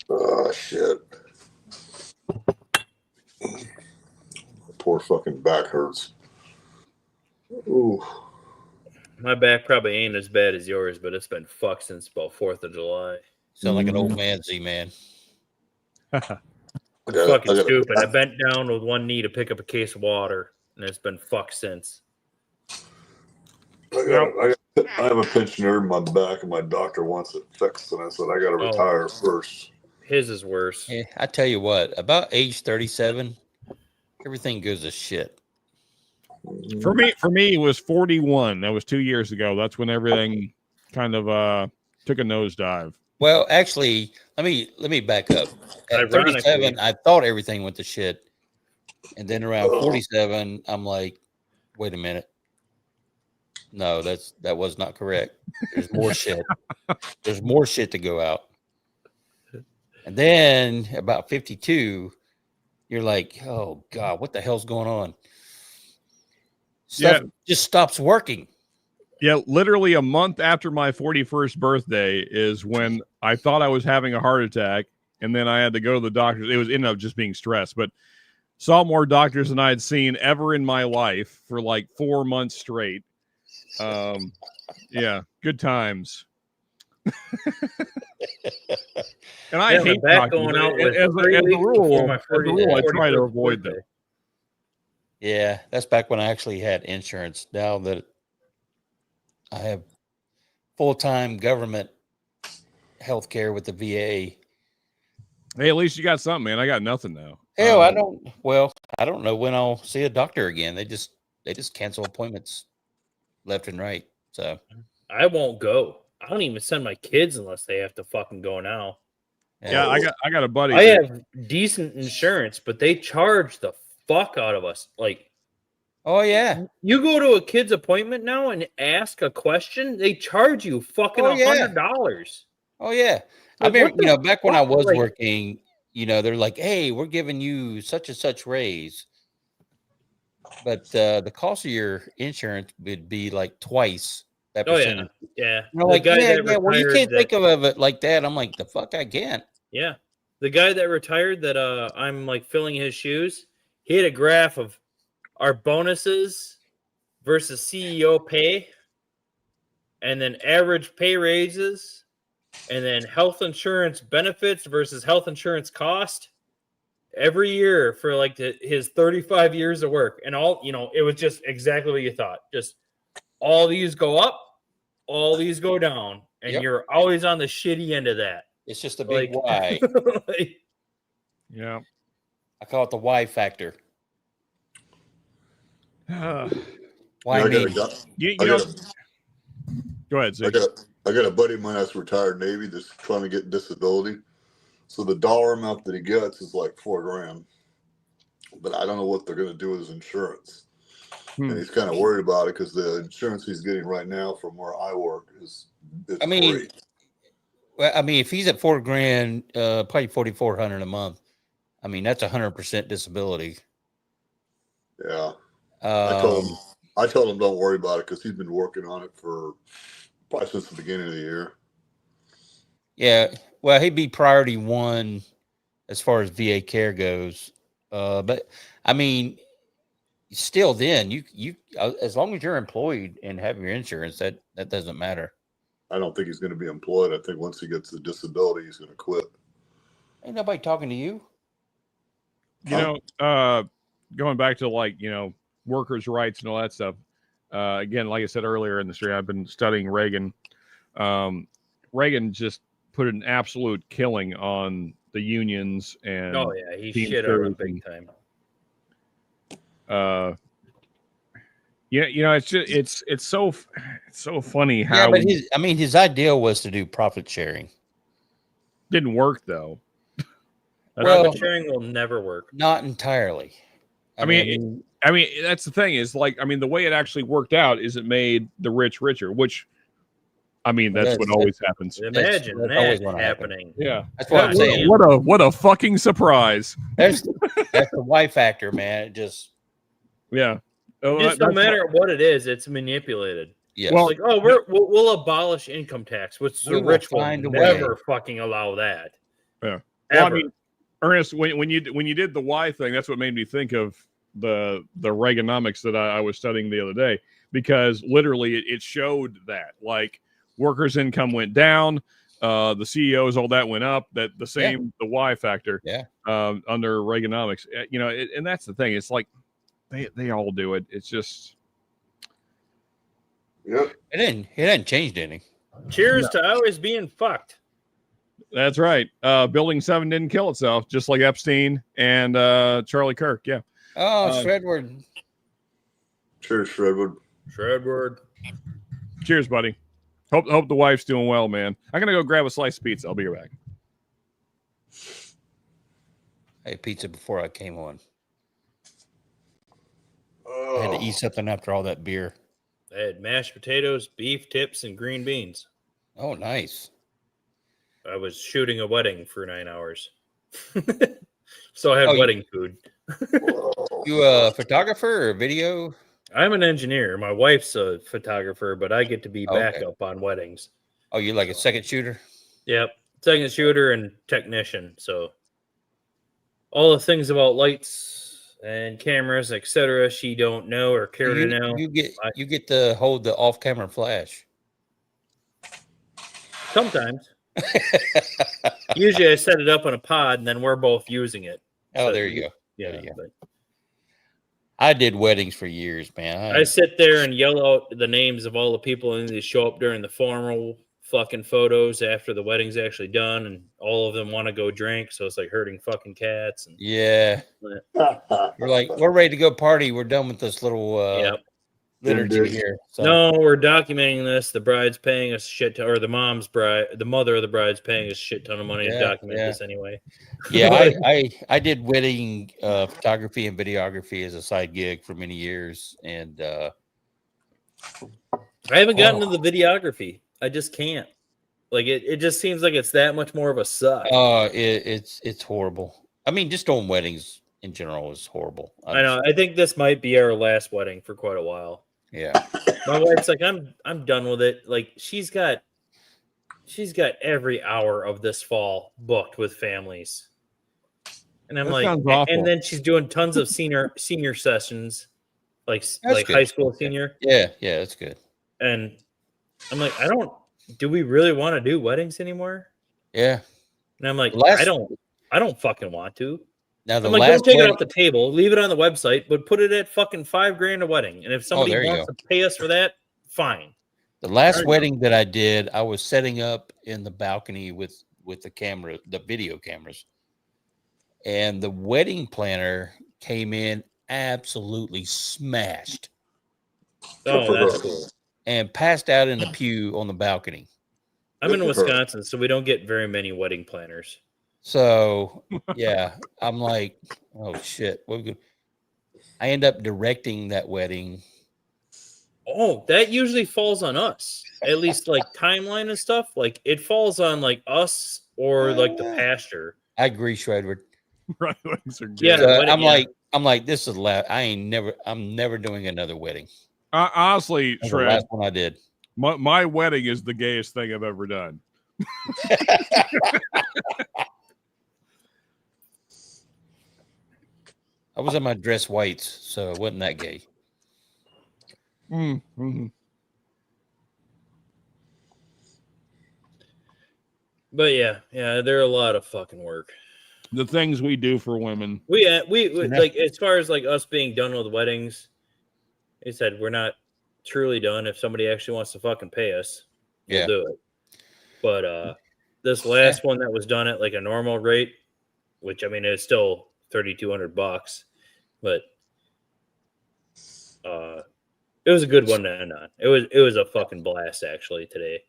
Speaker 3: Oh shit. Poor fucking back hurts. Ooh.
Speaker 6: my back probably ain't as bad as yours, but it's been fucked since about 4th of July.
Speaker 7: Sound like an old man, Z-man.
Speaker 6: It's fucking stupid. I bent down with one knee to pick up a case of water, and it's been fucked since.
Speaker 3: I have a pinched nerve in my back, and my doctor wants it fixed, and I said I got to retire first.
Speaker 6: His is worse.
Speaker 7: Yeah, I tell you what, about age 37, everything goes to shit.
Speaker 1: For me, it was 41. That was 2 years ago. That's when everything kind of took a nosedive.
Speaker 7: Well, actually, let me back up. At 37, I thought everything went to shit, and then around 47, I'm like, wait a minute. No, that was not correct. There's more shit. There's more shit to go out. And then about 52, you're like, oh God, what the hell's going on? Stuff just stops working.
Speaker 1: Yeah, literally a month after my 41st birthday is when I thought I was having a heart attack, and then I had to go to the doctors. It was ended up just being stress, but saw more doctors than I had seen ever in my life for like 4 months straight. Yeah, good times. And I hate
Speaker 6: back going out with
Speaker 1: as a rule, I try to avoid them.
Speaker 7: Yeah, that's back when I actually had insurance. Now that I have full-time government health care with the VA.
Speaker 1: Hey, at least you got something, man. I got nothing now.
Speaker 7: Hell, I don't know when I'll see a doctor again. They just cancel appointments left and right. So
Speaker 6: I won't go. I don't even send my kids unless they have to fucking go now.
Speaker 1: Yeah, I got a buddy.
Speaker 6: I have decent insurance, but they charge the fuck out of us. Like,
Speaker 7: oh yeah,
Speaker 6: you go to a kid's appointment now and ask a question, they charge you fucking $100.
Speaker 7: Oh yeah. I mean, back when I was working, they're like, hey, we're giving you such and such raise. But the cost of your insurance would be like twice that percentage.
Speaker 6: Yeah.
Speaker 7: Well, you can't think of it like that. I'm like, the fuck I can't.
Speaker 6: Yeah. The guy that retired that I'm like filling his shoes, he had a graph of our bonuses versus CEO pay, and then average pay raises, and then health insurance benefits versus health insurance cost every year for like his 35 years of work. And all, it was just exactly what you thought. Just all these go up, all these go down, and you're always on the shitty end of that.
Speaker 7: It's just a big Y.
Speaker 1: Yeah.
Speaker 7: I call it the Y factor.
Speaker 3: Why me? Go
Speaker 1: ahead, Zach.
Speaker 3: I got a buddy of mine that's retired Navy that's trying to get disability. So the dollar amount that he gets is like $4,000. But I don't know what they're going to do with his insurance. And he's kind of worried about it because the insurance he's getting right now from where I work is great.
Speaker 7: Well, I mean, if he's at $4,000, probably $4,400 a month. I mean, that's 100% disability.
Speaker 3: Yeah. I told him don't worry about it because he's been working on it for probably since the beginning of the year.
Speaker 7: Yeah. Well, he'd be priority one as far as VA care goes. But I mean, still then you as long as you're employed and have your insurance, that doesn't matter.
Speaker 3: I don't think he's going to be employed. I think once he gets the disability, he's going to quit.
Speaker 7: Ain't nobody talking to you.
Speaker 1: Going back to workers' rights and all that stuff. Again, like I said earlier in the stream, I've been studying Reagan. Reagan just put an absolute killing on the unions and
Speaker 6: he shit on them big time. It's
Speaker 1: so funny how.
Speaker 7: Yeah, but his idea was to do profit sharing.
Speaker 1: Didn't work though.
Speaker 6: Profit sharing will never work.
Speaker 7: Not entirely.
Speaker 1: I mean, that's the thing is the way it actually worked out is it made the rich richer, which I mean, that's what always happens.
Speaker 6: Imagine
Speaker 7: that's always
Speaker 6: that
Speaker 7: gonna happen.
Speaker 6: happening.
Speaker 1: Yeah,
Speaker 7: That's what I'm
Speaker 6: God
Speaker 7: saying.
Speaker 6: damn.
Speaker 1: What a fucking surprise.
Speaker 7: That's the Y factor, man. It just
Speaker 1: Yeah. Oh,
Speaker 6: Just no matter what it is, it's manipulated.
Speaker 7: yes.
Speaker 1: Well,
Speaker 6: Like, oh, we'll abolish income tax, which the
Speaker 7: We will
Speaker 6: rich will
Speaker 7: find a
Speaker 6: never
Speaker 7: way.
Speaker 6: fucking allow that.
Speaker 1: Yeah.
Speaker 6: Ever.
Speaker 1: Well, I mean, Ernest, when you did the Y thing, that's what made me think of the Reaganomics that I was studying the other day, because literally it showed that like workers' income went down, the CEOs, all that went up. That the same the Y factor.
Speaker 7: Yeah.
Speaker 1: Under Reaganomics, you know, and that's the thing. It's like they all do it. It's just
Speaker 3: Yep.
Speaker 7: It hadn't changed any.
Speaker 6: Cheers to always being fucked.
Speaker 1: that's right. Building 7 didn't kill itself, just like Epstein and Charlie Kirk. Yeah.
Speaker 7: Oh, Shredward.
Speaker 3: Cheers, Shredwood.
Speaker 6: Shredward.
Speaker 1: Cheers, buddy. Hope the wife's doing well, man. I'm gonna go grab a slice of pizza. I'll be right back.
Speaker 7: I ate pizza before I came on.
Speaker 3: Oh.
Speaker 7: I had to eat something after all that beer.
Speaker 6: I had mashed potatoes, beef tips, and green beans.
Speaker 7: Oh, nice.
Speaker 6: I was shooting a wedding for 9 hours. So I had
Speaker 7: Oh,
Speaker 6: wedding food.
Speaker 3: Whoa.
Speaker 7: You a photographer or video?
Speaker 6: I'm an engineer. My wife's a photographer, but I get to be
Speaker 7: Okay.
Speaker 6: backup on weddings.
Speaker 7: Oh, you're like a second shooter?
Speaker 6: Yep. Second shooter and technician. So all the things about lights and cameras, etc., she don't know or care to know.
Speaker 7: You get to hold the off-camera flash.
Speaker 6: Sometimes. Usually I set it up on a pod and then we're both using it.
Speaker 7: Oh,
Speaker 6: So,
Speaker 7: there you go.
Speaker 6: Yeah.
Speaker 7: There you go.
Speaker 6: But
Speaker 7: I did weddings for years, man.
Speaker 6: I sit there and yell out the names of all the people and they show up during the formal fucking photos after the wedding's actually done, and all of them want to go drink, so it's like herding fucking cats. And
Speaker 7: Yeah. We're like, we're ready to go party. We're done with this little
Speaker 6: yep.
Speaker 7: liturgy
Speaker 3: Indeed.
Speaker 7: here. So.
Speaker 6: No, we're documenting this. The bride's paying us shit ton, or the mother of the bride's paying us shit ton of money to
Speaker 7: Yeah,
Speaker 6: document
Speaker 7: yeah.
Speaker 6: this anyway.
Speaker 7: Yeah, I did wedding photography and videography as a side gig for many years, and
Speaker 6: I haven't gotten to the videography. I just can't. Like it just seems like it's that much more of a suck.
Speaker 7: it's horrible. I mean, just doing weddings in general is horrible.
Speaker 6: I know. I think this might be our last wedding for quite a while.
Speaker 7: Yeah.
Speaker 6: My wife's like, I'm done with it. Like she's got every hour of this fall booked with families. And I'm
Speaker 1: That
Speaker 6: like,
Speaker 1: sounds awful.
Speaker 6: and then she's doing tons of senior sessions, like
Speaker 7: That's
Speaker 6: high
Speaker 7: good.
Speaker 6: school senior.
Speaker 7: Yeah, that's good.
Speaker 6: And I'm like, do we really want to do weddings anymore?
Speaker 7: Yeah.
Speaker 6: And I'm like,
Speaker 7: Last-
Speaker 6: I don't fucking want to.
Speaker 7: Now the
Speaker 6: I'm like,
Speaker 7: last
Speaker 6: don't take it
Speaker 7: wedding,
Speaker 6: off the table, leave it on the website, but put it at fucking $5,000 a wedding. And if somebody
Speaker 7: there you
Speaker 6: wants to pay us for that, fine.
Speaker 7: the last
Speaker 6: Alright.
Speaker 7: wedding that I did, I was setting up in the balcony with the camera, the video cameras, and the wedding planner came in absolutely smashed
Speaker 6: Oh, that's cool.
Speaker 7: and passed out in the pew on the balcony.
Speaker 6: I'm in
Speaker 3: Good for her.
Speaker 6: Wisconsin, so we don't get very many wedding planners.
Speaker 7: So yeah, I'm like, oh shit. I end up directing that wedding.
Speaker 6: Oh, that usually falls on us. At least like timeline and stuff. Like it falls on like us or like the pastor.
Speaker 7: I agree, Shredward.
Speaker 1: Right, weddings are good.
Speaker 6: Yeah.
Speaker 7: So
Speaker 6: wedding,
Speaker 7: I'm like, this is loud. I'm never doing another wedding.
Speaker 1: Honestly,
Speaker 7: That's the
Speaker 1: Shred,
Speaker 7: last one I did.
Speaker 1: my wedding is the gayest thing I've ever done.
Speaker 7: I was in my dress whites, so it wasn't that gay.
Speaker 1: Mm-hmm.
Speaker 6: But yeah, they're a lot of fucking work.
Speaker 1: The things we do for women.
Speaker 6: We like as far as like us being done with weddings, they said we're not truly done. If somebody actually wants to fucking pay us, we'll
Speaker 7: Yeah.
Speaker 6: do it. But this last one that was done at like a normal rate, which I mean it's still $3,200, but it was a good one to end on. It was a fucking blast actually today.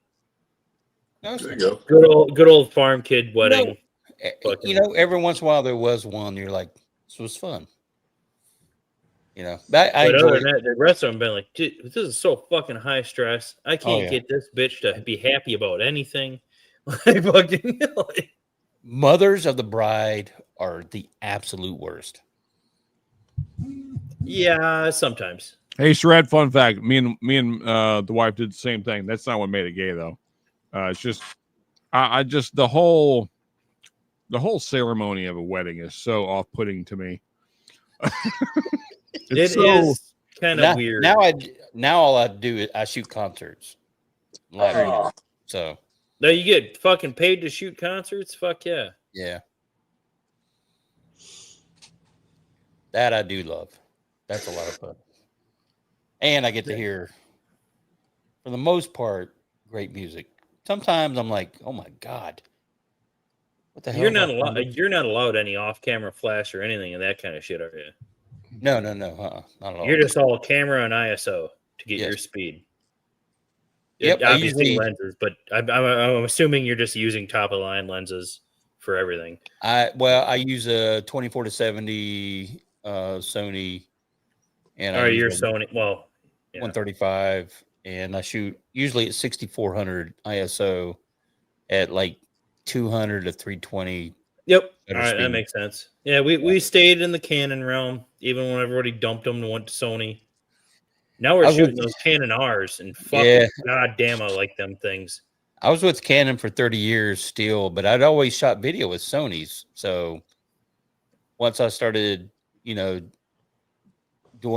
Speaker 3: There you go.
Speaker 6: Good old farm kid wedding.
Speaker 7: You know, every once in a while there was one. You're like, this was fun. You know, but I
Speaker 6: But
Speaker 7: enjoy
Speaker 6: other
Speaker 7: it.
Speaker 6: than that, the rest of them been like, "Dude, this is so fucking high stress. I can't
Speaker 7: yeah.
Speaker 6: get this bitch to be happy about anything." Like fucking like,
Speaker 7: Mothers of the bride are the absolute worst.
Speaker 6: yeah, sometimes.
Speaker 1: Hey, Shred, fun fact. Me and the wife did the same thing. That's not what made it gay, though. It's just, I just, the whole ceremony of a wedding is so off-putting to me.
Speaker 6: It
Speaker 1: so,
Speaker 6: is kind of weird.
Speaker 7: Now all I do is I shoot concerts. Like,
Speaker 3: Oh.
Speaker 7: so
Speaker 6: Now you get fucking paid to shoot concerts? Fuck yeah.
Speaker 7: yeah. That I do love. That's a lot of fun. And I get to hear, for the most part, great music. Sometimes I'm like, oh my God. What the hell?
Speaker 6: You're not allowed any off-camera flash or anything of that kind of shit, are you?
Speaker 7: No. Not at all.
Speaker 6: You're just all camera and ISO to get your speed.
Speaker 7: Yep.
Speaker 6: Obviously lenses, but I'm assuming you're just using top-of-the-line lenses for everything.
Speaker 7: I use a 24-70 Sony, and I
Speaker 6: You're
Speaker 7: use
Speaker 6: Sony. Well,
Speaker 7: 135, and I shoot usually at 6400 ISO at like 200 to 320.
Speaker 6: Yep. All right, that makes sense. Yeah, we stayed in the Canon realm, even when everybody dumped them and went to Sony. Now we're shooting those Canon Rs, and fucking goddamn, I like them things.
Speaker 7: I was with Canon for 30 years still, but I'd always shot video with Sony's. So once I started, doing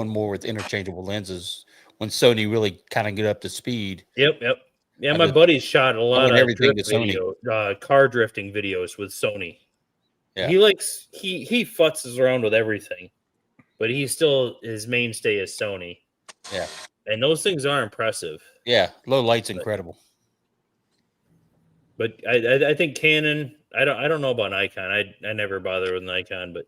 Speaker 7: more with interchangeable lenses, when Sony really kind of get up to speed.
Speaker 6: Yep. Yeah, my buddy's shot a lot of
Speaker 7: everything
Speaker 6: drift
Speaker 7: to Sony.
Speaker 6: car drifting videos with Sony.
Speaker 7: Yeah.
Speaker 6: He futzes around with everything, but his mainstay is Sony.
Speaker 7: Yeah.
Speaker 6: And those things are impressive.
Speaker 7: Yeah, low light's incredible.
Speaker 6: But I think Canon, I don't know about Nikon. I never bother with Nikon, but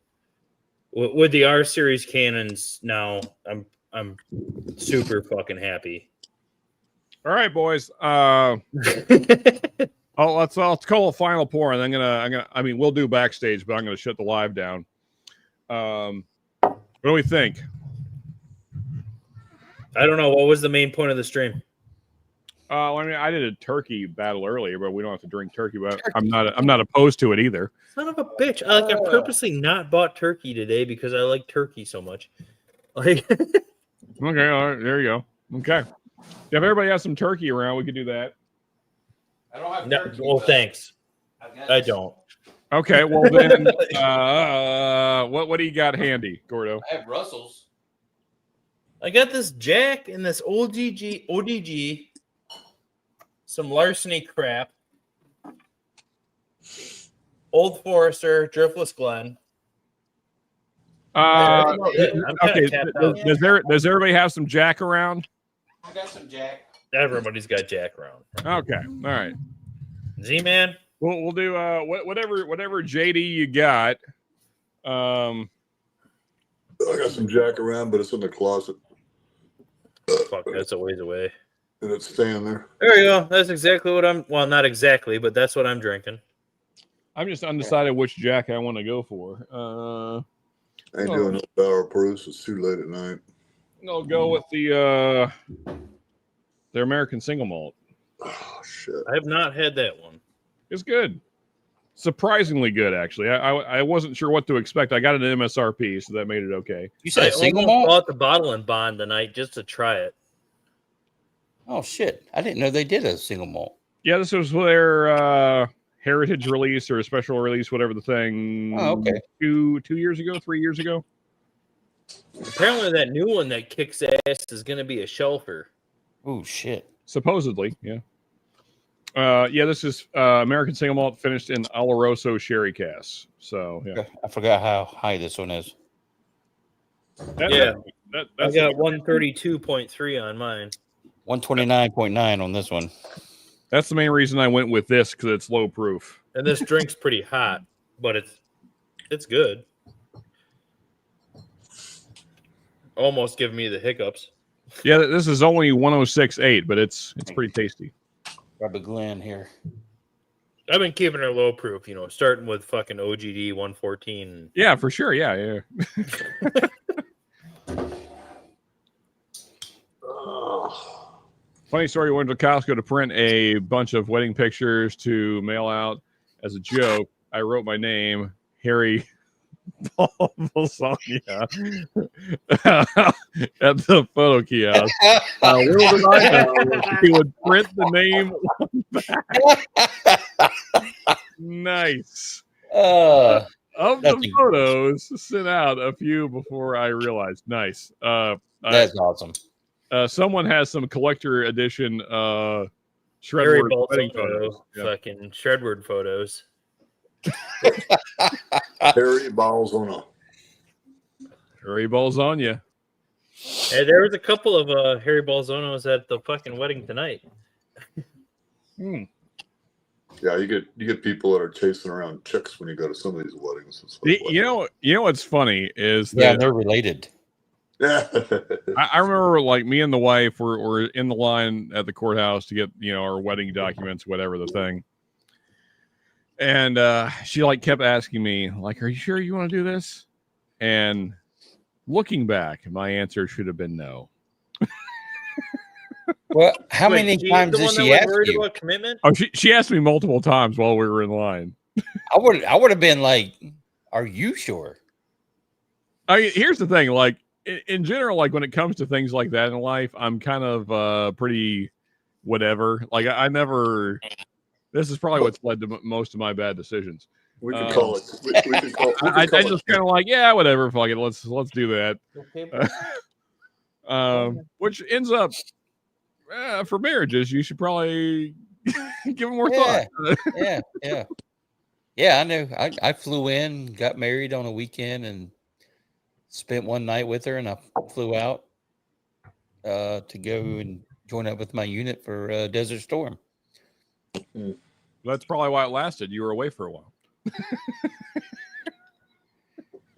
Speaker 6: with the R series Canons now, I'm super fucking happy.
Speaker 1: all right, boys. Let's call a final pour, and I'm gonna. I mean, we'll do backstage, but I'm gonna shut the live down. What do we think?
Speaker 6: I don't know. What was the main point of the stream?
Speaker 1: I mean, I did a turkey battle earlier, but we don't have to drink turkey. But I'm not opposed to it either.
Speaker 6: Son of a bitch! I purposely not bought turkey today because I like turkey so much. Like,
Speaker 1: okay, all right, there you go. Okay, if everybody has some turkey around, we could do that.
Speaker 7: I don't have
Speaker 6: turkey. Well, thanks. I don't.
Speaker 1: Okay, well then, what do you got handy, Gordo?
Speaker 7: I have Russell's.
Speaker 6: I got this Jack and this ODG, some Larceny crap, Old Forester, Driftless Glen.
Speaker 1: Okay, does everybody have some Jack around?
Speaker 7: I got some Jack.
Speaker 6: Everybody's got Jack around.
Speaker 1: Okay, all right.
Speaker 6: Z-Man.
Speaker 1: We'll do whatever JD you got.
Speaker 3: I got some Jack around, but it's in the closet.
Speaker 6: Fuck, that's a ways away.
Speaker 3: And it's staying there.
Speaker 6: There you go. That's exactly what well, not exactly, but that's what I'm drinking.
Speaker 1: I'm just undecided which Jack I want to go for.
Speaker 3: I ain't doing no Barrel Proof. It's too late at night.
Speaker 1: I'll go with the American Single Malt.
Speaker 3: Oh shit!
Speaker 6: I have not had that one.
Speaker 1: It's good. Surprisingly good, actually. I wasn't sure what to expect. I got an MSRP, so that made it okay.
Speaker 7: You said
Speaker 6: I
Speaker 7: single
Speaker 6: almost
Speaker 7: malt?
Speaker 6: bought the bottle and bond tonight just to try it.
Speaker 7: Oh shit! I didn't know they did a single malt.
Speaker 1: Yeah, this was their heritage release or a special release, whatever the thing.
Speaker 7: Oh, okay.
Speaker 1: 2 years ago, 3 years ago.
Speaker 6: Apparently, that new one that kicks ass is going to be a shelfer.
Speaker 7: Oh shit!
Speaker 1: Supposedly, yeah. Yeah, this is American Single Malt finished in Oloroso sherry casks. So, yeah.
Speaker 7: I forgot how high this one is.
Speaker 1: That's
Speaker 6: I got 132.3 on mine.
Speaker 7: 129.9 on this one.
Speaker 1: That's the main reason I went with this, because it's low proof.
Speaker 6: And this drink's pretty hot, but it's good. Almost giving me the hiccups.
Speaker 1: Yeah, this is only 106.8, but it's pretty tasty.
Speaker 7: Grab a Glen here.
Speaker 6: I've been keeping her low proof, starting with fucking OGD 114.
Speaker 1: Yeah, for sure. Yeah. Funny story. We went to Costco to print a bunch of wedding pictures to mail out as a joke. I wrote my name, Harry Balsania, at the photo kiosk. Little did I know he would print the name on back. Nice. Of the photos, sent out a few before I realized. Nice.
Speaker 7: That's awesome.
Speaker 1: Someone has some collector edition
Speaker 6: Harry
Speaker 1: Shredward wedding photos.
Speaker 6: Balsano, fucking Shredward photos.
Speaker 3: Harry Balsano.
Speaker 1: Harry Balsania.
Speaker 6: Hey, there was a couple of Harry Balsanos at the fucking wedding tonight.
Speaker 3: Yeah, you get people that are chasing around chicks when you go to some of these weddings. It's
Speaker 1: You know what's funny is
Speaker 7: Yeah,
Speaker 1: that
Speaker 7: they're related.
Speaker 3: yeah.
Speaker 1: I remember like me and the wife were in the line at the courthouse to get our wedding documents, whatever the thing. And she like kept asking me, like, "Are you sure you want to do this?" And looking back, my answer should have been no.
Speaker 7: Well, how
Speaker 6: Wait,
Speaker 7: many
Speaker 6: she's
Speaker 7: times
Speaker 6: the
Speaker 7: did
Speaker 6: one that
Speaker 7: she
Speaker 6: was
Speaker 7: ask
Speaker 6: worried
Speaker 7: you?
Speaker 6: about commitment?
Speaker 1: Oh, she asked me multiple times while we were in line.
Speaker 7: I would have been like, "Are you sure?"
Speaker 1: Here's the thing, like in general, like when it comes to things like that in life, I'm kind of pretty whatever. Like I never. This is probably what's led to most of my bad decisions.
Speaker 3: We can call it. We can call,
Speaker 1: I just kind of like, yeah, whatever, fuck it, let's do that. Which ends up for marriages, you should probably give them more thought.
Speaker 7: Yeah. I knew. I flew in, got married on a weekend, and spent one night with her, and I flew out to go and join up with my unit for Desert Storm.
Speaker 1: That's probably why it lasted. You were away for a while.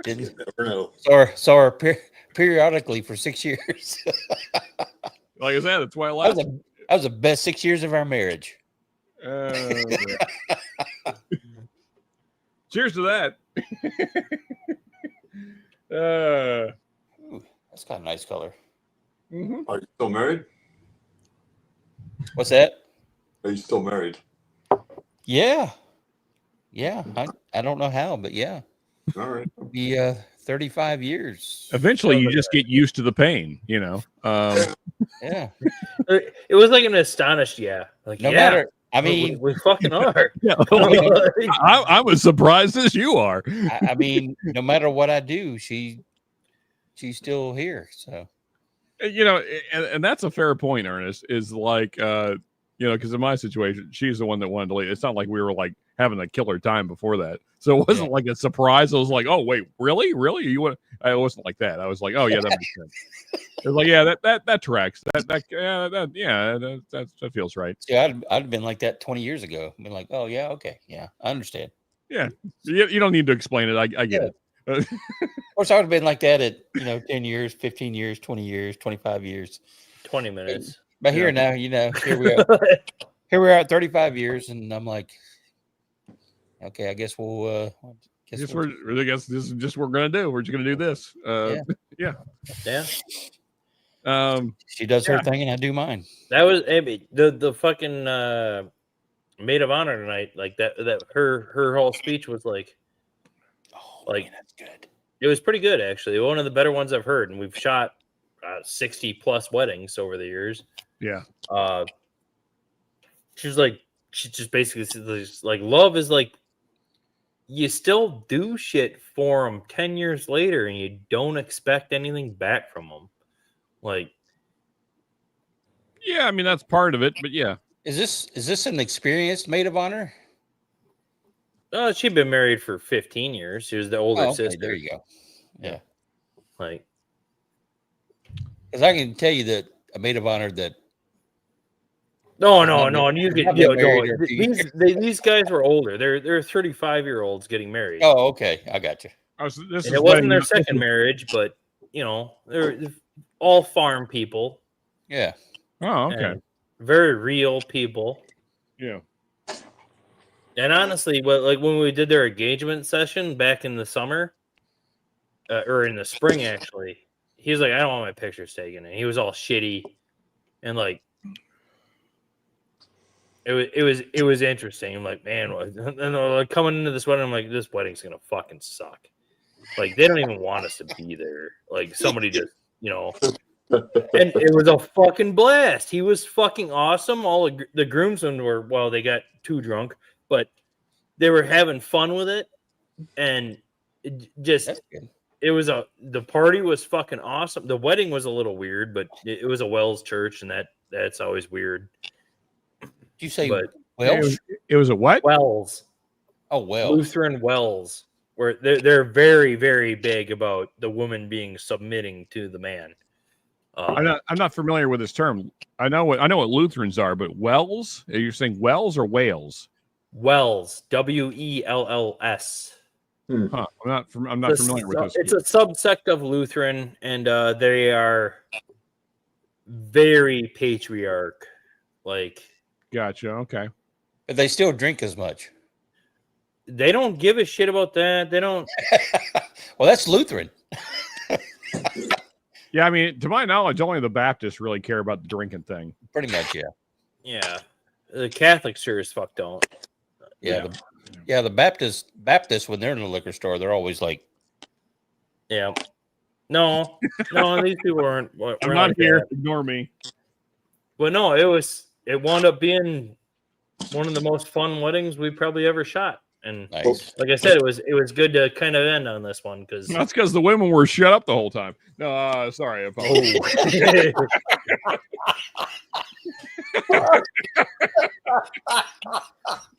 Speaker 7: Didn't
Speaker 3: never know.
Speaker 7: saw her periodically for 6 years.
Speaker 1: Like I said, that's why it lasted.
Speaker 7: That was the best 6 years of our marriage.
Speaker 1: Cheers to that.
Speaker 7: Ooh, that's got a nice color.
Speaker 1: Mm-hmm.
Speaker 3: Are you still married?
Speaker 7: What's that?
Speaker 3: Are you still married?
Speaker 7: Yeah. I don't know how, but yeah.
Speaker 3: All right.
Speaker 7: It'll be 35 years.
Speaker 1: Eventually, you just get used to the pain,
Speaker 7: Yeah.
Speaker 6: It was like an astonished like
Speaker 7: No matter. I
Speaker 6: we
Speaker 7: mean,
Speaker 6: fucking are.
Speaker 1: Yeah, I'm as surprised as you are.
Speaker 7: I mean, no matter what I do, she's still here. So,
Speaker 1: and that's a fair point, Ernest. Is like, because in my situation, she's the one that wanted to leave. It's not like we were like having a killer time before that, so it wasn't like a surprise. I was like, oh wait, really? You want? I wasn't like that. I was like, oh yeah, that makes sense. It was like, yeah, that tracks. That feels right.
Speaker 7: yeah, I'd have been like that 20 years ago. Been like, oh yeah, okay, yeah, I understand.
Speaker 1: Yeah, you don't need to explain it. I get it.
Speaker 7: Of course, I would have been like that at 10 years, 15 years, 20 years, 25 years,
Speaker 6: 20 minutes.
Speaker 7: But here now, here we are. Here we are at 35 years, and I'm like, okay, I guess we'll.
Speaker 1: I guess this is just what we're gonna do. We're just gonna do this. Yeah.
Speaker 7: She does her thing, and I do mine.
Speaker 6: That was the fucking maid of honor tonight. Like that her whole speech was like,
Speaker 7: man, that's good.
Speaker 6: It was pretty good actually. One of the better ones I've heard, and we've shot 60 plus weddings over the years.
Speaker 1: Yeah.
Speaker 6: She just basically says like love is like you still do shit for them 10 years later, and you don't expect anything back from them. Like,
Speaker 1: yeah, I mean that's part of it, but yeah.
Speaker 7: Is this an experienced maid of honor?
Speaker 6: She'd been married for 15 years. She was the older sister.
Speaker 7: There you go. Yeah.
Speaker 6: Like,
Speaker 7: because I can tell you that a maid of honor that.
Speaker 6: No. And you get these guys were older. They're 35-year-olds getting married.
Speaker 7: Oh, okay. I got you.
Speaker 6: It wasn't their second marriage, but they're all farm people.
Speaker 7: Yeah.
Speaker 1: Oh, okay.
Speaker 6: Very real people.
Speaker 1: Yeah.
Speaker 6: And honestly, when we did their engagement session back in the summer, or in the spring, actually, he was like, "I don't want my pictures taken," and he was all shitty, and like, it was interesting. I'm like, man, and coming into this wedding, I'm like, this wedding's gonna fucking suck. Like they don't even want us to be there. Like somebody just, and it was a fucking blast. He was fucking awesome. All the groomsmen were, well, they got too drunk, but they were having fun with it, and it just
Speaker 7: That's good.
Speaker 6: the party was fucking awesome. The wedding was a little weird, but it was a Wells church, and that's always weird.
Speaker 7: Did you say
Speaker 6: But
Speaker 7: Welsh?
Speaker 1: It was a what?
Speaker 6: Wells,
Speaker 7: Oh, well.
Speaker 6: Lutheran Wells, where they're very, very big about the woman being submitting to the man.
Speaker 1: I'm not familiar with this term. I know what Lutherans are, but Wells? You're saying Wells or Wales?
Speaker 6: Wells, Wells.
Speaker 1: Huh. I'm not familiar with this.
Speaker 6: It's a subsect of Lutheran, and they are very patriarch. Like,
Speaker 1: Gotcha. Okay.
Speaker 7: But they still drink as much.
Speaker 6: they don't give a shit about that. They don't.
Speaker 7: Well, that's Lutheran.
Speaker 1: Yeah, I mean, to my knowledge, only the Baptists really care about the drinking thing.
Speaker 7: Pretty much, yeah.
Speaker 6: Yeah, the Catholics sure as fuck don't.
Speaker 7: Yeah. The Baptists, when they're in the liquor store, they're always like,
Speaker 6: Yeah. No, these people weren't.
Speaker 1: I'm not here. Ignore me.
Speaker 6: But no, it wound up being one of the most fun weddings we probably ever shot. And
Speaker 7: nice.
Speaker 6: like I said, it was good to kind of end on this one because
Speaker 1: That's because the women were shut up the whole time. No, sorry. I apologize.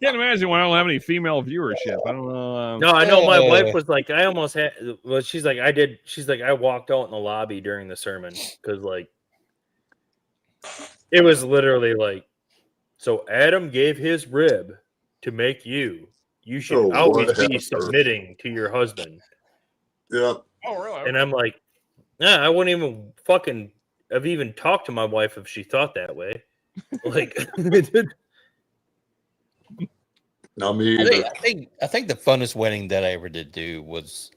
Speaker 1: Can't imagine when I don't have any female viewership. I don't know.
Speaker 6: No, I know my wife was like, I almost had. Well, she's like, I walked out in the lobby during the sermon because like it was literally like, so Adam gave his rib to make you. You should always be submitting to your husband.
Speaker 3: Yeah.
Speaker 1: Oh, really?
Speaker 6: And I'm like, yeah, I wouldn't even fucking have even talked to my wife if she thought that way. Like,
Speaker 3: Not me either.
Speaker 7: I think the funnest wedding that I ever did do was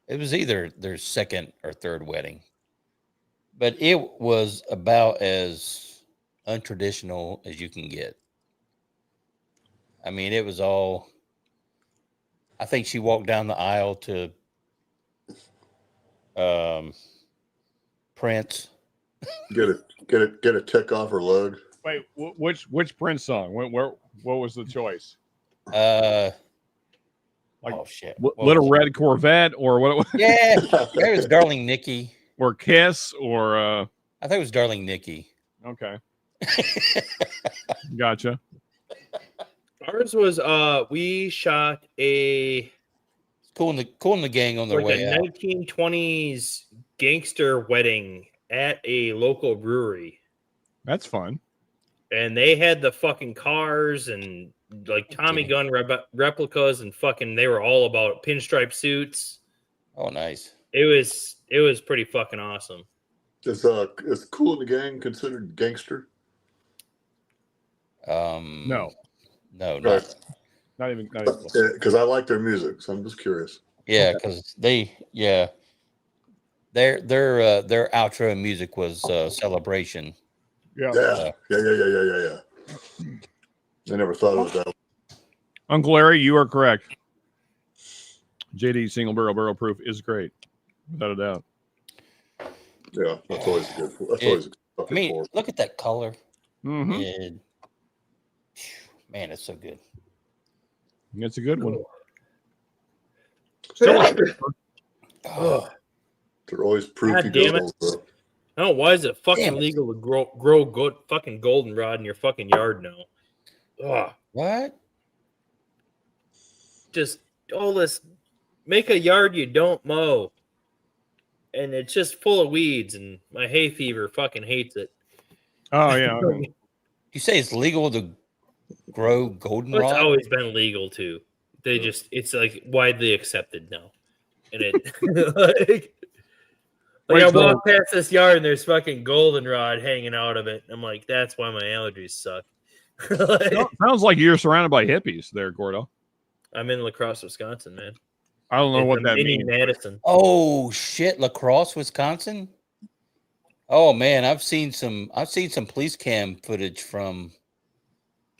Speaker 7: it was either their second or third wedding, but it was about as untraditional as you can get. I mean, it was all. I think she walked down the aisle to Prince.
Speaker 3: Get a tick off her leg.
Speaker 1: Wait, which Prince song? What was the choice?
Speaker 7: Like, oh shit!
Speaker 1: Little Red Corvette or what?
Speaker 7: Yeah, it was Darling Nikki.
Speaker 1: Or Kiss or
Speaker 7: I think it was Darling Nikki.
Speaker 1: Okay. Gotcha.
Speaker 6: ours was we shot a
Speaker 7: Cool in the gang on their
Speaker 6: like
Speaker 7: way
Speaker 6: a
Speaker 7: out.
Speaker 6: 1920s gangster wedding at a local brewery.
Speaker 1: That's fun.
Speaker 6: And they had the fucking cars and like Tommy gun replicas and fucking they were all about pinstripe suits.
Speaker 7: Oh, nice.
Speaker 6: It was pretty fucking awesome.
Speaker 3: Is Cool in the Gang considered gangster?
Speaker 1: No.
Speaker 3: Right.
Speaker 1: Not even close.
Speaker 3: Because I like their music, so I'm just curious.
Speaker 7: Yeah, because their outro music was Celebration.
Speaker 1: Yeah.
Speaker 3: Yeah. I never thought of that.
Speaker 1: Uncle Larry, you are correct. JD single barrel proof is great, without a doubt.
Speaker 3: Yeah, that's always good. That's always.
Speaker 7: I mean, look at that color.
Speaker 1: Mm-hmm.
Speaker 7: Man, it's so good.
Speaker 1: It's a good one.
Speaker 6: Oh,
Speaker 3: They're always proofy.
Speaker 6: God damn it.
Speaker 3: Girls,
Speaker 6: no, why is it fucking
Speaker 7: Damn it.
Speaker 6: legal to grow good fucking goldenrod in your fucking yard now? Ugh.
Speaker 7: What?
Speaker 6: Just all this, make a yard you don't mow, and it's just full of weeds, and my hay fever fucking hates it.
Speaker 1: Oh yeah. Okay.
Speaker 7: You say it's legal to grow
Speaker 6: It's
Speaker 7: goldenrod?
Speaker 6: always been legal too. It's like widely accepted now, and it like I walk past this yard and there's fucking goldenrod hanging out of it. I'm like, that's why my allergies suck.
Speaker 1: Sounds like you're surrounded by hippies there, Gordo.
Speaker 6: I'm in La Crosse, Wisconsin, man.
Speaker 1: I don't know
Speaker 6: It's
Speaker 1: what
Speaker 6: a
Speaker 1: that
Speaker 6: mini
Speaker 1: means.
Speaker 6: Madison.
Speaker 7: Oh shit, La Crosse, Wisconsin. Oh man, I've seen some police cam footage from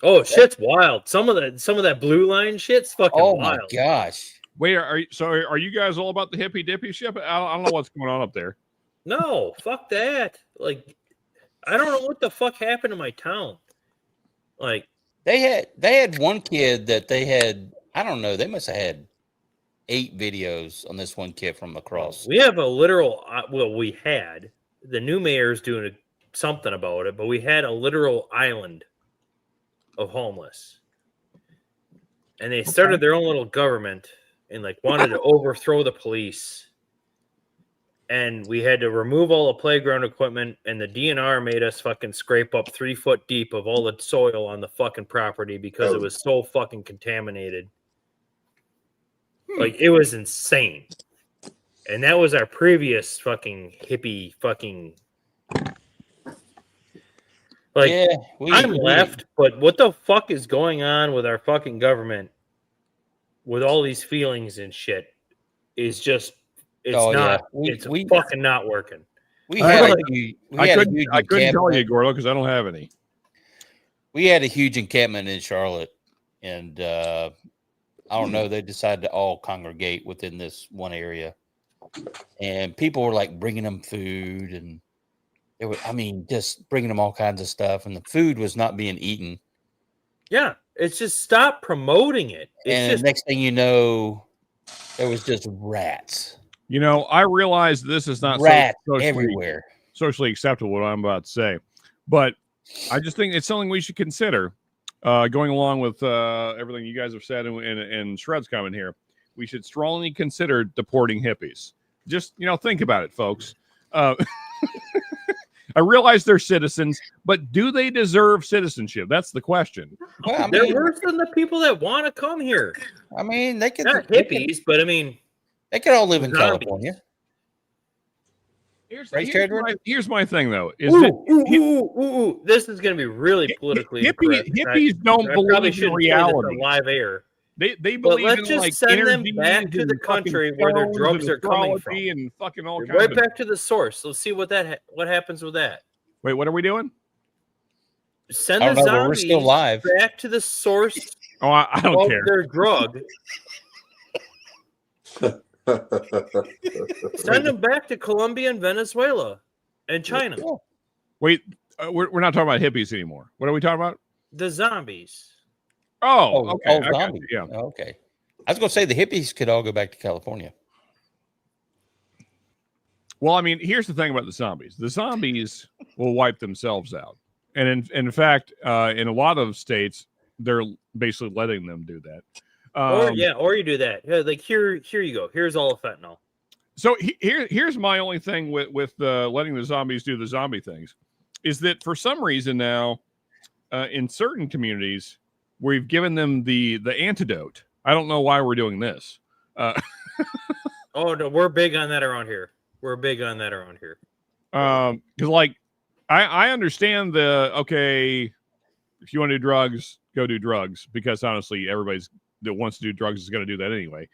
Speaker 6: Oh, shit's wild. Some of that blue line shit's fucking
Speaker 7: Oh
Speaker 6: wild.
Speaker 7: my gosh.
Speaker 1: Wait, are you guys all about the hippy dippy ship? I don't know what's going on up there.
Speaker 6: No, fuck that. Like, I don't know what the fuck happened to my town. Like,
Speaker 7: They had one kid that they had, I don't know, they must have had 8 videos on this one kid from across.
Speaker 6: we have a literal. We had the new mayor's doing something about it, but we had a literal island of homeless, and they started their own little government and like wanted to overthrow the police. And we had to remove all the playground equipment, and the DNR made us fucking scrape up 3 foot deep of all the soil on the fucking property because it was so fucking contaminated. Like, it was insane. And that was our previous fucking hippie fucking. Like,
Speaker 7: Yeah,
Speaker 6: I'm left, but what the fuck is going on with our fucking government with all these feelings and shit is just. It's not. It's fucking not working.
Speaker 1: I couldn't tell you, Gordo, because I don't have any.
Speaker 7: We had a huge encampment in Charlotte, and I don't know. They decided to all congregate within this one area, and people were like bringing them food, and it was, just bringing them all kinds of stuff, and the food was not being eaten.
Speaker 6: Yeah, it's just stop promoting it.
Speaker 7: And the next thing you know, there was just rats.
Speaker 1: You know, I realize this is not
Speaker 7: rats everywhere.
Speaker 1: Socially acceptable, what I'm about to say. But I just think it's something we should consider going along with everything you guys have said and Shred's comment here. We should strongly consider deporting hippies. Just, think about it, folks. I realize they're citizens, but do they deserve citizenship? That's the question.
Speaker 6: Well, they're worse than the people that want to come here.
Speaker 7: They can
Speaker 6: not hippies, but
Speaker 7: they could all live in California.
Speaker 1: Here's my thing, though.
Speaker 6: This is going to be really politically incorrect.
Speaker 1: Hippies don't believe in reality.
Speaker 6: Live air.
Speaker 1: They believe
Speaker 6: let's
Speaker 1: in
Speaker 6: just send them back to the country where their drugs are coming from,
Speaker 1: and fucking all kinds
Speaker 6: right back to the source. Let's see what happens with that.
Speaker 1: Wait, what are we doing?
Speaker 6: Send the zombies
Speaker 7: we're still live.
Speaker 6: back to the source.
Speaker 1: Oh, I don't care.
Speaker 6: Their drug. Send them back to Colombia and Venezuela and China.
Speaker 1: Wait, we're not talking about hippies anymore. What are we talking about?
Speaker 6: The zombies.
Speaker 1: Oh, okay.
Speaker 7: Zombies. Yeah. Okay. I was going to say the hippies could all go back to California.
Speaker 1: Well, here's the thing about the zombies. The zombies will wipe themselves out. And in fact, in a lot of states, they're basically letting them do that.
Speaker 6: Or you do that. Yeah, like here you go. Here's all the fentanyl.
Speaker 1: So here's my only thing with letting the zombies do the zombie things, is that for some reason now, in certain communities, we've given them the antidote. I don't know why we're doing this.
Speaker 6: Oh no, we're big on that around here.
Speaker 1: Because I understand if you want to do drugs, go do drugs, because honestly, everybody's that wants to do drugs is going to do that anyway.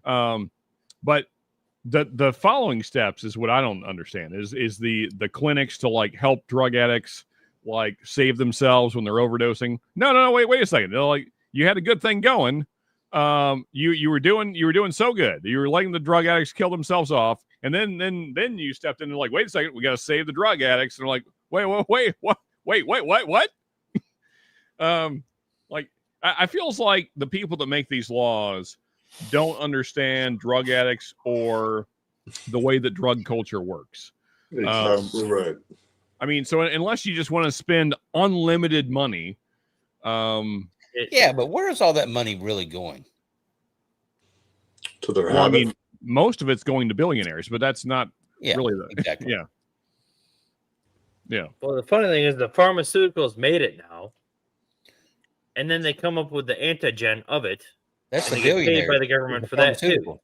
Speaker 1: But the following steps is what I don't understand is the clinics to like help drug addicts like save themselves when they're overdosing. No, wait a second. They're like, you had a good thing going. You were doing so good. You were letting the drug addicts kill themselves off, and then you stepped in and like, wait a second, we got to save the drug addicts. And they're like, wait, what? I feels like the people that make these laws don't understand drug addicts or the way that drug culture works.
Speaker 3: Exactly right.
Speaker 1: So unless you just want to spend unlimited money,
Speaker 7: but where's all that money really going?
Speaker 3: To their habit.
Speaker 1: Most of it's going to billionaires, but that's not really
Speaker 7: exactly.
Speaker 1: Yeah.
Speaker 6: Well, the funny thing is the pharmaceuticals made it now. And then they come up with the antigen of it.
Speaker 7: That's
Speaker 6: the
Speaker 7: billionaire
Speaker 6: paid by the government for that too.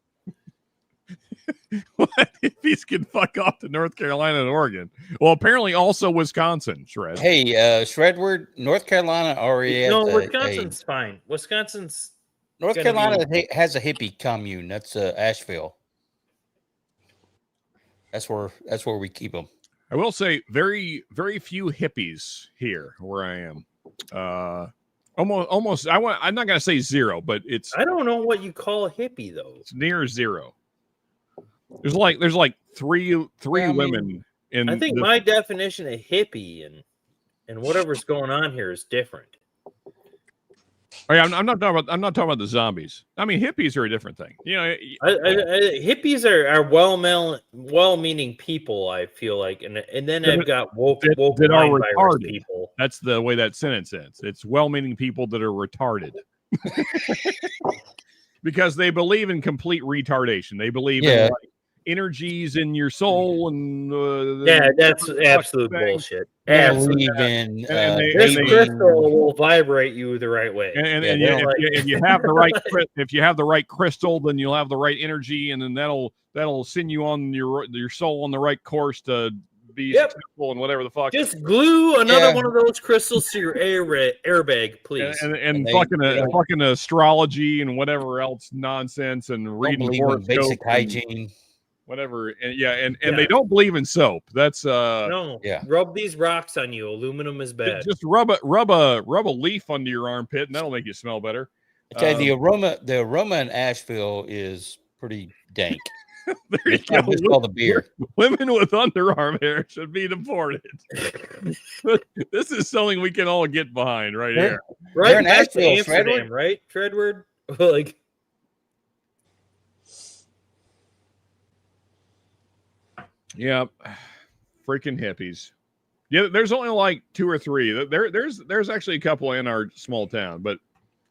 Speaker 1: What if these can fuck off to North Carolina and Oregon? Well, apparently also Wisconsin, Shred.
Speaker 7: Hey, Shredward, North Carolina already.
Speaker 6: Wisconsin's fine.
Speaker 7: North Carolina has a hippie commune. That's Asheville. That's where we keep them.
Speaker 1: I will say very, very few hippies here where I am. Almost. I'm not gonna say zero, but it's
Speaker 6: I don't know what you call a hippie though.
Speaker 1: it's near zero. There's like three
Speaker 7: Yeah, I mean,
Speaker 1: women in.
Speaker 6: I think my definition of hippie and whatever's going on here is different.
Speaker 1: Oh, yeah, I'm not talking about the zombies. I mean, hippies are a different thing. You know,
Speaker 6: Hippies are well-meaning people. I feel like, and then I've got woke
Speaker 1: that are
Speaker 6: mind virus
Speaker 1: retarded.
Speaker 6: people.
Speaker 1: That's the way that sentence ends. It's well-meaning people that are retarded. Because they believe in complete retardation. They believe in like, energies in your soul and
Speaker 6: that's absolute bullshit.
Speaker 7: Believe in
Speaker 6: this crystal will vibrate you the right way.
Speaker 1: If you have the right crystal, then you'll have the right energy, and then that'll send you on your soul on the right course to be successful and whatever the fuck.
Speaker 6: Just glue another one of those crystals to your airbag, please.
Speaker 1: And fucking astrology and whatever else nonsense and reading
Speaker 7: basic hygiene.
Speaker 1: Whatever, and they don't believe in soap. That's
Speaker 6: Rub these rocks on you. Aluminum is bad.
Speaker 1: Just rub a leaf under your armpit, and that'll make you smell better.
Speaker 7: Okay, the aroma in Asheville is pretty dank.
Speaker 1: There you go.
Speaker 7: It's called the beer.
Speaker 1: Women with underarm hair should be deported. This is something we can all get behind right here.
Speaker 6: Right in Asheville, Amsterdam, right? Treadward, like.
Speaker 1: Yeah, freaking hippies. Yeah, there's only like 2 or 3. There's actually a couple in our small town, but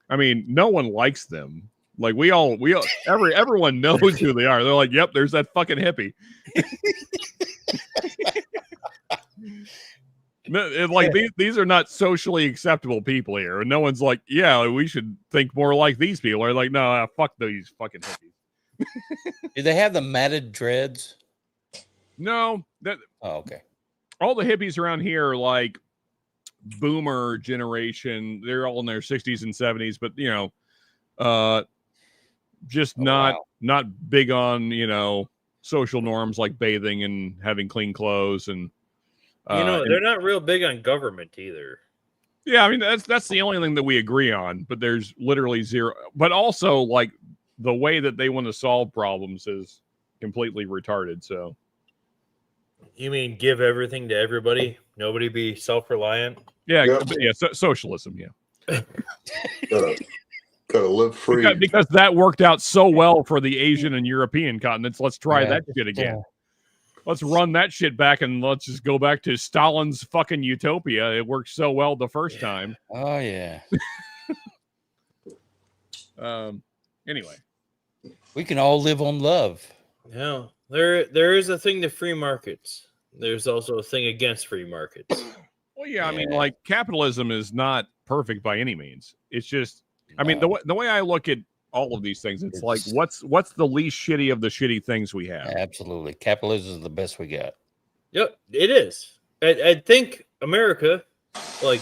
Speaker 1: I mean, no one likes them. Like everyone knows who they are. They're like, yep, there's that fucking hippie. These are not socially acceptable people here, and no one's like, yeah, we should think more like these people. They're like, no, fuck these fucking hippies.
Speaker 7: Do they have the matted dreads?
Speaker 1: No.
Speaker 7: Okay.
Speaker 1: All the hippies around here are like boomer generation. They're all in their 60s and 70s, but you know, just not big on, social norms like bathing and having clean clothes and
Speaker 6: they're not real big on government either.
Speaker 1: Yeah, I mean that's the only thing that we agree on, but there's literally zero. But also like the way that they want to solve problems is completely retarded. So
Speaker 6: you mean give everything to everybody? Nobody be self-reliant?
Speaker 1: Yeah. Socialism. Yeah.
Speaker 3: Gotta live free.
Speaker 1: Because that worked out so well for the Asian and European continents. Let's try that shit again. Let's run that shit back and let's just go back to Stalin's fucking utopia. It worked so well the first time.
Speaker 7: Oh yeah.
Speaker 1: Anyway,
Speaker 7: we can all live on love.
Speaker 6: Yeah, there is a thing to free markets. There's also a thing against free markets.
Speaker 1: Well, yeah, I mean, like capitalism is not perfect by any means. It's just, I mean, the way I look at all of these things, it's like what's the least shitty of the shitty things we have.
Speaker 7: Absolutely, capitalism is the best we got.
Speaker 6: Yep, it is. I think America, like,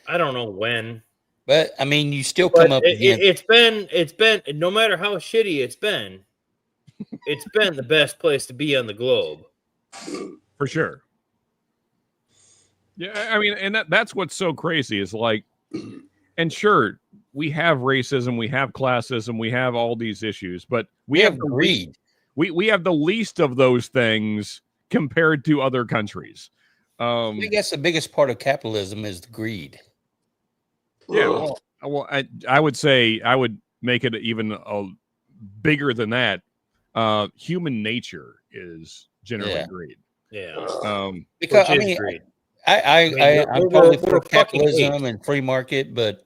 Speaker 6: I don't know when,
Speaker 7: but I mean, you still come up.
Speaker 6: It's been no matter how shitty it's been the best place to be on the globe,
Speaker 1: for sure. Yeah, I mean, and that's what's so crazy is like. And sure, we have racism, we have classism, we have all these issues, but we have
Speaker 7: greed.
Speaker 1: We have the least of those things compared to other countries.
Speaker 7: I guess the biggest part of capitalism is the greed.
Speaker 1: Yeah, well, I would say I would make it even bigger than that. Human nature is generally greed.
Speaker 6: Yeah,
Speaker 7: because I mean. Greed. I'm totally for capitalism and free market, but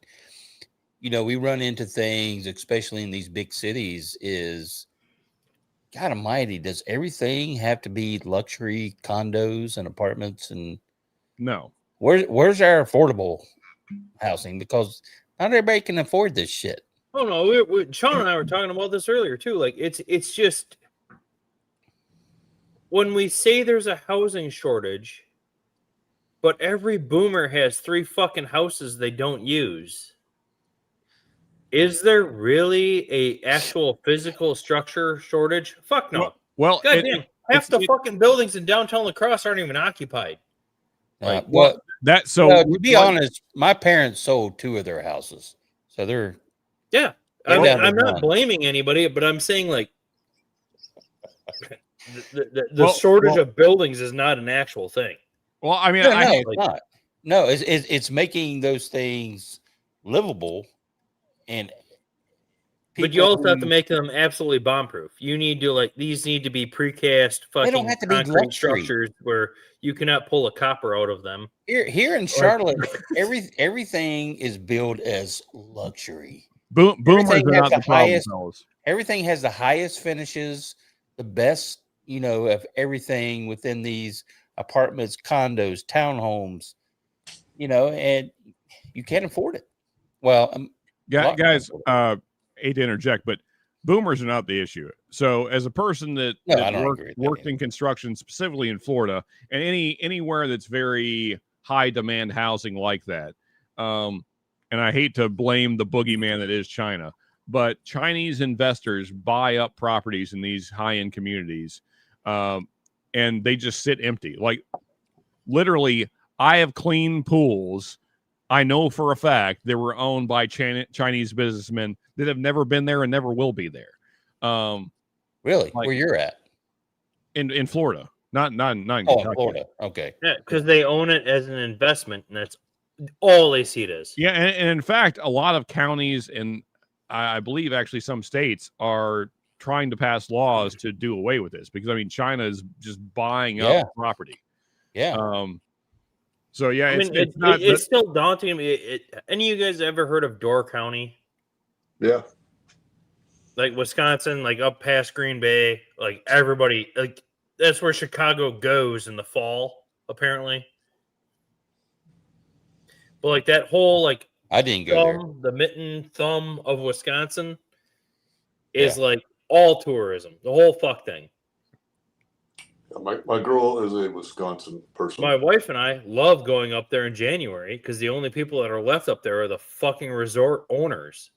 Speaker 7: we run into things, especially in these big cities, is God almighty, does everything have to be luxury condos and apartments? And
Speaker 1: no,
Speaker 7: where's our affordable housing? Because not everybody can afford this shit.
Speaker 6: Oh no, Sean and I were talking about this earlier too. Like it's just when we say there's a housing shortage. But every boomer has 3 fucking houses they don't use. Is there really a actual physical structure shortage? Fuck no.
Speaker 1: Well,
Speaker 6: goddamn, half the fucking buildings in downtown La Crosse aren't even occupied. Like,
Speaker 7: well,
Speaker 1: That so
Speaker 7: well, to be
Speaker 1: what-
Speaker 7: honest, my parents sold 2 of their houses, so they're
Speaker 6: yeah,
Speaker 7: They're down to
Speaker 6: I'm not
Speaker 7: one.
Speaker 6: blaming anybody, but I'm saying like the
Speaker 1: Well,
Speaker 6: shortage
Speaker 1: well-
Speaker 6: of buildings is not an actual thing.
Speaker 1: well, I mean,
Speaker 7: no,
Speaker 1: I,
Speaker 7: it's not. No, it's making those things livable, and
Speaker 6: But you also have to
Speaker 7: who-
Speaker 6: make them absolutely bomb proof. You need to like these need to be precast
Speaker 7: They don't
Speaker 6: fucking
Speaker 7: have to be
Speaker 6: concrete
Speaker 7: luxury.
Speaker 6: structures where you cannot pull a copper out of them.
Speaker 7: here in Charlotte, everything is billed as luxury.
Speaker 1: boomers
Speaker 7: Everything
Speaker 1: are
Speaker 7: has
Speaker 1: not
Speaker 7: the
Speaker 1: the problem,
Speaker 7: highest-
Speaker 1: fellas.
Speaker 7: Everything has the highest finishes, the best, of everything within these apartments, condos, townhomes, and you can't afford it. Well, lot
Speaker 1: Guys,
Speaker 7: can't afford
Speaker 1: hate to interject, but boomers are not the issue. So, as a person that,
Speaker 7: No, I
Speaker 1: that
Speaker 7: don't
Speaker 1: worked,
Speaker 7: agree with that
Speaker 1: worked in construction, specifically in Florida, and anywhere that's very high demand housing like that, and I hate to blame the boogeyman that is China, but Chinese investors buy up properties in these high end communities, and they just sit empty. Like literally, I have clean pools. I know for a fact they were owned by Chinese businessmen that have never been there and never will be there.
Speaker 7: really,
Speaker 1: like-
Speaker 7: where you're at?
Speaker 1: In Florida, not in
Speaker 7: Oh,
Speaker 1: Kentucky.
Speaker 7: in Florida. Okay.
Speaker 6: Yeah, because they own it as an investment, and that's all they see it as.
Speaker 1: Yeah, and in fact, a lot of counties and I believe actually some states are trying to pass laws to do away with this because I mean China is just buying
Speaker 7: Yeah.
Speaker 1: up property.
Speaker 7: Yeah.
Speaker 1: So yeah,
Speaker 6: I mean,
Speaker 1: it's not.
Speaker 6: it's still daunting to me. Any of you guys ever heard of Door County?
Speaker 3: Yeah.
Speaker 6: Like Wisconsin, like up past Green Bay, like everybody, like that's where Chicago goes in the fall, apparently. But like that whole like
Speaker 7: I didn't go there.
Speaker 6: the mitten thumb of Wisconsin is like all tourism, the whole fuck thing.
Speaker 3: My girl is a Wisconsin person.
Speaker 6: My wife and I love going up there in January because the only people that are left up there are the fucking resort owners.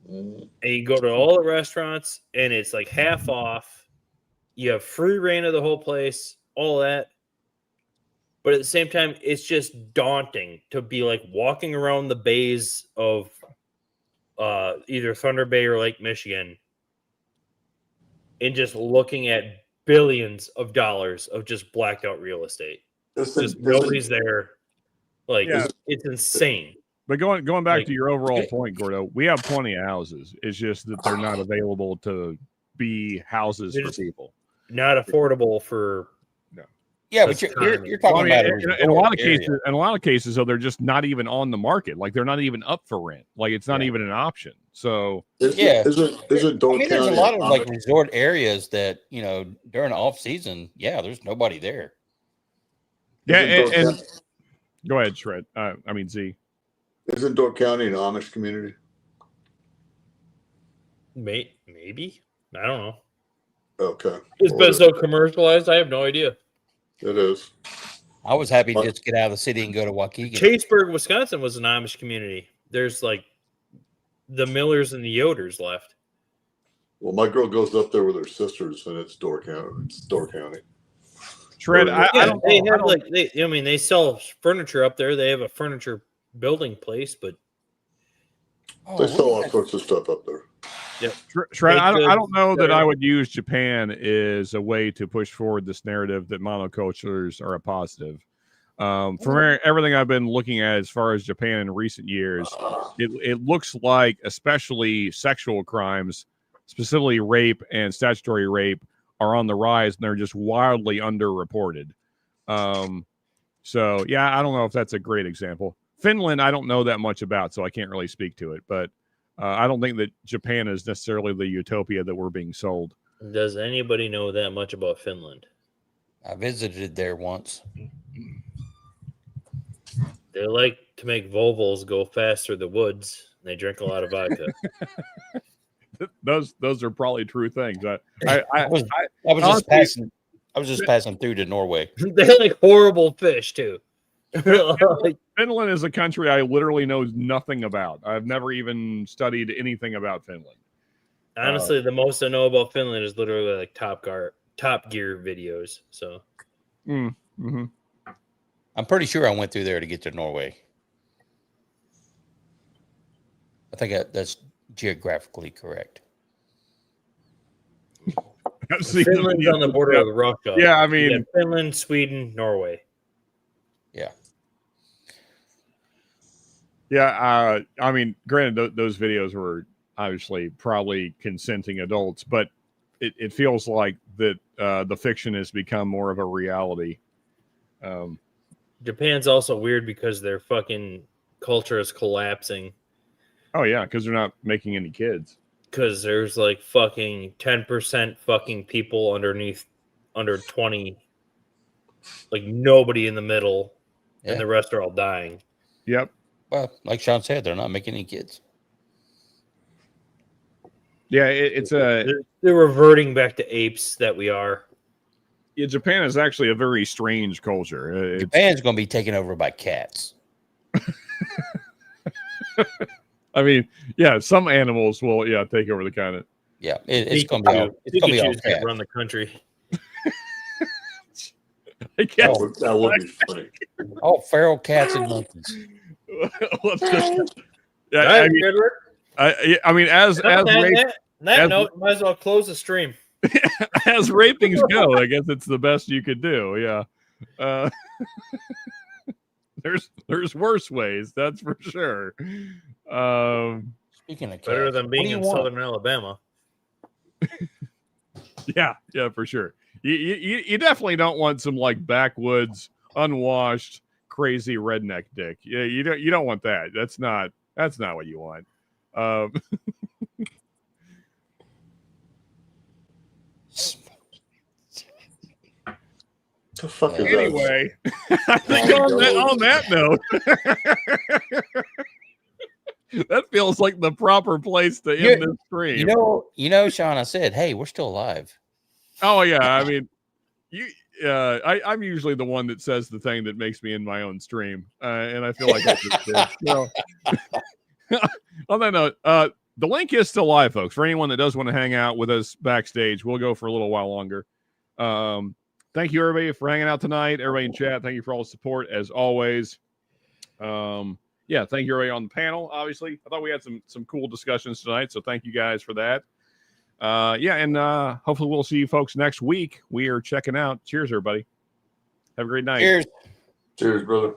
Speaker 3: Mm.
Speaker 6: And you go to all the restaurants and it's like half off. You have free reign of the whole place, all that. But at the same time, it's just daunting to be like walking around the bays of either Thunder Bay or Lake Michigan and just looking at billions of dollars of just blacked out real estate. Just nobody's there. Like
Speaker 1: Yeah.
Speaker 6: it's insane.
Speaker 1: But going back
Speaker 6: Like-
Speaker 1: to your overall point, Gordo, we have plenty of houses. It's just that they're not available to be houses
Speaker 6: They're
Speaker 1: for
Speaker 6: just-
Speaker 1: people.
Speaker 6: Not affordable for
Speaker 7: Yeah,
Speaker 6: That's
Speaker 7: but you're
Speaker 6: time.
Speaker 7: talking
Speaker 1: Well, I mean,
Speaker 7: about
Speaker 1: in a lot of
Speaker 7: area.
Speaker 1: cases, though, they're just not even on the market. Like they're not even up for rent. Like it's not
Speaker 7: Yeah.
Speaker 1: even an option. So
Speaker 7: Yeah.
Speaker 3: Isn't Door
Speaker 7: I mean, there's a
Speaker 3: County
Speaker 7: lot of like
Speaker 3: Amish?
Speaker 7: resort areas that during off season, there's nobody there.
Speaker 1: yeah,
Speaker 3: Isn't Door
Speaker 1: and
Speaker 3: County-
Speaker 1: go ahead, Shred. I mean Z.
Speaker 3: Isn't Door County an Amish community?
Speaker 6: maybe. I don't know.
Speaker 3: Okay.
Speaker 6: It's
Speaker 3: Well,
Speaker 6: been so commercialized. I have no idea.
Speaker 3: It is.
Speaker 7: I was happy to
Speaker 3: What?
Speaker 7: just get out of the city and go to Waukegan.
Speaker 6: Chaseburg, Wisconsin was an Amish community. There's like the Millers and the Yoders left.
Speaker 3: Well, my girl goes up there with her sisters, and it's Door County. It's Door County.
Speaker 1: Shred.
Speaker 3: Yeah,
Speaker 1: I don't.
Speaker 6: They
Speaker 1: know.
Speaker 6: have like they sell furniture up there. They have a furniture building place, but
Speaker 7: Oh,
Speaker 3: They sell all
Speaker 7: what-
Speaker 3: sorts of stuff up there.
Speaker 1: Shred. I
Speaker 6: Baked
Speaker 1: don't know that
Speaker 6: goods,
Speaker 1: I would use Japan as a way to push forward this narrative that monocultures are a positive. From everything I've been looking at as far as Japan in recent years, it looks like especially sexual crimes, specifically rape and statutory rape, are on the rise and they're just wildly underreported. So yeah, I don't know if that's a great example. Finland, I don't know that much about, so I can't really speak to it. But I don't think that Japan is necessarily the utopia that we're being sold.
Speaker 6: does anybody know that much about Finland?
Speaker 7: I visited there once.
Speaker 6: They like to make Volvos go fast through the woods. They drink a lot of vodka.
Speaker 1: Those are probably true things. I
Speaker 7: was just
Speaker 1: honestly-
Speaker 7: passing. I was just passing through to Norway.
Speaker 6: They like horrible fish too. Like,
Speaker 1: Finland is a country I literally know nothing about. I've never even studied anything about Finland.
Speaker 6: honestly, the most I know about Finland is literally like Top Gear videos. So
Speaker 1: Mm-hmm.
Speaker 7: I'm pretty sure I went through there to get to Norway. I think that's geographically correct.
Speaker 1: I've seen
Speaker 6: Finland's on the border
Speaker 1: yeah.
Speaker 6: of Russia.
Speaker 1: Yeah, I
Speaker 6: You
Speaker 1: mean,
Speaker 6: got Finland, Sweden, Norway.
Speaker 7: Yeah.
Speaker 1: yeah. I mean, granted, those videos were obviously probably consenting adults, but it feels like that the fiction has become more of a reality.
Speaker 6: Japan's also weird because their fucking culture is collapsing
Speaker 1: Oh yeah, because they're not making any kids.
Speaker 6: because there's like fucking 10% fucking people under 20, like nobody in the middle,
Speaker 7: Yeah.
Speaker 6: and the rest are all dying.
Speaker 1: Yep.
Speaker 7: Well, like Sean said, they're not making any kids.
Speaker 1: Yeah, it's a
Speaker 6: They're reverting back to apes that we are.
Speaker 1: yeah, Japan is actually a very strange culture. It's,
Speaker 7: Japan's going to be taken over by cats.
Speaker 1: I mean, yeah, some animals will take over the continent.
Speaker 7: Yeah, it's going to be all. It's going to be all
Speaker 6: Pikachu's gonna
Speaker 7: cats.
Speaker 6: run the country.
Speaker 1: I guess.
Speaker 3: That would be funny.
Speaker 7: All feral cats and monkeys.
Speaker 1: Let's just. Yeah,
Speaker 6: All right, Edward.
Speaker 1: I mean, as rape,
Speaker 6: On that
Speaker 1: as-
Speaker 6: note, might as well close the stream.
Speaker 1: as rapings go, I guess it's the best you could do. Yeah. There's worse ways, that's for sure.
Speaker 7: Speaking of cats,
Speaker 6: Better than
Speaker 7: what
Speaker 6: being
Speaker 7: do you
Speaker 6: in
Speaker 7: want?
Speaker 6: Southern Alabama.
Speaker 1: Yeah, for sure. You definitely don't want some like backwoods, unwashed, crazy redneck dick. Yeah, you don't want that. That's not what you want.
Speaker 3: The fuck is that?
Speaker 1: Anyway, I think on that note, that feels like the proper place to end this stream.
Speaker 7: You know, Sean, I said, hey, we're still alive.
Speaker 1: Oh yeah, I mean, I'm usually the one that says the thing that makes me end my own stream, and I feel like I just did. So, on that note, the link is still live, folks. For anyone that does want to hang out with us backstage, we'll go for a little while longer. Thank you, everybody, for hanging out tonight. Everybody in chat, thank you for all the support, as always. Yeah, thank you, everybody on the panel, obviously. I thought we had some cool discussions tonight, so thank you guys for that. Yeah, and hopefully we'll see you folks next week. We are checking out. Cheers, everybody. Have a great night.
Speaker 7: Cheers.
Speaker 3: Cheers, brother.